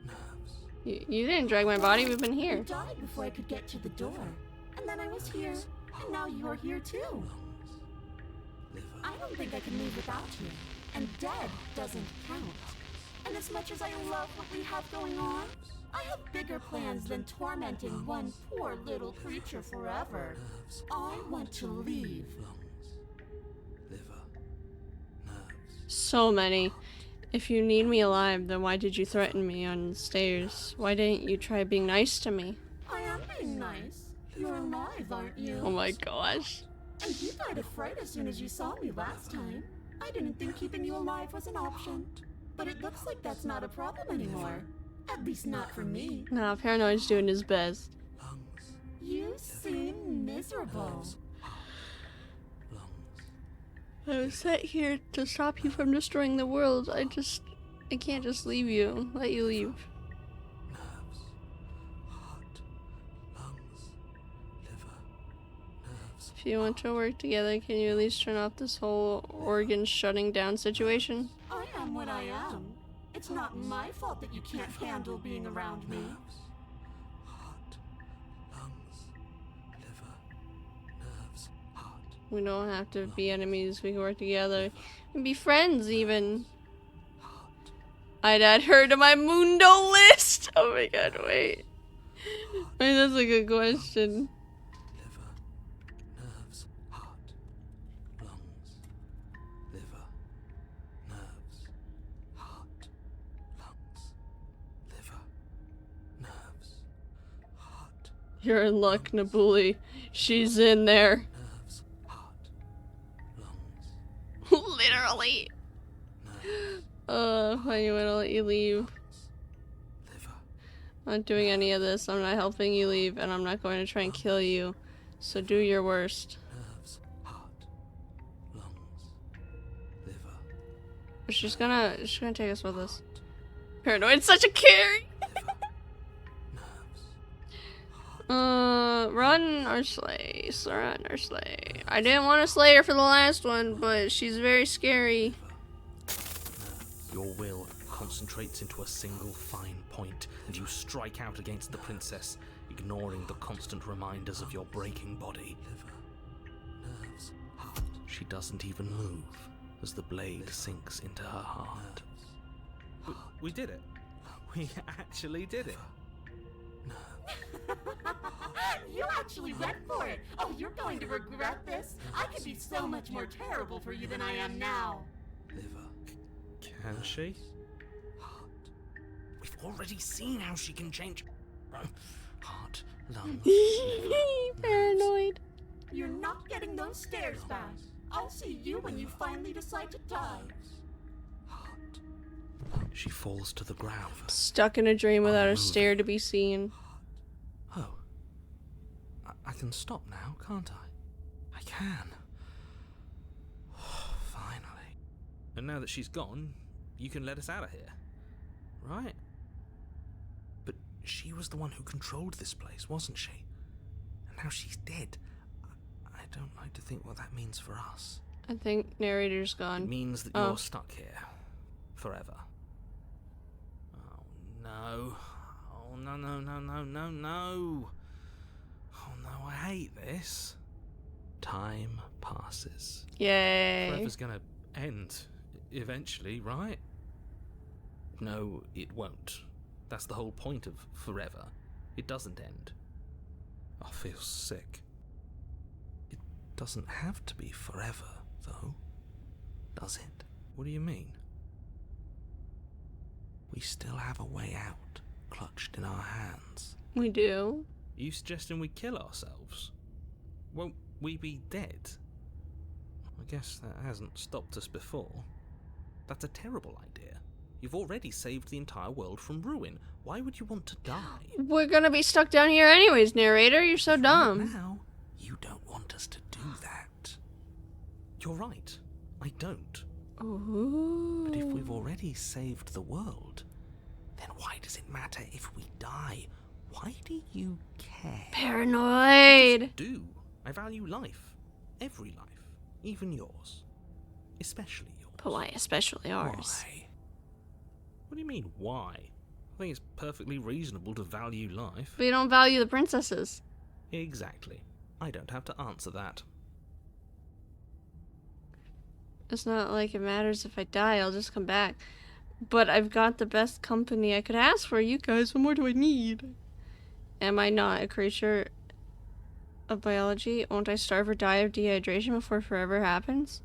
Nerves. You didn't drag my body. We've been you here. died before I could get to the door. And then I was here, and now you're here too. Lungs. Liver. I don't think I can leave without you. And dead doesn't count. And as much as I love what we have going on, I have bigger plans than tormenting one poor little creature forever. Nerves. I want to leave. Lungs. Liver. Nerves. So many. If you need me alive, then why did you threaten me on the stairs? Why didn't you try being nice to me? I am being nice. You're alive, aren't you? Oh my gosh. And you died of fright as soon as you saw me last time. I didn't think keeping you alive was an option. But it looks like that's not a problem anymore. At least not for me. Nah, Paranoid's doing his best. Lungs. You seem miserable. Lungs. I was set here to stop you from destroying the world. I can't just leave you. Let you leave. Nerves. Heart. Lungs. Liver. Nerves. If you want to work together, can you at least turn off this whole organ shutting down situation? I am what I am. It's not my fault that you can't handle being around me. We don't have to be enemies. We can work together and be friends, even. I'd add her to my Mundo list. Oh my god, wait. Wait, that's a good question. Liver, nerves, heart, lungs. Liver, nerves, heart, lungs. Liver, nerves, heart. You're in luck, Nabuli. She's in there. Nerves, heart, lungs. Literally. I'm gonna let you leave. Liver. I'm not doing any of this. I'm not helping you leave, and I'm not going to try and kill you. So do your worst. Nerves, heart, lungs, liver. She's gonna take us with us. Paranoid's such a carry. Run or slay. Run or slay. I didn't want to slay her for the last one, but she's very scary. Your will concentrates into a single fine point, and you strike out against the princess, ignoring the constant reminders of your breaking body. Nerves, heart. She doesn't even move as the blade sinks into her heart. We did it. We actually did it. You actually went for it! Oh, you're going to regret this! I could be so much more terrible for you than I am now! Liver. Can she? Heart. We've already seen how she can change. Heart, lungs. Paranoid. You're not getting those stairs back. I'll see you when you finally decide to die. Heart. She falls to the ground. Stuck in a dream without a stare to be seen. Oh. I can stop now, can't I? I can. Finally. And now that she's gone, you can let us out of here. Right? But she was the one who controlled this place, wasn't she? And now she's dead. I don't like to think what that means for us. I think narrator's gone. It means that you're stuck here. Forever. Oh no. Oh no, no, no, no, no, no. Oh no, I hate this. Time passes. Yay. Forever's gonna end eventually, right? No, it won't. That's the whole point of forever. It doesn't end. I feel sick. It doesn't have to be forever, though, does it? What do you mean? We still have a way out, clutched in our hands. We do. Are you suggesting we kill ourselves? Won't we be dead? I guess that hasn't stopped us before. That's a terrible idea. You've already saved the entire world from ruin. Why would you want to die? We're gonna be stuck down here anyways, narrator. You're so dumb. Now, you don't want us to do that. You're right. I don't. Ooh. But if we've already saved the world, then why does it matter if we die? Why do you care? Paranoid. I do. I value life. Every life. Even yours. Especially yours. But why especially ours? Why? What do you mean, why? I think it's perfectly reasonable to value life. But you don't value the princesses. Exactly. I don't have to answer that. It's not like it matters if I die, I'll just come back. But I've got the best company I could ask for, you guys. What more do I need? Am I not a creature of biology? Won't I starve or die of dehydration before forever happens?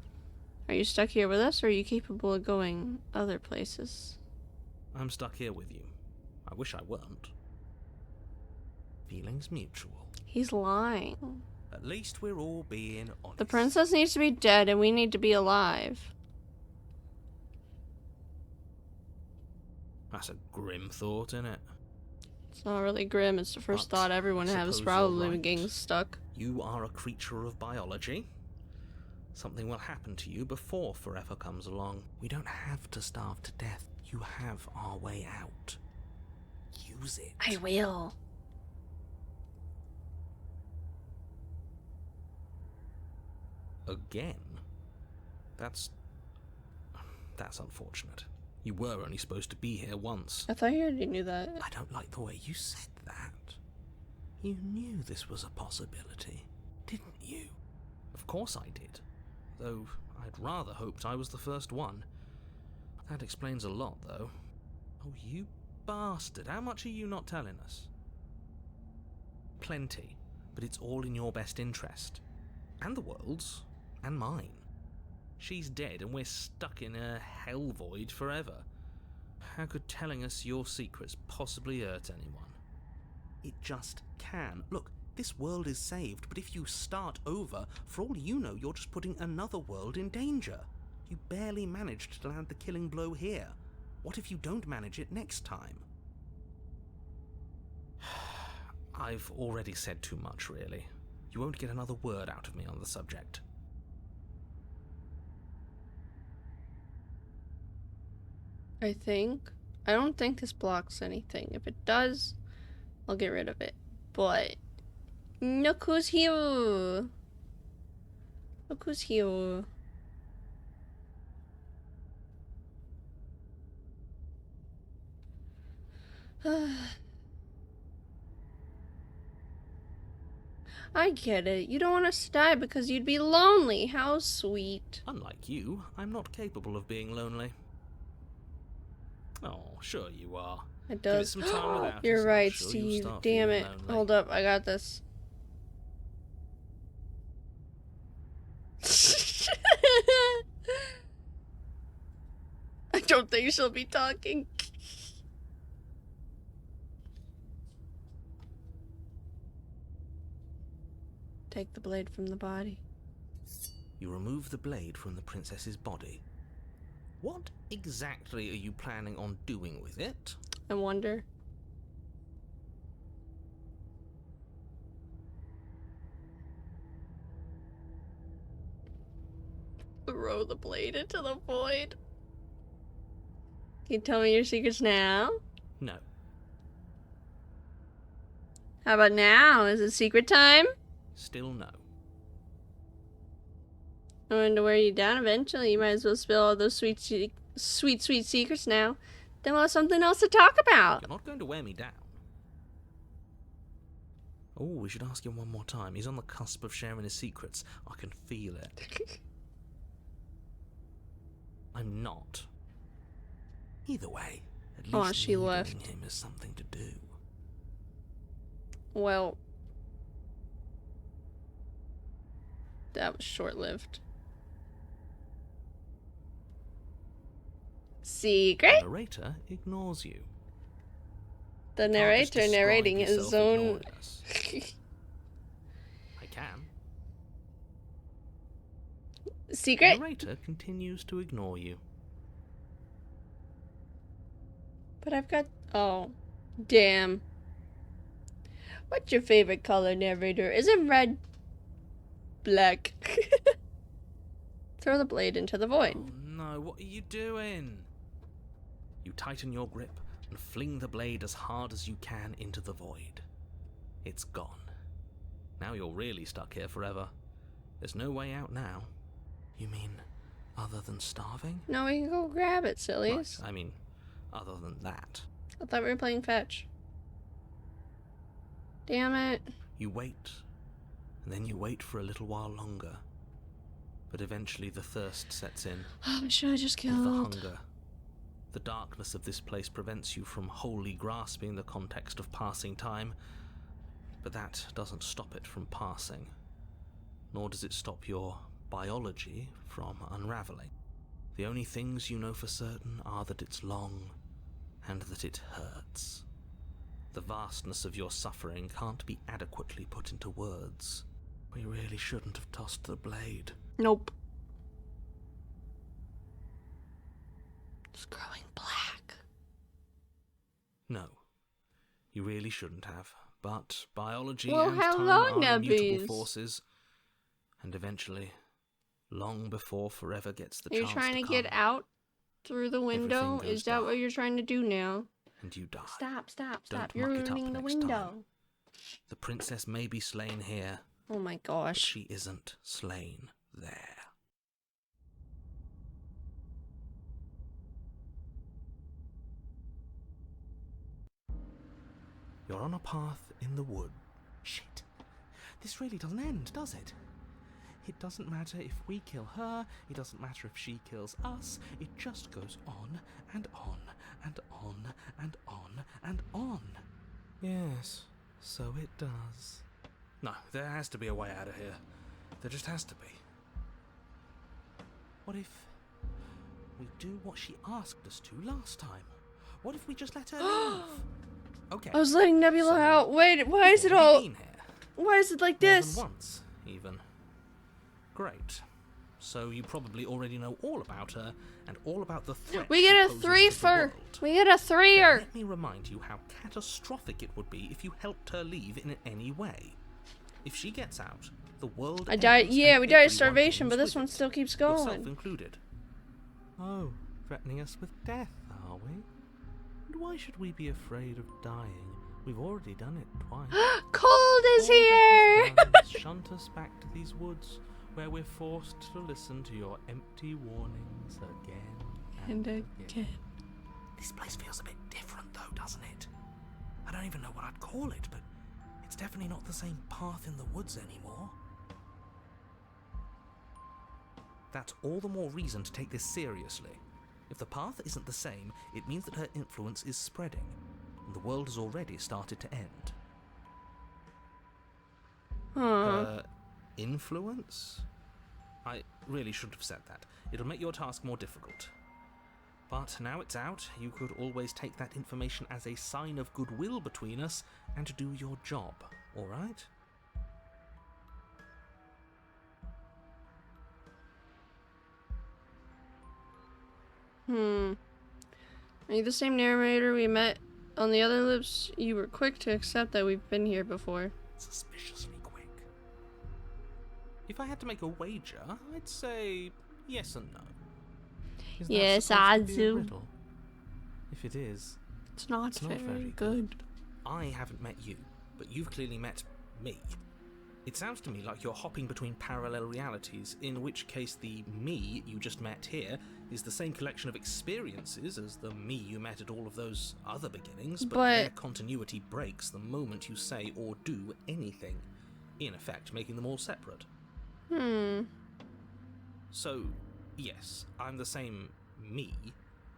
Are you stuck here with us, or are you capable of going other places? I'm stuck here with you. I wish I weren't. Feelings mutual. He's lying. At least we're all being honest. The princess needs to be dead, and we need to be alive. That's a grim thought, innit? It's not really grim, it's the first But thought everyone I has, suppose probably you're when right. getting stuck. You are a creature of biology. Something will happen to you before forever comes along. We don't have to starve to death. You have our way out. Use it. I will. Again? That's unfortunate. You were only supposed to be here once. I thought you already knew that. I don't like the way you said that. You knew this was a possibility, didn't you? Of course I did. Though I'd rather hoped I was the first one. That explains a lot, though. Oh, you bastard. How much are you not telling us? Plenty, but it's all in your best interest. And the world's. And mine. She's dead and we're stuck in a hell void forever. How could telling us your secrets possibly hurt anyone? It just can. Look, this world is saved, but if you start over, for all you know, you're just putting another world in danger. You barely managed to land the killing blow here. What if you don't manage it next time? I've already said too much, really. You won't get another word out of me on the subject. I don't think this blocks anything. If it does, I'll get rid of it. But look who's here. Look who's here. I get it. You don't want us to die because you'd be lonely. How sweet. Unlike you, I'm not capable of being lonely. Oh, sure you are. It does. Give it some time without You're us, I'm right, sure you'll Steve. start Damn feeling it. lonely. Hold up. I got this. I don't think she'll be talking. Take the blade from the body. You remove the blade from the princess's body. What exactly are you planning on doing with it? I wonder. Throw the blade into the void. Can you tell me your secrets now? No. How about now? Is it secret time? Still no. I'm going to wear you down eventually. You might as well spill all those sweet secrets now. Then we'll have something else to talk about. You're not going to wear me down. Oh, we should ask him one more time. He's on the cusp of sharing his secrets. I can feel it. I'm not. Either way, at Aw, least she needing left. him is something to do. Well, that was short-lived. Secret? The narrator ignores you. The Can't just narrator describe narrating his yourself own. ignoring us. I can. The Secret? narrator continues to ignore you. But I've got. Oh, damn. What's your favorite color, narrator? Is it red? Black. Throw the blade into the void. Oh no, what are you doing? You tighten your grip and fling the blade as hard as you can into the void. It's gone. Now you're really stuck here forever. There's no way out now. You mean, other than starving? No, we can go grab it, sillies. Right, I mean, other than that. I thought we were playing fetch. Damn it. You wait, and then you wait for a little while longer. But eventually the thirst sets in. Oh, should I just The killed? hunger. The darkness of this place prevents you from wholly grasping the context of passing time, but that doesn't stop it from passing. Nor does it stop your biology from unraveling. The only things you know for certain are that it's long and that it hurts. The vastness of your suffering can't be adequately put into words. We really shouldn't have tossed the blade. Nope. It's growing black. No, you really shouldn't have. But biology Well, and hello, time are immutable Nebbies. forces, and eventually, long before forever gets the Are you chance trying to come, get out through the window? Everything goes Is that what dark. you're trying to do now? and you die. Stop. Don't You're muck it up ruining the next window. time. The princess may be slain here, Oh my but gosh. she isn't slain there. You're on a path in the wood. Shit. This really doesn't end, does it? It doesn't matter if we kill her, it doesn't matter if she kills us, it just goes on and on and on and on and on. Yes, so it does. No, there has to be a way out of here. There just has to be. What if we do what she asked us to last time? What if we just let her leave? Okay. I was letting Nebula so out. Wait, why is it we've all... been here. Why is it like More this? than once, even. Great. So you probably already know all about her and all about the threat We she get a poses to the three-fer. world. We get a Then threer. let me remind you how catastrophic it would be if you helped her leave in any way. If she gets out, the world I died. ends Yeah, and we died of everyone starvation, ends but this with one it, still keeps yourself going. included. Oh, threatening us with death, are we? And why should we be afraid of dying? We've already done it twice. Cold is All that here. you've done is shunt us back to these woods, where we're forced to listen to your empty warnings again and again. This place feels a bit different though, doesn't it? I don't even know what I'd call it, but it's definitely not the same path in the woods anymore. That's all the more reason to take this seriously. If the path isn't the same, it means that her influence is spreading, and the world has already started to end. Her influence? I really shouldn't have said that. It'll make your task more difficult. But now it's out, you could always take that information as a sign of goodwill between us and do your job, alright? Are you the same narrator we met on the other loops? You were quick to accept that we've been here before. Suspiciously quick. If I had to make a wager, I'd say yes and no. Is that Yes, supposed I to be a do. riddle? If it is, It's not, it's not very good. I haven't met you, but you've clearly met me. It sounds to me like you're hopping between parallel realities, in which case the me you just met here is the same collection of experiences as the me you met at all of those other beginnings, but their continuity breaks the moment you say or do anything, in effect making them all separate. So, yes, I'm the same me,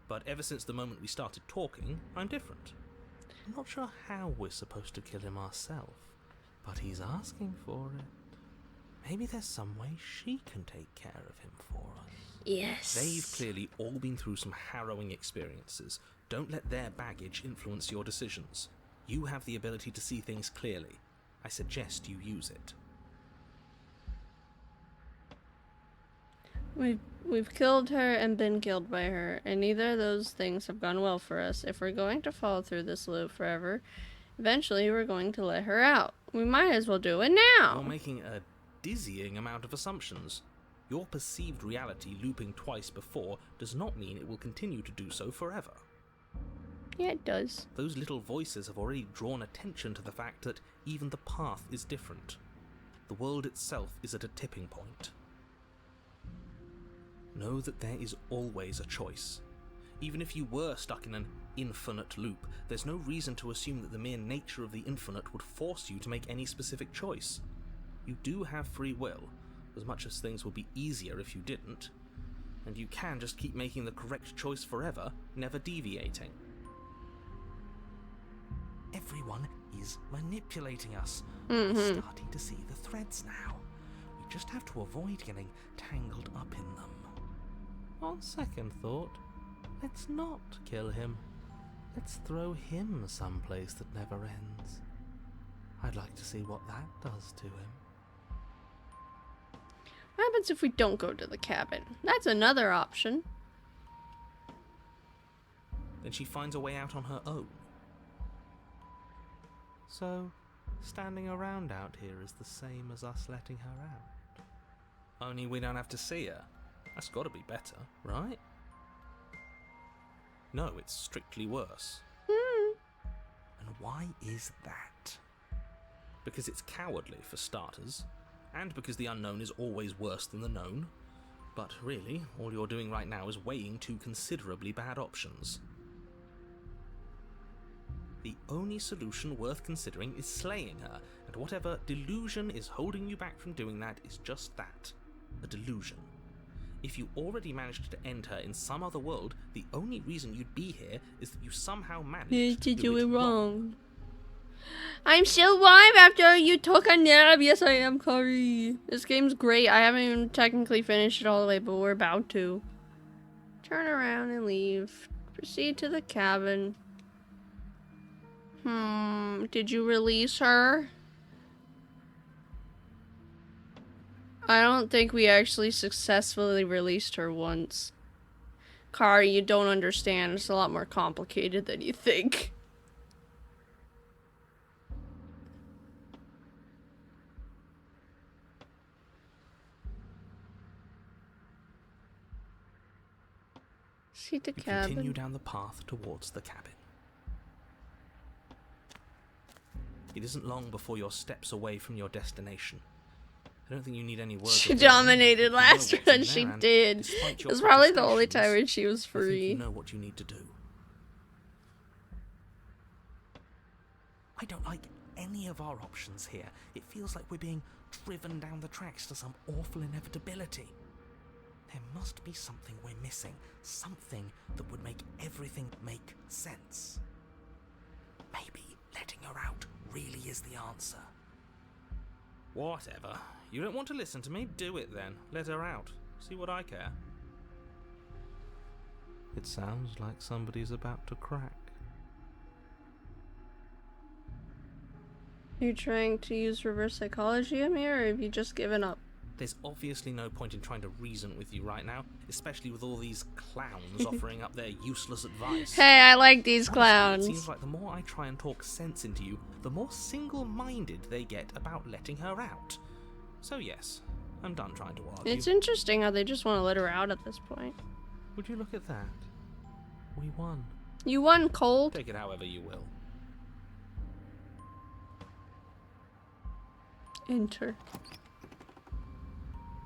but ever since the moment we started talking, I'm different. I'm not sure how we're supposed to kill him ourselves, but he's asking for it. Maybe there's some way she can take care of him for us. Yes. They've clearly all been through some harrowing experiences. Don't let their baggage influence your decisions. You have the ability to see things clearly. I suggest you use it. We've killed her and been killed by her, and neither of those things have gone well for us. If we're going to follow through this loop forever, eventually we're going to let her out. We might as well do it now. You're making a dizzying amount of assumptions. Your perceived reality looping twice before does not mean it will continue to do so forever. Yeah, it does. Those little voices have already drawn attention to the fact that even the path is different. The world itself is at a tipping point. Know that there is always a choice. Even if you were stuck in an infinite loop, there's no reason to assume that the mere nature of the infinite would force you to make any specific choice. You do have free will, as much as things would be easier if you didn't, and you can just keep making the correct choice forever, never deviating. Everyone is manipulating us. We're starting to see the threads now. We just have to avoid getting tangled up in them. On second thought, let's not kill him. Let's throw him someplace that never ends. I'd like to see what that does to him. What happens if we don't go to the cabin? That's another option. Then she finds a way out on her own. So, standing around out here is the same as us letting her out. Only we don't have to see her. That's gotta be better, right? No, it's strictly worse. And why is that? Because it's cowardly, for starters, and because the unknown is always worse than the known. But really, all you're doing right now is weighing two considerably bad options. The only solution worth considering is slaying her, and whatever delusion is holding you back from doing that is just that. a delusion. If you already managed to end her in some other world, the only reason you'd be here is that you somehow managed to do it wrong. I'm still alive after you took a nap. Yes, I am, Kari. This game's great. I haven't even technically finished it all the way, but we're about to. Turn around and leave. Proceed to the cabin. Did you release her? I don't think we actually successfully released her once. Kari, you don't understand. It's a lot more complicated than you think. See the cabin. Continue down the path towards the cabin. It isn't long before you're steps away from your destination. I don't think you need any words. She dominated last run. She did. It was probably the only time when she was free. I think you know what you need to do. I don't like any of our options here. It feels like we're being driven down the tracks to some awful inevitability. There must be something we're missing. Something that would make everything make sense. Maybe letting her out really is the answer. Whatever. You don't want to listen to me? Do it then. Let her out. See what I care. It sounds like somebody's about to crack. Are you trying to use reverse psychology on me, or have you just given up? There's obviously no point in trying to reason with you right now, especially with all these clowns offering up their useless advice. Hey, I like these clowns. It seems like the more I try and talk sense into you, the more single-minded they get about letting her out. So yes, I'm done trying to argue. It's interesting how they just want to let her out at this point. Would you look at that? We won. You won, Cold. Take it however you will. Enter.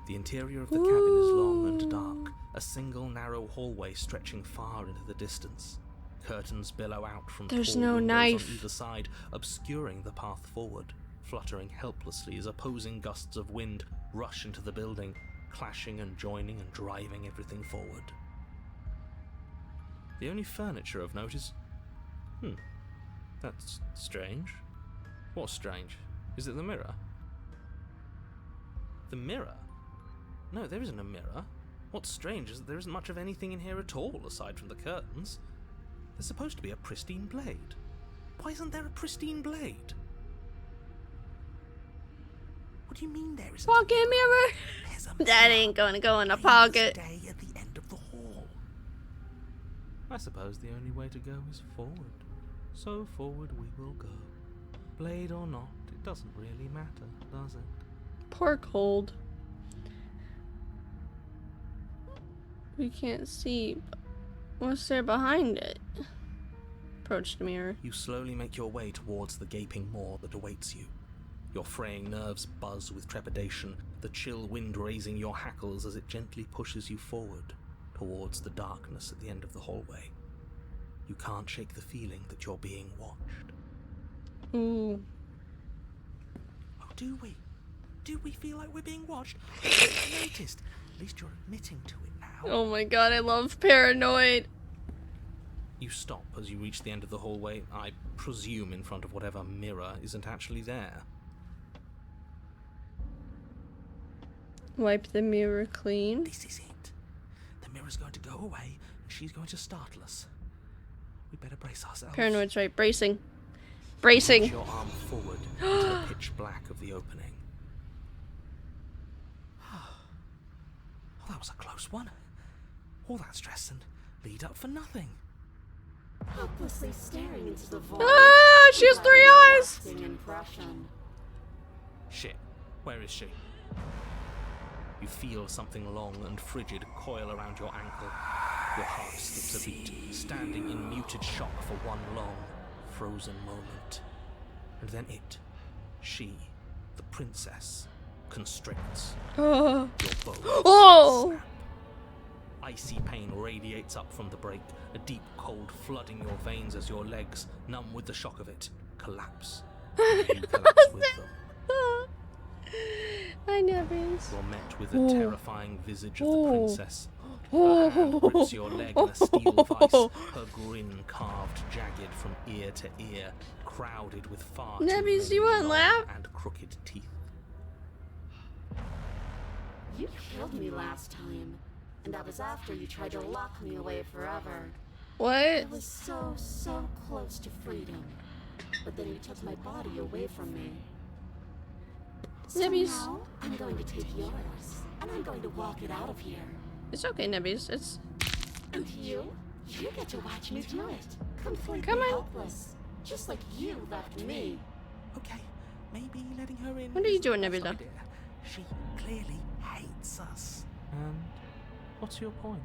The interior of the cabin is long and dark, a single narrow hallway stretching far into the distance. Curtains billow out from There's tall no windows knife. on either side, obscuring the path forward, fluttering helplessly as opposing gusts of wind rush into the building, clashing and joining and driving everything forward. The only furniture of note is... that's strange. What's strange? Is it the mirror? The mirror? No, there isn't a mirror. What's strange is that there isn't much of anything in here at all, aside from the curtains. There's supposed to be a pristine blade. Why isn't there a pristine blade? What do you mean there isn't? Pocket mirror? There's a That mirror. ain't gonna go in a Plain as pocket. day at the end of the hall. I suppose the only way to go is forward. So forward we will go. Blade or not, it doesn't really matter, does it? Poor Cold. We can't see. What's there behind it? Approach the mirror. You slowly make your way towards the gaping maw that awaits you. Your fraying nerves buzz with trepidation, the chill wind raising your hackles as it gently pushes you forward, towards the darkness at the end of the hallway. You can't shake the feeling that you're being watched. Ooh. Oh, do we? Do we feel like we're being watched? I haven't noticed. At least you're admitting to it now. Oh my god, I love Paranoid. You stop as you reach the end of the hallway, I presume in front of whatever mirror isn't actually there. Wipe the mirror clean. This is it. The mirror's going to go away, and she's going to startle us. We better brace ourselves. Paranoid's right. Bracing. Bracing. Reach your arm forward into the pitch black of the opening. Well, that was a close one. All that stress and lead up for nothing. Helplessly staring into the void. Ah, she has 3 eyes. Lasting impression. Shit, where is she? You feel something long and frigid coil around your ankle. Your heart skips a beat, standing in muted shock for one long, frozen moment. And then she, the princess, constricts. Oh. Your bones Oh. snap. Icy pain radiates up from the break, a deep cold flooding your veins as your legs, numb with the shock of it, collapse. You collapse with them. I never Nebius. You're met with the Ooh. terrifying visage of the Ooh. princess. Her hand grips your leg in a steel vice, her grin carved jagged from ear to ear, crowded with far too Nebius, many you wanna long laugh? and crooked teeth. You killed me last time, and that was after you tried to lock me away forever. What? I was so close to freedom, but then you took my body away from me. So Nebius. now I'm going to take yours, and I'm going to walk it out of here. It's okay, Nebius. It's And you get to watch me do it. Completely Come on. helpless, just like you left me. Okay, maybe letting her in. What are you is the doing, best Nebula? idea. She clearly hates us. And what's your point?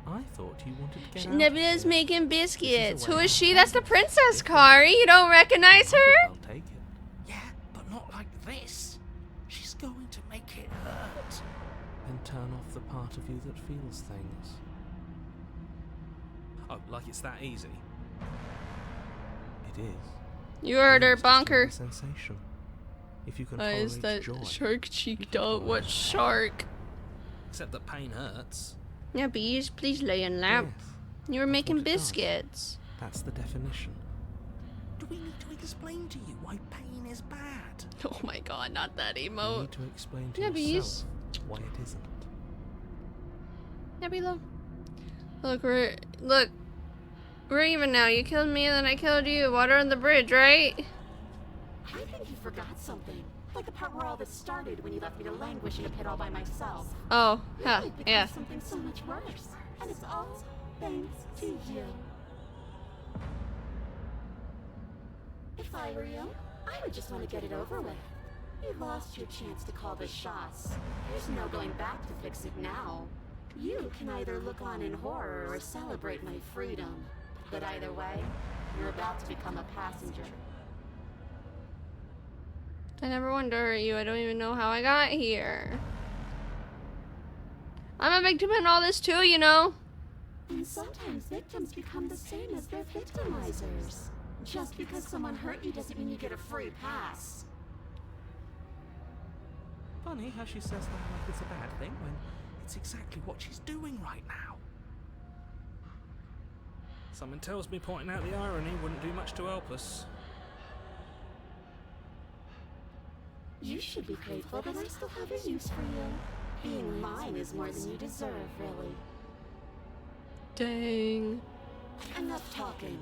I thought you wanted to get out. Nebula's of here. making biscuits. This is a Who way is out. she? That's the princess, Kari. You don't recognize her? I'll take it. Yeah, but not like this. She's going to make it hurt. Then turn off the part of you that feels things. Oh, like it's that easy? It is. You heard her, It's just another bonker. sensation. If you can Is tolerate that joy. shark cheek dog? What shark? Except that pain hurts. Nebius, please lay in lap. Yes, You were that's making what it does. biscuits. That's the definition. Do we need to explain to you why pain is bad? Oh my god, not that You emote. need to explain to Nebius. yourself why it isn't. Nebula. Look, we're even now. You killed me and then I killed you. Water on the bridge, right? I think you forgot something. Like the part where all this started when you left me to languish in a pit all by myself. Oh, Now huh, it becomes yeah. something so much worse. And it's all thanks to you. If I were you, I would just want to get it over with. You lost your chance to call the shots. There's no going back to fix it now. You can either look on in horror or celebrate my freedom. But either way, you're about to become a passenger. I never want to hurt you. I don't even know how I got here. I'm a victim in all this too, you know. And sometimes victims become the same as their victimizers. Just because someone hurt you doesn't mean you get a free pass. Funny how she says that like it's a bad thing when it's exactly what she's doing right now. Someone tells me pointing out the irony wouldn't do much to help us. You should be grateful that I still have a use for you. Being mine is more than you deserve, really. Dang. Enough talking.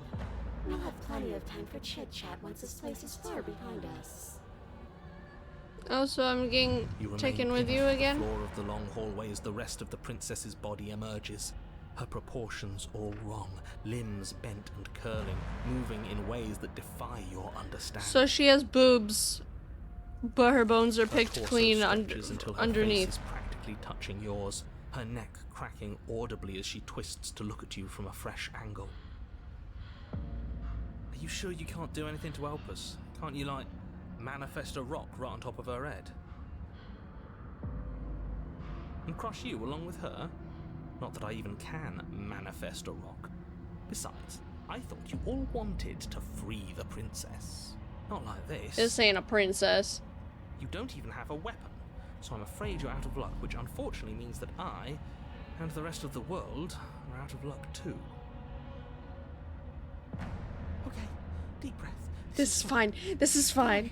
We'll have plenty of time for chit-chat once this place is far behind us. Oh, so I'm getting You remain taken with pinned you to again? The floor of the long hallway as the rest of the princess's body emerges. Her proportions all wrong, limbs bent and curling, moving in ways that defy your understanding. So she has boobs, but her bones are Her picked torso clean stretches until her face underneath. is practically touching yours, her neck cracking audibly as she twists to look at you from a fresh angle. Are you sure you can't do anything to help us? Can't you, like, manifest a rock right on top of her head? And crush you along with her? Not that I even can manifest a rock. Besides, I thought you all wanted to free the princess. Not like this. This ain't a princess. You don't even have a weapon, so I'm afraid you're out of luck, which unfortunately means that I, and the rest of the world, are out of luck too. Okay, deep breath. This is fine. This is fine.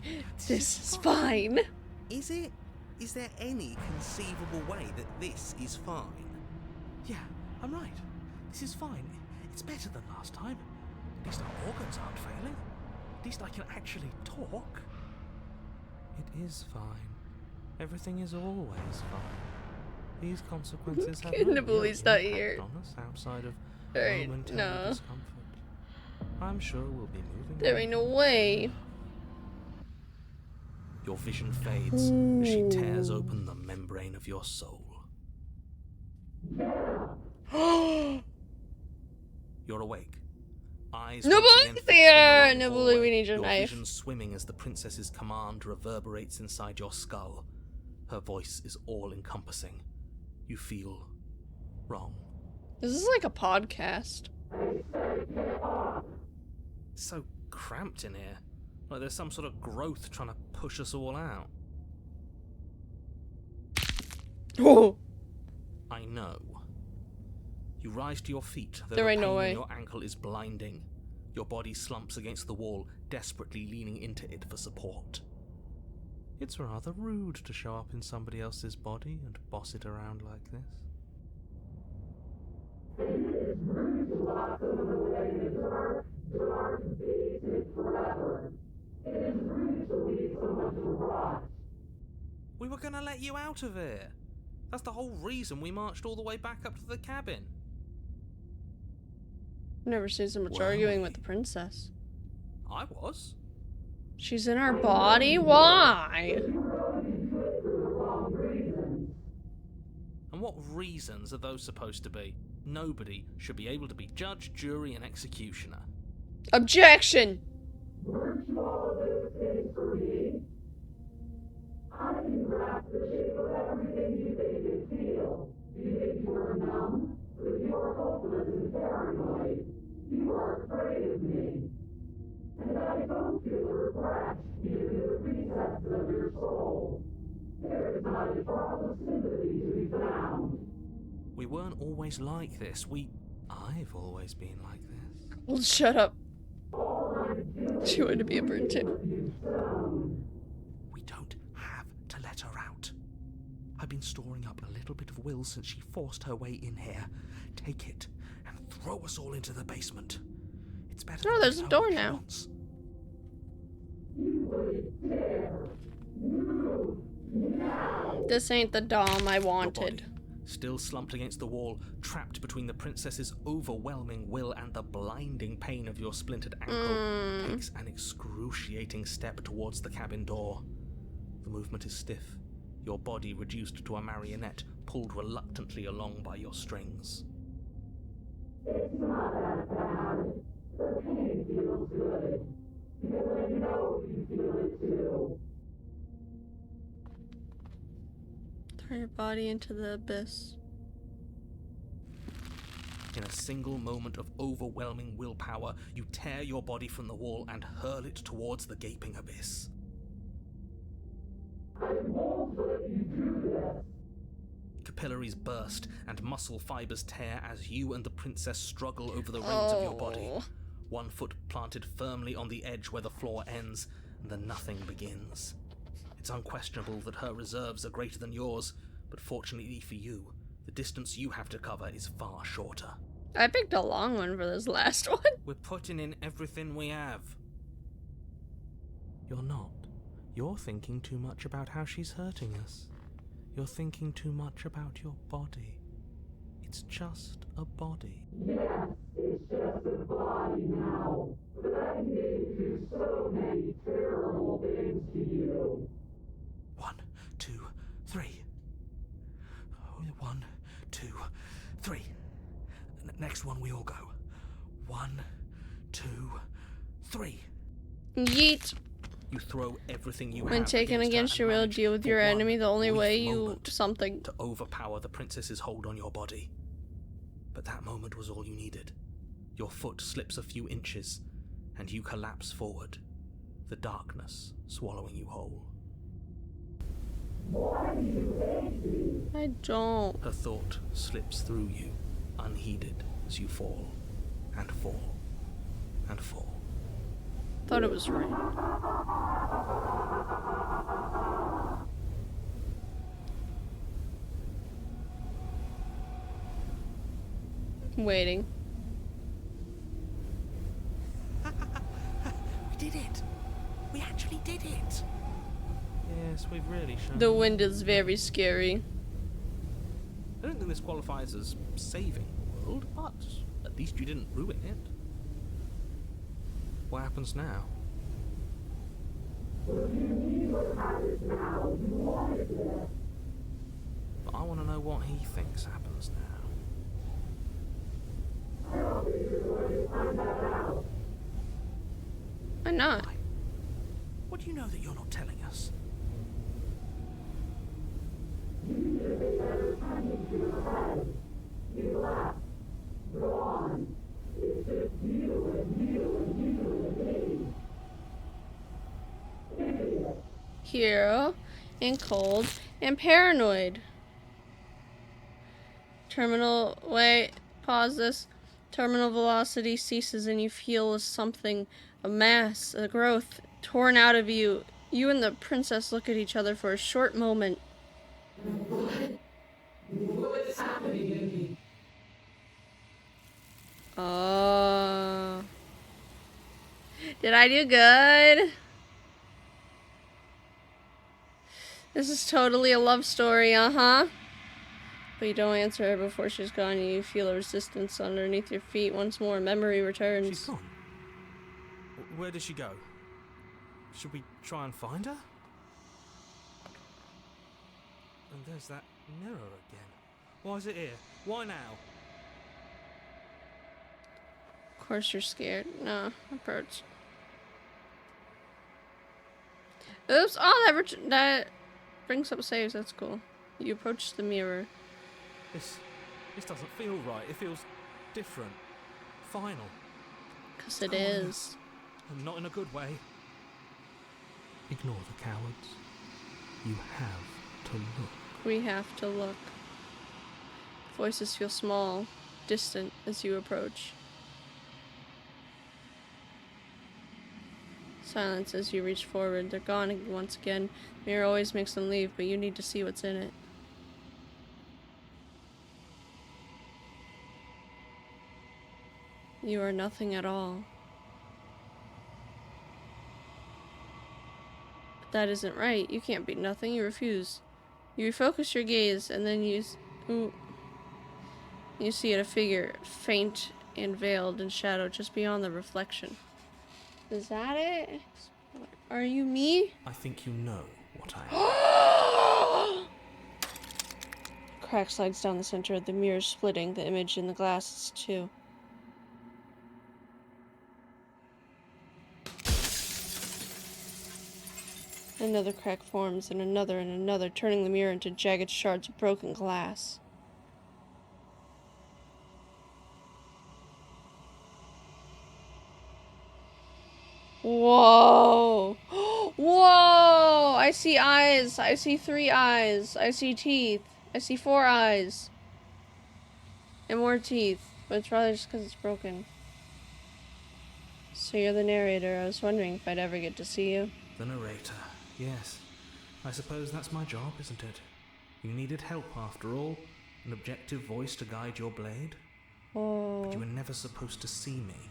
This is fine. Is it? Is there any conceivable way that this is fine? Yeah, I'm right. This is fine. It's better than last time. At least our organs aren't failing. At least I can actually talk. It is fine. Everything is always fine. These consequences have no Nibble, real he's not impact here. on us outside of Alright, momentary no. discomfort. I'm sure we'll be moving There on. ain't no way. Your vision fades as she tears open the membrane of your soul. You're awake. Eyes Nibble, once again fixed on the there! long Nibble, hallway, we need your your knife. vision swimming as the princess's command reverberates inside your skull. Her voice is all-encompassing. You feel wrong. This is like a podcast. It's so cramped in here. Like there's some sort of growth trying to push us all out. Oh, I know. You rise to your feet, though there the ain't pain no way. in your ankle is blinding. Your body slumps against the wall, desperately leaning into it for support. It's rather rude to show up in somebody else's body and boss it around like this. We were gonna let you out of here. That's the whole reason we marched all the way back up to the cabin. Never seen so much Were arguing we? with the princess. I was. She's in our body? Why? And what reasons are those supposed to be? Nobody should be able to be judge, jury, and executioner. Objection! We weren't always like this. I've always been like this. Well, shut up. She wanted to be a bird too. We don't have to let her out. I've been storing up a little bit of will since she forced her way in here. Take it and throw us all into the basement. It's better. No, than there's a giving her door what she now. wants. This ain't the Dom I Your wanted. body, still slumped against the wall, trapped between the princess's overwhelming will and the blinding pain of your splintered ankle, takes an excruciating step towards the cabin door. The movement is stiff, your body reduced to a marionette, pulled reluctantly along by your strings. Throw your body into the abyss. In a single moment of overwhelming willpower, you tear your body from the wall and hurl it towards the gaping abyss. Capillaries burst and muscle fibers tear as you and the princess struggle over the reins of your body. Oh. One foot planted firmly on the edge where the floor ends, and the nothing begins. It's unquestionable that her reserves are greater than yours, but fortunately for you, the distance you have to cover is far shorter. I picked a long one for this last one. We're putting in everything we have. You're not. You're thinking too much about how she's hurting us. You're thinking too much about your body. It's just a body. One, two, three. 1, 2, 3. Next one, we all go. 1, 2, 3. Yeet. You throw everything you When have taken against her your and will, manage deal with for your one enemy the only brief way you moment something. to overpower the princess's hold on your body. But that moment was all you needed. Your foot slips a few inches, and you collapse forward, the darkness swallowing you whole. I don't. Her thought slips through you, unheeded, as you fall, and fall, and fall. Thought it was right. Waiting. We did it! We actually did it! Yes, we've really shown. The wind is very scary. I don't think this qualifies as saving the world, but at least you didn't ruin it. What happens now? But I want to know what he thinks happens now. Why not? Why? What do you know that you're not telling us? Hero and cold and paranoid. Terminal, wait, pause this. Terminal velocity ceases and you feel something, a mass, a growth, torn out of you. You and the princess look at each other for a short moment. What is happening in me? Oh. Did I do good? This is totally a love story, uh-huh. But you don't answer her before she's gone. You feel a resistance underneath your feet. Once more, memory returns. She's gone. Where did she go? Should we try and find her? And there's that mirror again. Why is it here? Why now? Of course you're scared. No, approach. Oops! Oh, that brings up saves. That's cool. You approach the mirror. This doesn't feel right. It feels different. Final. 'Cause it is. And not in a good way. Ignore the cowards. You have to look. We have to look. Voices feel small, distant as you approach. Silence as you reach forward. They're gone once again. Mirror always makes them leave, but you need to see what's in it. You are nothing at all. But that isn't right. You can't be nothing. You refuse. You refocus your gaze, and then you see a figure, faint and veiled in shadow, just beyond the reflection. Is that it? Are you me? I think you know what I am. Crack slides down the center of the mirror, splitting the image in the glasses too. Another crack forms, and another, turning the mirror into jagged shards of broken glass. Whoa! Whoa! I see eyes. I see 3 eyes. I see teeth. I see 4 eyes. And more teeth. But it's probably just because it's broken. So you're the narrator. I was wondering if I'd ever get to see you. The narrator. Yes. I suppose that's my job, isn't it? You needed help after all. An objective voice to guide your blade. Oh. But you were never supposed to see me.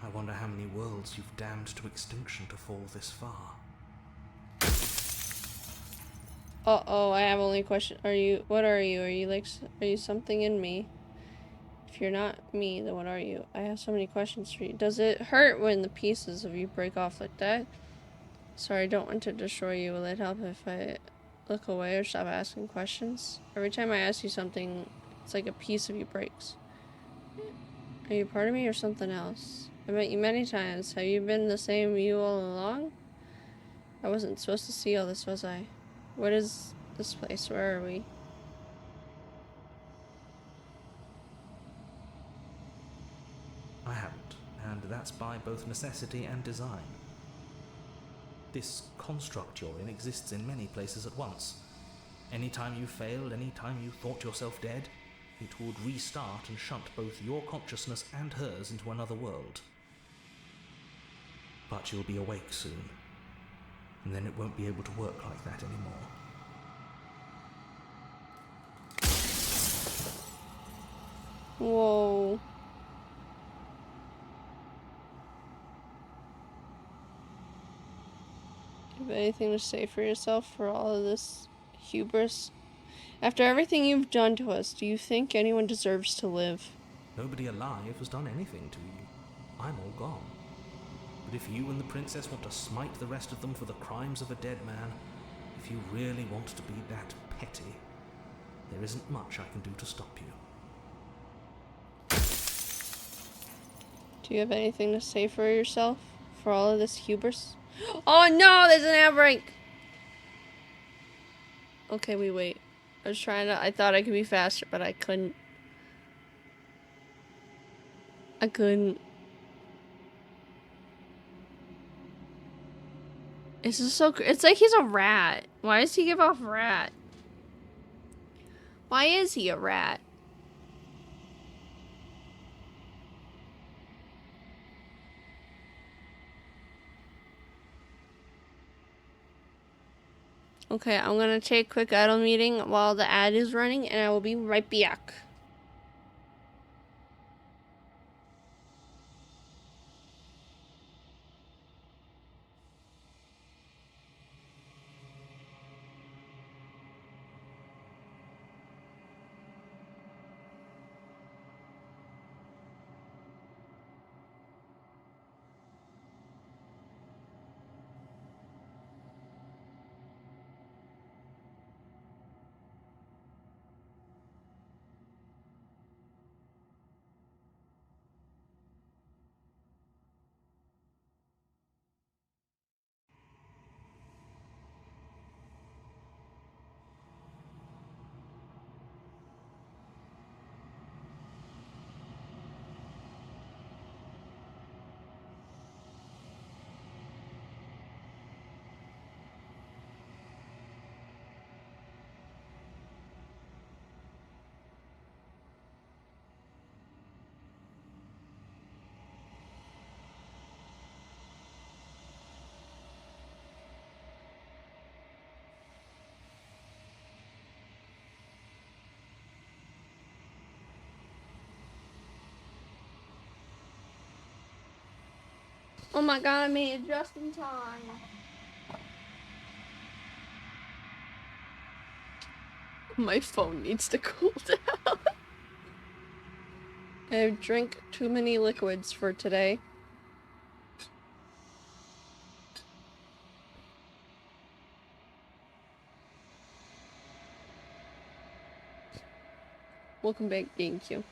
I wonder how many worlds you've damned to extinction to fall this far. Uh-oh, I have only a question. What are you? Are you something in me? If you're not me, then what are you? I have so many questions for you. Does it hurt when the pieces of you break off like that? Sorry, I don't want to destroy you. Will it help if I look away or stop asking questions? Every time I ask you something, it's like a piece of you breaks. Are you part of me or something else? I met you many times. Have you been the same you all along? I wasn't supposed to see all this, was I? What is this place? Where are we? I haven't, and that's by both necessity and design. This construct you're in exists in many places at once. Anytime you failed, anytime you thought yourself dead, it would restart and shunt both your consciousness and hers into another world. But you'll be awake soon, and then it won't be able to work like that anymore. Whoa. Do you have anything to say for yourself for all of this hubris? After everything you've done to us, do you think anyone deserves to live? Nobody alive has done anything to you. I'm all gone. But if you and the princess want to smite the rest of them for the crimes of a dead man, if you really want to be that petty, there isn't much I can do to stop you. Do you have anything to say for yourself for all of this hubris? Oh no, there's an outbreak! Okay, we wait. I thought I could be faster, but I couldn't. It's just so, it's like he's a rat. Why does he give off rat? Why is he a rat? Okay, I'm gonna take a quick idle meeting while the ad is running, and I will be right back. Oh my god, I made it just in time. My phone needs to cool down. I drank too many liquids for today. Welcome back, thank you.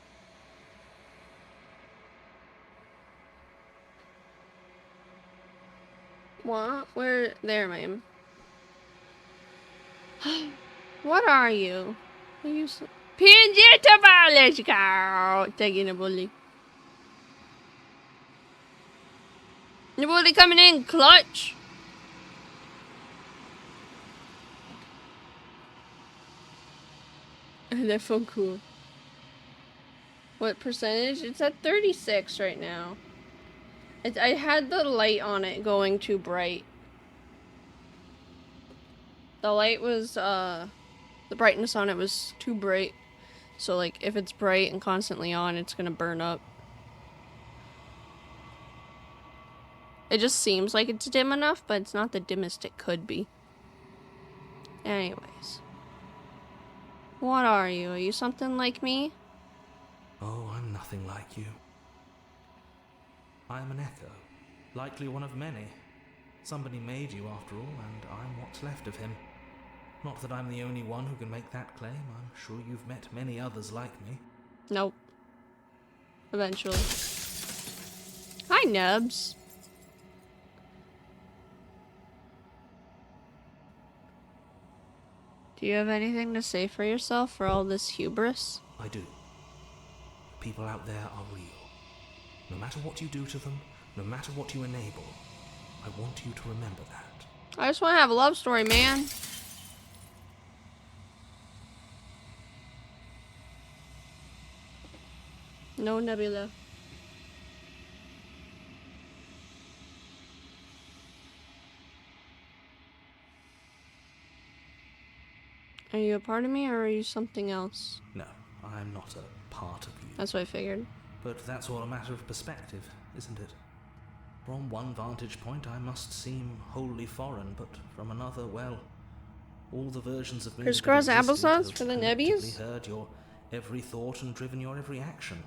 What? Where? There, ma'am. What are you? Are you so... Pinjita, let's go! Taking a bully. The bully coming in, clutch! That felt cool. What percentage? It's at 36 right now. I had the light on it going too bright. The light was, the brightness on it was too bright. So, like, if it's bright and constantly on, it's gonna burn up. It just seems like it's dim enough, but it's not the dimmest it could be. Anyways. What are you? Are you something like me? Oh, I'm nothing like you. I am an echo, likely one of many. Somebody made you after all, and I'm what's left of him. Not that I'm the only one who can make that claim. I'm sure you've met many others like me. Nope. Eventually. Hi, Nubs. Do you have anything to say for yourself for all this hubris? I do. The people out there are real. No matter what you do to them, no matter what you enable, I want you to remember that. I just want to have a love story, man. No Nebula. Are you a part of me, or are you something else? No, I'm not a part of you. That's what I figured. But that's all a matter of perspective, isn't it? From one vantage point, I must seem wholly foreign, but from another, well, all the versions of me Crisscross that have existed applesauce have for the collectively nebbies? heard your every thought and driven your every action.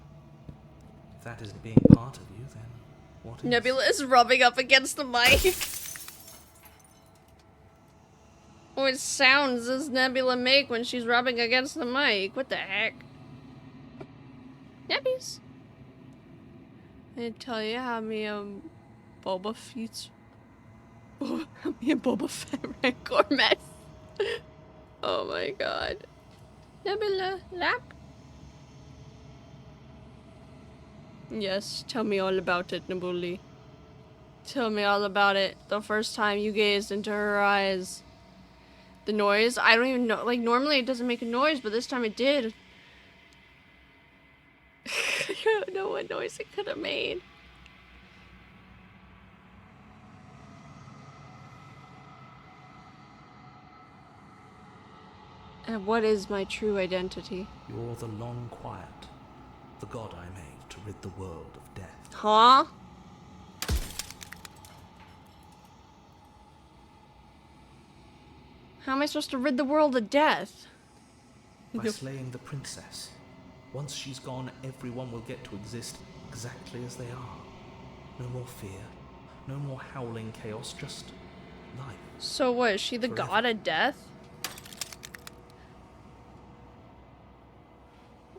If that isn't being part of you, then what is? Nebula is rubbing up against the mic. What sounds does Nebula make when she's rubbing against the mic? What the heck? Nebbies. I tell you how me Boba Fett's me and Boba Fett Rancor mess. Oh my god. Nebula, lap. Yes, tell me all about it, Nabuli. Tell me all about it. The first time you gazed into her eyes. The noise? I don't even know. Like, normally it doesn't make a noise, but this time it did. I don't know what noise it could have made. And what is my true identity? You're the long quiet, the god I made to rid the world of death. Huh? How am I supposed to rid the world of death? By slaying the princess. Once she's gone, everyone will get to exist exactly as they are. No more fear, no more howling chaos, just life. So what, is she the Forever. god of death?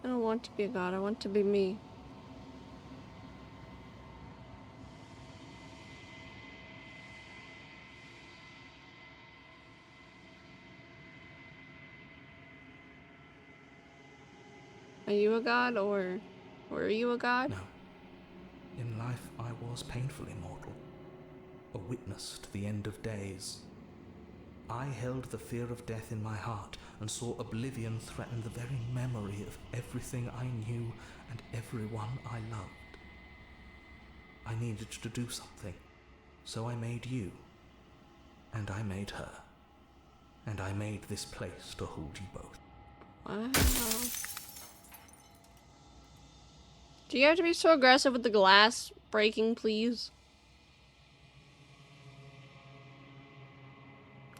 I don't want to be a god, I want to be me. Are you a god, or were you a god? No. In life, I was painfully mortal, a witness to the end of days. I held the fear of death in my heart and saw oblivion threaten the very memory of everything I knew and everyone I loved. I needed to do something, so I made you, and I made her, and I made this place to hold you both. Wow. Do you have to be so aggressive with the glass breaking, please?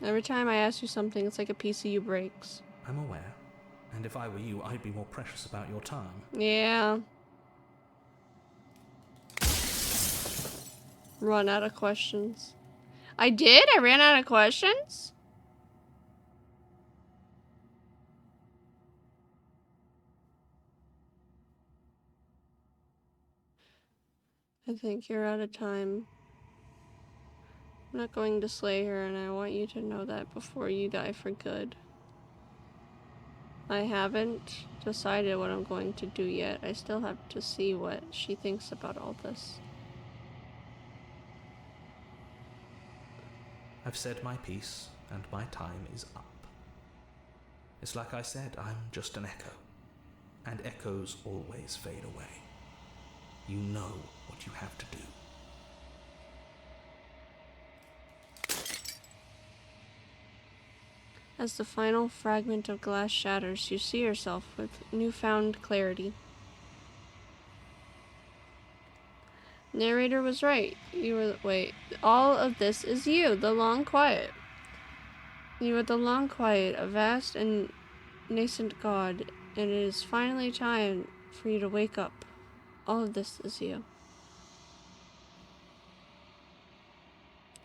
Every time I ask you something, it's like a piece of you breaks. I'm aware, and if I were you, I'd be more precious about your time. Yeah. Run out of questions. I did? I ran out of questions? I think you're out of time. I'm not going to slay her, and I want you to know that before you die for good. I haven't decided what I'm going to do yet. I still have to see what she thinks about all this. I've said my piece, and my time is up. It's like I said, I'm just an echo, and echoes always fade away. You know what you have to do. As the final fragment of glass shatters, you see yourself with newfound clarity. Narrator was right. Wait, all of this is you, the long quiet. You are the long quiet, a vast and nascent god, and it is finally time for you to wake up. All of this is you.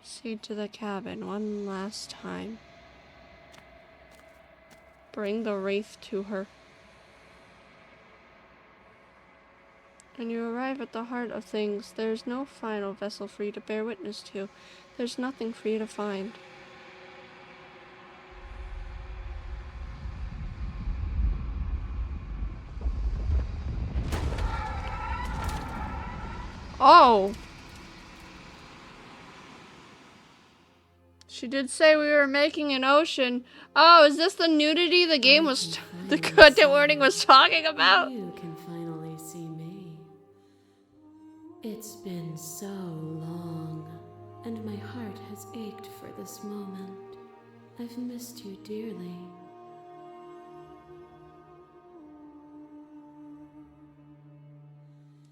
See to the cabin one last time. Bring the wraith to her. When you arrive at the heart of things, there is no final vessel for you to bear witness to. There's nothing for you to find. Oh! She did say we were making an ocean. Oh, is this the nudity the game was, the content warning was talking about? You can finally see me. It's been so long, and my heart has ached for this moment. I've missed you dearly.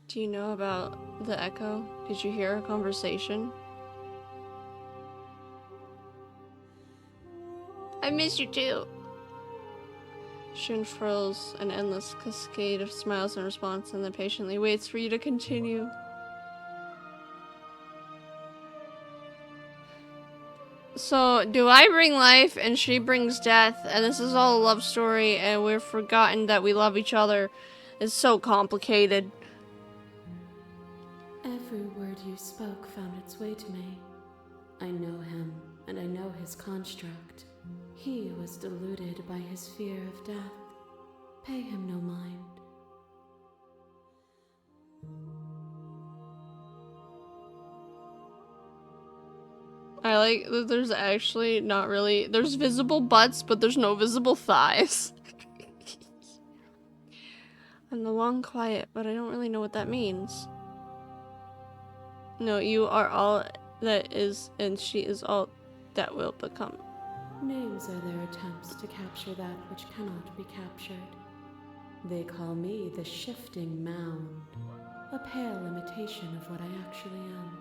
Do you know about the echo? Did you hear a conversation? I miss you too. She unfurls an endless cascade of smiles in response and then patiently waits for you to continue. So, do I bring life and she brings death, and this is all a love story, and we've forgotten that we love each other? It's so complicated. Every word you spoke found its way to me. I know him, and I know his construct. He was deluded by his fear of death. Pay him no mind. I like that there's actually not really, there's visible butts, but there's no visible thighs. And the long quiet, but I don't really know what that means. No, you are all that is, and she is all that will become. Names are their attempts to capture that which cannot be captured. They call me the shifting mound, a pale imitation of what I actually am.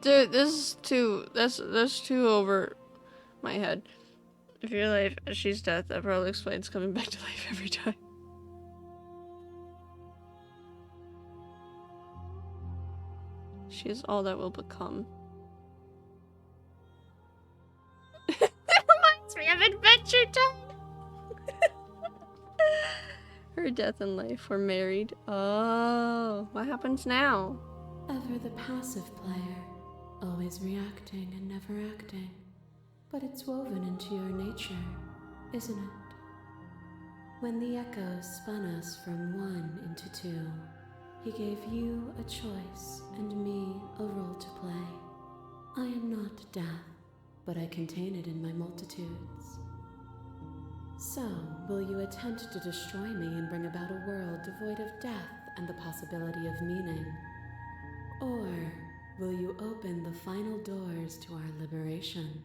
Dude, this is too, that's too over my head. If your life as she's death, that probably explains coming back to life every time. She is all that will become. That reminds me of Adventure Time! Her death and life were married. Oh, what happens now? Ever the passive player, always reacting and never acting. But it's woven into your nature, isn't it? When the echoes spun us from one into two, he gave you a choice and me a role to play. I am not death, but I contain it in my multitudes. So, will you attempt to destroy me and bring about a world devoid of death and the possibility of meaning? Or will you open the final doors to our liberation?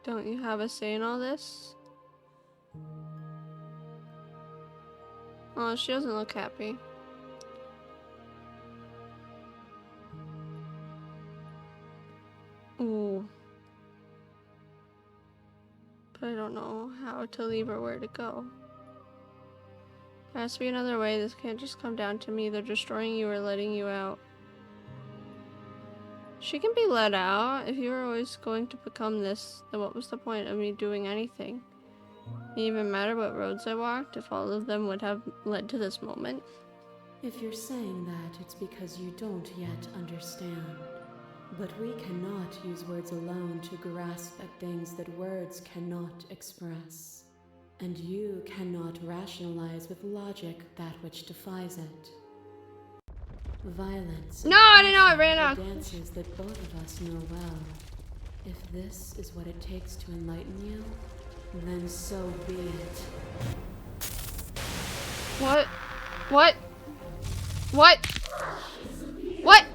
Don't you have a say in all this? Oh, she doesn't look happy. Ooh. But I don't know how to leave or where to go. There has to be another way. This can't just come down to me either destroying you or letting you out. She can be let out. If you were always going to become this, then what was the point of me doing anything? It didn't even matter what roads I walked, if all of them would have led to this moment. If you're saying that, it's because you don't yet understand. But we cannot use words alone to grasp at things that words cannot express. And you cannot rationalize with logic that which defies it. Violence. No, I didn't know I ran out. Dances that both of us know well. If this is what it takes to enlighten you, then so be it. What? What? What? What?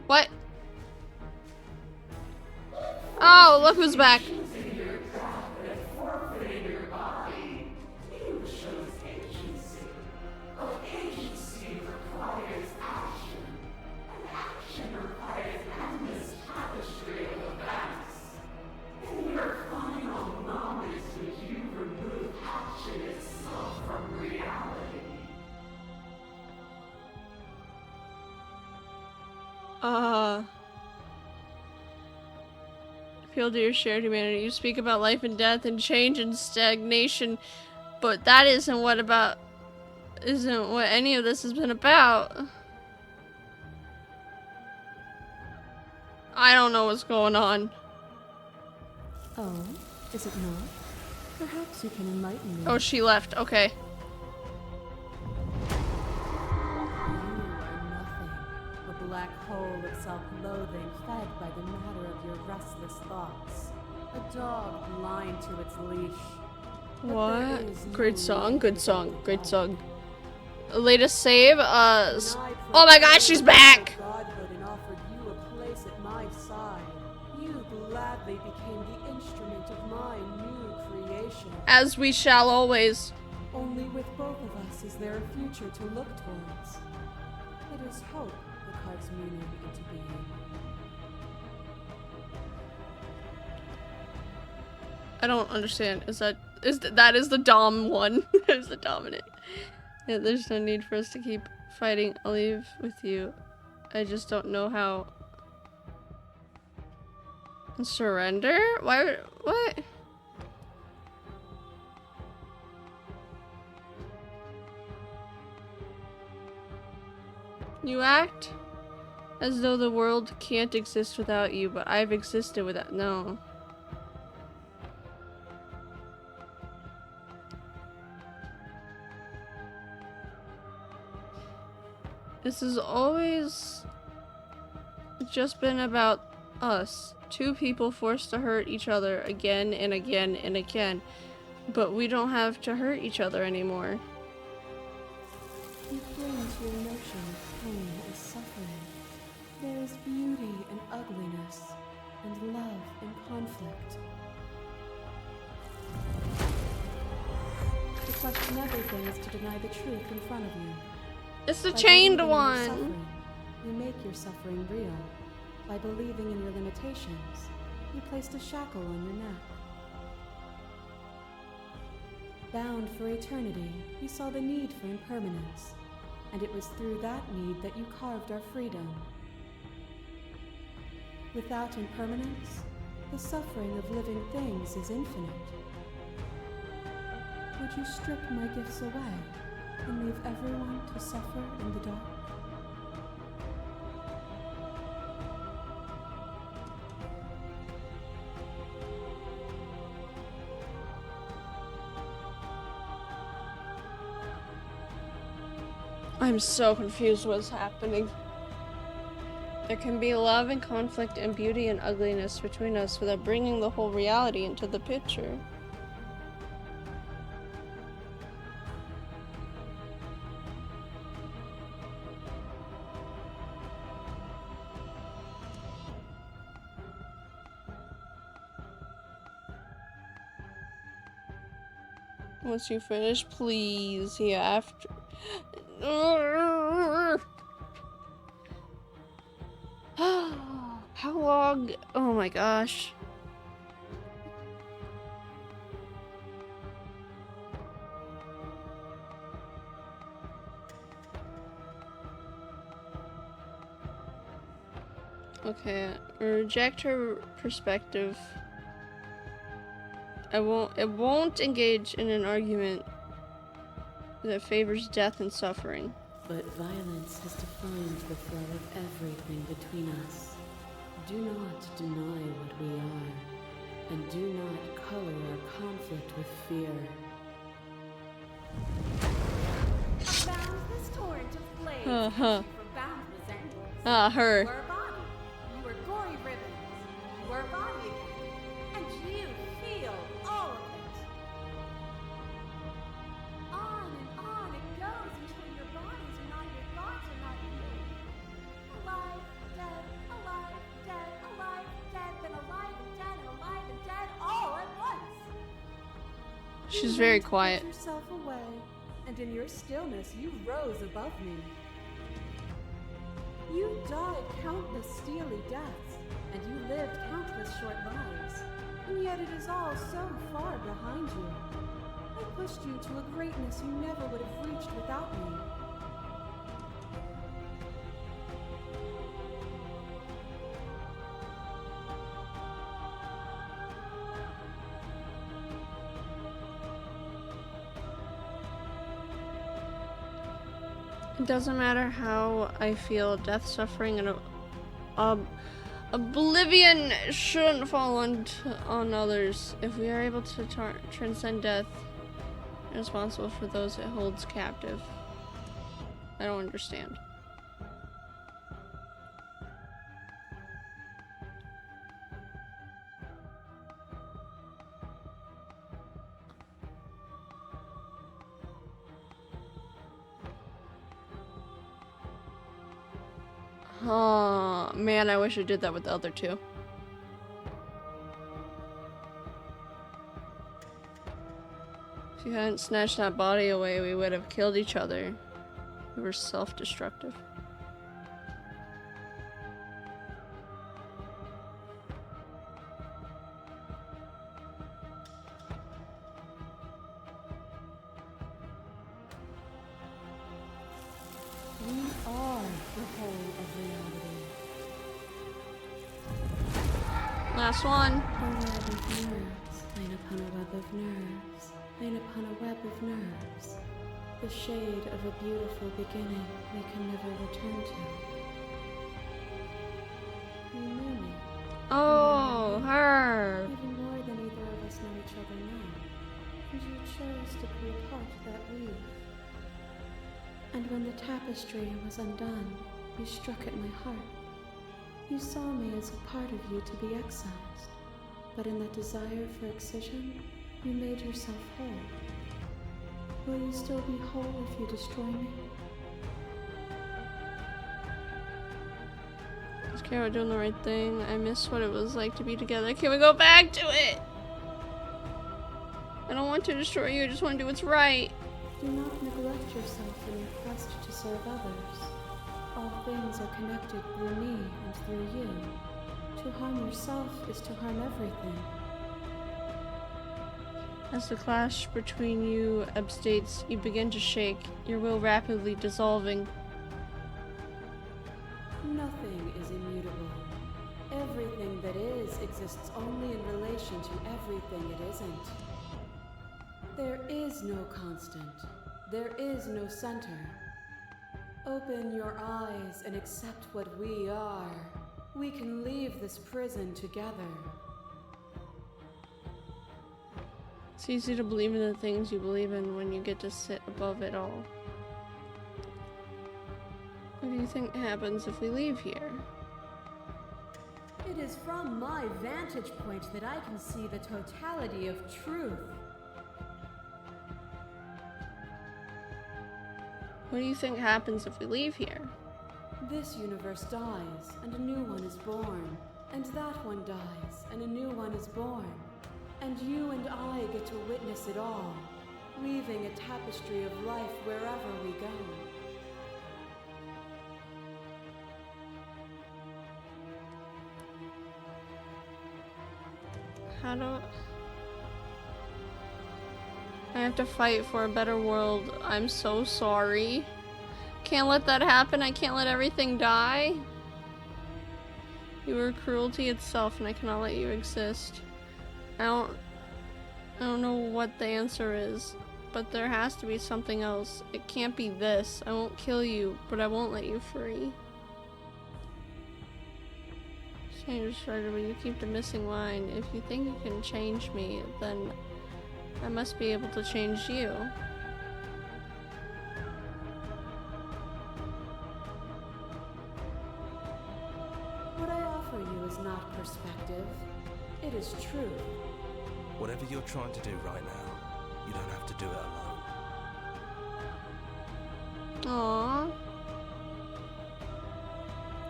What? Oh, look who's back. Appeal to your shared humanity. You speak about life and death and change and stagnation, but that isn't what any of this has been about. I don't know what's going on. Oh, is it not? Perhaps you can enlighten me. Oh, she left. Okay. A black hole of self-loathing fed by the matter of your restless thoughts. A dog blind to its leash. What? Great song, good song, great song. Latest save, oh my god, she's back! Godhood and offered you a place at my side. You gladly became the instrument of my new creation. As we shall always. Only with both of us is there a future to look towards. It is hope that carves meaning into being. I don't understand. That is the dom one. There's the dominant. Yeah, there's no need for us to keep fighting. I'll leave with you. I just don't know how. Surrender? Why? What? You act as though the world can't exist without you, but I've existed without. No. This has always just been about us. Two people forced to hurt each other again and again and again. But we don't have to hurt each other anymore. You cling to your notion of pain as suffering. There is beauty in ugliness, and love in conflict. To question everything is to deny the truth in front of you. It's the By chained believing in your one. suffering, you make your suffering real. By believing in your limitations, you placed a shackle on your neck. Bound for eternity, you saw the need for impermanence, and it was through that need that you carved our freedom. Without impermanence, the suffering of living things is infinite. Would you strip my gifts away and leave everyone to suffer in the dark? I'm so confused what's happening. There can be love and conflict and beauty and ugliness between us without bringing the whole reality into the picture. Once you finish, please. Yeah, after. How long? Oh my gosh. Okay, reject her perspective. It won't engage in an argument that favors death and suffering. But violence has defined the flow of everything between us. Do not deny what we are, and do not color our conflict with fear. A boundless torrent of flames Uh-huh. from boundless angles. Ah, her. You were a body. You were gory ribbons. You were a body again. And you feel all of it. On it goes until your bodies are not your thoughts are not you. Alive, dead, alive, dead, alive, dead, then alive and dead, and alive and dead, all at once. She's You very learned to put quiet. yourself away, and in your stillness you rose above me. You died countless steely deaths, and you lived countless short lives, and yet it is all so far behind you. I pushed you to a greatness you never would have reached without me. It doesn't matter how I feel, death, suffering, and oblivion shouldn't fall on others. If we are able to transcend death, we're responsible for those it holds captive. I don't understand. Oh, man, I wish I did that with the other two. If you hadn't snatched that body away, we would have killed each other. We were self-destructive. We are the whole of reality. Last one. A web of nerves, lain upon a web of nerves, lain upon a web of nerves. The shade of a beautiful beginning we can never return to. You knew me. Oh, her. Even more than either of us know each other now. And you chose to be a part of that weave. And when the tapestry was undone, you struck at my heart. You saw me as a part of you to be excised, but in that desire for excision, you made yourself whole. Will you still be whole if you destroy me? Is Kara doing the right thing? I miss what it was like to be together. Can we go back to it? I don't want to destroy you, I just want to do what's right. Do not neglect yourself in your quest to serve others. All things are connected through me and through you. To harm yourself is to harm everything. As the clash between you ebbstates, you begin to shake, your will rapidly dissolving. Nothing is immutable. Everything that is exists only in relation to everything it isn't. There is no constant. There is no center. Open your eyes and accept what we are. We can leave this prison together. It's easy to believe in the things you believe in when you get to sit above it all. What do you think happens if we leave here? It is from my vantage point that I can see the totality of truth. What do you think happens if we leave here? This universe dies, and a new one is born. And that one dies, and a new one is born. And you and I get to witness it all, weaving a tapestry of life wherever we go. How do... I have to fight for a better world. I'm so sorry. Can't let that happen. I can't let everything die. You are cruelty itself, and I cannot let you exist. I don't know what the answer is, but there has to be something else. It can't be this. I won't kill you, but I won't let you free. Change starter, but you keep the missing line. If you think you can change me, then I must be able to change you. What I offer you is not perspective. It is truth. Whatever you're trying to do right now, you don't have to do it alone.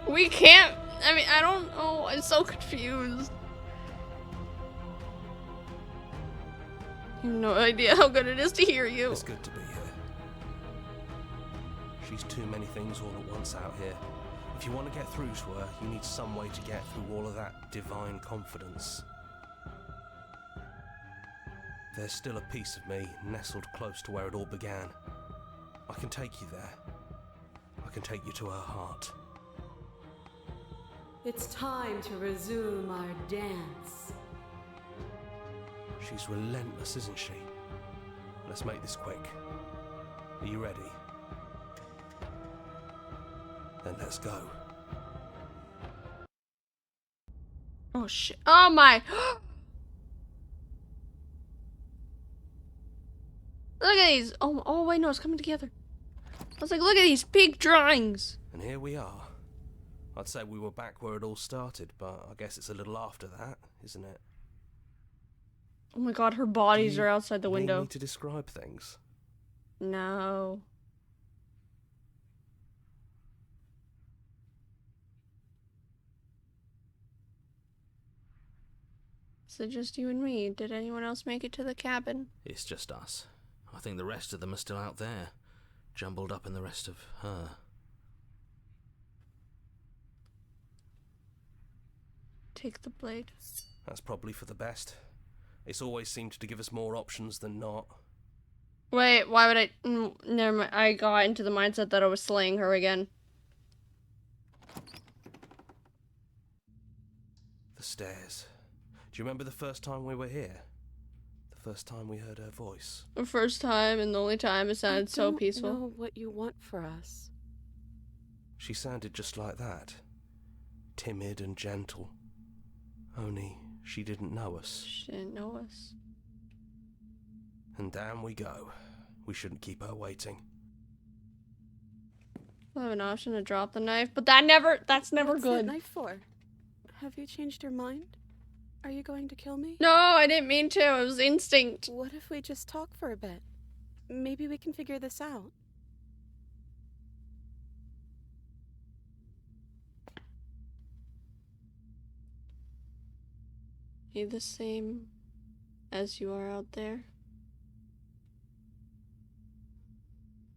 Aww. We can't. I mean, I don't know. I'm so confused. You have no idea how good it is to hear you. It's good to be here. She's too many things all at once out here. If you want to get through to her, you need some way to get through all of that divine confidence. There's still a piece of me nestled close to where it all began. I can take you there. I can take you to her heart. It's time to resume our dance. She's relentless, isn't she? Let's make this quick. Are you ready? Then let's go. Oh shit. Oh my. Look at these. Oh wait, no, it's coming together. I was like, look at these peak drawings. And here we are. I'd say we were back where it all started, but I guess it's a little after that, isn't it? Oh my god, her bodies are outside the window. Need me to describe things? No. So just you and me. Did anyone else make it to the cabin? It's just us. I think the rest of them are still out there, jumbled up in the rest of her. Take the blade. That's probably for the best. It's always seemed to give us more options than not. Wait, why would I... Never mind. I got into the mindset that I was slaying her again. The stairs. Do you remember the first time we were here? The first time we heard her voice? The first time and the only time it sounded so peaceful. I don't know what you want for us. She sounded just like that. Timid and gentle. Only she didn't know us. She didn't know us. And down we go. We shouldn't keep her waiting. I have an option to drop the knife, but that's never What's good. that knife for? Have you changed your mind? Are you going to kill me? No, I didn't mean to. It was instinct. What if we just talk for a bit? Maybe we can figure this out. You the same as you are out there?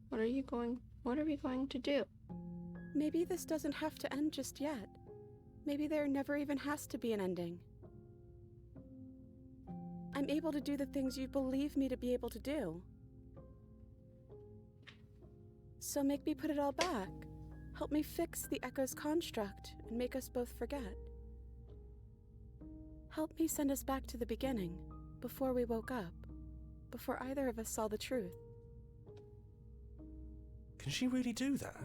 What are we going to do? Maybe this doesn't have to end just yet. Maybe there never even has to be an ending. I'm able to do the things you believe me to be able to do. So make me put it all back. Help me fix the Echo's construct and make us both forget. Help me send us back to the beginning, before we woke up, before either of us saw the truth. Can she really do that?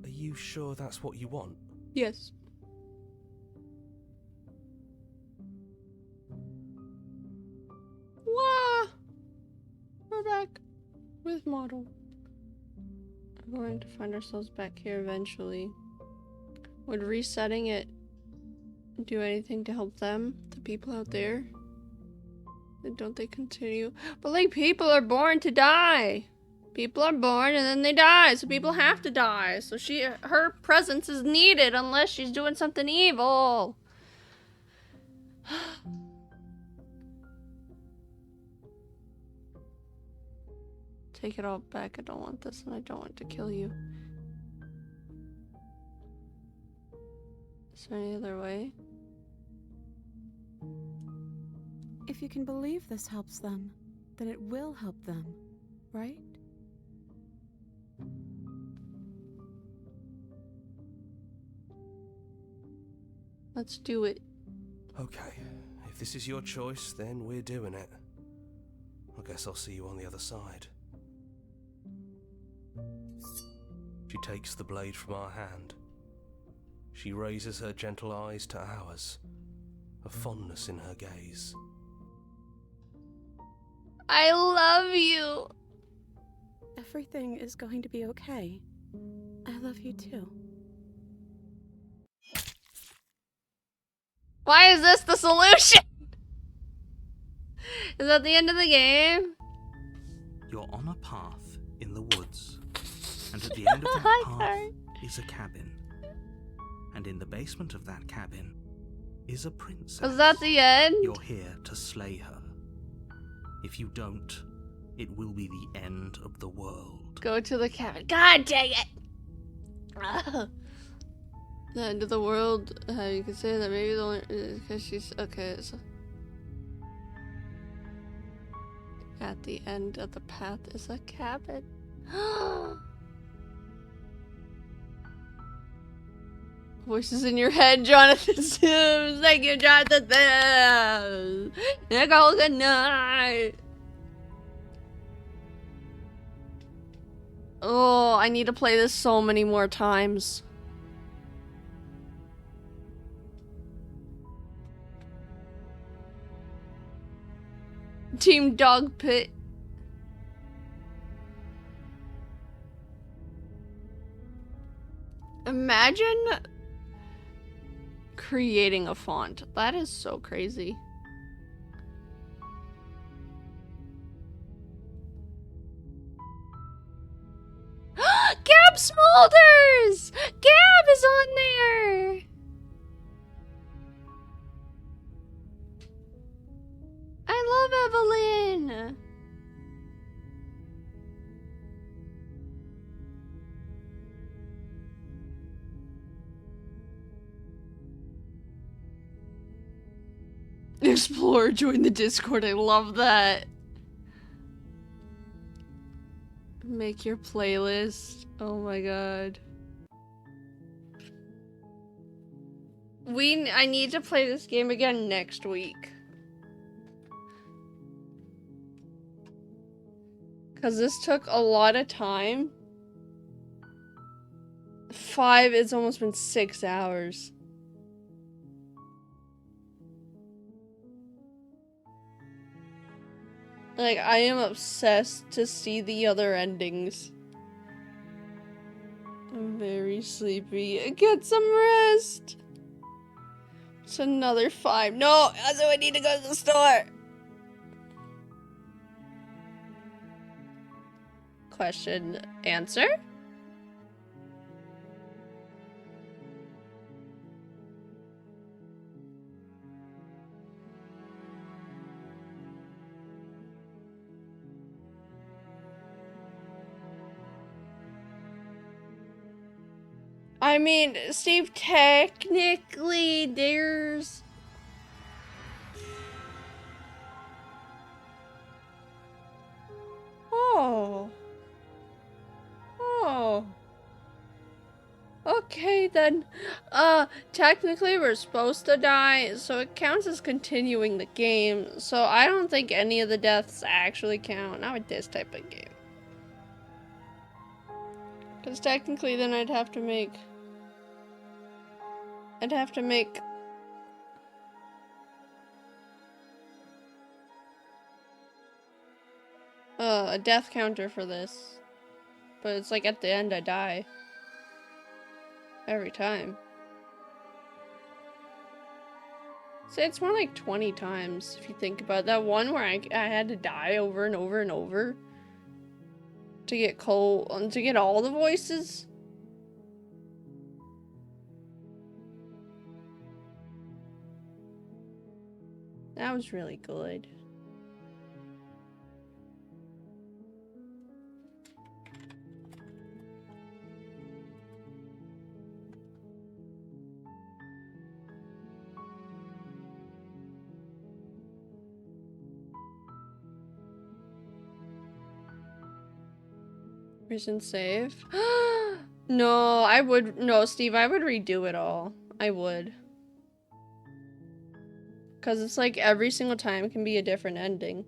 Are you sure that's what you want? Yes. Wah! We're back with Model. We're going to find ourselves back here eventually. Would resetting it do anything to help them? The people out there? Don't they continue? But like, people are born to die. People are born and then they die, so people have to die. So her presence is needed unless she's doing something evil. Take it all back. I don't want this and I don't want to kill you. Is there any other way? If you can believe this helps them, then it will help them, right? Let's do it. Okay, if this is your choice, then we're doing it. I guess I'll see you on the other side. She takes the blade from our hand. She raises her gentle eyes to ours, a fondness in her gaze. I love you. Everything is going to be okay. I love you too. Why is this the solution? Is that the end of the game? You're on a path in the woods, and at the end of that path is a cabin. And in the basement of that cabin is a princess. Was that the end? You're here to slay her. If you don't, it will be the end of the world. Go to the cabin. God dang it! Ugh. The end of the world. You could say that maybe the only because she's okay. So at the end of the path is a cabin. Voices in your head, Jonathan Sims. Thank you, Jonathan Sims. Nicole, good night. Oh, I need to play this so many more times. Team Dog Pit. Imagine creating a font. That is so crazy. Gab Smulders! Gab is on there! I love Evelyn! Explorer join the Discord, I love that. Make your playlist. Oh my god. I need to play this game again next week. Cause this took a lot of time. 5, it's almost been 6 hours. Like, I am obsessed to see the other endings. I'm very sleepy. Get some rest! It's another 5. No! Also, I need to go to the store! Question, answer? I mean, Steve, technically, there's... Oh. Oh. Okay, then. Technically, we're supposed to die, so it counts as continuing the game. So I don't think any of the deaths actually count. Not with this type of game. Because technically, then I'd have to make a death counter for this. But it's like at the end I die. Every time. So it's more like 20 times if you think about it. That one where I had to die over and over and over to get to get all the voices. That was really good. Recent save? No, Steve, I would redo it all. I would. Because it's like every single time can be a different ending.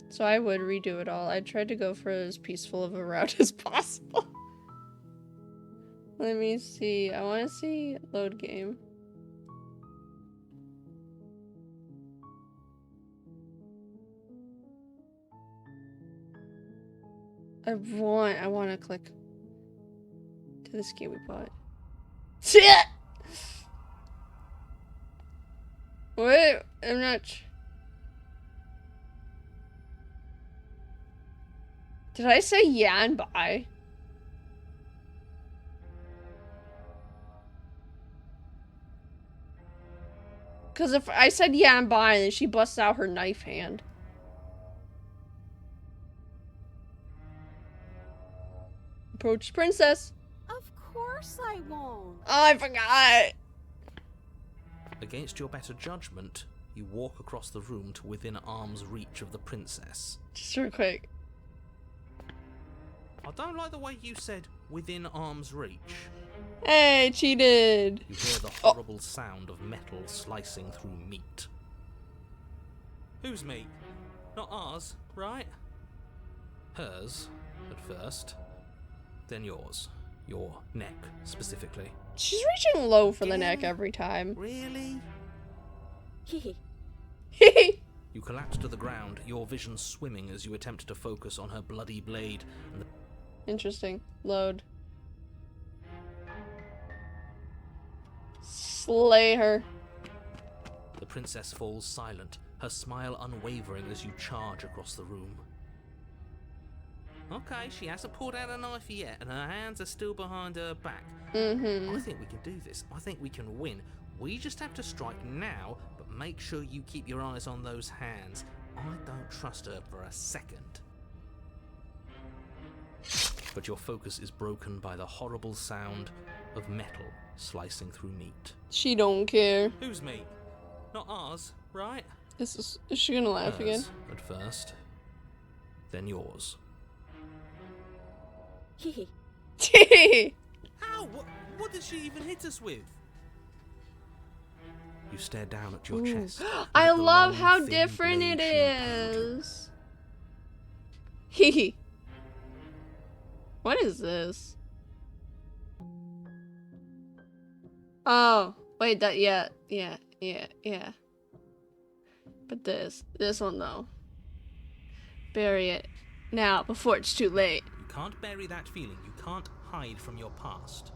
So I would redo it all. I tried to go for as peaceful of a route as possible. Let me see. I want to see load game. I want to click to this game we bought. Shit! Wait, I'm not. Did I say yeah and bye? Because if I said yeah and bye, then she busts out her knife hand. Approach princess. Of course I won't. Oh, I forgot. Against your better judgment, you walk across the room to within arm's reach of the princess. Just real quick. I don't like the way you said within arm's reach. Hey, cheated. You hear the horrible sound of metal slicing through meat. Whose meat? Not ours, right? Hers, at first. Then yours. Your neck, specifically. She's reaching low for the neck every time. Really? Hehe. Hehe. You collapse to the ground, your vision swimming as you attempt to focus on her bloody blade and the... Interesting. Load. Slay her. The princess falls silent, her smile unwavering as you charge across the room. Okay, she hasn't pulled out a knife yet, and her hands are still behind her back. Mm-hmm. I think we can do this. I think we can win. We just have to strike now, but make sure you keep your eyes on those hands. I don't trust her for a second. But your focus is broken by the horrible sound of metal slicing through meat. She don't care. Whose meat? Not ours, right? Is she gonna laugh Hers, again? at first. Then yours. Hehe. How? What did she even hit us with? You stare down at your Ooh. chest. and I at the love long, how thin different blade it she impaled you. is. Hehe. What is this? Oh, wait, that, yeah. But this one though. Bury it now before it's too late. You can't bury that feeling. You can't hide from your past.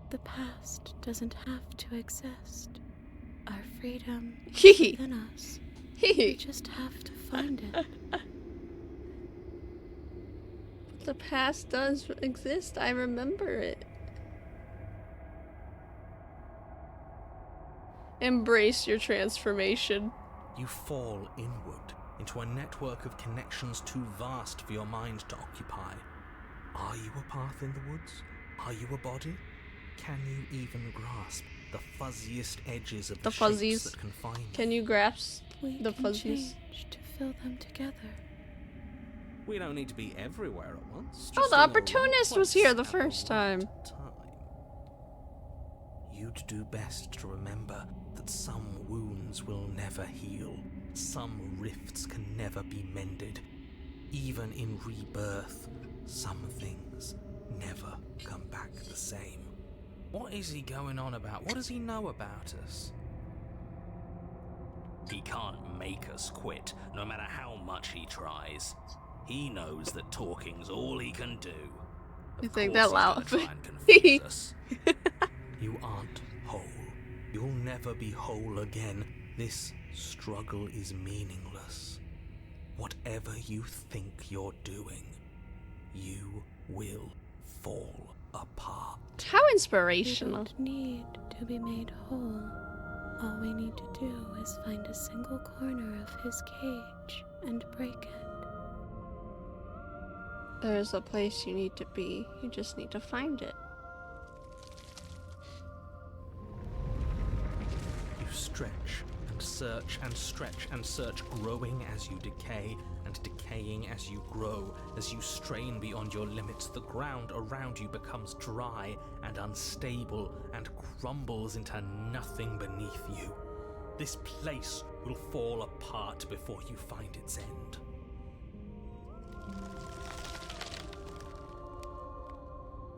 The past doesn't have to exist. Our freedom is Hehe. within us. We Hehe. just have to find it. The past does exist. I remember it. Embrace your transformation. You fall inward into a network of connections too vast for your mind to occupy. Are you a path in the woods? Are you a body? Can you even grasp the fuzziest edges of the fuzzies. shapes that confine you? Can you grasp We the can fuzzies? change to fill them together. We don't need to be everywhere at once. Oh, just the in the right opportunist was place here the at first right time. You'd do best to remember that some wounds will never heal. Some rifts can never be mended. Even in rebirth, some things never come back the same. What is he going on about? What does he know about us? He can't make us quit, no matter how much he tries. He knows that talking's all he can do. You Of think course that loud? he's gonna try and confuse us. You aren't whole. You'll never be whole again. This struggle is meaningless. Whatever you think you're doing, you will fall apart. How We inspirational. don't need to be made whole. All we need to do is find a single corner of his cage and break it. There's a place you need to be. You just need to find it. You stretch and search and stretch and search, growing as you decay and decaying as you grow. As you strain beyond your limits, the ground around you becomes dry and unstable and crumbles into nothing beneath you. This place will fall apart before you find its end.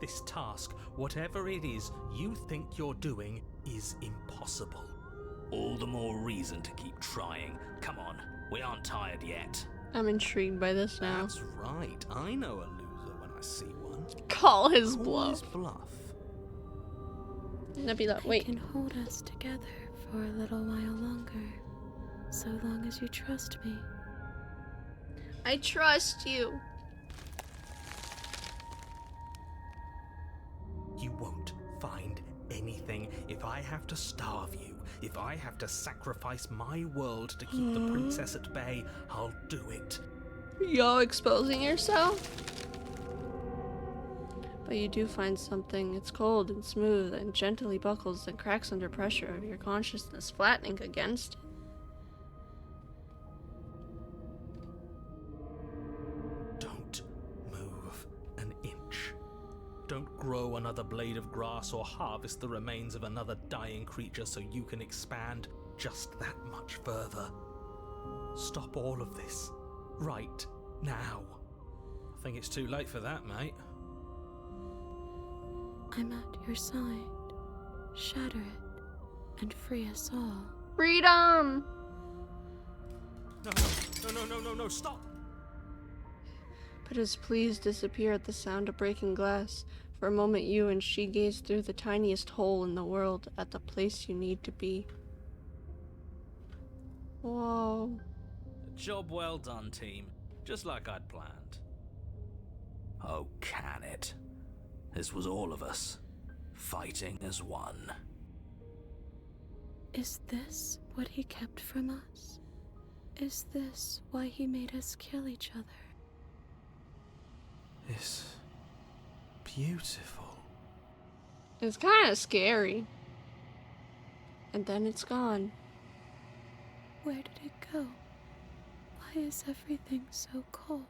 This task, whatever it is you think you're doing, is impossible. All the more reason to keep trying. Come on, we aren't tired yet. I'm intrigued by this now. That's right, I know a loser when I see one. Call his Always bluff. bluff. Nebula, I wait. can hold us together for a little while longer, so long as you trust me. I trust you. You won't find anything. If I have to starve you, if I have to sacrifice my world to keep the princess at bay, I'll do it. Yo, exposing yourself? But you do find something. It's cold and smooth and gently buckles and cracks under pressure of your consciousness, flattening against it. Don't move an inch. Don't grow another blade of grass or harvest the remains of another dying creature so you can expand just that much further. Stop all of this. Right now. I think it's too late for that, mate. I'm at your side. Shatter it and free us all. Freedom! No, stop! But his pleas disappear at the sound of breaking glass. For a moment you and she gaze through the tiniest hole in the world at the place you need to be. Whoa. Job well done, team. Just like I'd planned. Oh, can it? This was all of us, fighting as one. Is this what he kept from us? Is this why he made us kill each other? It's beautiful. It's kind of scary. And then it's gone. Where did it go? Why is everything so cold?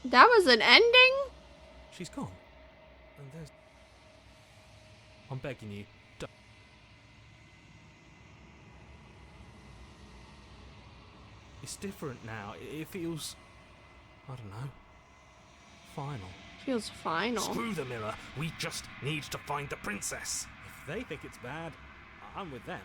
That was an ending? She's gone. And there's... I'm begging you, don't. It's different now. It feels... I don't know. Final. Feels final. Screw the mirror. We just need to find the princess. If they think it's bad, I'm with them.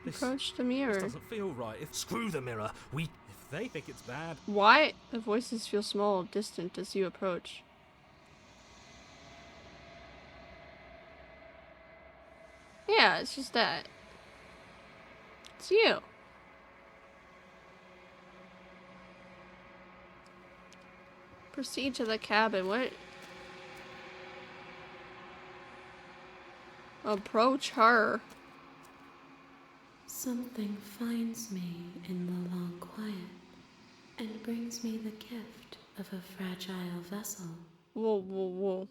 Approach the This mirror. doesn't feel right. Screw the mirror. If they think it's bad... Why? The voices feel small, distant as you approach. Yeah, it's just that. It's you. Proceed to the cabin. What? Approach her. Something finds me in the long quiet and brings me the gift of a fragile vessel. Whoa, whoa, whoa.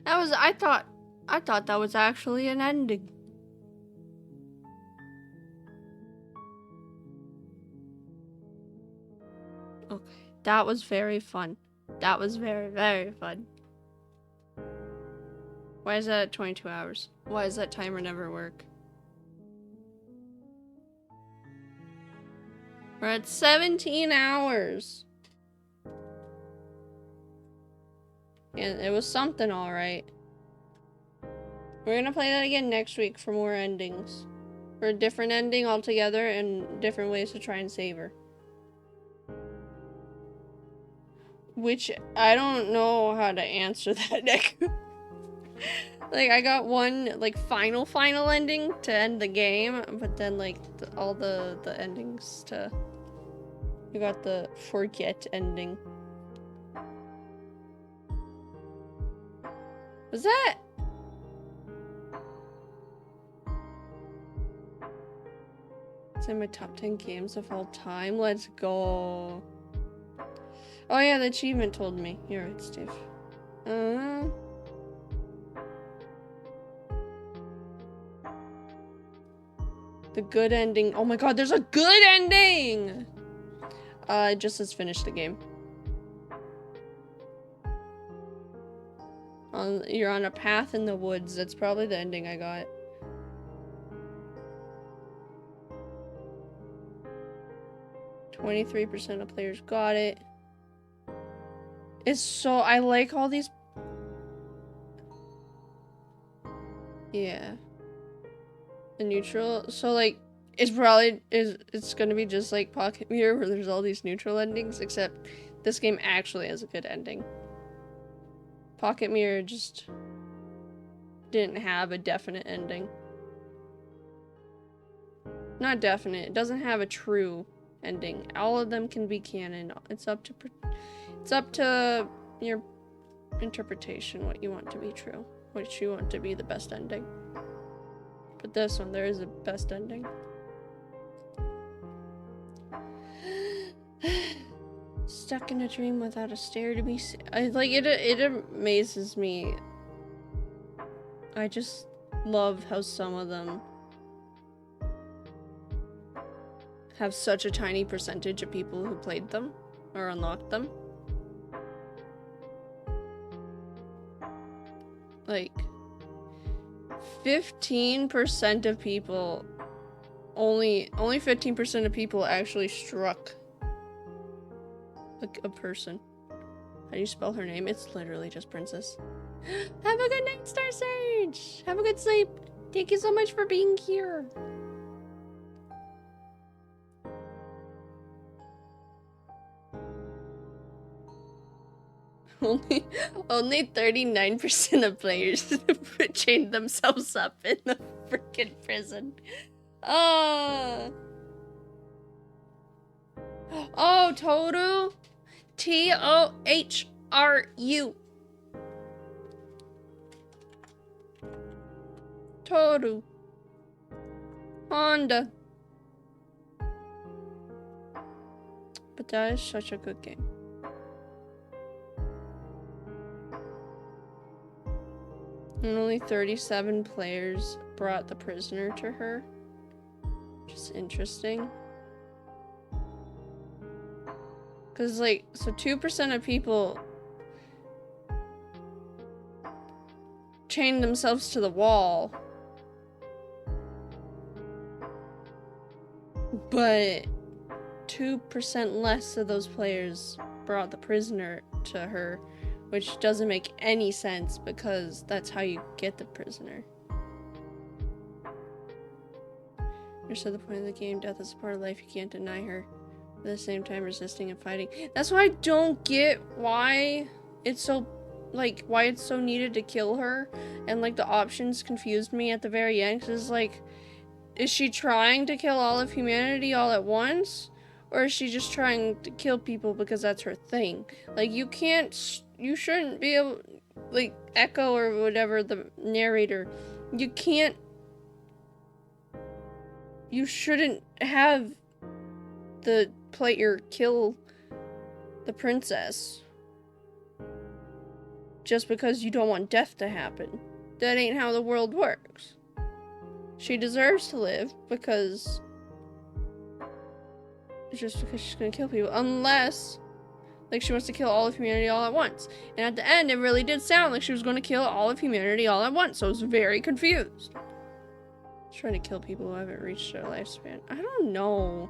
That was, I thought that was actually an ending. Okay, that was very fun. That was very, very fun. Why is that at 22 hours? Why does that timer never work? We're at 17 hours. And it was something alright. We're gonna play that again next week for more endings. For a different ending altogether and different ways to try and save her. Which, I don't know how to answer that, Nick. Like, I got one, like, final ending to end the game, but then, like, all the endings to... You got the forget ending. Was that... It's in my top 10 games of all time. Let's go. Oh yeah, the achievement told me. You're right, Steve. The good ending. Oh my god, there's a good ending! It just says finish the game. You're on a path in the woods. That's probably the ending I got. %, of players got it. It's so... I like all these... Yeah. The neutral... So, like, it's probably... It's gonna be just like Pocket Mirror, where there's all these neutral endings, except this game actually has a good ending. Pocket Mirror just... didn't have a definite ending. Not definite. It doesn't have a true ending. All of them can be canon. It's up to your interpretation, what you want to be true, what you want to be the best ending. But this one, there is a best ending. Stuck in a dream without a stair to be like it amazes me. I just love how some of them have such a tiny percentage of people who played them or unlocked them. Like 15% of people, only 15% of people actually struck a person. How do you spell her name? It's literally just Princess. Have a good night, Star Sage! Have a good sleep! Thank you so much for being here! Only 39% of players chained themselves up in the freaking prison. Oh, Toru. T-O-H-R-U. Toru. Honda. But that is such a good game. And only 37 players brought the prisoner to her. Just interesting. Because, like, so 2% of people chained themselves to the wall. But 2% less of those players brought the prisoner to her, which doesn't make any sense because that's how you get the prisoner. Understood the point of the game. Death is a part of life. You can't deny her. At the same time, resisting and fighting. That's why I don't get why it's so, like, why it's so needed to kill her. And, like, the options confused me at the very end. Because it's like, is she trying to kill all of humanity all at once? Or is she just trying to kill people because that's her thing? Like, you shouldn't be able, like, Echo or whatever, the narrator, you shouldn't have the player kill the princess just because you don't want death to happen. That ain't how the world works. She deserves to live because she's gonna kill people, unless, like, she wants to kill all of humanity all at once. And at the end, it really did sound like she was going to kill all of humanity all at once, so I was very confused. Trying to kill people who haven't reached their lifespan. I don't know.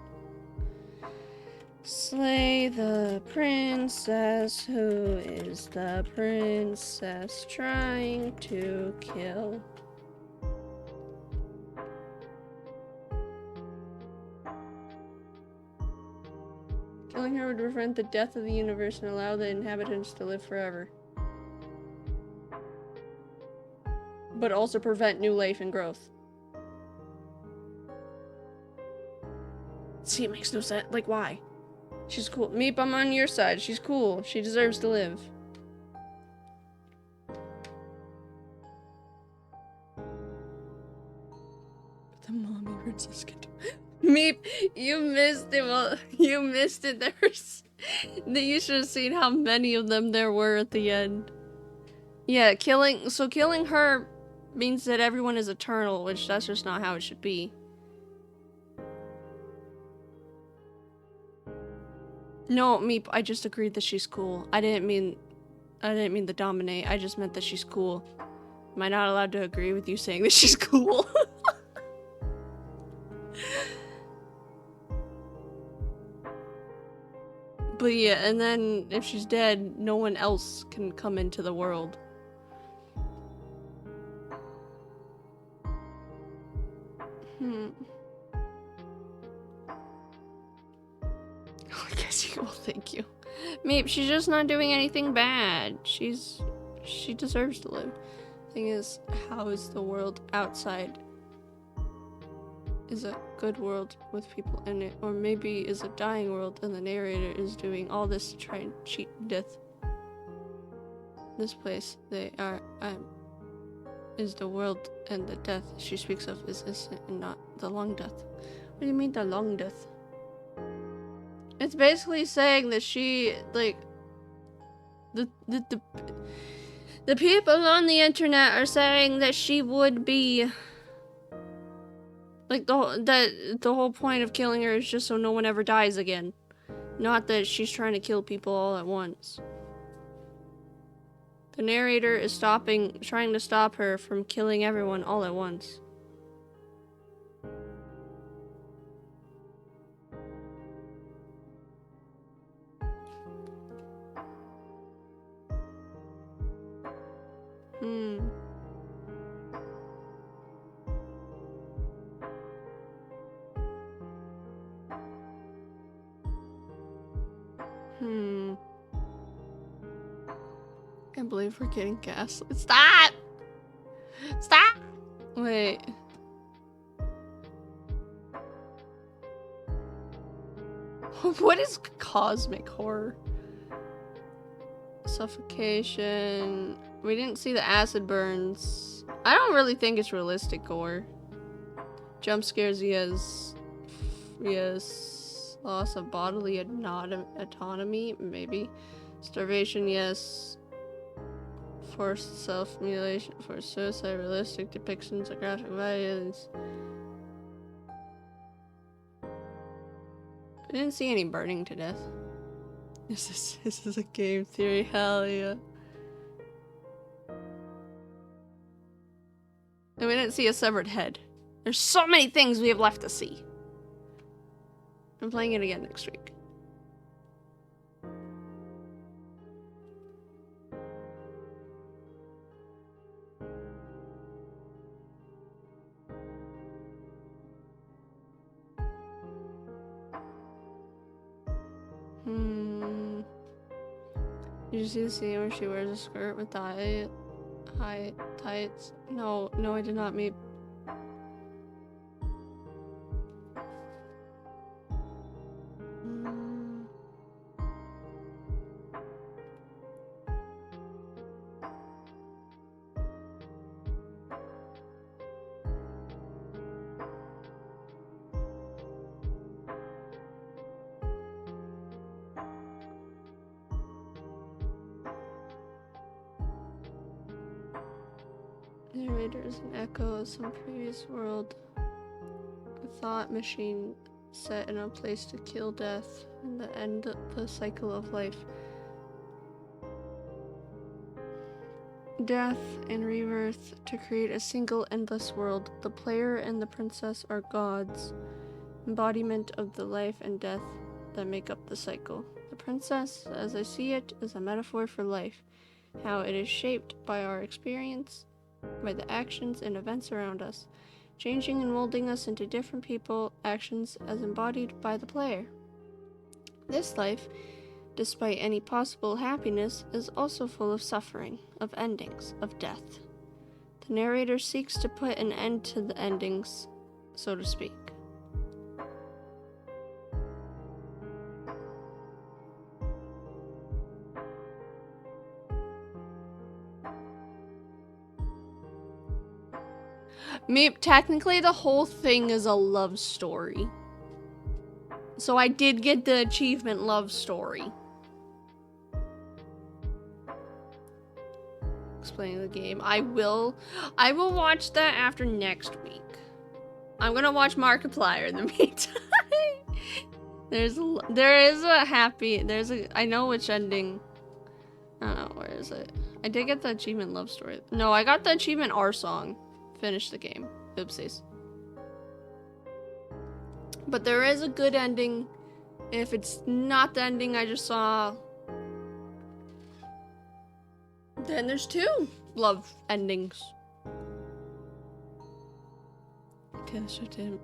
Slay the princess. Who is the princess trying to kill? Killing her would prevent the death of the universe and allow the inhabitants to live forever. But also prevent new life and growth. See, it makes no sense. Like, why? She's cool. Meep, I'm on your side. She's cool. She deserves to live. The mommy princess can do. Meep, you missed it. Well, you missed it. You should have seen how many of them there were at the end. Yeah, killing her means that everyone is eternal, which that's just not how it should be. No, Meep, I just agreed that she's cool. I didn't mean to dominate. I just meant that she's cool. Am I not allowed to agree with you saying that she's cool? But yeah, and then if she's dead, no one else can come into the world. I guess you will. Thank you. Meep, she's just not doing anything bad. She deserves to live. Thing is, how is the world outside? Is a good world with people in it, or maybe is a dying world and the narrator is doing all this to try and cheat death. This place they are is the world, and the death she speaks of is innocent and not the long death. What do you mean the long death? It's basically saying that she, like, the people on the internet are saying that she would be, like, the whole point of killing her is just so no one ever dies again. Not that she's trying to kill people all at once. The narrator is trying to stop her from killing everyone all at once. Can't believe we're getting gaslit. Stop! Stop! Wait. What is cosmic horror? Suffocation. We didn't see the acid burns. I don't really think it's realistic gore. Jump scares, yes. Yes. Loss of bodily autonomy, maybe. Starvation, yes. forced self-mutilation, forced suicide, realistic depictions of graphic violence. I didn't see any burning to death. This is a game theory, hell yeah. And we didn't see a severed head. There's so many things we have left to see. I'm playing it again next week. Did you see the scene where she wears a skirt with high tights? No, I did not meet. Narrator is an echo of some previous world. A thought machine set in a place to kill death and the end the cycle of life. Death and rebirth to create a single endless world. The player and the princess are gods, embodiment of the life and death that make up the cycle. The princess, as I see it, is a metaphor for life, how it is shaped by our experience, by the actions and events around us, changing and molding us into different people, actions as embodied by the player. This life, despite any possible happiness, is also full of suffering, of endings, of death. The narrator seeks to put an end to the endings, so to speak. Technically, the whole thing is a love story. So I did get the achievement love story. Explaining the game. I will watch that after next week. I'm gonna watch Markiplier in the meantime. I know which ending. I don't know, where is it? I did get the achievement love story. No, I got the achievement our song. Finish the game. Oopsies. But there is a good ending. If it's not the ending I just saw, then there's 2 love endings. Guess I didn't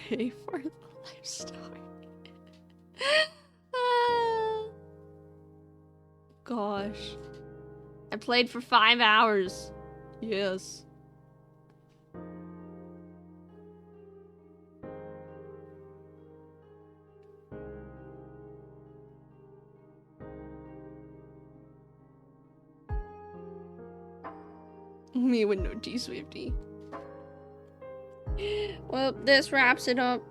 pay for the life story. Gosh. I played for 5 hours. Yes. Me with no T-Swifty. Well, this wraps it up.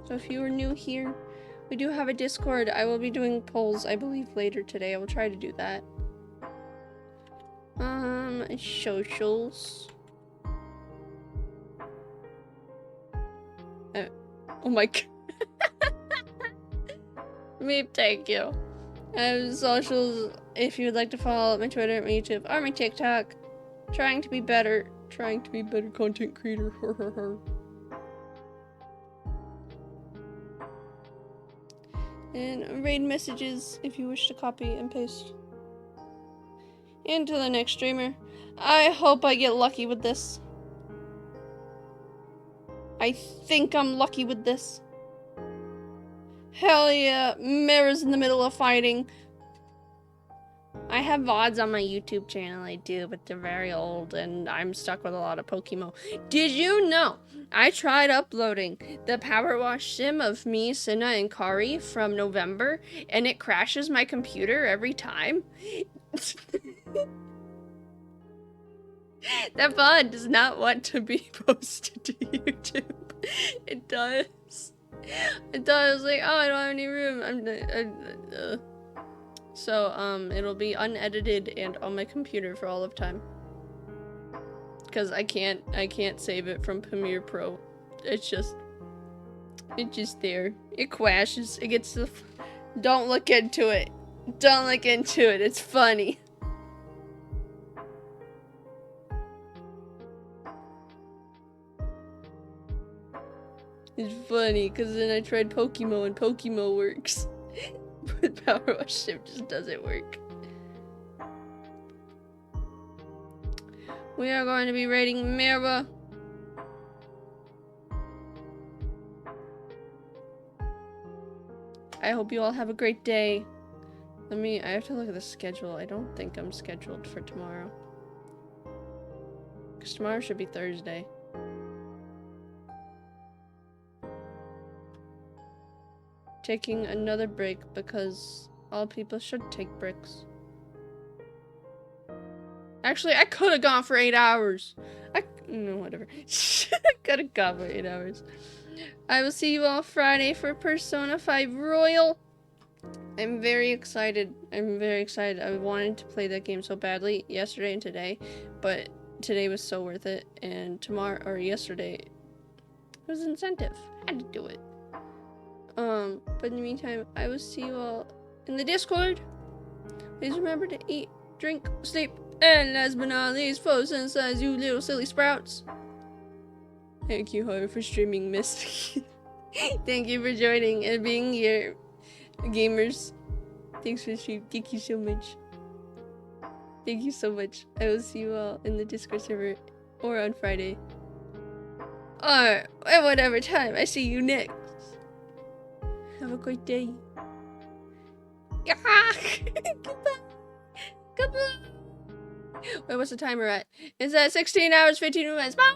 So if you are new here, we do have a Discord. I will be doing polls, I believe, later today. I will try to do that. Socials. Oh my god. Meep, thank you. Socials, if you would like to follow my Twitter, my YouTube, or my TikTok. Trying to be better content creator. And raid messages if you wish to copy and paste. Until the next streamer, I hope I get lucky with this. I think I'm lucky with this. Hell yeah, Mira's in the middle of fighting. I have VODs on my YouTube channel, I do, but they're very old and I'm stuck with a lot of Pokemon. Did you know I tried uploading the Power Wash sim of me, Cinna, and Kari from November, and it crashes my computer every time? That VOD does not want to be posted to YouTube. It does. It does. Like, oh, I don't have any room. So, it'll be unedited and on my computer for all of time. Because I can't save it from Premiere Pro. It's just there. It crashes. It gets the... Don't look into it. Don't look into it. It's funny. It's funny, because then I tried Pokemon and Pokemon works. But Power Wash Ship just doesn't work. We are going to be rating Mirva. I hope you all have a great day. I have to look at the schedule. I don't think I'm scheduled for tomorrow. Because tomorrow should be Thursday. Taking another break because all people should take breaks. Actually, I could have gone for 8 hours. No, whatever. I could have gone for 8 hours. I will see you all Friday for Persona 5 Royal. I'm very excited. I'm very excited. I wanted to play that game so badly yesterday and today, but today was so worth it. And tomorrow, or yesterday, it was an incentive. I had to do it. But in the meantime, I will see you all in the Discord. Please remember to eat, drink, sleep, and last but not least, photosynthesize, you little silly sprouts. Thank you, Haru, for streaming Mystic. Thank you for joining and being here, gamers. Thanks for the stream. Thank you so much. Thank you so much. I will see you all in the Discord server or on Friday. Or at whatever time I see you next. Have a great day. Goodbye. Goodbye. Wait, what's the timer at? It's at 16 hours, 15 minutes. Bye!